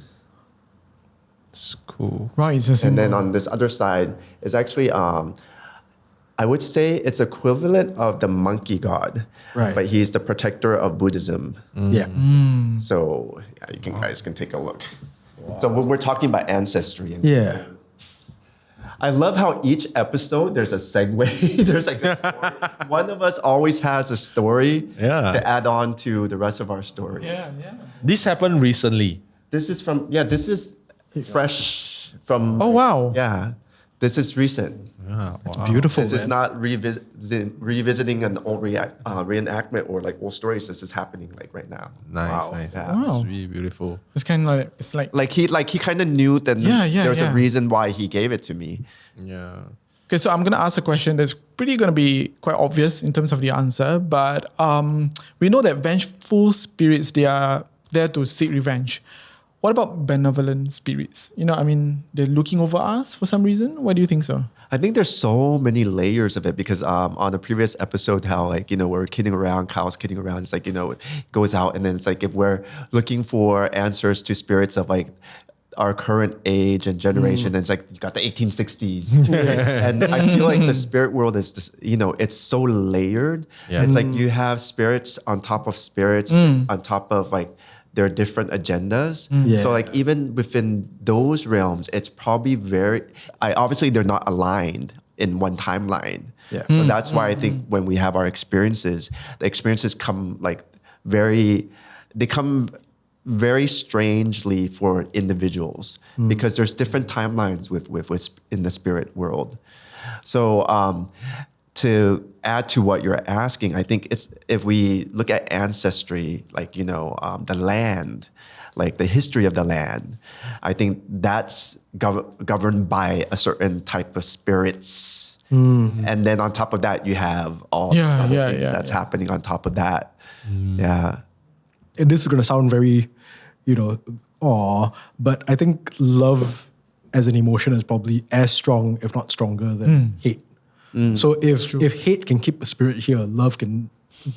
It's cool. Right. It's and then on this other side is actually, I would say it's equivalent of the monkey god. Right. But he's the protector of Buddhism. So you guys can take a look. So we're talking about ancestry. And I love how each episode there's a segue. There's like a story. One of us always has a story to add on to the rest of our stories. This happened recently. This is fresh from. Oh wow! Yeah, this is recent. It's beautiful. This is not revisiting an old reenactment or like old stories. This is happening like right now. Nice. Yeah. It's really beautiful. It's kind of like he kind of knew that there's a reason why he gave it to me. Okay, so I'm gonna ask a question that's pretty gonna be quite obvious in terms of the answer, but we know that vengeful spirits, they are there to seek revenge. What about benevolent spirits? You know, I mean, they're looking over us for some reason. Why do you think so? I think there's so many layers of it because on the previous episode, how like, you know, we're kidding around, Kyle's kidding around. It's like, you know, it goes out and then it's like if we're looking for answers to spirits of like our current age and generation, then it's like you got the 1860s. And I feel like the spirit world is just, you know, it's so layered. Yeah. It's like you have spirits on top of spirits on top of like their different agendas. So like even within those realms, it's probably obviously they're not aligned in one timeline. So that's why I think when we have our experiences, the experiences come very strangely for individuals because there's different timelines with in the spirit world. So to add to what you're asking, I think it's if we look at ancestry, like, you know, the land, like the history of the land, I think that's governed by a certain type of spirits. And then on top of that, you have all the other things that's happening on top of that. And this is going to sound very, you know, but I think love as an emotion is probably as strong, if not stronger, than hate. So if hate can keep a spirit here, love can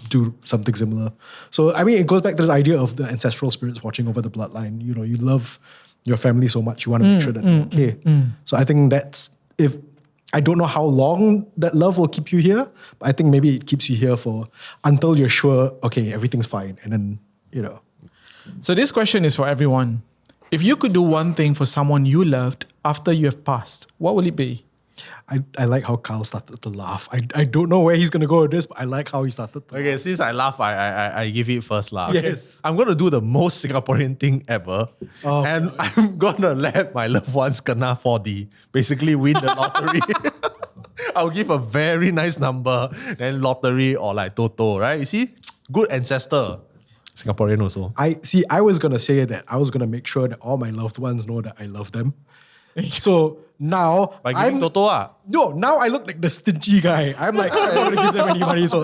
do something similar. So I mean, it goes back to this idea of the ancestral spirits watching over the bloodline. You know, you love your family so much, you want to make sure that they're okay. So I think I don't know how long that love will keep you here, but I think maybe it keeps you here until you're sure, okay, everything's fine. And then, you know. So this question is for everyone. If you could do one thing for someone you loved after you have passed, what will it be? I like how Kyle started to laugh. I don't know where he's going to go with this, but I like how he started to laugh. Since I laugh, I give it first laugh. Yes. I'm going to do the most Singaporean thing ever. And I'm going to let my loved ones kena 4D. Basically win the lottery. I'll give a very nice number, then lottery or like Toto, right? You see? Good ancestor. Singaporean also. I was going to say that I was going to make sure that all my loved ones know that I love them. So now by giving Toto No, now I look like the stingy guy. I'm like, I'm not going to give them any money. So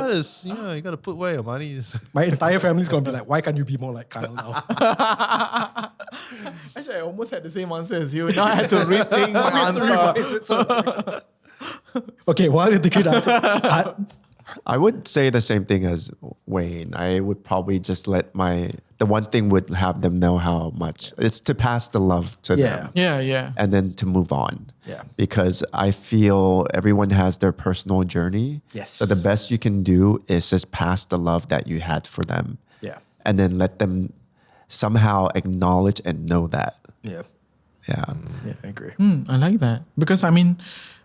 you got to put where your money is. My entire family's going to be like, why can't you be more like Kyle now? Actually, I almost had the same answer as you. Now I had to rethink my answer. Okay, while you're thinking answer, I would say the same thing as Wayne. I would probably just let the one thing would have them know how much it's to pass the love to them. Yeah. And then to move on. Yeah. Because I feel everyone has their personal journey. Yes. So the best you can do is just pass the love that you had for them. Yeah. And then let them somehow acknowledge and know that. Yeah. Yeah. Yeah, I agree. I like that. Because I mean,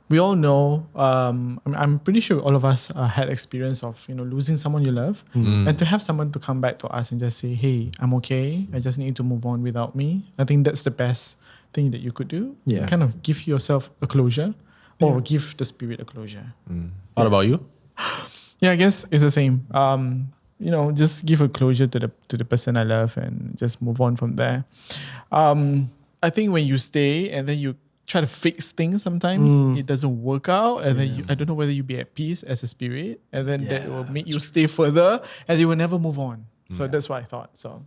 we all know, I'm pretty sure all of us had experience of, you know, losing someone you love and to have someone to come back to us and just say, hey, I'm okay. I just need you to move on without me. I think that's the best thing that you could do. Yeah. Kind of give yourself a closure or give the spirit a closure. What about you? Yeah, I guess it's the same. You know, just give a closure to the person I love and just move on from there. I think when you stay and then you try to fix things, sometimes it doesn't work out, and then I don't know whether you be at peace as a spirit, and then that will make you stay further, and you will never move on. So that's what I thought. So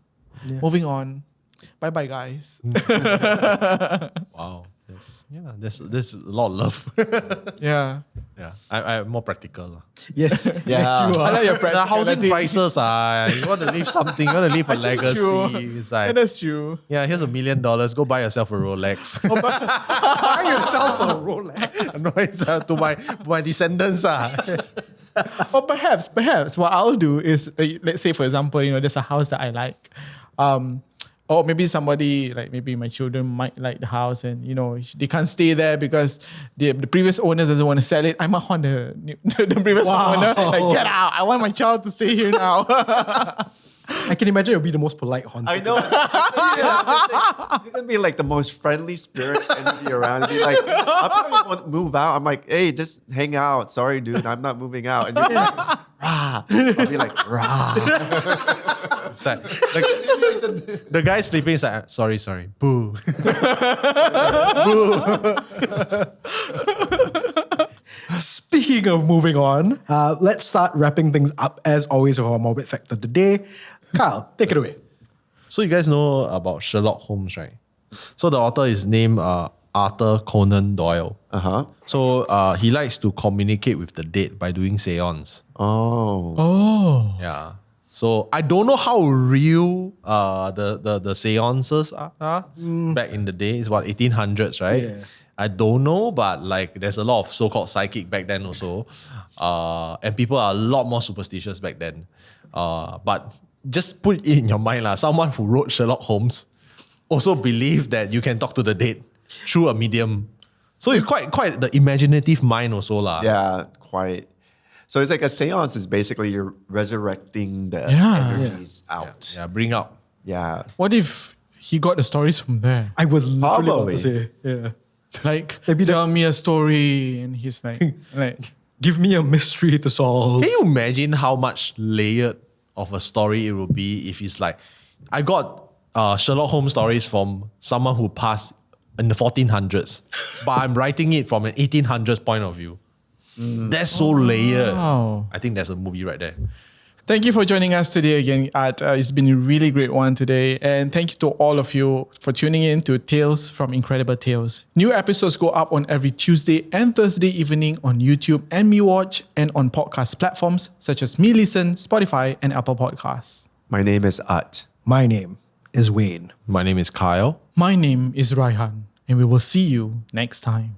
moving on. Bye guys. Wow. There's a lot of love. Yeah. I'm more practical. Yes. Yes, you are. I like your The housing prices you want to leave something, you want to leave a legacy. It's like, that's true. yeah, here's $1 million. Go buy yourself a Rolex. Buy yourself a Rolex. No, it's to my descendants. Or perhaps what I'll do is, let's say for example, you know, there's a house that I like. Or maybe somebody, like maybe my children might like the house and, you know, they can't stay there because the previous owner doesn't want to sell it. I might want the previous owner, like, get out. I want my child to stay here now. I can imagine it'll be the most polite haunted. I know. You're going to be like the most friendly spirit and be around and be like, I probably won't move out. I'm like, hey, just hang out. Sorry, dude, I'm not moving out. And you'll be like, rah. I'll be like, rah. It's like, the guy sleeping is like, sorry, boo. Speaking of moving on, let's start wrapping things up as always with our morbid fact of the day. Kyle, take it away. So you guys know about Sherlock Holmes, right? So the author is named Arthur Conan Doyle. So he likes to communicate with the dead by doing seance. Oh. Yeah. So I don't know how real the seances are back in the day. It's what, 1800s, right? Yeah. I don't know, but like there's a lot of so-called psychic back then also. And people are a lot more superstitious back then. But just put it in your mind, someone who wrote Sherlock Holmes also believed that you can talk to the dead through a medium. So it's quite the imaginative mind also. Yeah, quite. So it's like a seance is basically you're resurrecting the Yeah. energies out. Yeah, bring out. Yeah. What if he got the stories from there? I was literally about Probably. to say, yeah. Like, Maybe tell that's- me a story, and he's like, Give me a mystery to solve. Can you imagine how much layered of a story it would be if it's like, I got Sherlock Holmes stories from someone who passed in the 1400s, but I'm writing it from an 1800s point of view. That's so layered. Wow. I think that's a movie right there. Thank you for joining us today again. It's been a really great one today. And thank you to all of you for tuning in to Tales from Incredible Tales. New episodes go up on every Tuesday and Thursday evening on YouTube and MeWatch and on podcast platforms such as MeListen, Spotify, and Apple Podcasts. My name is Utt. My name is Wayne. My name is Kyle. My name is Raihan, and we will see you next time.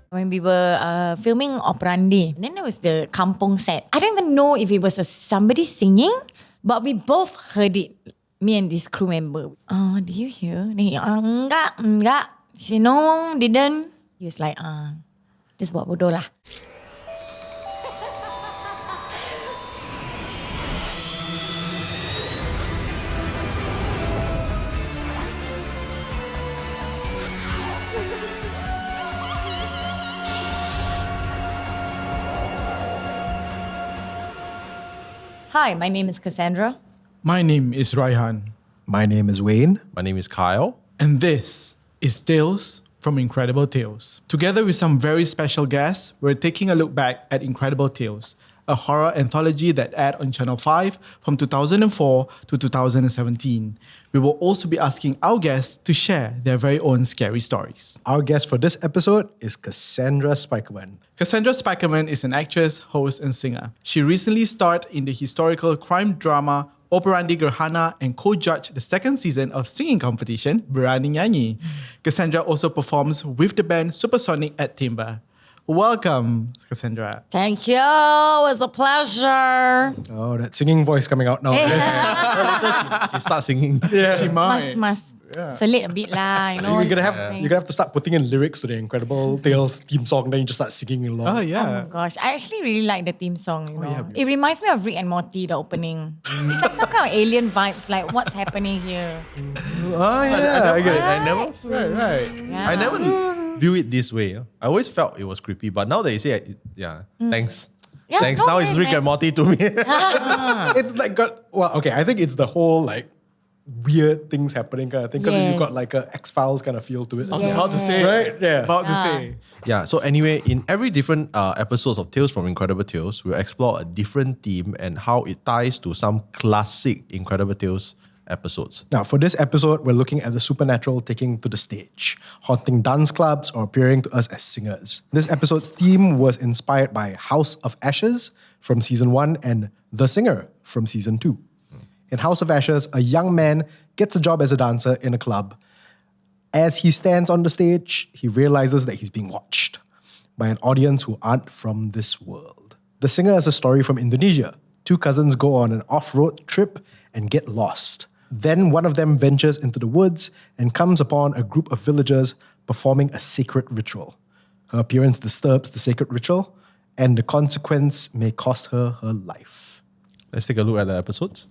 When we were filming Operandi, then there was the kampong set. I don't even know if it was somebody singing, but we both heard it. Me and this crew member. Do you hear? Then he, enggak. He said, no, didn't. He was like, just buat bodoh lah. Hi, my name is Cassandra. My name is Raihan. My name is Wayne. My name is Kyle. And this is Tales from Incredible Tales. Together with some very special guests, we're taking a look back at Incredible Tales, a horror anthology that aired on Channel 5 from 2004 to 2017. We will also be asking our guests to share their very own scary stories. Our guest for this episode is Cassandra Spykerman. Cassandra Spykerman is an actress, host, and singer. She recently starred in the historical crime drama Operandi Gerhana and co-judged the second season of singing competition Berani Nyanyi. Cassandra also performs with the band Supersonic at Timber. Welcome, Cassandra. Thank you. It was a pleasure. Oh, that singing voice coming out now. She starts singing. Yeah. She might. Must select a bit lah, you know. You're gonna have to start putting in lyrics to the Incredible Tales theme song, then you just start singing along. Oh, Oh yeah. my gosh, I actually really like the theme song. You know, it reminds me of Rick and Morty, the opening. It's like some kind of alien vibes. Like, what's happening here? Oh yeah, I get it. I never, Right. Yeah. I never view it this way. I always felt it was creepy, but now that you say it, thanks. Yeah, Thanks. it's Now not it's bad, Rick man. and Morty to me. It's like I think it's the whole like weird things happening kind of thing because Yes. you've got like a X-Files kind of feel to it. I was about to say. Right? Yeah. About to say. Yeah, so anyway, in every different episodes of Tales from Incredible Tales, we'll explore a different theme and how it ties to some classic Incredible Tales episodes. Now, for this episode, we're looking at the supernatural taking to the stage, haunting dance clubs or appearing to us as singers. This episode's theme was inspired by House of Ashes from season 1 and The Singer from season 2. In House of Ashes, a young man gets a job as a dancer in a club. As he stands on the stage, he realizes that he's being watched by an audience who aren't from this world. The Singer is a story from Indonesia. Two cousins go on an off-road trip and get lost. Then one of them ventures into the woods and comes upon a group of villagers performing a sacred ritual. Her appearance disturbs the sacred ritual, and the consequence may cost her her life. Let's take a look at the episodes.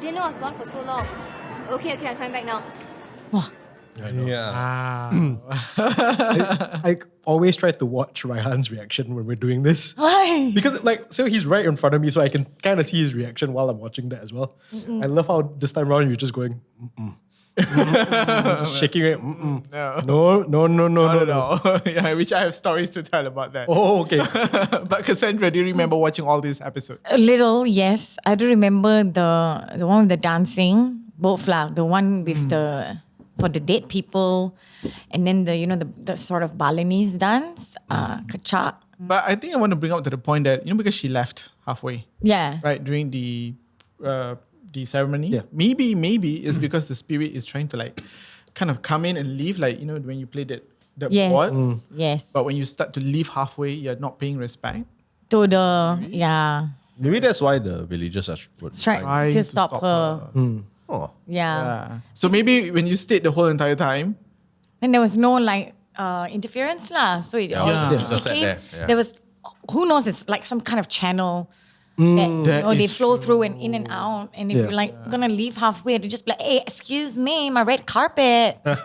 didn't know I was gone for so long. Okay, I'm coming back now. I always try to watch Raihan's reaction when we're doing this. Why? Because so he's right in front of me, so I can kind of see his reaction while I'm watching that as well. I love how this time around you're just going, just shaking it. No. Yeah, which I have stories to tell about that. Oh, okay. But Cassandra, do you remember watching all these episodes? A little, yes. I do remember the one with the dancing, both lah. The one with for the dead people, and then the sort of Balinese dance, kachak. But I think I want to bring up to the point that because she left halfway. Yeah. Right during the ceremony. Yeah. Maybe it's because the spirit is trying to kind of come in and leave, when you play that Yes. board. Yes. But when you start to leave halfway, you're not paying respect. To the Maybe that's why the villagers would try to stop her. Oh. Yeah. So maybe when you stayed the whole entire time, and there was no interference lah. So it all just sat came. there. Yeah. There was, who knows, it's like some kind of channel that they flow through and in and out. And if you're gonna leave halfway, to just be like, hey, excuse me, my red carpet. Don't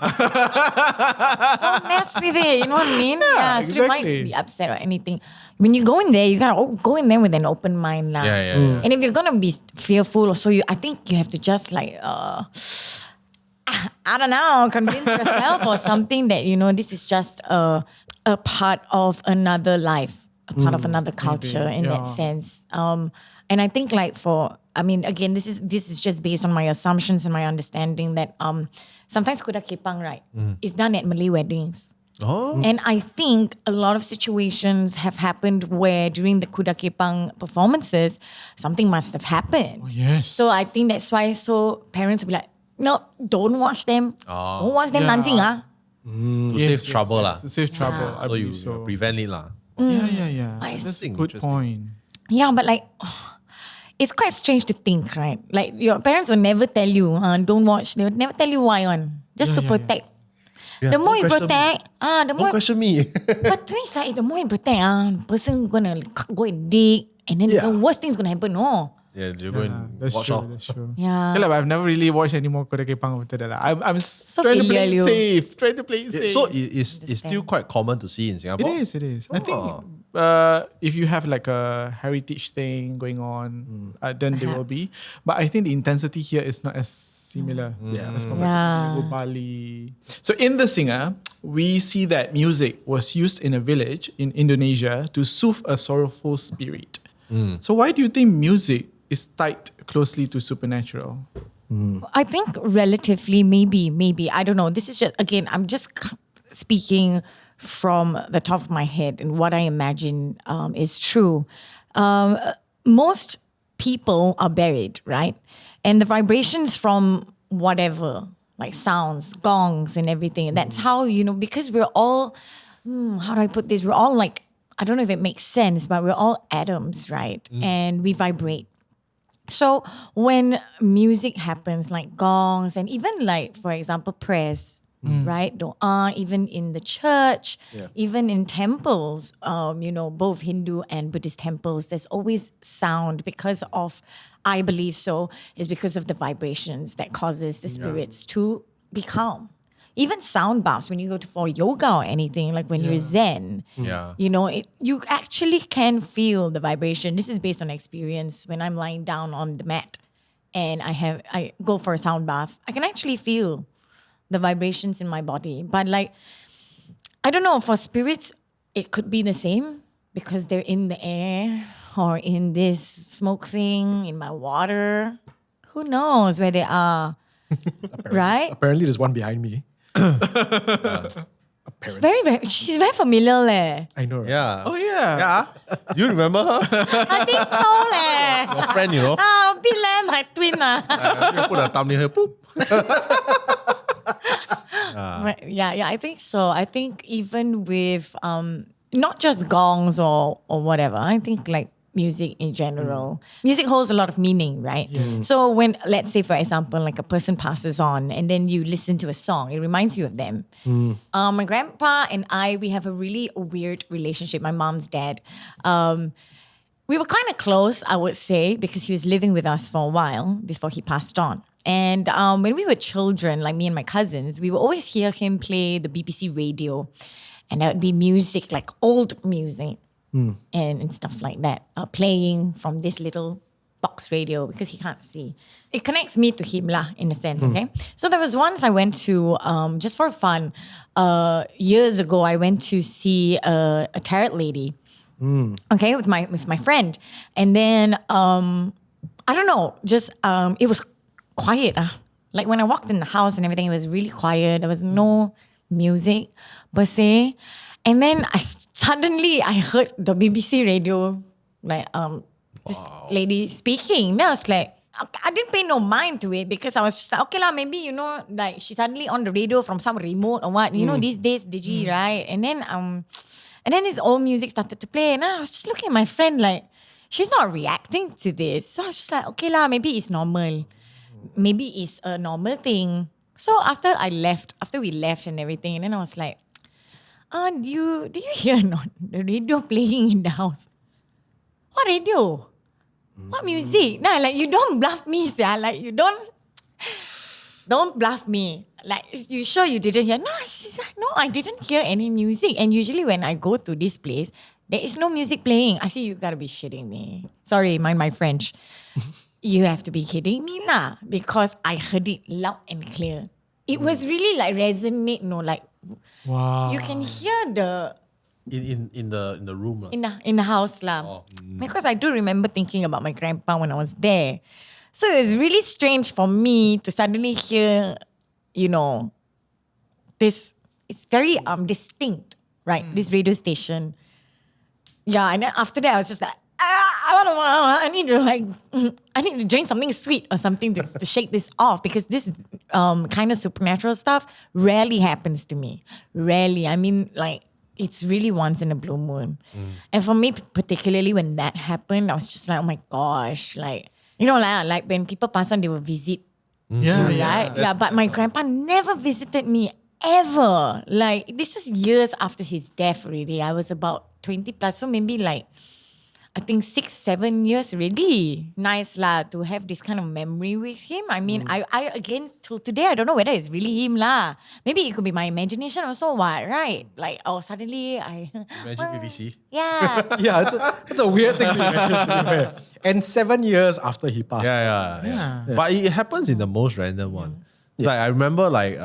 mess with it, you know what I mean? Yeah, so you might be upset or anything. When you go in there, you gotta go in there with an open mind lah. And if you're gonna be fearful or so, I think you have to just I don't know, convince yourself or something that, this is just a part of another life, a part of another culture in that sense. And I think again, this is just based on my assumptions and my understanding that sometimes kuda kepang, right, is done at Malay weddings. Oh. And I think a lot of situations have happened where during the kuda kepang performances, something must have happened. Oh, yes. So I think that's why parents will be like, no, don't watch them. Don't watch them dancing. To save trouble lah. To save trouble. So you prevent it lah. Yeah. That's a good point. Yeah, but it's quite strange to think, right? Like your parents will never tell you, don't watch. They would never tell you why just to protect. Yeah, the more you protect, the more... Don't question me. But to me, it's like, the more you protect, person gonna go and dig, and then the worst thing's gonna happen, no? Yeah, you go and That's watch true. out. That's true. Yeah. But I've never really watched any more Kuda Kepang after that. I'm So trying to play filial, it safe. Trying to play it Yeah, safe. so it's still quite common to see in Singapore. It is. I think if you have a heritage thing going on, then there will be. But I think the intensity here is not as similar as compared to Bali. So in The Singer, we see that music was used in a village in Indonesia to soothe a sorrowful spirit. So why do you think music is tied closely to supernatural? I think relatively, maybe. I don't know. This is just, again, I'm just speaking from the top of my head and what I imagine is true. Most people are buried, right? And the vibrations from whatever, like sounds, gongs and everything, that's how, because we're all, how do I put this? We're all I don't know if it makes sense, but we're all atoms, right? And we vibrate. So when music happens, like gongs and even for example, prayers, right? Doa, even in the church, even in temples, both Hindu and Buddhist temples, there's always sound because of, I believe so, is because of the vibrations that causes the spirits to be calm. Even sound baths, when you go for yoga or anything, like when you're Zen, you actually can feel the vibration. This is based on experience. When I'm lying down on the mat and I go for a sound bath, I can actually feel the vibrations in my body. But I don't know, for spirits, it could be the same because they're in the air or in this smoke thing, in my water. Who knows where they are, right? Apparently there's one behind me. She's very familiar leh. I know. Right? Yeah. Oh yeah. Yeah. Do you remember her? I think so leh. Your friend, you know. A bit leh, my twin You put a thumbnail here, poop. Yeah, I think so. I think even with not just gongs or whatever, I think music in general. Music holds a lot of meaning, right? So when, let's say for example, a person passes on and then you listen to a song, it reminds you of them. My grandpa and I, we have a really weird relationship. My mom's dad. we were kind of close, I would say, because he was living with us for a while before he passed on. And when we were children, like me and my cousins, we would always hear him play the BBC radio. And that would be music, like old music and stuff like that, playing from this little box radio because he can't see. It connects me to him lah, in a sense, okay? So there was once I went to, just for fun, years ago, I went to see a tarot lady, okay, with my friend. And then, I don't know, just, it was quiet. Like when I walked in the house and everything, it was really quiet. There was no music per se. And then suddenly I heard the BBC radio, like, this lady speaking. Then I was like, I didn't pay no mind to it because I was just like, okay lah, maybe, you know, like she suddenly on the radio from some remote or what, you know, these days, digi, right? And then this old music started to play and I was just looking at my friend like, she's not reacting to this. So I was just like, okay lah, maybe it's normal. Maybe it's a normal thing. So after we left and everything, and then I was like, do you hear not the radio playing in the house? What radio? What music? Nah, like you don't bluff me, sia. Like you don't bluff me. Like you sure you didn't hear? No, she's like, no, I didn't hear any music. And usually when I go to this place, there is no music playing. I say, you gotta be shitting me. Sorry, mind my French. You have to be kidding me lah, because I heard it loud and clear. It was really like resonate, no, like wow. You can hear the in the room lah. In the house lah. Because I do remember thinking about my grandpa when I was there. So it was really strange for me to suddenly hear, you know, this. It's very distinct, right? This radio station. Yeah, and then after that I was just like, I need to drink something sweet or something to shake this off, because this kind of supernatural stuff rarely happens to me. Rarely. I mean, like, it's really once in a blue moon. And for me, particularly when that happened, I was just like, oh my gosh, like, you know, like when people pass on, they will visit. Yeah, but my grandpa never visited me ever. Like, this was years after his death already. I was about 20 plus, so maybe like, I think 6-7 years already. Nice lah to have this kind of memory with him. I mean, I again till today I don't know whether it's really him lah. Maybe it could be my imagination also. What right? Like suddenly I imagine BBC. Yeah, yeah. It's a weird thing to imagine. And 7 years after he passed. Yeah. But it happens in the most random one. It's like I remember like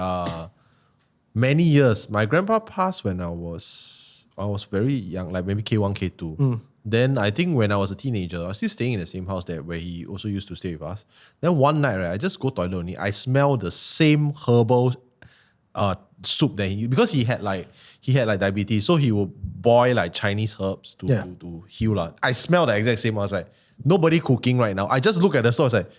many years. My grandpa passed when I was very young, like maybe K1, K2. Then I think when I was a teenager, I was still staying in the same house there where he also used to stay with us. Then one night, right, I just go toilet only. I smell the same herbal soup that because he had like diabetes, so he would boil like Chinese herbs to heal. I smell the exact same. I was like, nobody cooking right now. I just look at the store, I was like,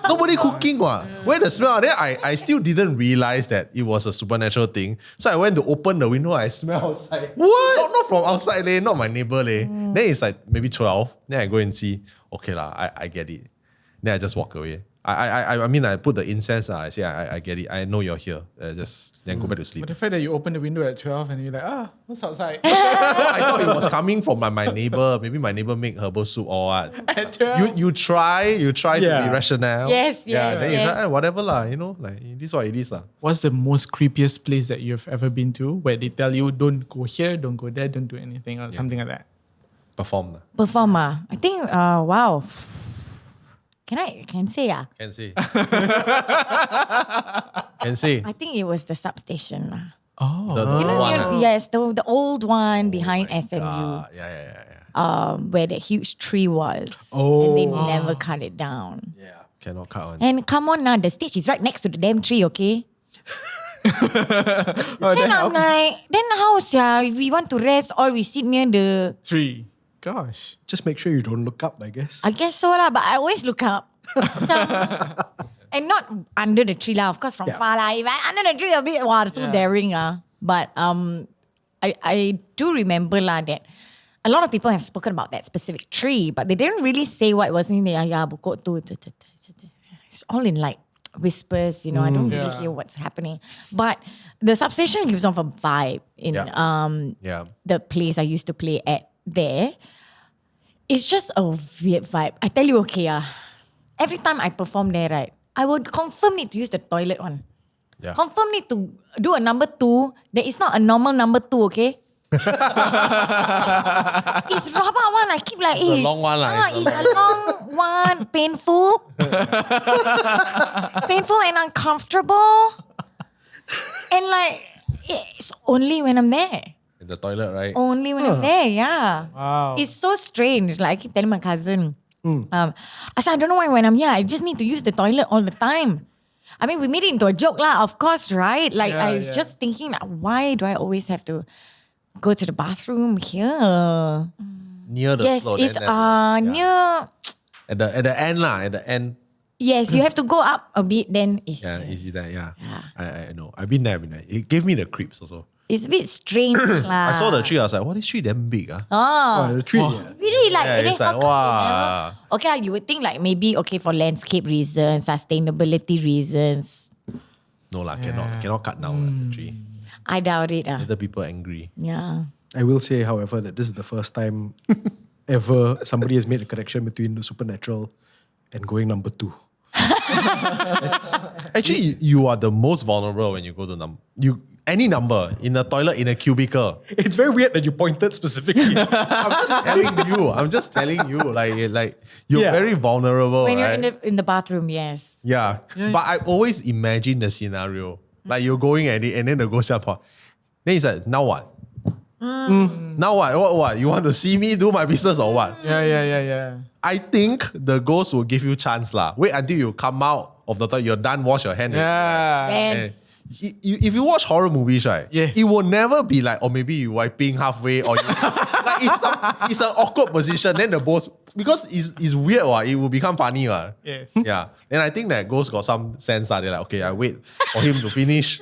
nobody cooking what? Where the smell? Then I still didn't realize that it was a supernatural thing. So I went to open the window, I smell outside. What? Not from outside, not my neighbor. Then it's like maybe 12. Then I go and see, okay lah, I get it. Then I just walk away. I mean, I put the incense. I say, I get it. I know you're here. Just then go back to sleep. But the fact that you open the window at 12 and you're like, what's outside? No, I thought it was coming from my neighbor. Maybe my neighbor make herbal soup or what. At 12? You try to be rational. Yes. Then it's like, whatever lah, you know, like it is what it is lah. What's the most creepiest place that you've ever been to where they tell you, don't go here, don't go there, don't do anything or something like that? Perform. I think, wow. Can say Can say. Can say. I think it was the substation lah. Oh. The one. Yes, the old one behind SMU. Yeah. Where the huge tree was. And they never cut it down. Yeah. Cannot cut one. And come on now, the stage is right next to the damn tree, okay? Then I'm like, then how if we want to rest or we sit near the tree? Gosh. Just make sure you don't look up, I guess. I guess so lah, but I always look up. And not under the tree lah, of course from far lah. If I under the tree a bit, wow, so daring lah. But I do remember lah that a lot of people have spoken about that specific tree, but they didn't really say what was in there. It's all in like whispers, you know. I don't really hear what's happening. But the substation gives off a vibe in the place I used to play at there. it's just a weird vibe. I tell you, okay, every time I perform there, right, I would confirm need to use the toilet one. Yeah. Confirm need to do a number 2 that is not a normal number 2, okay? It's rabak one. I keep like, It's a long one. It's a long one. Painful. Painful and uncomfortable. And like, it's only when I'm there. In the toilet, right? Only when I'm there, yeah. Wow. It's so strange. Like I keep telling my cousin, I said, I don't know why when I'm here, I just need to use the toilet all the time. I mean, we made it into a joke lah, of course, right? Like I was just thinking, like, why do I always have to go to the bathroom here? Near the Yes, floor. it's near. At the end lah. At the end. Yes, you have to go up a bit. Then it's Easy there. Yeah. I know. I've been there. It gave me the creeps also. It's a bit strange lah. I saw the tree. I was like, "What is tree damn big?" The tree. Really like it's like wow. Okay, you would think like maybe for landscape reasons, sustainability reasons. No lah, cannot cut down the tree. I doubt it. Later people angry. Yeah. I will say, however, that this is the first time ever somebody has made a connection between the supernatural and going number 2. Actually, you are the most vulnerable when you go to any number in a toilet in a cubicle. It's very weird that you pointed specifically. I'm just telling you, like you're very vulnerable. When right? you're in the bathroom, yes. Yeah. But I always imagine the scenario. Like you're going at it and then the ghost jump out. Then he said, now what? Now what? What? You want to see me do my business or what? Yeah. I think the ghost will give you chance lah. Wait until you come out of the toilet, you're done, wash your hand. Yeah. And if you watch horror movies, right? Yes. It will never be like, or maybe you wiping halfway, or like it's an awkward position. Then the ghost, because it's weird, it will become funny. Yes. Yeah. And I think that ghost got some sense. They're like, okay, I wait for him to finish.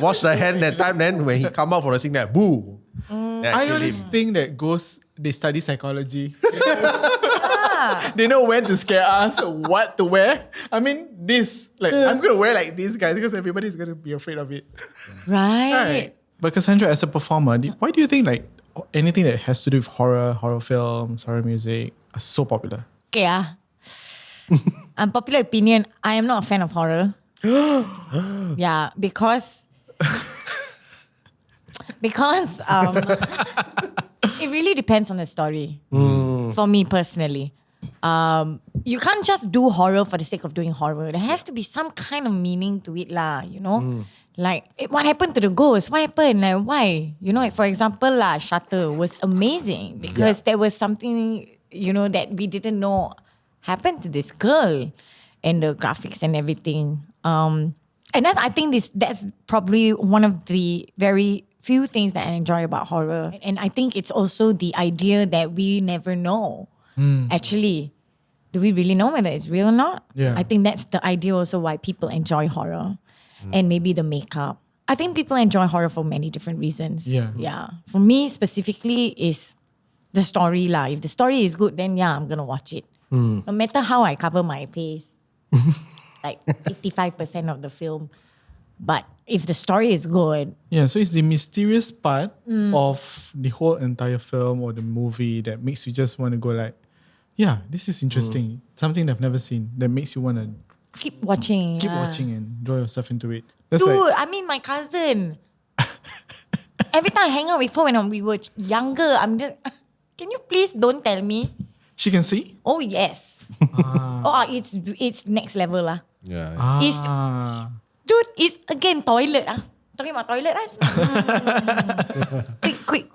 Wash the hand that time. Then when he come out for the scene, that boo. I always think that ghosts, they study psychology. They know when to scare us, what to wear. I mean, I'm going to wear like this, guys, because everybody's going to be afraid of it. Right. But Cassandra, as a performer, why do you think like anything that has to do with horror films, horror music are so popular? Okay, unpopular opinion, I am not a fan of horror. Yeah, because it really depends on the story. For me personally. You can't just do horror for the sake of doing horror. There has to be some kind of meaning to it lah, you know? Like, what happened to the ghost? What happened? Like, why? You know, for example, Shutter was amazing because there was something, you know, that we didn't know happened to this girl and the graphics and everything. And then I think that's probably one of the very few things that I enjoy about horror. And I think it's also the idea that we never know. Actually, do we really know whether it's real or not? Yeah. I think that's the idea also why people enjoy horror. And maybe the makeup. I think people enjoy horror for many different reasons. Yeah. For me specifically is the story lah. If the story is good, then I'm gonna watch it. No matter how I cover my face, like 85% of the film. But if the story is good. Yeah, so it's the mysterious part of the whole entire film or the movie that makes you just want to go like, yeah, this is interesting. Something I've never seen that makes you want to keep watching. Keep watching and draw yourself into it. That's Dude, I mean my cousin. Every time I hang out with her when we were younger, I'm just, can you please don't tell me? She can see? Oh yes. It's next level lah. Yeah. Dude, it's again toilet Talking about toilet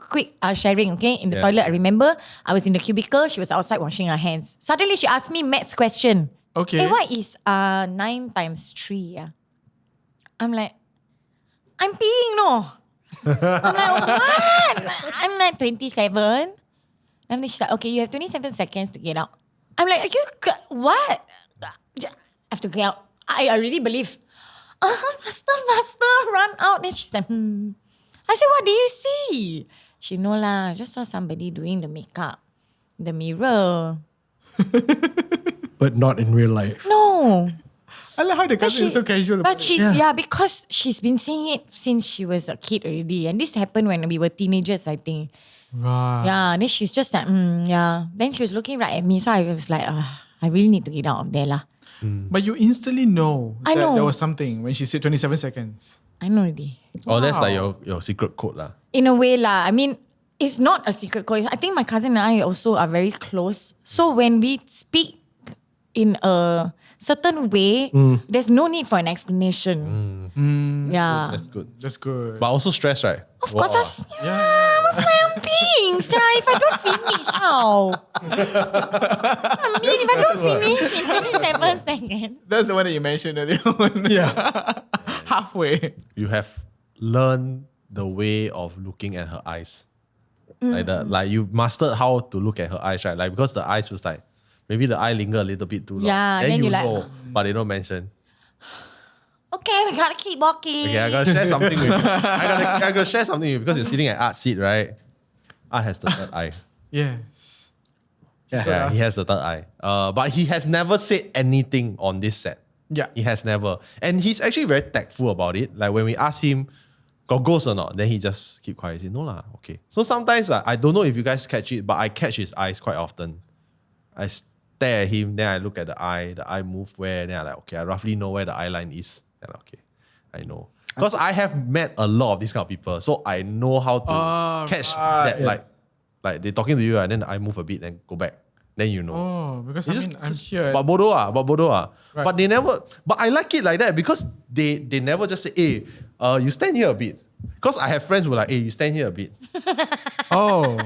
quick sharing, okay? In the toilet, I remember I was in the cubicle, she was outside washing her hands. Suddenly she asked me maths question. Okay. Hey, what is 9 times 3? I'm like, I'm peeing, no. I'm like, what? I'm like 27. And then she's like, okay, you have 27 seconds to get out. I'm like, what? I have to get out. I already believe. Master, run out. Then she's like, I said, what do you see? She know lah, just saw somebody doing the makeup. The mirror. But not in real life. No. I like how the cousin is so casual about it. Because she's been seeing it since she was a kid already. And this happened when we were teenagers, I think. Right. Yeah, then she's just like, yeah. Then she was looking right at me, so I was like, I really need to get out of there lah. But you instantly know I that know. there was something when she said 27 seconds. I know already. Oh, that's like your secret code lah. In a way lah. I mean, it's not a secret code. I think my cousin and I also are very close. So when we speak in a certain way, there's no need for an explanation. Yeah. That's good. That's good. But also stress, right? Of course, what's my being? If I don't finish, how? I mean, if I don't finish in 27 seconds. That's the one that you mentioned earlier. Yeah. Halfway. You have learned the way of looking at her eyes. Like you mastered how to look at her eyes, right? Like because the eyes was like, maybe the eye linger a little bit too long. Yeah, then you you know, like, but they don't mention. Okay, we gotta keep walking. Okay, I gotta share something with you. I gotta share something with you because you're sitting at Art's seat, right? Art has the third eye. Yes. Yeah, he has the third eye. But he has never said anything on this set. Yeah. He has never. And he's actually very tactful about it. Like when we ask him, got ghost or not? Then he just keep quiet. He say, no lah, okay. So sometimes I don't know if you guys catch it, but I catch his eyes quite often. I stare at him, then I look at the eye move where, then I like, okay, I roughly know where the eye line is. Then okay, I know. Because I have met a lot of these kind of people, so I know how to catch that, like they're talking to you and then the eye move a bit and go back. Then you know. Oh, because I'm here. But bodoh. Right. But they never, but I like it like that because they never just say, hey, you stand here a bit. Because I have friends who are like, hey, you stand here a bit. Oh.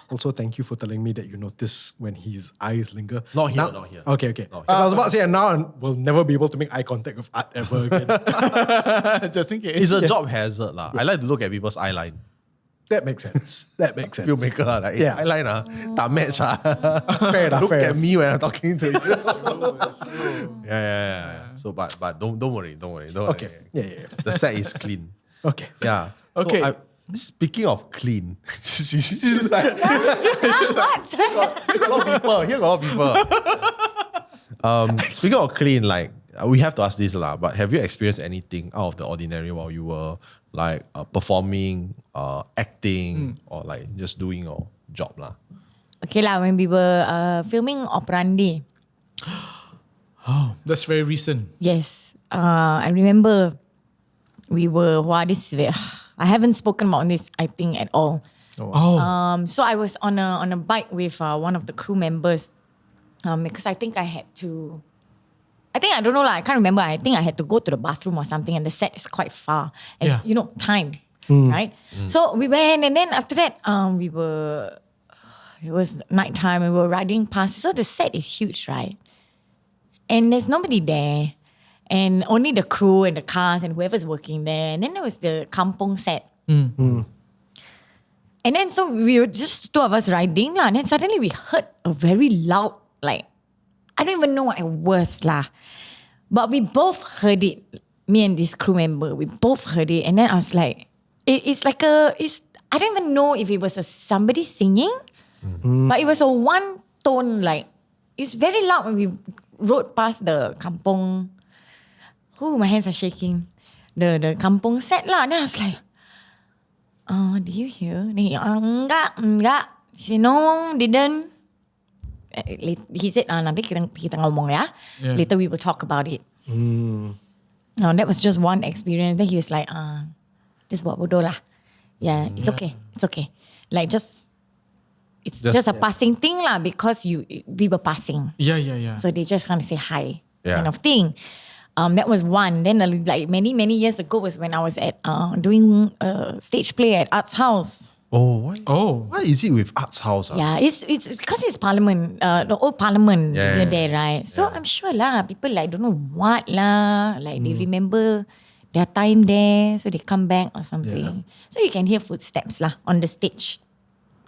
Also, thank you for telling me that you notice when his eyes linger. Not here, now, not here. Okay. Because I was about to say, and now we'll never be able to make eye contact with Art ever again. Just in case. It's a job hazard lah. I like to look at people's eye line. That makes sense. Filmmaker lah, like, Yeah. eye line tak match Fair enough. Look fair at enough. me when I'm talking to you. Yeah. So, but don't worry. Okay. Yeah. The set is clean. Okay. Yeah. Okay. So speaking of clean, she's like, here got a lot of people. Speaking of clean, like we have to ask this lah. But have you experienced anything out of the ordinary while you were like performing, acting, or like just doing your job lah? Okay lah, when we were filming Operandi. Oh, that's very recent. Yes. I remember we were, I haven't spoken about this, I think, at all. Oh. So I was on a bike with one of the crew members because I think I had to, I don't know, I can't remember. I think I had to go to the bathroom or something and the set is quite far. And you know, time, right? So we went and then after that, it was nighttime and we were riding past. So the set is huge, right? And there's nobody there. And only the crew and the cast and whoever's working there. And then there was the kampong set. And then so we were just two of us riding lah. And then suddenly we heard a very loud, like, I don't even know what it was lah. But we both heard it. Me and this crew member, we both heard it. And then I was like, it's like I don't even know if it was somebody singing. But it was a one tone, like, it's very loud when we rode past the kampong. Oh, my hands are shaking. The kampong set lah. Then I was like, did you hear? Enggak. He said, no, didn't. He said, nanti kita ngomong ya. Later we will talk about it. That was just one experience. Then he was like, this buat bodoh lah. Yeah, it's okay. Like it's just a passing thing lah because we were passing. Yeah. So they just kind of say hi kind of thing. That was one. Then like many years ago was when I was at doing a stage play at Arts House. Why is it with Arts House? Yeah, it's because it's Parliament, the old Parliament near there, right? So I'm sure lah, people like don't know what lah, like they remember their time there, so they come back or something. So you can hear footsteps lah on the stage.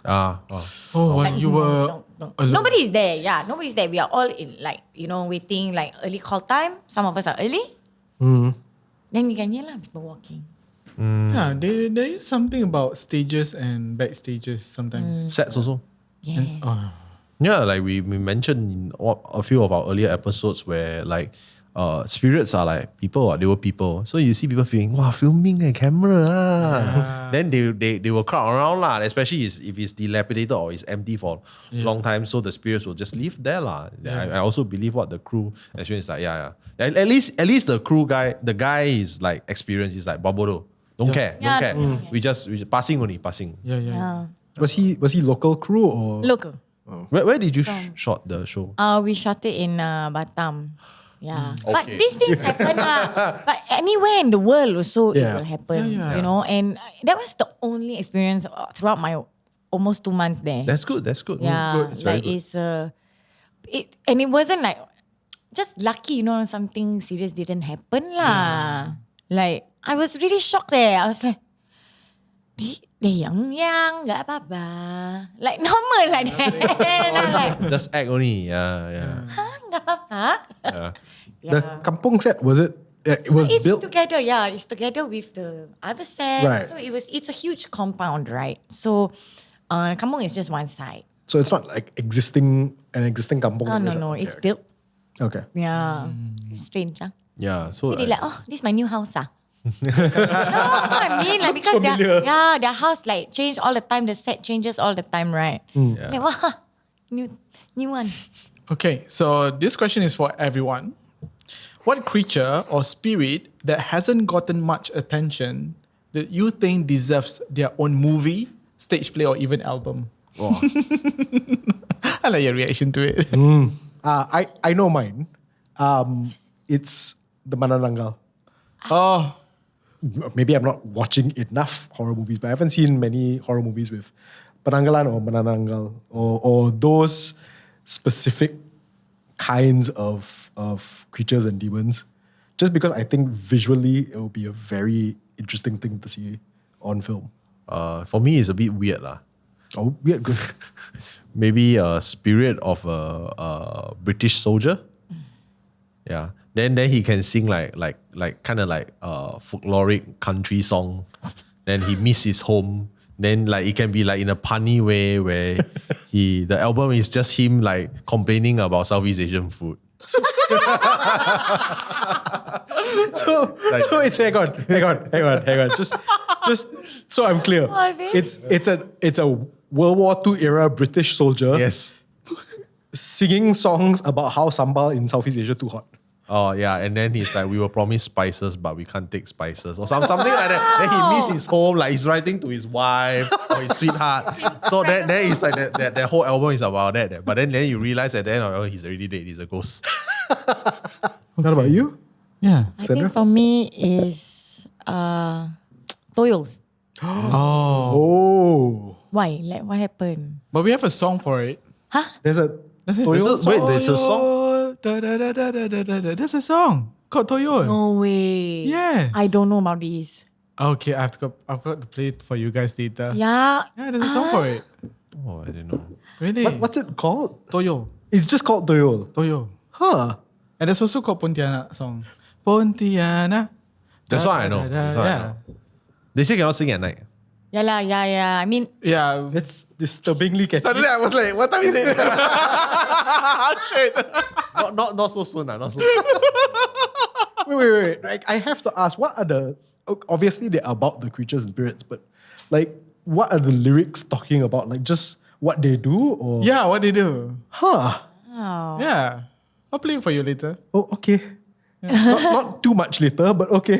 When you were alone. Nobody is there. Yeah, nobody's there. We are all in like, waiting like early call time. Some of us are early. Then we can hear lah people walking. Yeah, there is something about stages and backstages sometimes. Sets also. Yeah. Yeah, like we mentioned in a few of our earlier episodes where like spirits are like people, they were people. So you see people filming a camera. Then they will crowd around lah, especially if it's dilapidated or it's empty for a long time. So the spirits will just live there lah. I also believe what the crew experience like. At least the crew guy, the guy is like experienced. He's like Babodo. Don't care. We just passing only. Was he local crew or Local. Where did you shot the show? We shot it in Batam. Yeah, but these things happen But anywhere in the world also it will happen, you know. And that was the only experience throughout my almost 2 months there. That's good. Yeah, it's very good. And it wasn't like just lucky, you know, something serious didn't happen lah. Like I was really shocked there. I was like, yang gak apa-apa, like normal like that. Just act only. Yeah. Gak apa-apa. The kampung set, was it? It was it's built together. Yeah, it's together with the other sets. Right. So it's a huge compound, right? So kampung is just one side. So it's not like an existing kampung. No, it's built. Okay. Yeah, strange. Yeah. So they're like, this is my new house. No, I mean, like, because their house like change all the time. The set changes all the time, right? Like, wow, new one. Okay, so this question is for everyone. What creature or spirit that hasn't gotten much attention that you think deserves their own movie, stage play, or even album? I like your reaction to it. I know mine. It's the Manananggal. Oh. Maybe I'm not watching enough horror movies, but I haven't seen many horror movies with Penanggalan or Manananggal or those specific kinds of creatures and demons. Just because I think visually it will be a very interesting thing to see on film. For me, it's a bit weird lah. Oh, weird, good. Maybe a spirit of a British soldier. Yeah. Then he can sing like kind of like folkloric country song. Then he miss his home. Then like it can be like in a punny way where the album is just him like complaining about Southeast Asian food. So it's hang on. Just so I'm clear. It's a World War II era British soldier. Yes. Singing songs about how sambal in Southeast Asia too hot. Oh yeah, and then he's like, we were promised spices, but we can't take spices, or something like that. Then he misses his home, like he's writing to his wife or his sweetheart. So then it's like that whole album is about that. But then you realize at the end, he's already dead. He's a ghost. What about you? Yeah, I think for me is Toyos. Oh. Why? Like what happened? But we have a song for it. Huh? There's a Toyo. Wait, there's a song. There's a song called Toyo. No way. Yes. I don't know about this. Okay, I've got to play it for you guys later. Yeah. Yeah, there's a song for it. Oh, I didn't know. Really? What's it called? Toyo. It's just called Toyo. Toyo. Huh. And there's also called Pontianak song. Pontianak. That's what I know. Yeah. They say cannot sing at night. Yeah. I mean, yeah, it's disturbingly catchy. Suddenly I was like, what time is it? Shit. Not so soon. Not so soon. Wait. Like, I have to ask, what are the... Obviously, they're about the creatures and spirits, but like, what are the lyrics talking about? Like, just what they do? Or Yeah, what they do. Huh. oh. Yeah. I'll play it for you later. Oh, okay. Yeah. not too much later, but okay.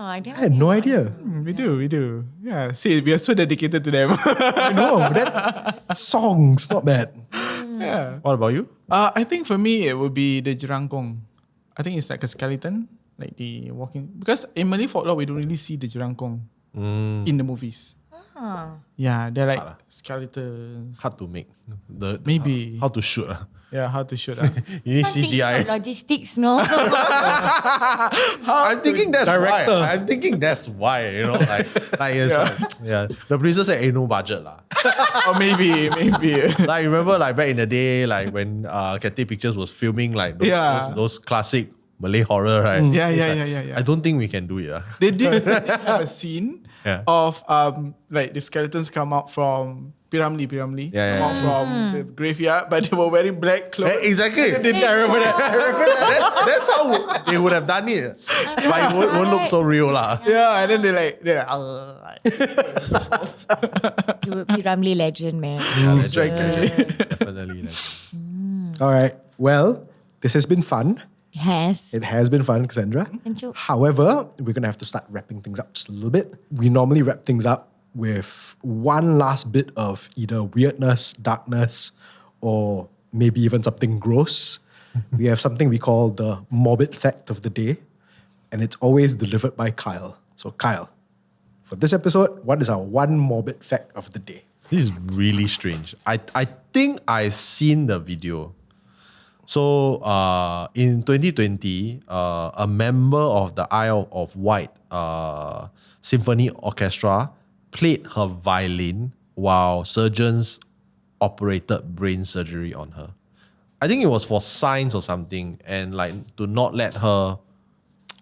I had no idea. We do. Yeah. See, we are so dedicated to them. I know. That songs, not bad. Yeah. What about you? I think for me, it would be the Jerangkong. I think it's like a skeleton, like the walking. Because in Malay folklore, we don't really see the Jerangkong in the movies. Yeah, they're like skeletons. Hard to make. Maybe. How to shoot. Yeah, how to shoot. You need CGI. Logistics, no? I'm thinking that's Director. why. I'm thinking that's why, you know, like it's yeah. The producer said ain't no budget lah. Or maybe. Like remember like back in the day, like when Cathay Pictures was filming like those classic Malay horror, right? Yeah. I don't think we can do it. They did have a scene of like the skeletons come out from Piramli. Yeah. Come out from the graveyard, but they were wearing black clothes. Exactly. I remember that. That's how they would have done it. But it won't look so real lah. Yeah, and then they're like You would be Ramli legend, man. Legend. Definitely legend. All right. Well, this has been fun. Yes. It has been fun, Cassandra. Thank you. However, we're going to have to start wrapping things up just a little bit. We normally wrap things up with one last bit of either weirdness, darkness, or maybe even something gross. We have something we call the morbid fact of the day, and it's always delivered by Kyle. So Kyle, for this episode, what is our one morbid fact of the day? This is really strange. I think I've seen the video. So in 2020, a member of the Isle of Wight Symphony Orchestra played her violin while surgeons operated brain surgery on her. I think it was for signs or something, and like to not let her,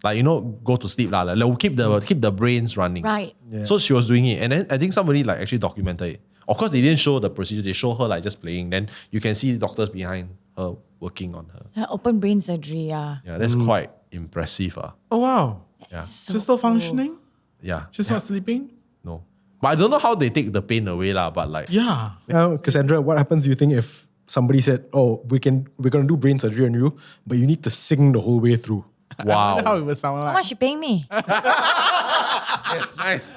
like, go to sleep lah. Like, keep the brains running. Right. Yeah. So she was doing it, and then I think somebody like actually documented it. Of course, they didn't show the procedure. They show her like just playing. Then you can see the doctors behind her working on her. Open brain surgery, yeah. Yeah, that's quite impressive. Oh wow. Yeah. She's still functioning? Yeah. She's not sleeping? No. But I don't know how they take the pain away lah. But like, Yeah. Now, Cassandra, what happens, do you think, if somebody said, "Oh, we're going to do brain surgery on you, but you need to sing the whole way through"? I wonder how wow. it would sound How like. much you paying me? Yes, nice.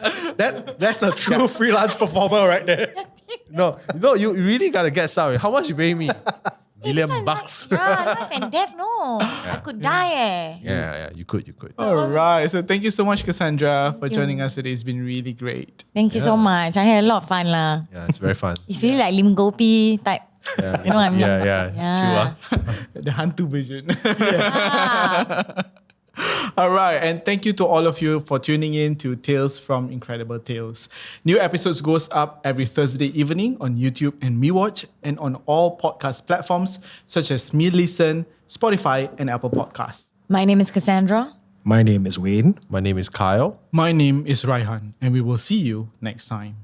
That's a true freelance performer right there. No, you really gotta get some. How much you pay me? $1 million. Yeah, life and death, no. I could die Yeah, you could. All right. So thank you so much, Cassandra, for joining us today. It's been really great. Thank you so much. I had a lot of fun lah. Yeah, it's very fun. It's really like Lim Gopi type. Yeah. You know what I mean? Yeah. The Hantu version. Ah. All right, and thank you to all of you for tuning in to Tales from Incredible Tales. New episodes goes up every Thursday evening on YouTube and MeWatch, and on all podcast platforms such as MeListen, Spotify, and Apple Podcasts. My name is Cassandra. My name is Wayne. My name is Kyle. My name is Raihan, and we will see you next time.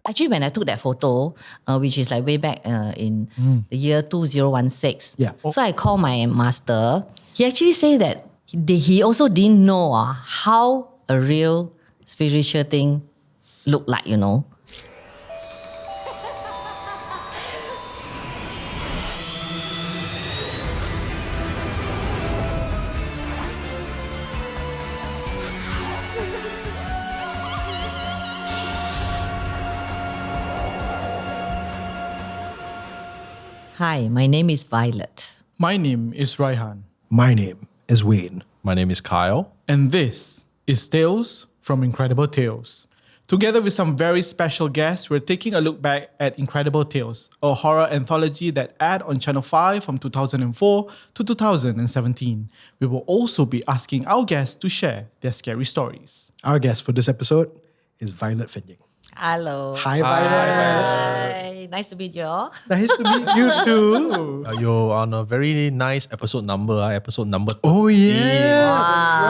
Actually, when I took that photo, which is like way back in the year 2016, so I called my master. He actually said that he also didn't know how a real spiritual thing looked like, Hi, my name is Violet. My name is Raihan. My name is Wayne. My name is Kyle. And this is Tales from Incredible Tales. Together with some very special guests, we're taking a look back at Incredible Tales, a horror anthology that aired on Channel 5 from 2004 to 2017. We will also be asking our guests to share their scary stories. Our guest for this episode is Violet Fenying. Hello. Hi, Violet. Hi. Nice to meet you all. Nice to meet you too. You're on a very nice episode number. Episode number 13. Oh, yeah.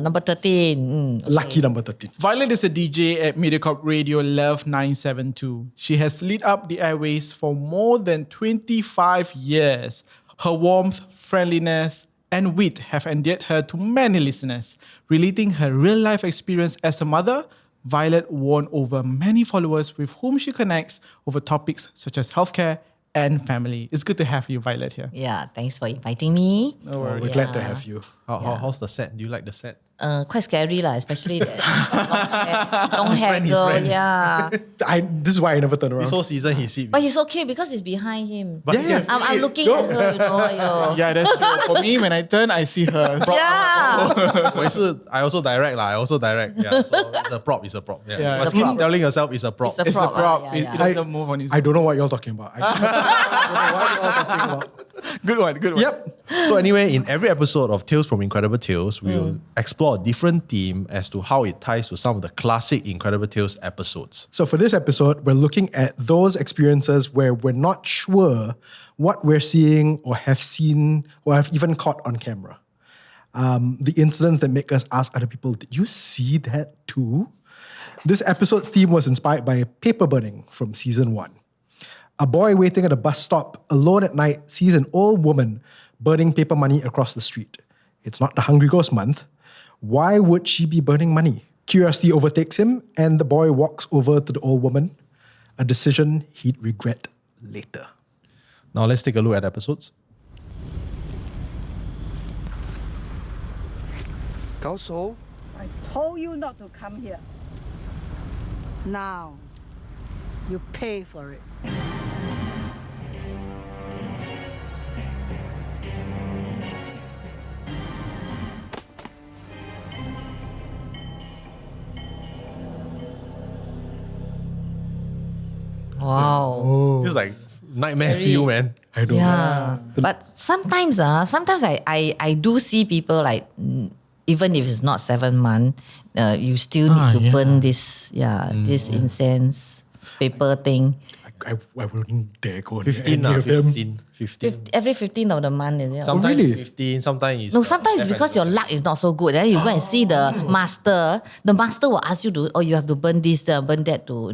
Number 13. Lucky number 13. Violet is a DJ at MediaCorp Radio Love 972. She has lit up the airways for more than 25 years. Her warmth, friendliness, and wit have endeared her to many listeners. Relating her real-life experience as a mother, Violet won over many followers with whom she connects over topics such as healthcare and family. It's good to have you, Violet, here. Yeah, thanks for inviting me. No worries. We're glad to have you. How's the set? Do you like the set? Quite scary lah, especially that long hair his girl. friend. Yeah, This is why I never turn around. This whole season he see. but he's okay because it's behind him. But he can I'm looking at her, yo. Yeah, that's true. For me, when I turn, I see her. Yeah. I also direct. Yeah, so it's a prop. Yeah. Yeah, But it's a keep prop. telling yourself it's a prop. It's It's a prop, prop. yeah. It doesn't move on its I don't know what you're talking about. I don't know what you're talking about. Good one. Yep. So anyway, in every episode of Tales from Incredible Tales, we will explore a different theme as to how it ties to some of the classic Incredible Tales episodes. So for this episode, we're looking at those experiences where we're not sure what we're seeing or have seen or have even caught on camera. The incidents that make us ask other people, did you see that too? This episode's theme was inspired by paper burning from season 1. A boy waiting at a bus stop alone at night sees an old woman burning paper money across the street. It's not the Hungry Ghost month. Why would she be burning money? Curiosity overtakes him and the boy walks over to the old woman, a decision he'd regret later. Now let's take a look at episodes. Gao I told you not to come here. Now, you pay for it. Wow. It's like nightmare feel, man. I don't know. But sometimes I do see people like, even if it's not 7 months, you still need to burn this incense paper thing. I wouldn't dare go 15 near them. 15. Every 15th of the month, is it? Sometimes 15, sometimes it's... No, sometimes it's because your luck is not so good. Then you go and see the master. The master will ask you to, you have to burn this, burn that to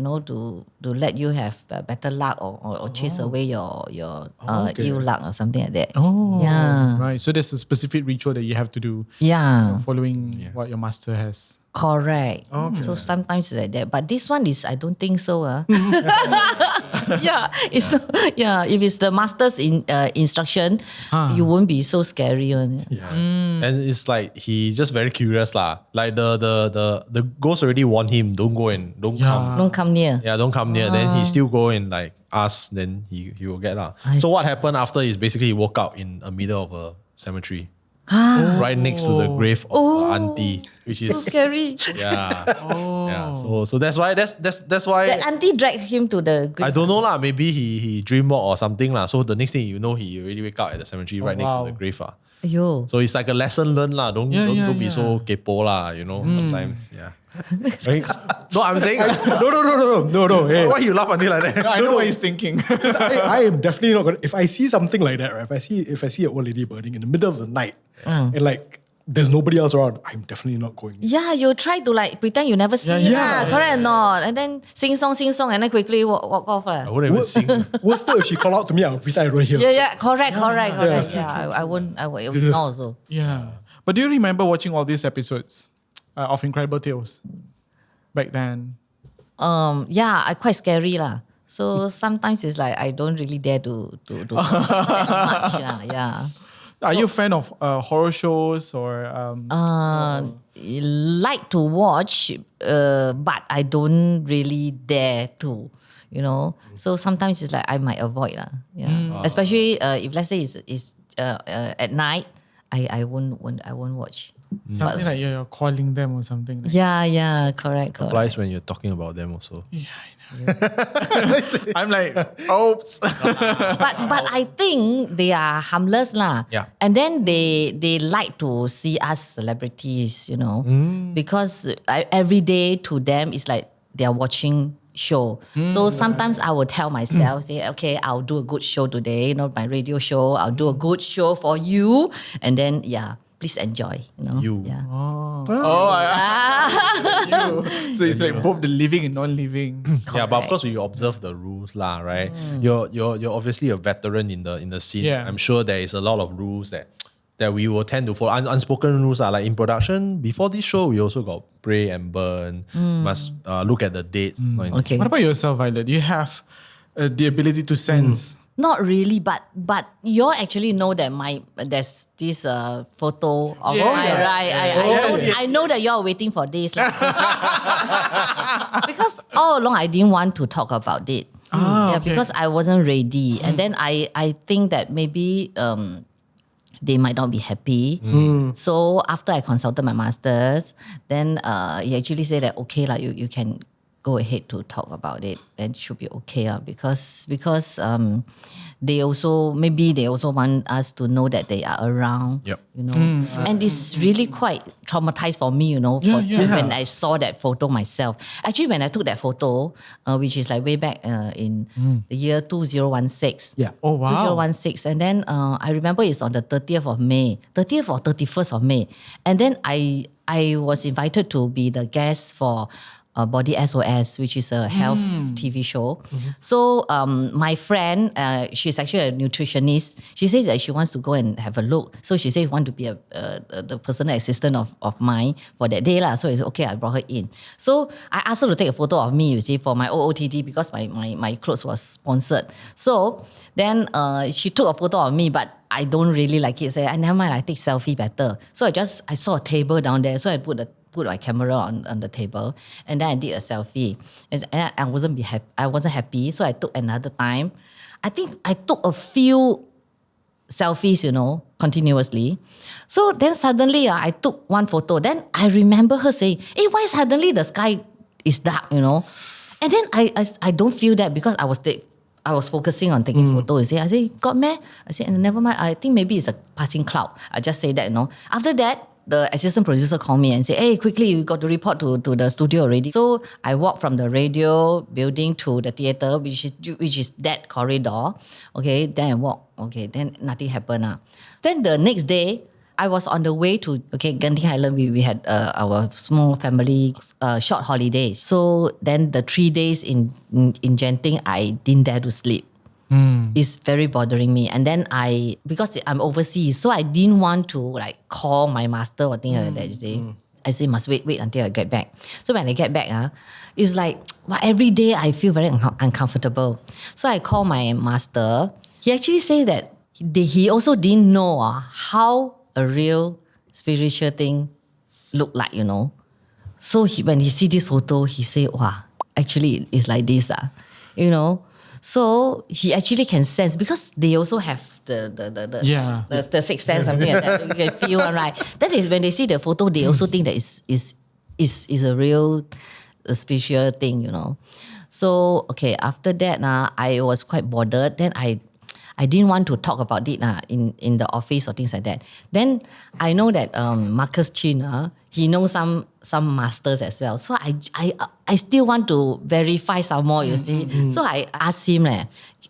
let you have better luck or chase away your ill luck or something like that. Right. So there's a specific ritual that you have to do. Following what your master has. Correct. So sometimes it's like that. But this one is, I don't think so. It's not, if it's the master's instruction, you won't be so scary. And it's like he's just very curious lah. Like the ghost already warned him, don't go and don't come near. Yeah, don't come near. Then he still go and like ask, then he will get lah. So what happened after is basically he woke up in the middle of a cemetery. Right next to the grave of the auntie, which is so scary. Yeah. So that's why the auntie dragged him to the grave. I don't know lah. Maybe he dreamwalk or something lah. So the next thing you know, he already wake up at the cemetery right next to the grave lah. Aiyo. So it's like a lesson learned lah. Don't be so kepo lah. Sometimes Right? No, I'm saying No. Hey. Why you laugh until like that? I know what he's thinking. I am definitely not gonna. If I see something like that, right? If I see an old lady burning in the middle of the night, and like there's nobody else around, I'm definitely not going. Yeah, you try to like pretend you never see. Correct or not? And then sing song, and then quickly walk off. I wouldn't even sing. Worse still, if she call out to me, I'll pretend I don't hear. Correct. Yeah, I won't know also. Yeah. But do you remember watching all these episodes of Incredible Tales back then? Quite scary lah. So sometimes it's like I don't really dare to do that much. Yeah. Are you a fan of horror shows or? Like to watch, but I don't really dare to. So sometimes it's like I might avoid lah. Yeah. Especially if let's say it's at night, I won't watch. Something like you're calling them or something. Like Yeah, correct. Applies when you're talking about them also. Yeah, I know. I'm like, oops. But I think they are harmless lah. Yeah. And then they like to see us celebrities, because every day to them it's like they're watching show. So sometimes I will tell myself, say, okay, I'll do a good show today, my radio show. I'll do a good show for you, and then please enjoy. You. Yeah. So it's like both the living and non-living. Yeah, but of course we observe the rules lah, right? You're obviously a veteran in the scene. Yeah. I'm sure there is a lot of rules that we will tend to follow. Unspoken rules are like in production. Before this show, we also got pray and burn. Must look at the dates. Okay. What about yourself, Violet? Do you have the ability to sense? Not really, but you all actually know that there's this photo of I know that you all are waiting for this. Because all along I didn't want to talk about it. Because I wasn't ready. And then I think that maybe they might not be happy. So after I consulted my masters, then he actually said that okay, like you can go ahead to talk about it, then it should be okay. Because they also want us to know that they are around. Yep. You know, and it's really quite traumatized for me, you know, when I saw that photo myself. Actually, when I took that photo, which is like way back in the year 2016. Yeah. Oh, wow. 2016. And then I remember it's on the 30th or 31st of May. And then I was invited to be the guest for Body SOS, which is a health TV show. So my friend, she's actually a nutritionist. She said that she wants to go and have a look. So she said, want to be the personal assistant of mine for that day. So I said, okay, I brought her in. So I asked her to take a photo of me, you see, for my OOTD because my clothes was sponsored. So then she took a photo of me, but I don't really like it. I never mind, I take selfie better. So I saw a table down there. So I put my camera on the table, and then I did a selfie. And I wasn't happy, so I took another time. I think I took a few selfies, you know, continuously. So then suddenly I took one photo. Then I remember her saying, "Hey, why suddenly the sky is dark?" You know, and then I don't feel that because I was focusing on taking photos. I say, "God, man." I said, "Never mind. I think maybe it's a passing cloud." I just say that, you know. After that, the assistant producer called me and said, "Hey, quickly, we got to report to the studio already." So I walked from the radio building to the theatre, which is that corridor. Okay, then I walk. Okay, then nothing happened. Then the next day, I was on the way to Genting Highland. We had our small family short holiday. So then the 3 days in Genting, I didn't dare to sleep. It's very bothering me. And then because I'm overseas, so I didn't want to like call my master or things like that, you see. I say, must wait until I get back. So when I get back, it's like, every day I feel very uncomfortable. So I call my master. He actually said that he also didn't know how a real spiritual thing look like, you know. So when he see this photo, he say, wow, actually it's like this, you know. So he actually can sense, because they also have the sixth sense, something like that. You can feel, right? That is when they see the photo, they also think that is a real spiritual thing, you know. So after that, I was quite bothered. Then I didn't want to talk about it in the office or things like that. Then I know that Marcus Chin, he knows some masters as well. So I still want to verify some more, you see. So I asked him,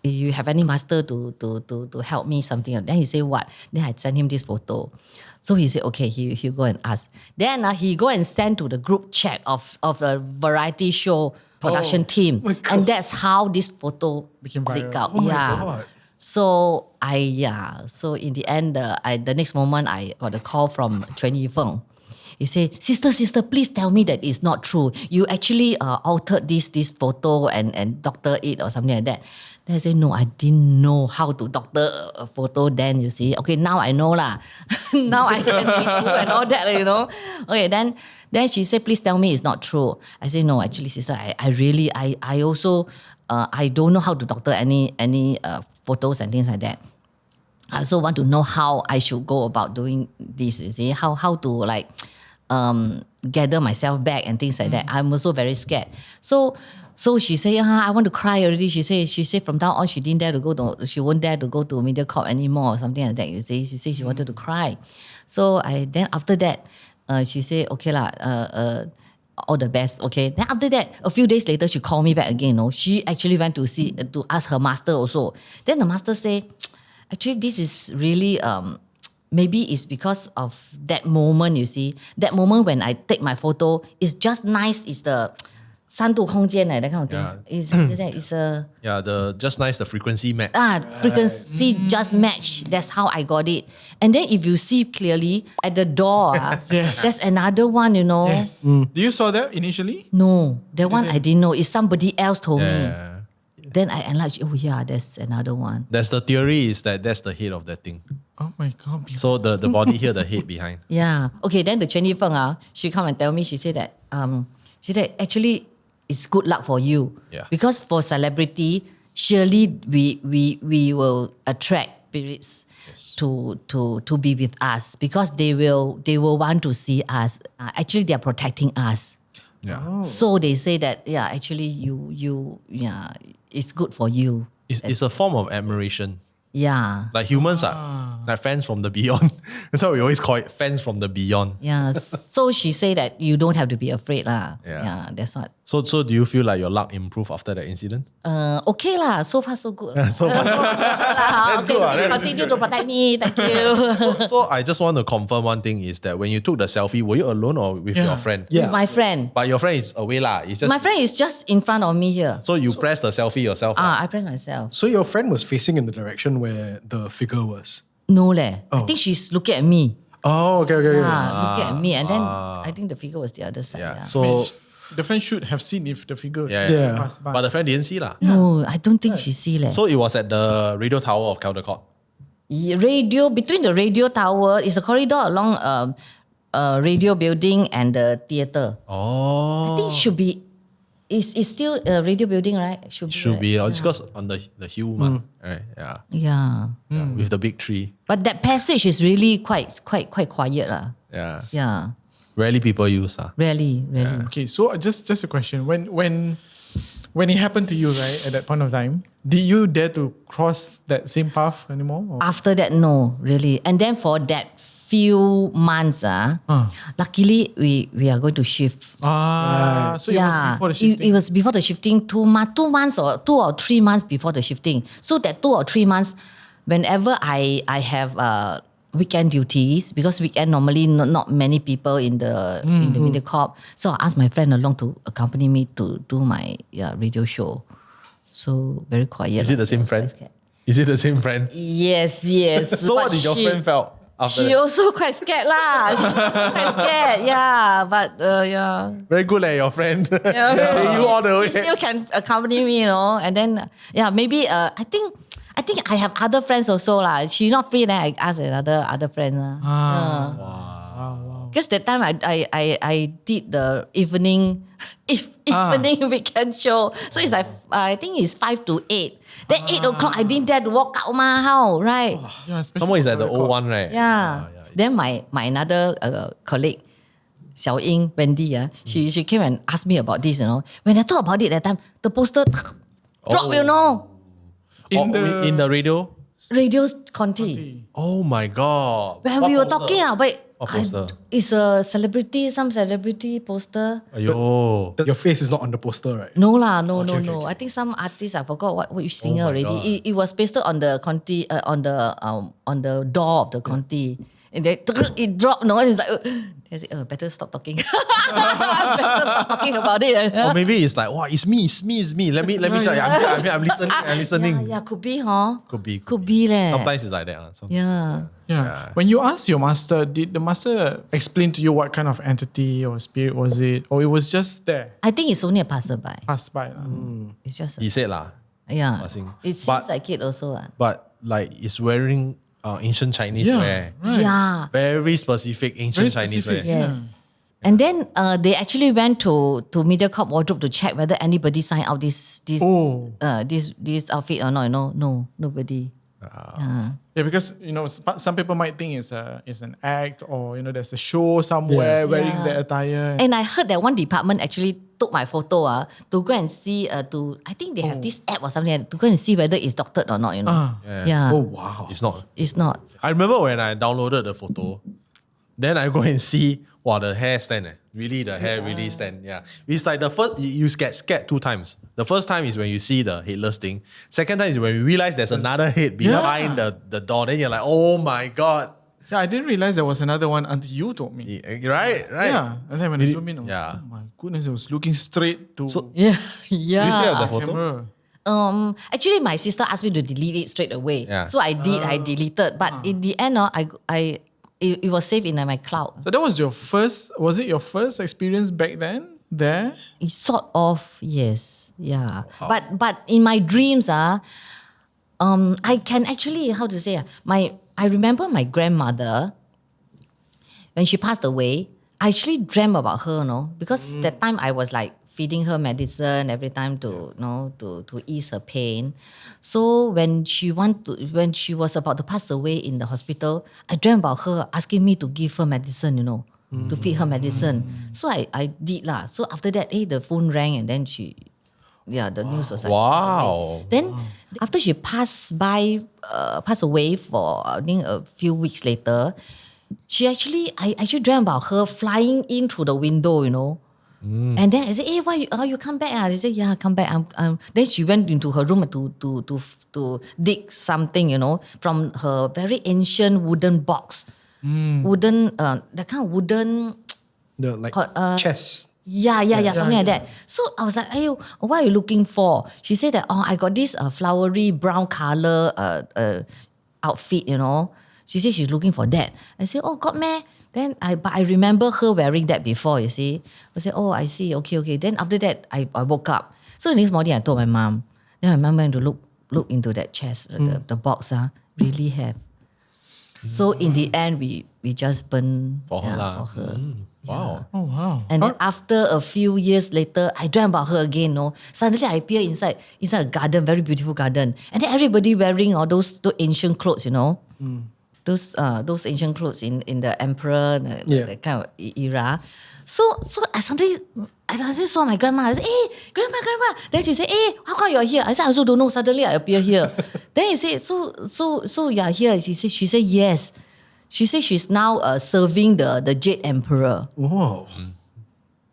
you have any master to help me something? Then he said, what? Then I sent him this photo. So he said, okay, he'll go and ask. Then he go and send to the group chat of a variety show production team. And that's how this photo became leaked out. Oh my God. So so in the end, the next moment I got a call from Chuan Yifeng. He said, sister, please tell me that it's not true. You actually altered this photo and doctor it or something like that. Then I said, no, I didn't know how to doctor a photo then, you see. Okay, now I know lah. Now I can be true and all that, you know. Okay, then she said, please tell me it's not true. I said, no, actually, sister, I also I don't know how to doctor any photos and things like that. I also want to know how I should go about doing this, you see, how to like gather myself back and things like that. I'm also very scared. So she said, I want to cry already. She said from now on she won't dare to go to MediaCorp anymore or something like that. You see, she said she wanted to cry. So then after that, she said, okay lah, all the best. Okay. Then after that, a few days later, she called me back again. You know, she actually went to ask her master also. Then the master said, actually, this is really maybe it's because of that moment. You see, that moment when I take my photo, it's just nice. It's the 3度空间 that kind of thing. It's a the just nice the frequency match. Frequency just match. That's how I got it. And then if you see clearly at the door, yes. There's another one, you know. Yes. Do you saw that initially? No, that one I didn't know. It's somebody else told me. Then I enlarged. Oh yeah, there's another one. That's the theory is that that's the head of that thing. Oh my God. So the body here, the head behind. Yeah. Okay. Then the Chuan Yifeng, she come and tell me. She said that actually it's good luck for you. Yeah. Because for celebrity, surely we will attract spirits to be with us because they will want to see us. Actually, they are protecting us. Yeah. So they say that actually it's good for you. It's a form of admiration. Yeah. Like humans are like fans from the beyond. That's why we always call it fans from the beyond. Yeah. So she say that you don't have to be afraid lah. Yeah. That's what. So do you feel like your luck improved after that incident? Okay lah. So far so good. So far so good. That's Okay, good, please that's continue to protect me. Thank you. So I just want to confirm one thing is that when you took the selfie, were you alone or with your friend? With my friend. But your friend is away lah. It's just My friend is just in front of me here. So you press the selfie yourself? I press myself. So your friend was facing in the direction where the figure was? No leh. I think she's looking at me. Oh, okay. Looking at me, and then I think the figure was the other side. Yeah. So the friend should have seen if the figure passed by. But the friend didn't see lah. No, I don't think she see leh. So it was at the radio tower of Caldecott. Between the radio tower is a corridor along radio building and the theatre. Oh. I think should be. It's still a radio building, right? Should be. It's because on the hill, man. Right? Yeah. Yeah. With the big tree. But that passage is really quite quiet lah. Yeah. Yeah. Rarely people use. Really. Okay, so just a question. When it happened to you, right, at that point of time, did you dare to cross that same path anymore? Or? After that, no, really. And then for that few months, luckily we are going to shift. So it was before the shifting. It was before the shifting, 2 months or 2 or 3 months before the shifting. So that 2 or 3 months, whenever I have weekend duties, because weekend normally not many people in the MediaCorp, so I asked my friend along to accompany me to do my radio show. So very quiet. Is it the same friend? Is it the same friend? Yes. So what did your friend felt? She also quite scared lah. She was also quite scared. Yeah, but Very good your friend. Yeah, you all the way. She still can accompany me, And then maybe I think I have other friends also lah. She not free, then I ask other friends lah. Wow. Because that time I did the evening weekend show. So it's like I think it's 5 to 8. Then 8 o'clock I didn't dare to walk out my house, right? Someone is at the old one, right? Yeah. Then my another colleague, Xiao Ying, Wendy, she came and asked me about this, When I talk about it that time, the poster dropped, In the radio? Radio's Conti. Oh my God. When we were talking about What poster? It's some celebrity poster. Ayo. Your face is not on the poster, right? No lah, no. I think some artist, I forgot which singer already. It was pasted on the Conti, on the door of the Conti. And then it dropped. No, it's like, better stop talking. Better stop talking about it. Or maybe it's like, wow, it's me. Let me say, I'm listening. Yeah, could be, huh? Could be leh. Sometimes it's like that. Yeah. When you asked your master, did the master explain to you what kind of entity or spirit was it? Or it was just there? I think it's only a passerby. It's just He said lah. Yeah. Passing. It seems like it also. But like it's wearing ancient Chinese wear. Right. Yeah. Very specific ancient Chinese wear. Yes. And then they actually went to MediaCorp wardrobe to check whether anybody signed out this outfit or not. No, nobody. Yeah, because some people might think it's an act, or there's a show somewhere wearing the attire. And I heard that one department actually took my photo to go and see I think they have this app or something to go and see whether it's doctored or not. Yeah. Oh wow. It's not. I remember when I downloaded the photo, then I go and see. Wow, the hair stand. Really, the hair really stand. Yeah. It's like the first, you get scared 2 times. The first time is when you see the headless thing. Second time is when you realize there's another head behind the door. Then you're like, oh my God. Yeah, I didn't realize there was another one until you told me. Right. Yeah. And then when I zoomed in, oh my goodness, it was looking straight to yeah. Do you still have the photo? Camera. Actually, my sister asked me to delete it straight away. Yeah. So I did. I deleted. But in the end, it was saved in my cloud. So that was was it your first experience back then there? It's sort of, yes. Yeah. But in my dreams, I can actually, how to say, I remember my grandmother, when she passed away, I actually dreamt about her, because that time I was like feeding her medicine every time to ease her pain. So when she was about to pass away in the hospital, I dreamt about her asking me to give her medicine, to feed her medicine. So I did lah. So after that, the phone rang and then the news was like, wow. Then after she passed away for I think a few weeks later, I actually dreamt about her flying in through the window, And then I said, why you come back? She said, yeah, come back. Then she went into her room to dig something, from her very ancient wooden box. Wooden, that kind of wooden... chest. Yeah, something like that. So I was like, what are you looking for? She said that, I got this flowery brown color outfit, She said she's looking for that. I said, God, meh. Then but I remember her wearing that before, you see. I said, I see, okay. Then after that, I woke up. So the next morning, I told my mom. Then my mom went to look into that chest, the box, really have. So in the end, we just burned for her. Wow. Oh, wow. And then after a few years later, I dreamt about her again, Suddenly I appear inside a garden, very beautiful garden. And then everybody wearing all those ancient clothes, Those ancient clothes in the emperor, the kind of era. So I suddenly saw my grandma. I said, grandma. Then she said, how come you're here? I said, I also don't know. Suddenly I appear here. Then he said, so you're here? She said, yes. She said she's now serving the Jade Emperor. Whoa.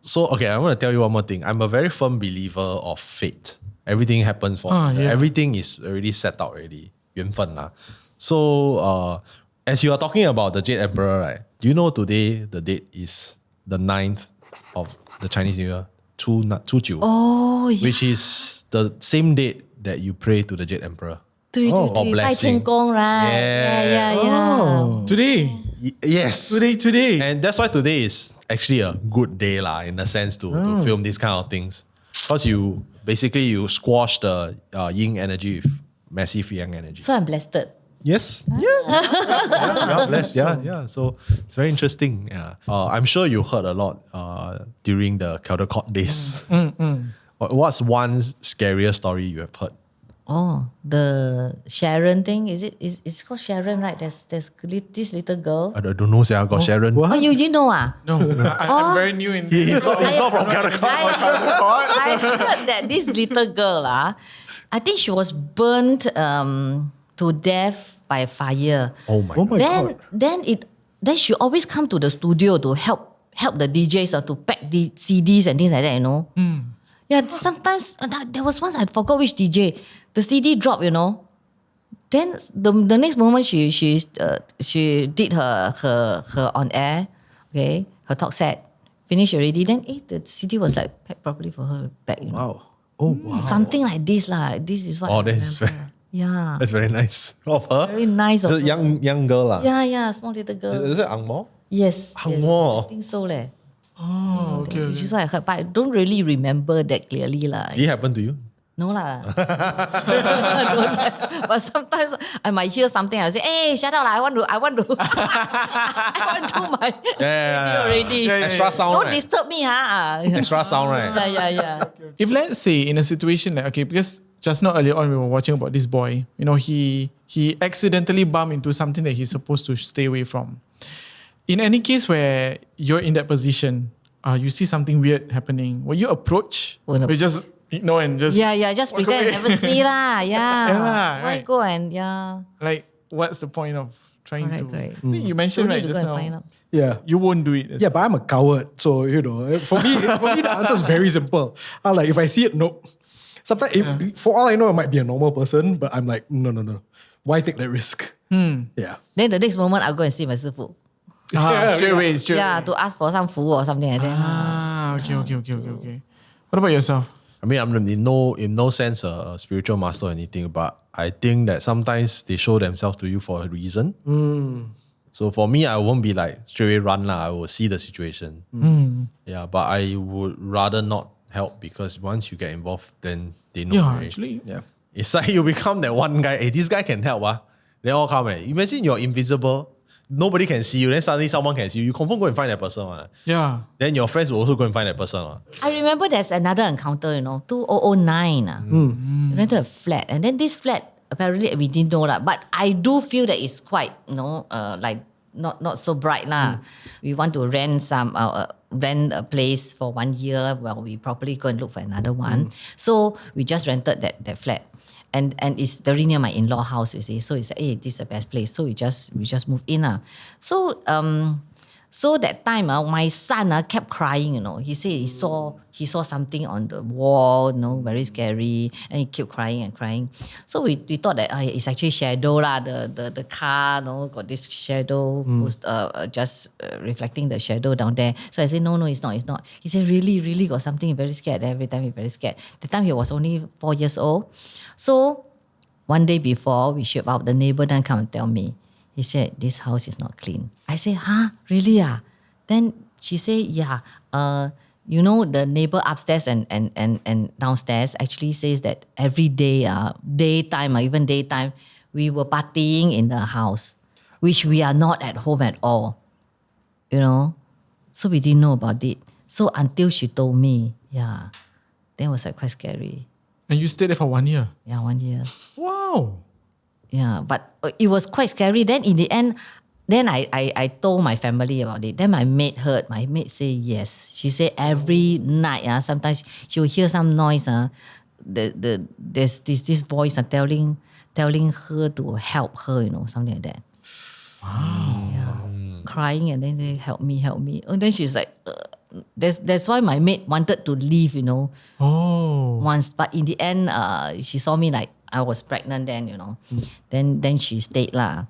So, okay, I want to tell you one more thing. I'm a very firm believer of fate. Everything happens for me. Everything is already set out already. 缘分lah. So, as you are talking about the Jade Emperor, right? Do you know today the date is the 9th of the Chinese New Year, 初九. Oh, yeah. Which is the same date that you pray to the Jade Emperor. For blessing. 拜天公, right? Yeah. Today? Yes. Today. And that's why today is actually a good day lah, in a sense to film these kind of things. Because you squash the yin energy with massive yang energy. So I'm blessed. Yes. Yeah, blessed. Yeah. So it's very interesting. Yeah. I'm sure you heard a lot during the Caldecott days. What's one scariest story you have heard? The Sharon thing. It's called Sharon, right? There's this little girl. I don't know, got Sharon. What? Oh, you didn't know? No, I'm very new in this. He's not from Caldecott. I heard that this little girl, I think she was burnt to death by fire. Oh my God. Then she always come to the studio to help the DJs to pack the CDs and things like that, Yeah, sometimes there was once I forgot which DJ. The CD dropped, Then the next moment she did her on air, okay, her talk set, finished already. Then the CD was like packed properly for her back, Wow. Oh wow. Something like this lah. This is what. That's very nice of her. Very nice of her. Young girl lah. Yeah, small little girl. Is it Ang Mo? Yes. Ang Mo. I think so leh. Oh, okay. Which is what I heard, but I don't really remember that clearly lah. Did it happen to you? No lah. But sometimes I might hear something. I say, "Hey, shut up lah! I want to do my video already. Extra sound. Don't disturb me, Extra sound, right? Yeah. If let's say in a situation like because just now earlier on we were watching about this boy, he accidentally bumped into something that he's supposed to stay away from. In any case where you're in that position, you see something weird happening, will you approach? Or just ignore and just just pretend and never see lah. Yeah, Why right. go and like what's the point of trying to? Correct. I think you mentioned right just now. Yeah, you won't do it. Yeah, but I'm a coward, so for me the answer is very simple. If I see it, nope. Sometimes, for all I know, it might be a normal person, but I'm like, no. Why take that risk? Yeah. Then the next moment, I'll go and see my sifu. Straight away. Yeah, to ask for some food or something like that. Okay. What about yourself? I mean, I'm in no sense a spiritual master or anything, but I think that sometimes they show themselves to you for a reason. So for me, I won't be like straight away run lah. I will see the situation. Yeah, but I would rather not help because once you get involved, then they know. Yeah, right? actually. Yeah. It's like you become that one guy. Hey, this guy can help. They all come. Imagine you're invisible. Nobody can see you. Then suddenly someone can see you. You confirm go and find that person. Yeah. Then your friends will also go and find that person. I remember there's another encounter, 2009. We rented a flat. And then this flat, apparently we didn't know that. But I do feel that it's quite, like not so bright lah. We want to rent rent a place for 1 year while we properly go and look for another one. So we just rented that flat. And it's very near my in-law house, you see. So it's like, hey, this is the best place. So we just moved in. So that time my son kept crying, you know. He said he saw something on the wall, you know, very scary, and he kept crying and crying. So we thought that it's actually shadow lah. The car, you know, got this shadow just reflecting the shadow down there. So I said, no, it's not. He said, really got something, very scared. Every time he's very scared. The time he was only 4 years old. So one day before we ship out, the neighbor then come and tell me. He said, this house is not clean. I said, huh? Really? Then she said, yeah. You know, the neighbor upstairs and downstairs actually says that every day, daytime, even daytime, we were partying in the house, which we are not at home at all. You know? So we didn't know about it. So until she told me, then it was like quite scary. And you stayed there for 1 year? Yeah, 1 year. Wow. Yeah, but it was quite scary. Then in the end, then I told my family about it. Then my maid heard. My maid say yes. She said every night, sometimes she will hear some noise. There's this voice telling her to help her, you know, something like that. Wow. Yeah. Crying and then they help me. And then she's like, that's why my maid wanted to leave, you know. Once, but in the end, she saw me like I was pregnant then, you know. Then she stayed lah.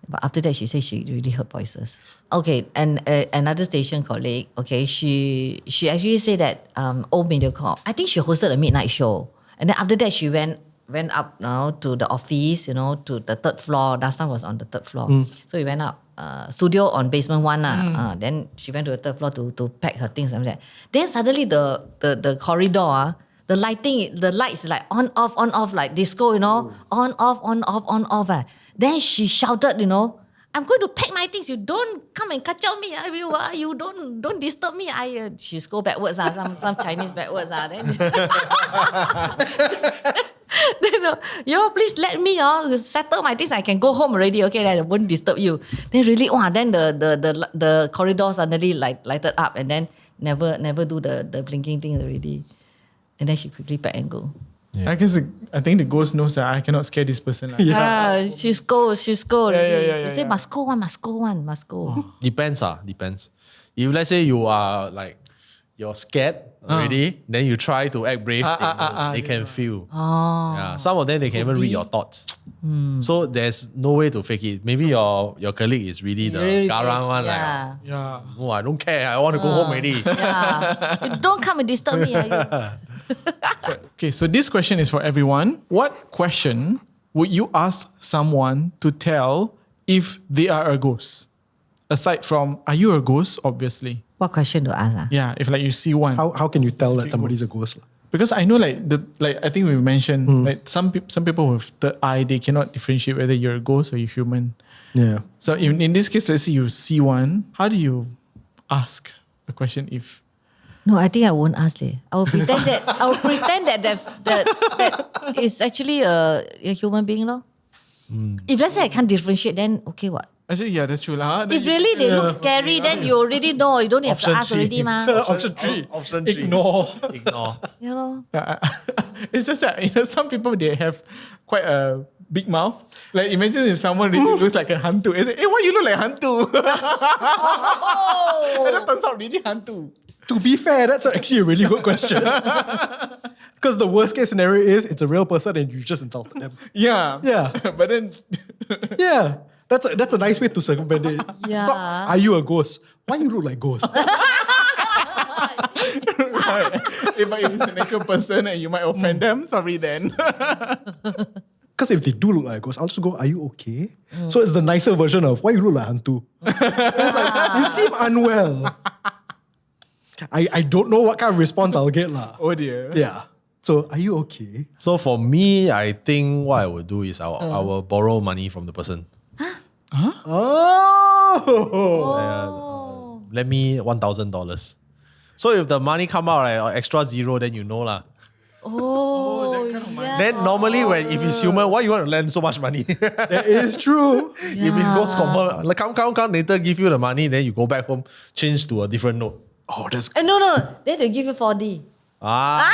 But after that, she said she really heard voices. Okay, and another station colleague, okay, she actually said that old MediaCorp, I think she hosted a midnight show. And then after that, she went up now to the office, you know, to the 3rd floor. Last time was on the 3rd floor. So we went up. Studio on basement 1 then she went to the 3rd floor to pack her things and that. Then suddenly the corridor, the lights like on off like disco, you know, on off. Then she shouted, you know, I'm going to pack my things. You don't come and kacau me. You don't disturb me. She scold backwards, some Chinese backwards. Then then, please let me settle my things. I can go home already. Okay, then I won't disturb you. Then really, then the corridor suddenly lighted up, and then never do the blinking thing already. And then she quickly pack and go. Yeah. I think the ghost knows that I cannot scare this person. She scold. She say must go. Depends. If let's say you are like you're scared already, then you try to act brave. They can feel. Yeah, some of them they can even read your thoughts. So there's no way to fake it. Maybe your colleague is really the garang one. Oh, I don't care. I want to go home already. You don't come and disturb me. Okay, so this question is for everyone. What question would you ask someone to tell if they are a ghost? Aside from, are you a ghost? Obviously. What question to ask? Yeah, if like you see one. How can you tell that somebody's a ghost? Because I know I think we mentioned like some people with third eye, they cannot differentiate whether you're a ghost or you're human. Yeah. So in this case, let's say you see one, how do you ask a question if? No, I think I won't ask. I will pretend that is actually a human being. If let's say I can't differentiate, then okay, what? Actually, yeah, that's true. If really they look scary, then you already know. You don't have to ask already, ma. Option 3. Option 3. Ignore. Yeah, it's just that some people, they have quite a big mouth. Like imagine if someone really looks like a hantu. It's like, hey, why you look like hantu? And that turns out really hantu. To be fair, that's actually a really good question. Because the worst case scenario is it's a real person and you just insulted them. Yeah. But then... yeah. That's a nice way to circumvent it. Yeah. Not, are you a ghost? Why you look like ghost? Right. If it's a naked person and you might offend them, sorry then. Because if they do look like a ghost, I'll just go, are you okay? So it's the nicer version of, why you look like hantu? It's like, you seem unwell. I don't know what kind of response I'll get lah. Oh dear. Yeah. So, are you okay? So for me, I think what I would do is I will borrow money from the person. Huh? Oh! Let me $1,000. So if the money come out like extra zero, then you know lah. Oh, yeah. Then normally if it's human, why you want to lend so much money? That is true. If it's ghost confirm, like come, later give you the money, then you go back home, change to a different note. Oh, that's No. Then they give you 4D. I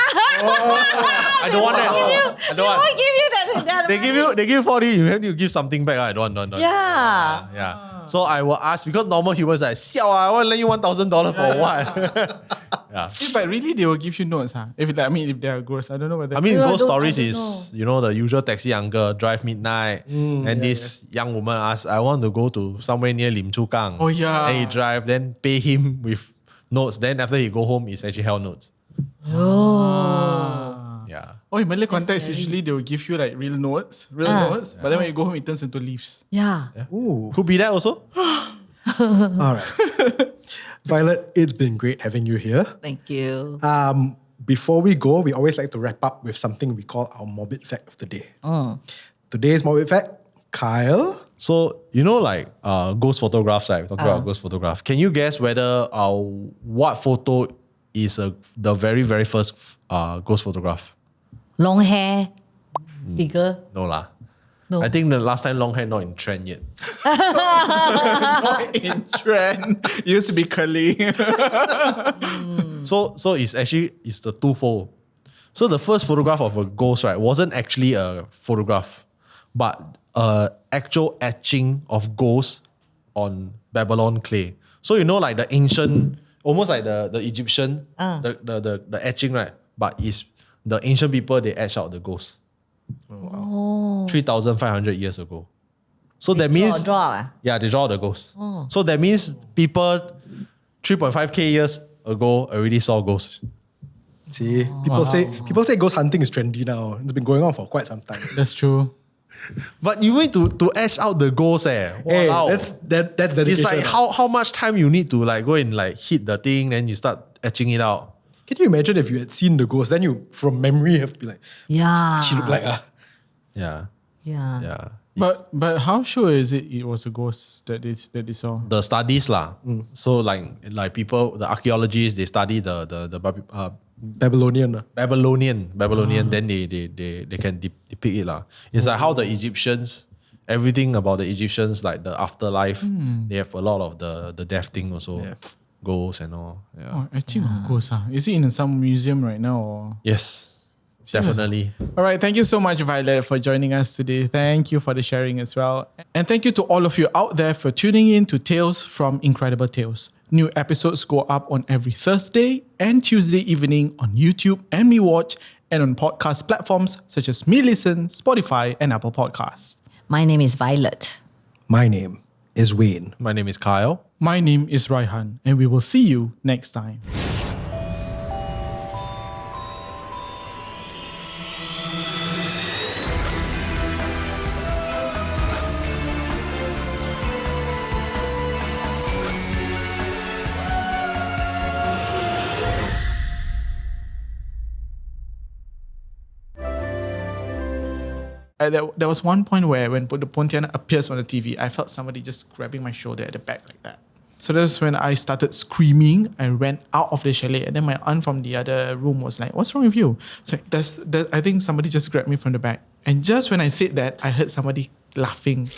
don't want that. I don't want. They won't give you that. They give 40, you have to give something back. I don't want. Yeah. So I will ask, because normal humans like, I want to lend you $1,000 for what? Yeah. But really, they will give you notes, huh? If they are ghosts, I don't know whether. Ghost stories is, the usual taxi uncle drive midnight, and this young woman asks, I want to go to somewhere near Lim Chu Kang. Oh, yeah. Then he drive, then pay him with notes. Then after he go home, it's actually hell notes. Yeah. Oh, in Malay context, usually they will give you like real notes. But then when you go home, it turns into leaves. Yeah. Ooh. Could be that also. All right. Violet, it's been great having you here. Thank you. Before we go, we always like to wrap up with something we call our morbid fact of the day. Today's morbid fact, Kyle. So, ghost photographs, right? We're talking about ghost photograph. Can you guess whether what photo is the very, very first ghost photograph? Long hair figure. No lah. No. I think the last time long hair not in trend yet. Not in trend. It used to be curly. So it's the twofold. So the first photograph of a ghost, right, wasn't actually a photograph, but actual etching of ghosts on Babylon clay. So like the ancient, almost like the Egyptian, the etching, right? But it's the ancient people, they etch out the ghosts. Oh. 3,500 years ago. So that means yeah, they draw the ghosts. So that means people 3.5k years ago already saw ghosts. See, people say ghost hunting is trendy now. It's been going on for quite some time. That's true. But you need to etch out the ghosts, Hey, Wow. that's dedication. It's like how much time you need to go and hit the thing, then you start etching it out. Can you imagine if you had seen the ghost, then you from memory have to be like, yeah, she looked like Yeah. But how sure is it was a ghost that they saw? The studies lah. So like people, the archaeologists, they study the Babylonian. Then they can depict it lah. It's like how the Egyptians, everything about the Egyptians, like the afterlife, they have a lot of the death thing also. Yeah. Ghosts and all. Yeah. Oh, etching of ghosts. Is it in some museum right now? Or? Yes. Definitely. All right. Thank you so much, Violet, for joining us today. Thank you for the sharing as well. And thank you to all of you out there for tuning in to Tales from Incredible Tales. New episodes go up on every Thursday and Tuesday evening on YouTube and MeWatch, and on podcast platforms such as MeListen, Spotify, and Apple Podcasts. My name is Violet. My name is Wayne. My name is Kyle. My name is Raihan, and we will see you next time. There was one point where when the Pontianak appears on the TV, I felt somebody just grabbing my shoulder at the back like that. So that's when I started screaming. I ran out of the chalet, and then my aunt from the other room was like, "What's wrong with you?" So I think somebody just grabbed me from the back. And just when I said that, I heard somebody laughing.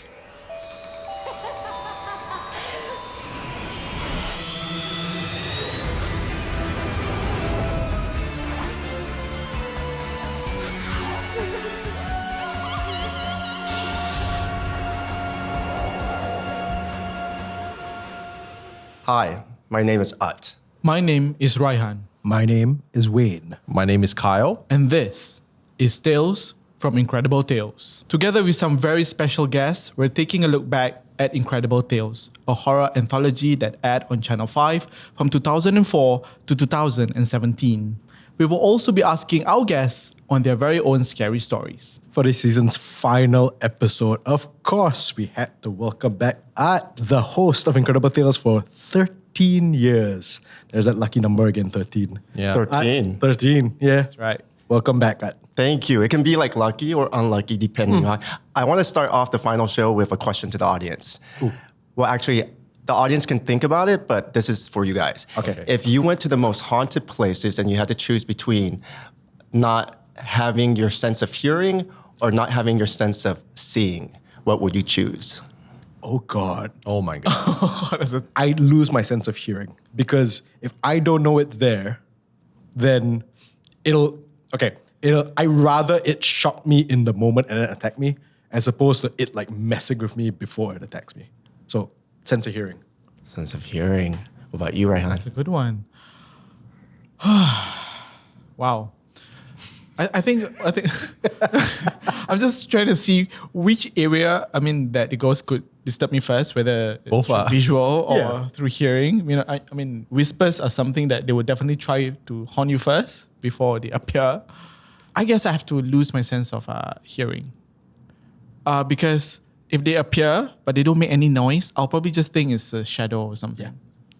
Hi, my name is Utt. My name is Raihan. My name is Wayne. My name is Kyle. And this is Tales from Incredible Tales. Together with some very special guests, we're taking a look back at Incredible Tales, a horror anthology that aired on Channel 5 from 2004 to 2017. We will also be asking our guests on their very own scary stories. For this season's final episode, of course, we had to welcome back Utt, the host of Incredible Tales for 13 years. There's that lucky number again, 13. Yeah. 13. 13, yeah. That's right. Welcome back, Utt. Thank you. It can be like lucky or unlucky depending on. I want to start off the final show with a question to the audience. Ooh. Well, actually, the audience can think about it, but this is for you guys. Okay. If you went to the most haunted places and you had to choose between not having your sense of hearing or not having your sense of seeing? What would you choose? Oh God. Oh my God. I lose my sense of hearing because if I don't know it's there, then I rather it shock me in the moment and then attack me as opposed to it like messing with me before it attacks me. So sense of hearing. Sense of hearing. What about you, Raihan? That's a good one. Wow. I think I'm just trying to see which area, that the ghost could disturb me first, whether it's through visual or through hearing. I mean, whispers are something that they would definitely try to haunt you first before they appear. I guess I have to lose my sense of hearing. Because if they appear, but they don't make any noise, I'll probably just think it's a shadow or something. Yeah.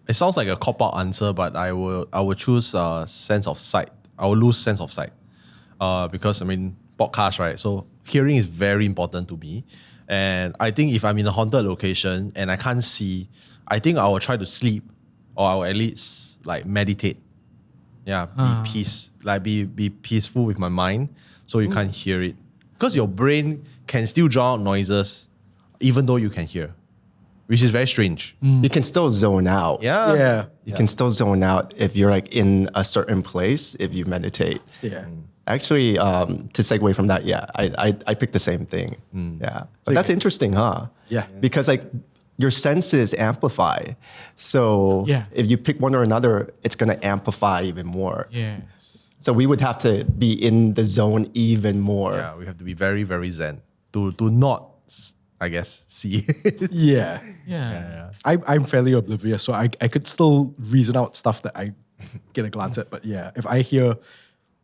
It sounds like a cop-out answer, but I will choose sense of sight. I will lose sense of sight. Because podcast, right? So hearing is very important to me. And I think if I'm in a haunted location and I can't see, I think I will try to sleep or I will at least like meditate. Yeah, be peaceful with my mind so you can't hear it. Because your brain can still draw out noises even though you can hear, which is very strange. You can still zone out. Yeah. You can still zone out if you're like in a certain place if you meditate. Yeah. Actually, to segue from that, I picked the same thing. Yeah. But that's interesting, huh? Yeah. Because like your senses amplify. So if you pick one or another, it's going to amplify even more. Yes. So we would have to be in the zone even more. Yeah, we have to be very, very zen to not, I guess, see. Yeah. I'm fairly oblivious, so I could still reason out stuff that I get a glance at. But yeah, if I hear,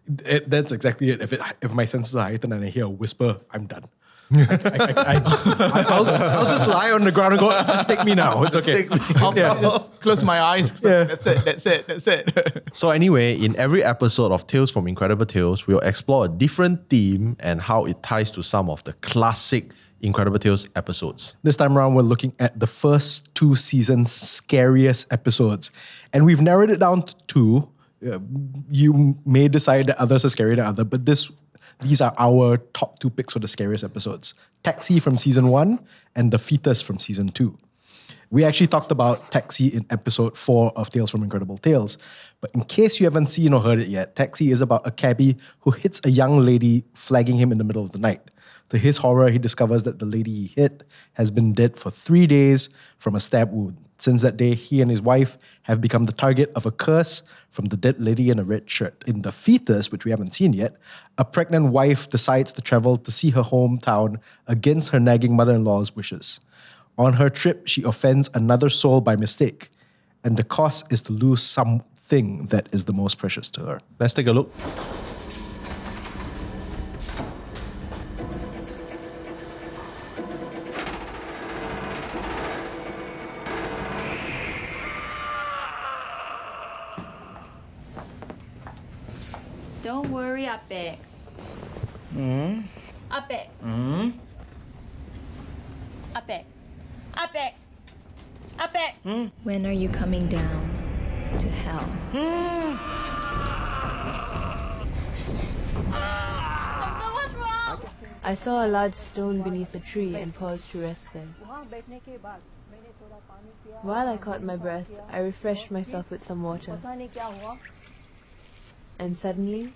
that's exactly it. If my senses are heightened and I hear a whisper, I'm done. I'll just lie on the ground and go, just take me now. It's okay. I'll just close my eyes. Yeah. That's it. So anyway, in every episode of Tales from Incredible Tales, we'll explore a different theme and how it ties to some of the classic Incredible Tales episodes. This time around, we're looking at the first 2 seasons' scariest episodes. And we've narrowed it down to 2. You may decide that others are scarier than others, but these are our top 2 picks for the scariest episodes. Taxi from season 1 and The Fetus from season 2. We actually talked about Taxi in episode 4 of Tales from Incredible Tales. But in case you haven't seen or heard it yet, Taxi is about a cabbie who hits a young lady, flagging him in the middle of the night. To his horror, he discovers that the lady he hit has been dead for 3 days from a stab wound. Since that day, he and his wife have become the target of a curse from the dead lady in a red shirt. In The Fetus, which we haven't seen yet, a pregnant wife decides to travel to see her hometown against her nagging mother-in-law's wishes. On her trip, she offends another soul by mistake, and the cost is to lose something that is the most precious to her. Let's take a look. Don't worry, Apek. Apek. Apek. Apek. Apek. When are you coming down to hell? Doctor, what's wrong? I saw a large stone beneath a tree and paused to rest there. While I caught my breath, I refreshed myself with some water. And suddenly,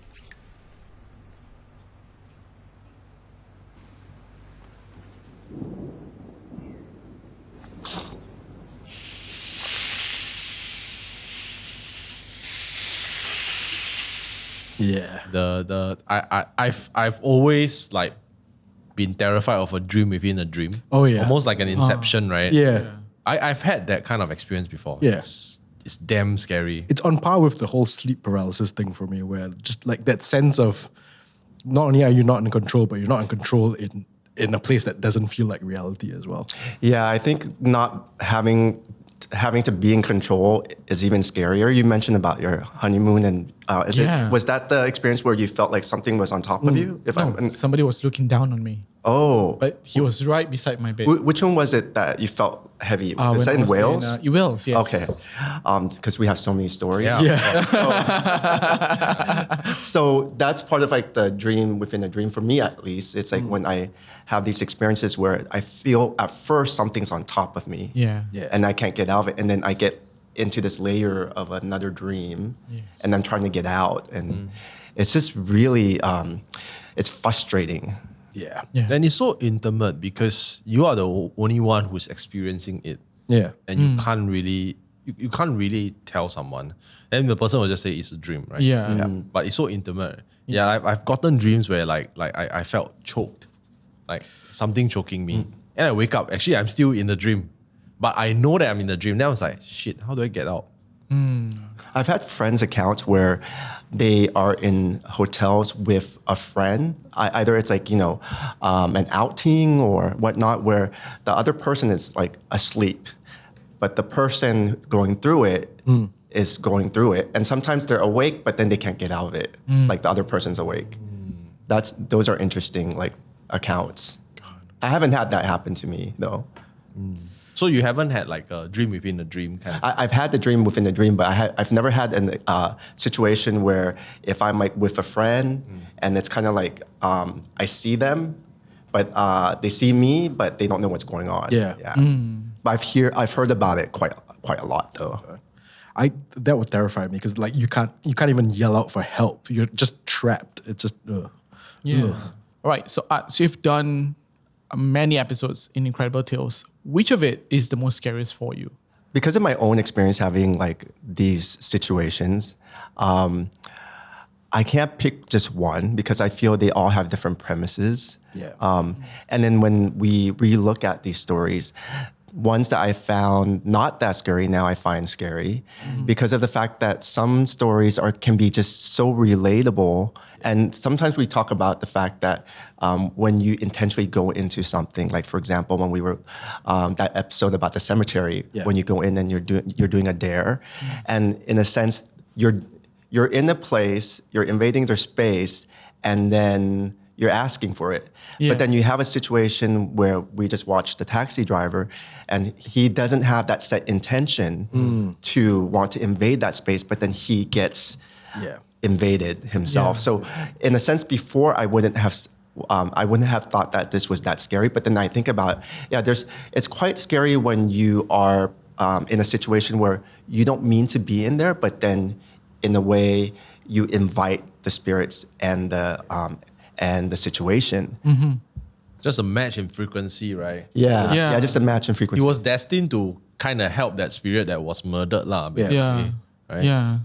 I've always like been terrified of a dream within a dream. Oh yeah, almost like an Inception, right? Yeah, I've had that kind of experience before. Yes. It's damn scary. It's on par with the whole sleep paralysis thing for me, where just like that sense of not only are you not in control, but you're not in control in a place that doesn't feel like reality as well. Yeah, I think not having to be in control is even scarier. You mentioned about your honeymoon, and was that the experience where you felt like something was on top of you? Somebody was looking down on me. Oh. But he was right beside my bed. Which one was it that you felt heavy? Is when that I in was Wales? in Wales, yes. Okay. Because we have so many stories. Yeah. So that's part of like the dream within a dream for me, at least. It's like when I have these experiences where I feel at first something's on top of me. Yeah. And I can't get out of it. And then I get into this layer of another dream and I'm trying to get out. And it's just really, it's frustrating. Yeah. And it's so intimate because you are the only one who's experiencing it. Yeah. And you can't really you can't really tell someone. And the person will just say it's a dream, right? Yeah. But it's so intimate. Yeah, I've gotten dreams where I felt choked. Like something choking me. And I wake up, actually I'm still in the dream. But I know that I'm in the dream. Then I was like, shit, how do I get out? I've had friends' accounts where they are in hotels with a friend. Either it's like, an outing or whatnot, where the other person is like asleep, but the person going through it is going through it. And sometimes they're awake, but then they can't get out of it. Like the other person's awake. Those are interesting like accounts. I haven't had that happen to me though. So you haven't had like a dream within a dream kind of? I've had the dream within a dream, but I've never had a situation where if I'm like with a friend and it's kind of like I see them, but they see me, but they don't know what's going on. Yeah. But I've heard about it quite a lot though. That would terrify me because like you can't even yell out for help. You're just trapped. It's just All right. So you've done many episodes in Incredible Tales. Which of it is the most scariest for you? Because of my own experience having like these situations, I can't pick just one because I feel they all have different premises. And then when we relook at these stories, ones that I found not that scary now I find scary because of the fact that some stories can be just so relatable. And sometimes we talk about the fact that when you intentionally go into something, like for example, when we were that episode about the cemetery, when you go in and you're doing a dare, and in a sense you're in a place, you're invading their space, and then you're asking for it. But then you have a situation where we just watched the taxi driver and he doesn't have that set intention to want to invade that space, but then he gets invaded himself. So in a sense, before I wouldn't have thought that this was that scary. But then I think about, it's quite scary when you are in a situation where you don't mean to be in there, but then in a way you invite the spirits and the situation. Just a match in frequency, right? Yeah, just a match in frequency. He was destined to kind of help that spirit that was murdered, basically. Right?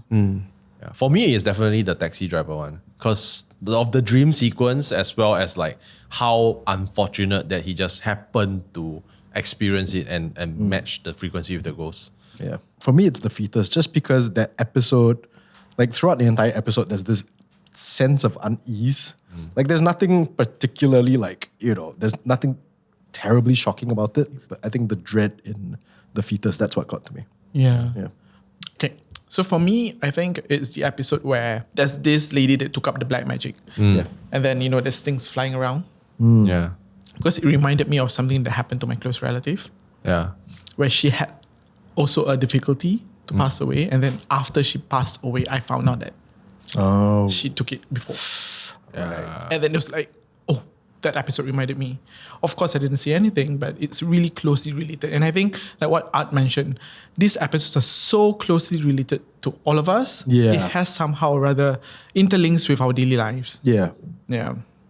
For me, it's definitely the taxi driver one because of the dream sequence as well as like how unfortunate that he just happened to experience it and match the frequency with the ghost. Yeah. For me, it's the fetus just because that episode, like throughout the entire episode, there's this sense of unease. Like there's nothing particularly like, there's nothing terribly shocking about it, but I think the dread in the fetus, that's what got to me. Yeah. Okay. So for me, I think it's the episode where there's this lady that took up the black magic. And then, there's things flying around. Yeah. Because it reminded me of something that happened to my close relative. Yeah. Where she had also a difficulty to pass away. And then after she passed away, I found out that she took it before. And then it was like, that episode reminded me. Of course, I didn't see anything, but it's really closely related. And I think, like what Art mentioned, these episodes are so closely related to all of us. Yeah. It has somehow rather interlinks with our daily lives. Yeah.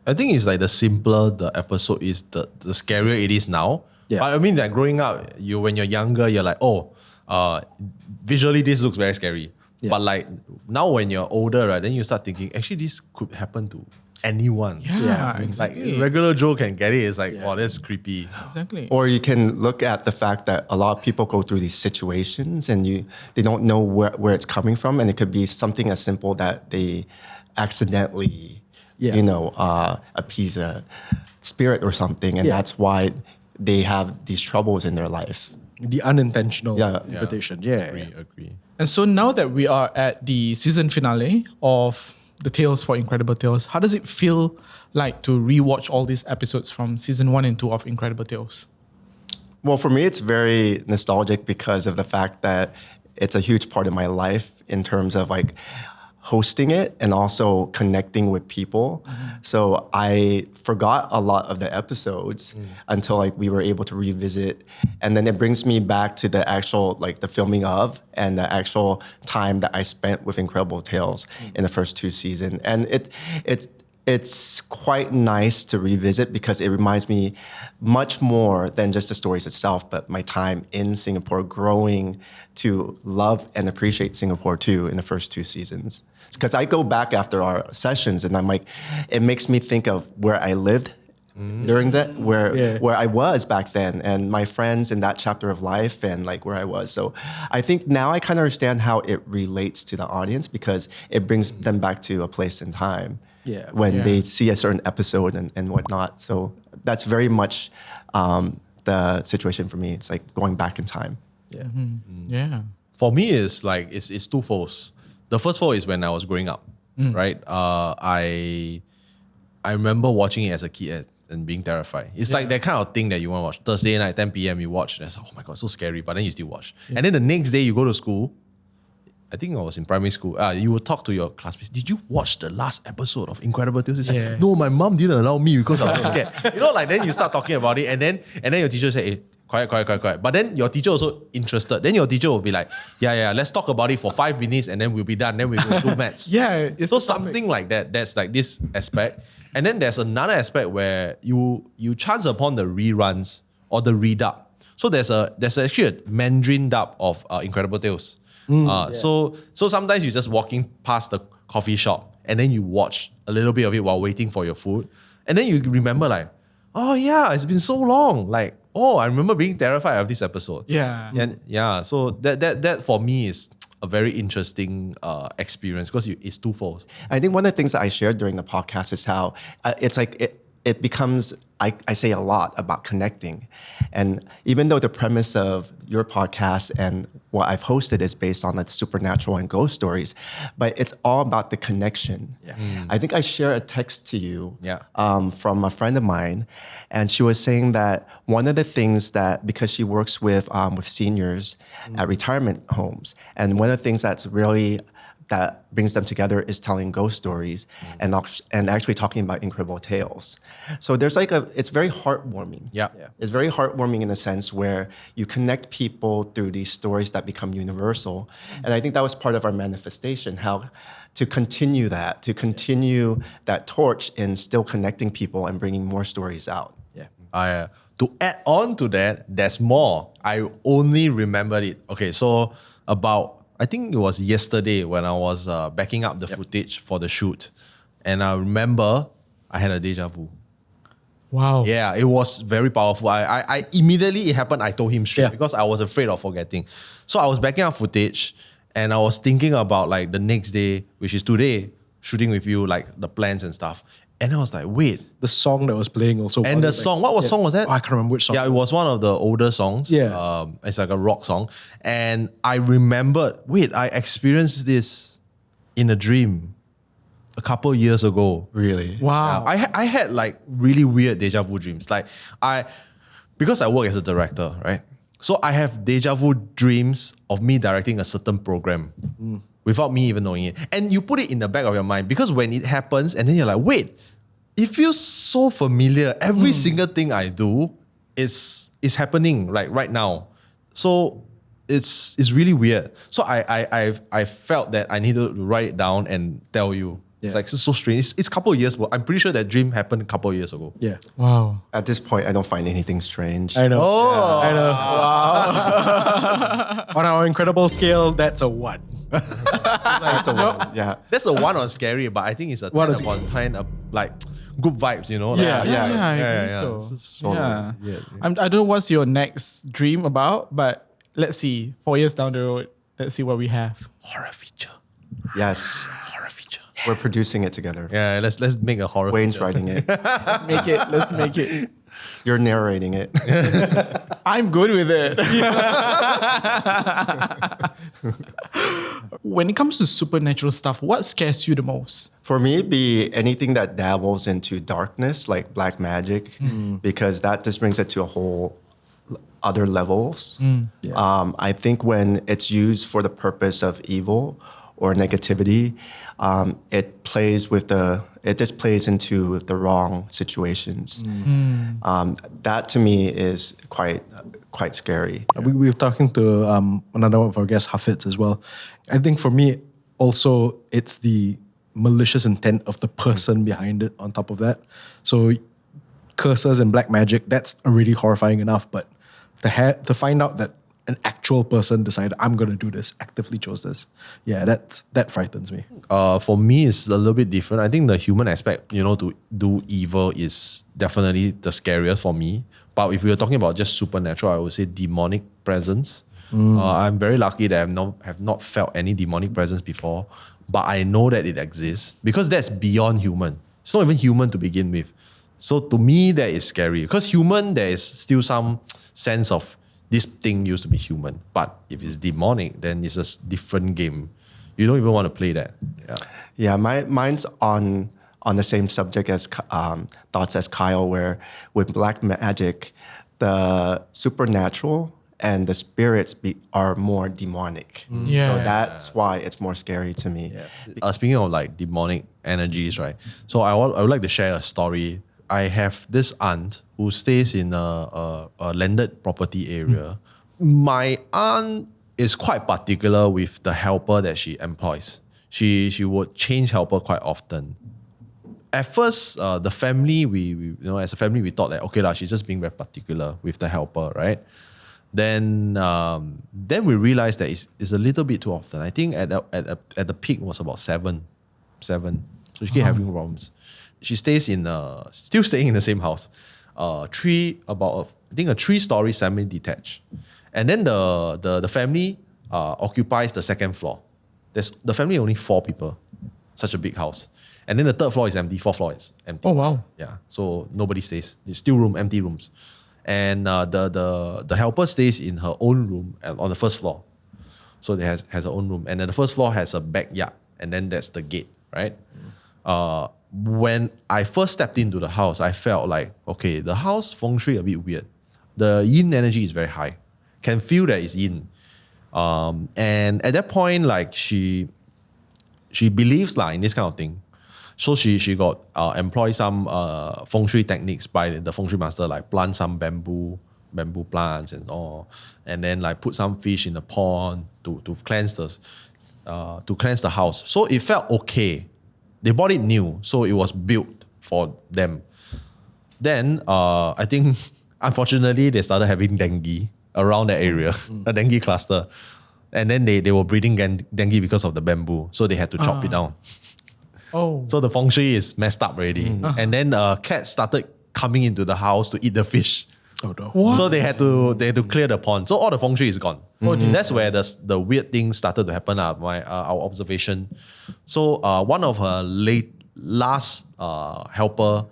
I think it's like the simpler the episode is, the scarier it is now. But I mean that growing up, when you're younger, you're like, visually this looks very scary. But like now when you're older, right, then you start thinking, actually this could happen to anyone. Exactly. Like regular Joe can get it. It's like, that's creepy. Exactly. Or you can look at the fact that a lot of people go through these situations and they don't know where it's coming from, and it could be something as simple that they accidentally, appease a spirit or something, and that's why they have these troubles in their life. The unintentional invitation. Agree. And so now that we are at the season finale of the tales for Incredible Tales. How does it feel like to rewatch all these episodes from season 1 and 2 of Incredible Tales? Well, for me, it's very nostalgic because of the fact that it's a huge part of my life in terms of like hosting it and also connecting with people. So I forgot a lot of the episodes until like we were able to revisit. And then it brings me back to the actual, like the filming of and the actual time that I spent with Incredible Tales in the first 2 seasons. And it's quite nice to revisit because it reminds me much more than just the stories itself, but my time in Singapore, growing to love and appreciate Singapore too in the first 2 seasons. Because I go back after our sessions and I'm like, it makes me think of where I lived during that, where I was back then and my friends in that chapter of life and like where I was. So I think now I kind of understand how it relates to the audience because it brings them back to a place in time. When they see a certain episode and whatnot. So that's very much the situation for me. It's like going back in time. Yeah. For me, it's like, it's twofold. The first fold is when I was growing up, right? I remember watching it as a kid and being terrified. It's like that kind of thing that you want to watch. Thursday night, 10 p.m. you watch, and it's like, oh my God, so scary. But then you still watch. And then the next day you go to school, I think I was in primary school. You would talk to your classmates. Did you watch the last episode of Incredible Tales? It's like, no, my mom didn't allow me because I was scared. You know, like then you start talking about it, and then your teacher say, hey, quiet. But then your teacher also interested. Then your teacher will be like, yeah, let's talk about it for 5 minutes, and then we'll be done. Then we will do maths. So something like that. That's like this aspect. And then there's another aspect where you chance upon the reruns or the redub. So there's actually a Mandarin dub of Incredible Tales. So sometimes you're just walking past the coffee shop and then you watch a little bit of it while waiting for your food. And then you remember like, oh yeah, it's been so long. Like, oh, I remember being terrified of this episode. So that for me is a very interesting experience because it's twofold. I think one of the things that I shared during the podcast is how it's like it becomes, I say a lot about connecting. And even though the premise of your podcast and what I've hosted is based on like supernatural and ghost stories, but it's all about the connection. I think I shared a text to you from a friend of mine, and she was saying that one of the things that, because she works with seniors at retirement homes, and one of the things that's really that brings them together is telling ghost stories and actually talking about Incredible Tales. So there's like it's very heartwarming. It's very heartwarming in a sense where you connect people through these stories that become universal. And I think that was part of our manifestation, how to continue that torch in still connecting people and bringing more stories out. To add on to that, there's more. I only remembered it. Okay, so I think it was yesterday when I was backing up the footage for the shoot. And I remember I had a deja vu. Wow. Yeah, it was very powerful. I immediately it happened, I told him straight because I was afraid of forgetting. So I was backing up footage and I was thinking about like the next day, which is today, shooting with you, like the plans and stuff. And I was like, wait. The song that was playing also. And the song, what song was that? I can't remember which song. Yeah, it was one of the older songs. It's like a rock song. And I remembered, wait, I experienced this in a dream a couple years ago. Really? Wow. I had like really weird deja vu dreams. Like because I work as a director, right? So I have deja vu dreams of me directing a certain program. Without me even knowing it. And you put it in the back of your mind because when it happens and then you're like, wait, it feels so familiar. Every single thing I do is happening like right now. So it's really weird. So I felt that I needed to write it down and tell you. It's like so strange. It's a couple of years ago. I'm pretty sure that dream happened a couple of years ago. Wow. At this point, I don't find anything strange. I know. I know. Wow. On our incredible scale, that's a 1. That's a 1. Yeah. That's a 1 on scary, but I think it's a 10 upon 10 of like good vibes, you know? I don't know what's your next dream about, but let's see. 4 years down the road, let's see what we have. Horror feature. Yes. Horror feature. We're producing it together. Yeah, let's make a horror Wayne's feature. writing it. Let's make it. You're narrating it. I'm good with it. When it comes to supernatural stuff, what scares you the most? For me, it'd be anything that dabbles into darkness, like black magic, because that just brings it to a whole other levels. I think when it's used for the purpose of evil or negativity, it just plays into the wrong situations. That to me is quite scary. We were talking to another one of our guests, Hafidz, as well. I think for me, also, it's the malicious intent of the person behind it on top of that. So curses and black magic, that's already horrifying enough, but to find out that an actual person decided, I'm going to do this, actively chose this. Yeah, that frightens me. For me, it's a little bit different. I think the human aspect, to do evil is definitely the scariest for me. But if we were talking about just supernatural, I would say demonic presence. I'm very lucky that I have not felt any demonic presence before, but I know that it exists because that's beyond human. It's not even human to begin with. So to me, that is scary because human, there is still some sense of this thing used to be human. But if it's demonic, then it's a different game. You don't even want to play that. Yeah, mine's on the same subject as thoughts as Kyle, where with black magic, the supernatural and the spirits are more demonic. So that's why it's more scary to me. Speaking of like demonic energies, right? So I would like to share a story. I have this aunt who stays in a landed property area. My aunt is quite particular with the helper that she employs. She would change helper quite often. At first, the family, as a family, we thought that, okay, she's just being very particular with the helper, right? Then we realized that it's a little bit too often. I think at the peak was about seven. So she kept having problems. She stays still staying in the same house. I think a 3-story semi-detached. And then the family occupies the second floor. The family only 4 people. Such a big house. And then the 3rd floor is empty, 4th floor is empty. Oh wow. Yeah. So nobody stays. It's still empty rooms. And the helper stays in her own room on the 1st floor. So it has her own room. And then the 1st floor has a backyard. And then that's the gate, right? When I first stepped into the house, I felt like, okay, the house feng shui a bit weird. The yin energy is very high. Can feel that it's yin. And at that point, like she believes in this kind of thing. So she got employ some feng shui techniques by the feng shui master, like plant some bamboo plants and all, and then like put some fish in the pond to cleanse the house. So it felt okay. They bought it new, so it was built for them. Then I think unfortunately they started having dengue around that area, a dengue cluster, and then they were breeding dengue because of the bamboo, so they had to chop it down. Oh. So the feng shui is messed up already. And then cats started coming into the house to eat the fish. Oh no. What? So they had to clear the pond. So all the feng shui is gone. That's where the weird things started to happen. Our observation. So one of her last helper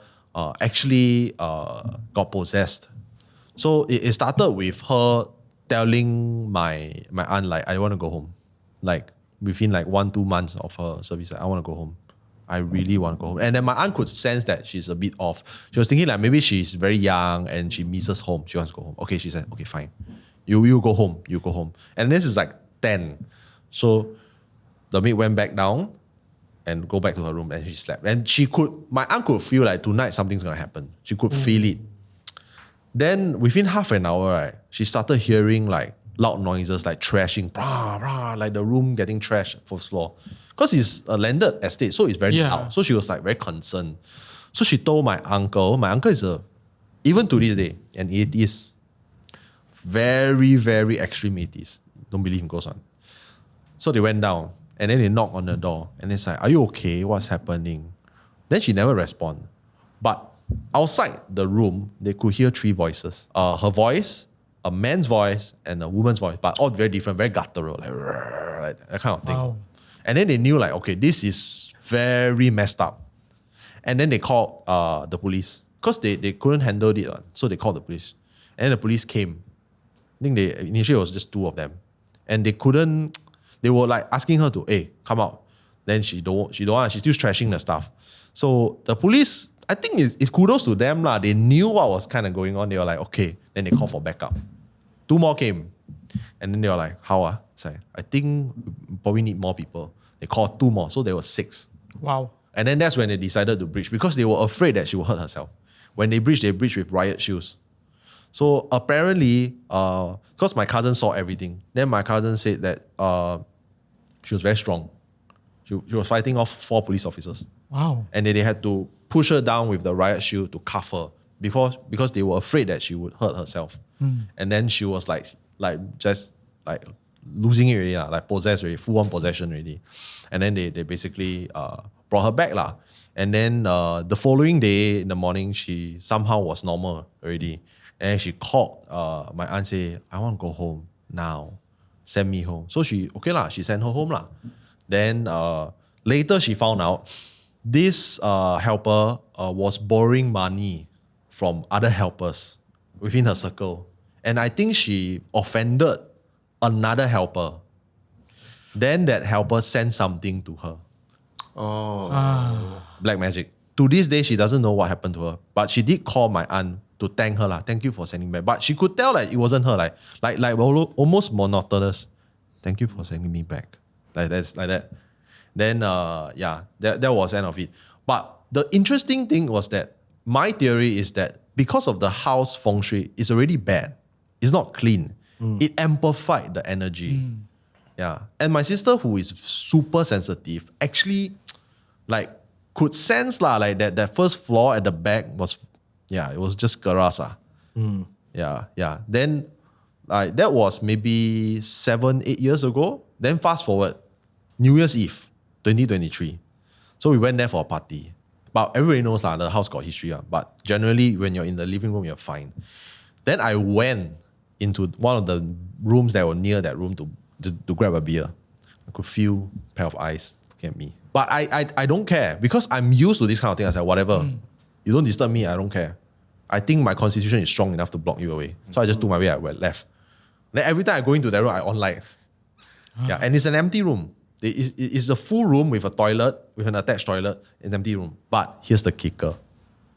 actually got possessed. So it started with her telling my aunt, like, I want to go home. Like within like 1-2 months of her service, like, I want to go home. I really want to go home. And then my aunt could sense that she's a bit off. She was thinking like maybe she's very young and she misses home. She wants to go home. Okay, she said, okay, fine. You go home. You go home. And this is like 10. So the maid went back down and go back to her room and she slept. And my aunt could feel like tonight something's going to happen. She could feel it. Then within half an hour, right, she started hearing like loud noises like trashing, brah, brah, like the room getting trashed for floor. Because it's a landed estate, so it's very loud. So she was like very concerned. So she told my uncle is even to this day, an atheist, very, very extreme atheist. Don't believe in ghosts. So they went down and then they knocked on the door and it's like, are you okay? What's happening? Then she never responded. But outside the room, they could hear 3 voices. Her voice, a man's voice, and a woman's voice, but all very different, very guttural, like that kind of thing. Wow. And then they knew like, okay, this is very messed up. And then they called the police. because they couldn't handle it, so they called the police. And the police came. I think initially it was just 2 of them. And they were like asking her to, hey, come out. Then she don't want, she's still trashing the stuff. So the police, I think it's kudos to them lah. They knew what was kind of going on. They were like, okay. Then they called for backup. 2 more came. And then they were like, how? It's like, I think we probably need more people. They called 2 more. So there were 6. Wow. And then that's when they decided to breach because they were afraid that she would hurt herself. When they breached with riot shoes. So apparently, because my cousin saw everything, then my cousin said that she was very strong. She was fighting off 4 police officers. Wow. And then they had to push her down with the riot shield to cuff her because they were afraid that she would hurt herself. And then she was like just like losing it already, like possessed already, full-on possession already. And then they basically brought her back. And then the following day in the morning, she somehow was normal already. And she called my aunt, say, I want to go home now. Send me home. So she sent her home. Then later she found out this helper was borrowing money from other helpers within her circle. And I think she offended another helper. Then that helper sent something to her. Black magic. To this day, she doesn't know what happened to her. But she did call my aunt to thank her. Thank you for sending back. But she could tell it wasn't her. Like almost monotonous. Thank you for sending me back. Like that. Then that was the end of it. But the interesting thing was that my theory is that because of the house feng shui, it's already bad. It's not clean. It amplified the energy. Yeah. And my sister, who is super sensitive, actually could sense that first floor at the back was, it was just garasa. Yeah. Then that was maybe 7-8 years ago. Then fast forward, New Year's Eve, 2023. So we went there for a party. But everybody knows the house got history. But generally, when you're in the living room, you're fine. Then I went into one of the rooms that were near that room to grab a beer. I could feel a pair of eyes looking at me. But I don't care because I'm used to this kind of thing. I said, whatever. You don't disturb me, I don't care. I think my constitution is strong enough to block you away. So I just took my way, I went left. Then every time I go into that room, I on light. Yeah, and it's an empty room. It's a full room with a toilet, with an attached toilet, an empty room. But here's the kicker.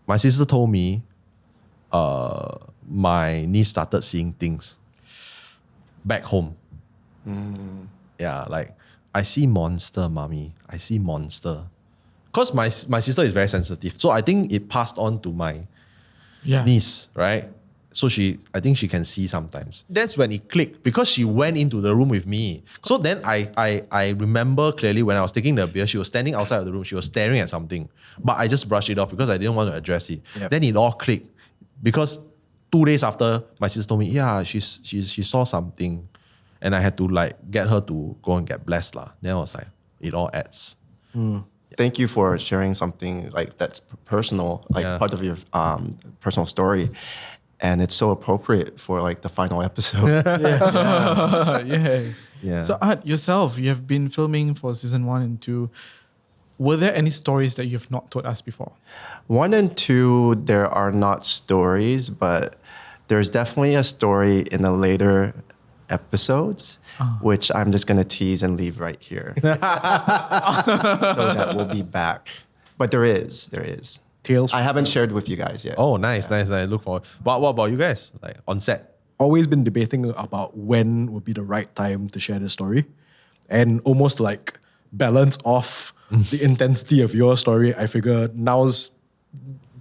My sister told me my niece started seeing things back home. Yeah, I see monster, mommy. I see monster. Because my sister is very sensitive. So I think it passed on to my niece, right? So I think she can see sometimes. That's when it clicked because she went into the room with me. So then I remember clearly when I was taking the beer, she was standing outside of the room. She was staring at something. But I just brushed it off because I didn't want to address it. Yep. Then it all clicked. Because 2 days after, my sister told me, she saw something. And I had to get her to go and get blessed. Then I was like, it all adds. Thank you for sharing something that's personal, part of your personal story. And it's so appropriate for the final episode. Yes. Yeah. So Utt, yourself, you have been filming for season 1 and 2. Were there any stories that you've not told us before? 1 and 2, there are not stories, but there's definitely a story in the later episodes, which I'm just going to tease and leave right here. So that we'll be back. But there is. Tales. I haven't shared with you guys yet. Oh, nice. I look forward. But what about you guys? On set? Always been debating about when would be the right time to share the story. And almost to balance off the intensity of your story, I figure now's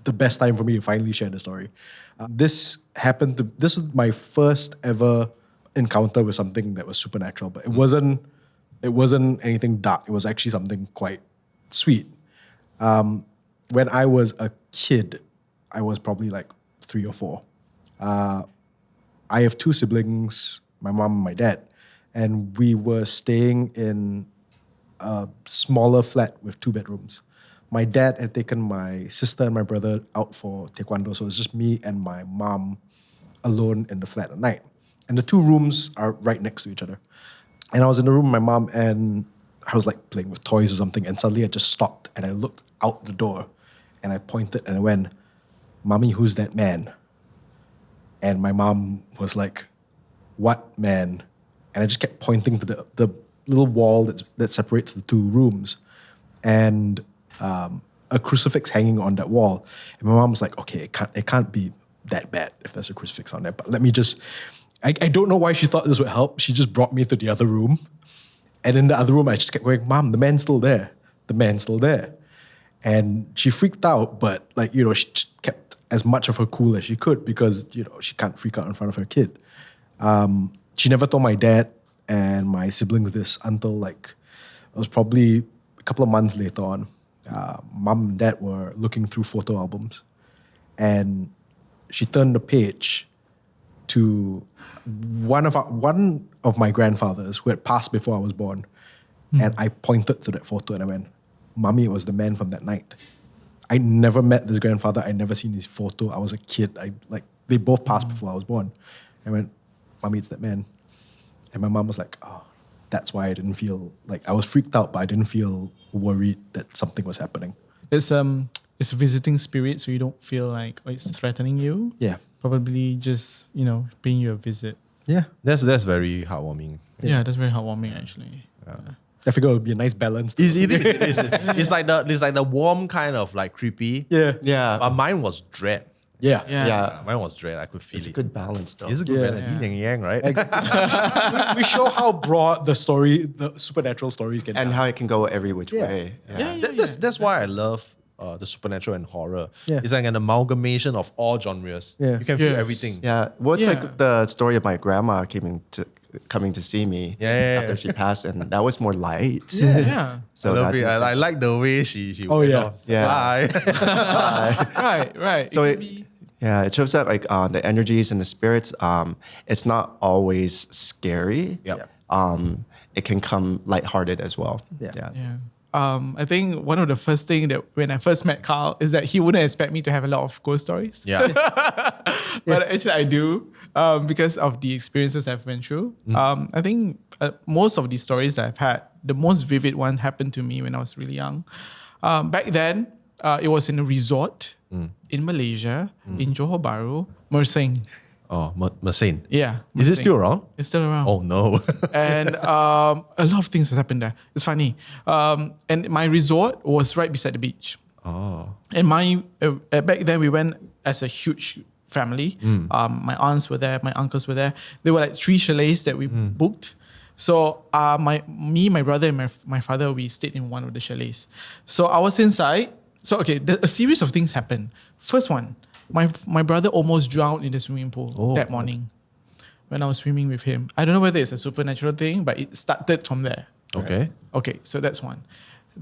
the best time for me to finally share the story. This is my first ever encounter with something that was supernatural, but it wasn't anything dark. It was actually something quite sweet. When I was a kid, I was probably 3 or 4. I have 2 siblings, my mom and my dad, and we were staying in a smaller flat with 2 bedrooms. My dad had taken my sister and my brother out for taekwondo, so it was just me and my mom alone in the flat at night. And the 2 rooms are right next to each other. And I was in the room with my mom and I was playing with toys or something, and suddenly I just stopped and I looked out the door and I pointed and I went, "Mommy, who's that man?" And my mom was like, "What man?" And I just kept pointing to the little wall that separates the two rooms, and a crucifix hanging on that wall. And my mom was like, "Okay, it can't be that bad if there's a crucifix on there. But let me just." I don't know why she thought this would help. She just brought me to the other room, and in the other room, I just kept going, "Mom, the man's still there. The man's still there." And she freaked out, but she just kept as much of her cool as she could because she can't freak out in front of her kid. She never told my dad and my siblings this until it was probably a couple of months later on. Mom and dad were looking through photo albums, and she turned the page to one of my grandfathers who had passed before I was born, and I pointed to that photo and I went, "Mommy, was the man from that night." I never met this grandfather. I never seen his photo. I was a kid. They both passed before I was born. I went, "Mommy, it's that man." And my mom was like, "Oh, that's why I didn't feel I was freaked out, but I didn't feel worried that something was happening." It's visiting spirit, so you don't feel like it's threatening you. Yeah. Probably just paying you a visit. Yeah. That's very heartwarming. Yeah, that's very heartwarming actually. I figured it would be a nice balance. It's like the warm kind of creepy. Yeah. But mine was dread. Yeah. Mine was dread. I could feel It's a it. good balance, though. It's a good balance. Yin and yang, right? we show how broad the supernatural stories can and be. how it can go every which way. That's why I love the supernatural and horror. Yeah. It's like an amalgamation of all genres. Yeah. You can feel everything. Yeah. Well, it's like the story of my grandma coming to see me after she passed, and that was more light. Yeah. So I love that's it. I like the way she Oh, went yeah. off. Yeah. Bye. Right. So it shows that the energies and the spirits, it's not always scary. Yep. It can come lighthearted as well. Yeah. I think one of the first things that when I first met Carl is that he wouldn't expect me to have a lot of ghost stories. Yeah. But actually I do because of the experiences I've went through. I think most of the stories that I've had, the most vivid one happened to me when I was really young. Back then, it was in a resort in Malaysia, in Johor Bahru, Mersing. Oh, Mersing. Yeah. Is it Mersing. still around? It's still around. Oh, no. And a lot of things have happened there. It's funny. And my resort was right beside the beach. Oh. And back then we went as a huge family. My aunts were there, my uncles were there. There were 3 chalets that we booked. So my brother, and my father, we stayed in one of the chalets. So I was inside. So a series of things happened. First one, my brother almost drowned in the swimming pool that morning when I was swimming with him. I don't know whether it's a supernatural thing, but it started from there. Okay, so that's one.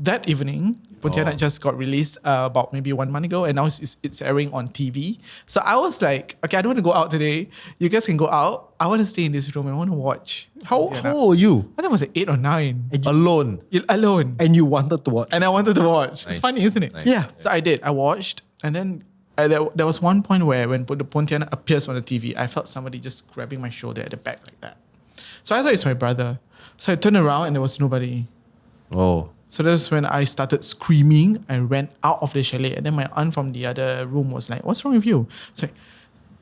That evening, Pontianak just got released about maybe 1 month ago, and now it's airing on TV. So I was like, okay, I don't want to go out today. You guys can go out. I want to stay in this room. I want to watch. How old are you? I think I was 8 or 9. Alone. Alone. And you wanted to watch. And I wanted to watch. It's funny, isn't it? Nice. Yeah. So I did. I watched, and then there was one point where when the Pontianak appears on the TV, I felt somebody just grabbing my shoulder at the back like that. So I thought it's my brother. So I turned around and there was nobody. Oh. So that's when I started screaming. I ran out of the chalet, and then my aunt from the other room was like, "What's wrong with you?" So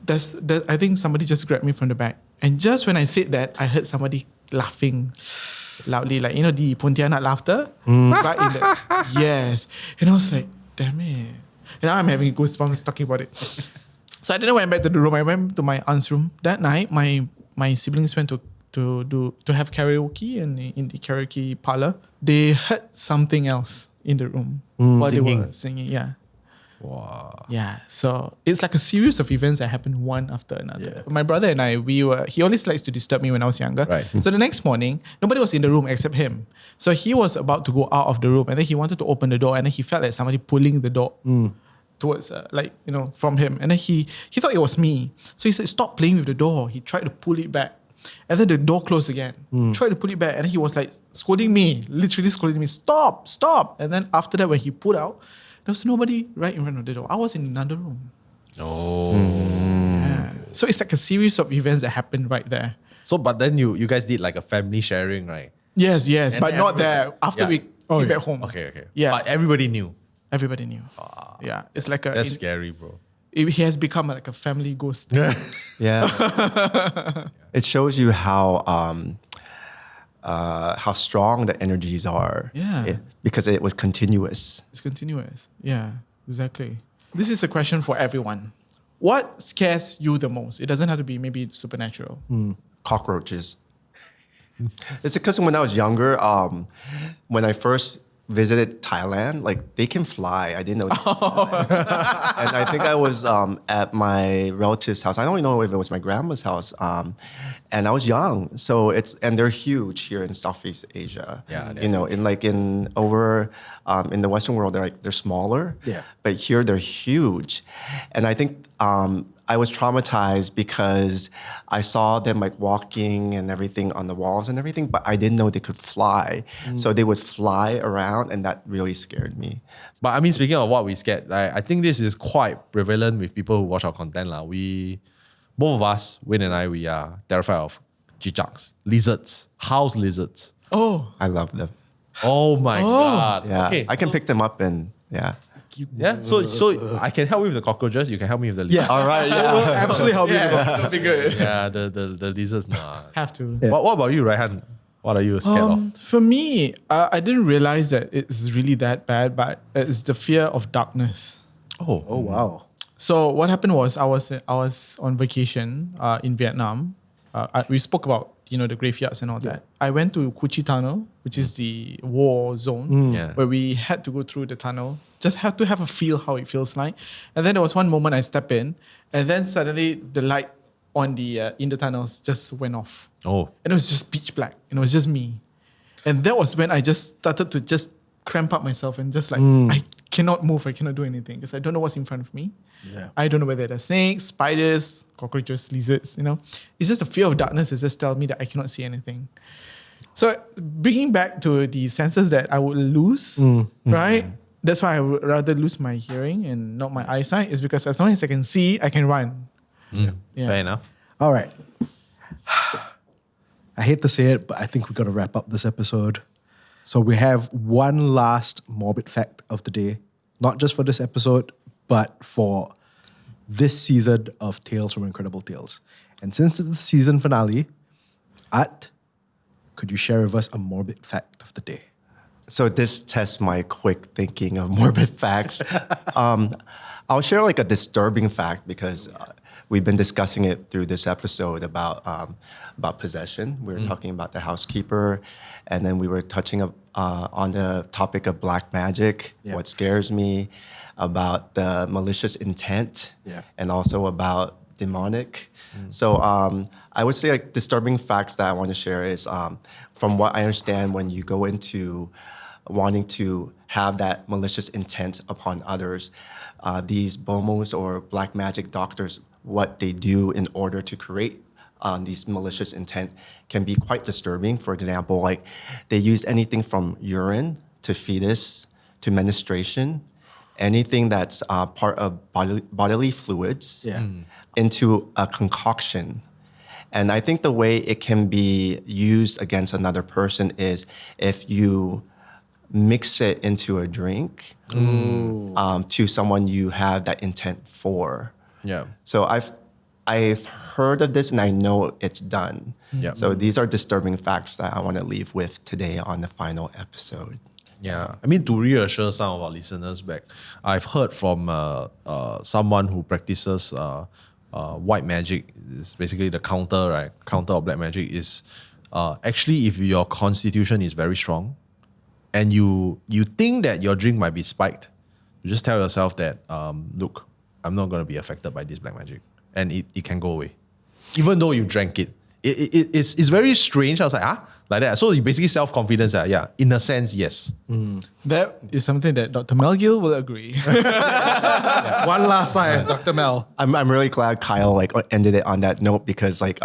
I think somebody just grabbed me from the back. And just when I said that, I heard somebody laughing loudly, the Pontianak laughter. Right in the, yes. And I was like, damn it. And now I'm having goosebumps talking about it. So I didn't went back to the room. I went to my aunt's room. That night, my siblings went to have karaoke in the karaoke parlor. They heard something else in the room while Singing. they were singing. Yeah. Wow. Yeah. So it's like a series of events that happened one after another. My brother and I, he always likes to disturb me when I was younger. Right. So the next morning, nobody was in the room except him. So he was about to go out of the room, and then he wanted to open the door, and then he felt like somebody pulling the door towards, from him. And then he thought it was me. So he said, "Stop playing with the door." He tried to pull it back. And then the door closed again. Tried to pull it back, and then he was scolding me, literally scolding me, "Stop, stop." And then after that, when he pulled out, there was nobody right in front of the door. I was in another room. Oh. Yeah. So it's like a series of events that happened right there. So, but then you guys did like a family sharing, right? Yes, And but not everybody- there. After we came back home. Okay. Yeah. But everybody knew. Everybody knew. Yeah. It's like That's scary, bro. he has become like a family ghost. Yeah. It shows you how strong the energies are. Yeah. Because it was continuous. It's continuous. Yeah, exactly. This is a question for everyone. What scares you the most? It doesn't have to be maybe supernatural. Cockroaches. It's because when I was younger, when I first visited Thailand, like they can fly. I didn't know they could fly. And I think I was at my relative's house. I don't know if it was my grandma's house. And I was young. So and they're huge here in Southeast Asia. Yeah, you know, in the Western world, they're smaller. Yeah. But here they're huge. And I think I was traumatized because I saw them like walking and everything on the walls and everything, but I didn't know they could fly. So they would fly around, and that really scared me. But I mean, speaking of what we scared, I think this is quite prevalent with people who watch our content. Both of us, Wayne and I, we are terrified of chichaks, lizards, house lizards. Oh. I love them. Oh my God. Yeah. Okay, I can pick them up and yeah. Yeah, so I can help you with the cockroaches. You can help me with the lizards. Yeah, all right. Yeah, we'll absolutely help you. That'd be good. Yeah, the lizards. Nah. Have to. Yeah. What about you, Raihan? What are you scared of? For me, I didn't realize that it's really that bad, but it's the fear of darkness. Oh wow. So what happened was I was on vacation in Vietnam. We spoke about the graveyards and all that. I went to Cu Chi Tunnel, which is the war zone, where we had to go through the tunnel. Just have to have a feel how it feels like. And then there was one moment I step in, and then suddenly the light on the in the tunnels just went off. Oh. And it was just pitch black, and it was just me. And that was when I just started to just cramp up myself and just like I cannot move, I cannot do anything because I don't know what's in front of me. Yeah. I don't know whether they're snakes, spiders, cockroaches, lizards, It's just the fear of darkness is just telling me that I cannot see anything. So bringing back to the senses that I would lose, right? That's why I would rather lose my hearing and not my eyesight, is because as long as I can see, I can run. Yeah. Fair enough. All right. I hate to say it, but I think we've got to wrap up this episode. So we have one last morbid fact of the day, not just for this episode, but for this season of Tales from Incredible Tales. And since it's the season finale, Utt, could you share with us a morbid fact of the day? So this tests my quick thinking of morbid facts. I'll share like a disturbing fact because we've been discussing it through this episode about possession. We were talking about the housekeeper, and then we were touching on the topic of black magic, what scares me, about the malicious intent, and also about demonic. So I would say like disturbing facts that I want to share is from what I understand, when you go into wanting to have that malicious intent upon others, these BOMOs or black magic doctors, what they do in order to create these malicious intent can be quite disturbing. For example, like they use anything from urine to fetus to menstruation, anything that's part of bodily fluids into a concoction. And I think the way it can be used against another person is if you mix it into a drink to someone you have that intent for. Yeah. So I've heard of this and I know it's done. Yeah. So these are disturbing facts that I want to leave with today on the final episode. Yeah, I mean, to reassure some of our listeners back, I've heard from someone who practices white magic. It's basically the counter, right? Counter of black magic is actually if your constitution is very strong and you think that your drink might be spiked, you just tell yourself that, look, I'm not going to be affected by this black magic. And it can go away. Even though you drank it. It's very strange. I was like, like that. So you basically self-confidence, in a sense, yes. That is something that Dr. Mel Gill will agree. One last time, Dr. Mel. I'm really glad Kyle like ended it on that note because like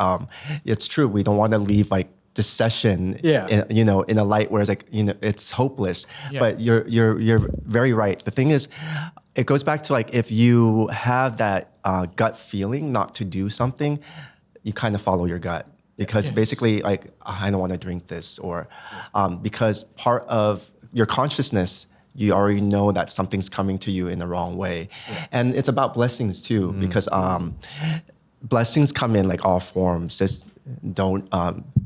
it's true. We don't want to leave like this session in a light where it's like it's hopeless. Yeah. But you're very right. The thing is, it goes back to like if you have that gut feeling not to do something, you kind of follow your gut because basically like I don't want to drink this or because part of your consciousness you already know that something's coming to you in the wrong way. And it's about blessings too, because blessings come in like all forms. Just don't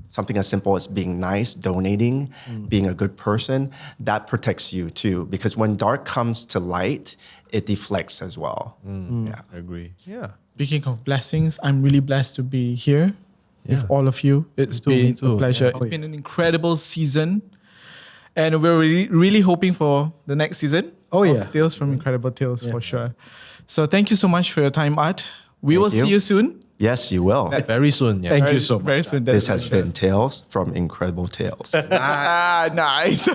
something as simple as being nice, donating, being a good person, that protects you too. Because when dark comes to light, it deflects as well. I agree. Yeah. Speaking of blessings, I'm really blessed to be here with all of you. It's been a pleasure. It's been an incredible season. And we're really hoping for the next season of Tales from Incredible Tales for sure. So thank you so much for your time, Utt. We will see you soon. Yes, you will. Very soon. Yeah. Thank you so much. Very soon. This has been Tales from Incredible Tales. Nice.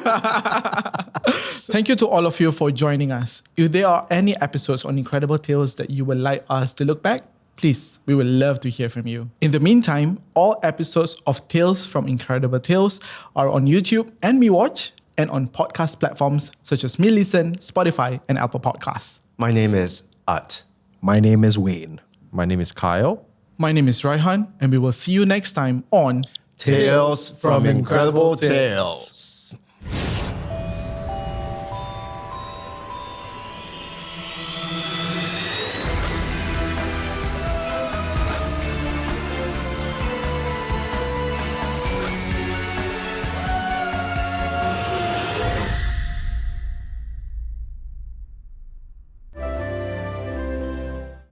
Thank you to all of you for joining us. If there are any episodes on Incredible Tales that you would like us to look back, please, we would love to hear from you. In the meantime, all episodes of Tales from Incredible Tales are on YouTube and MeWatch, and on podcast platforms such as MeListen, Spotify, and Apple Podcasts. My name is Utt. My name is Wayne. My name is Kyle. My name is Raihan, and we will see you next time on Tales from Incredible Tales.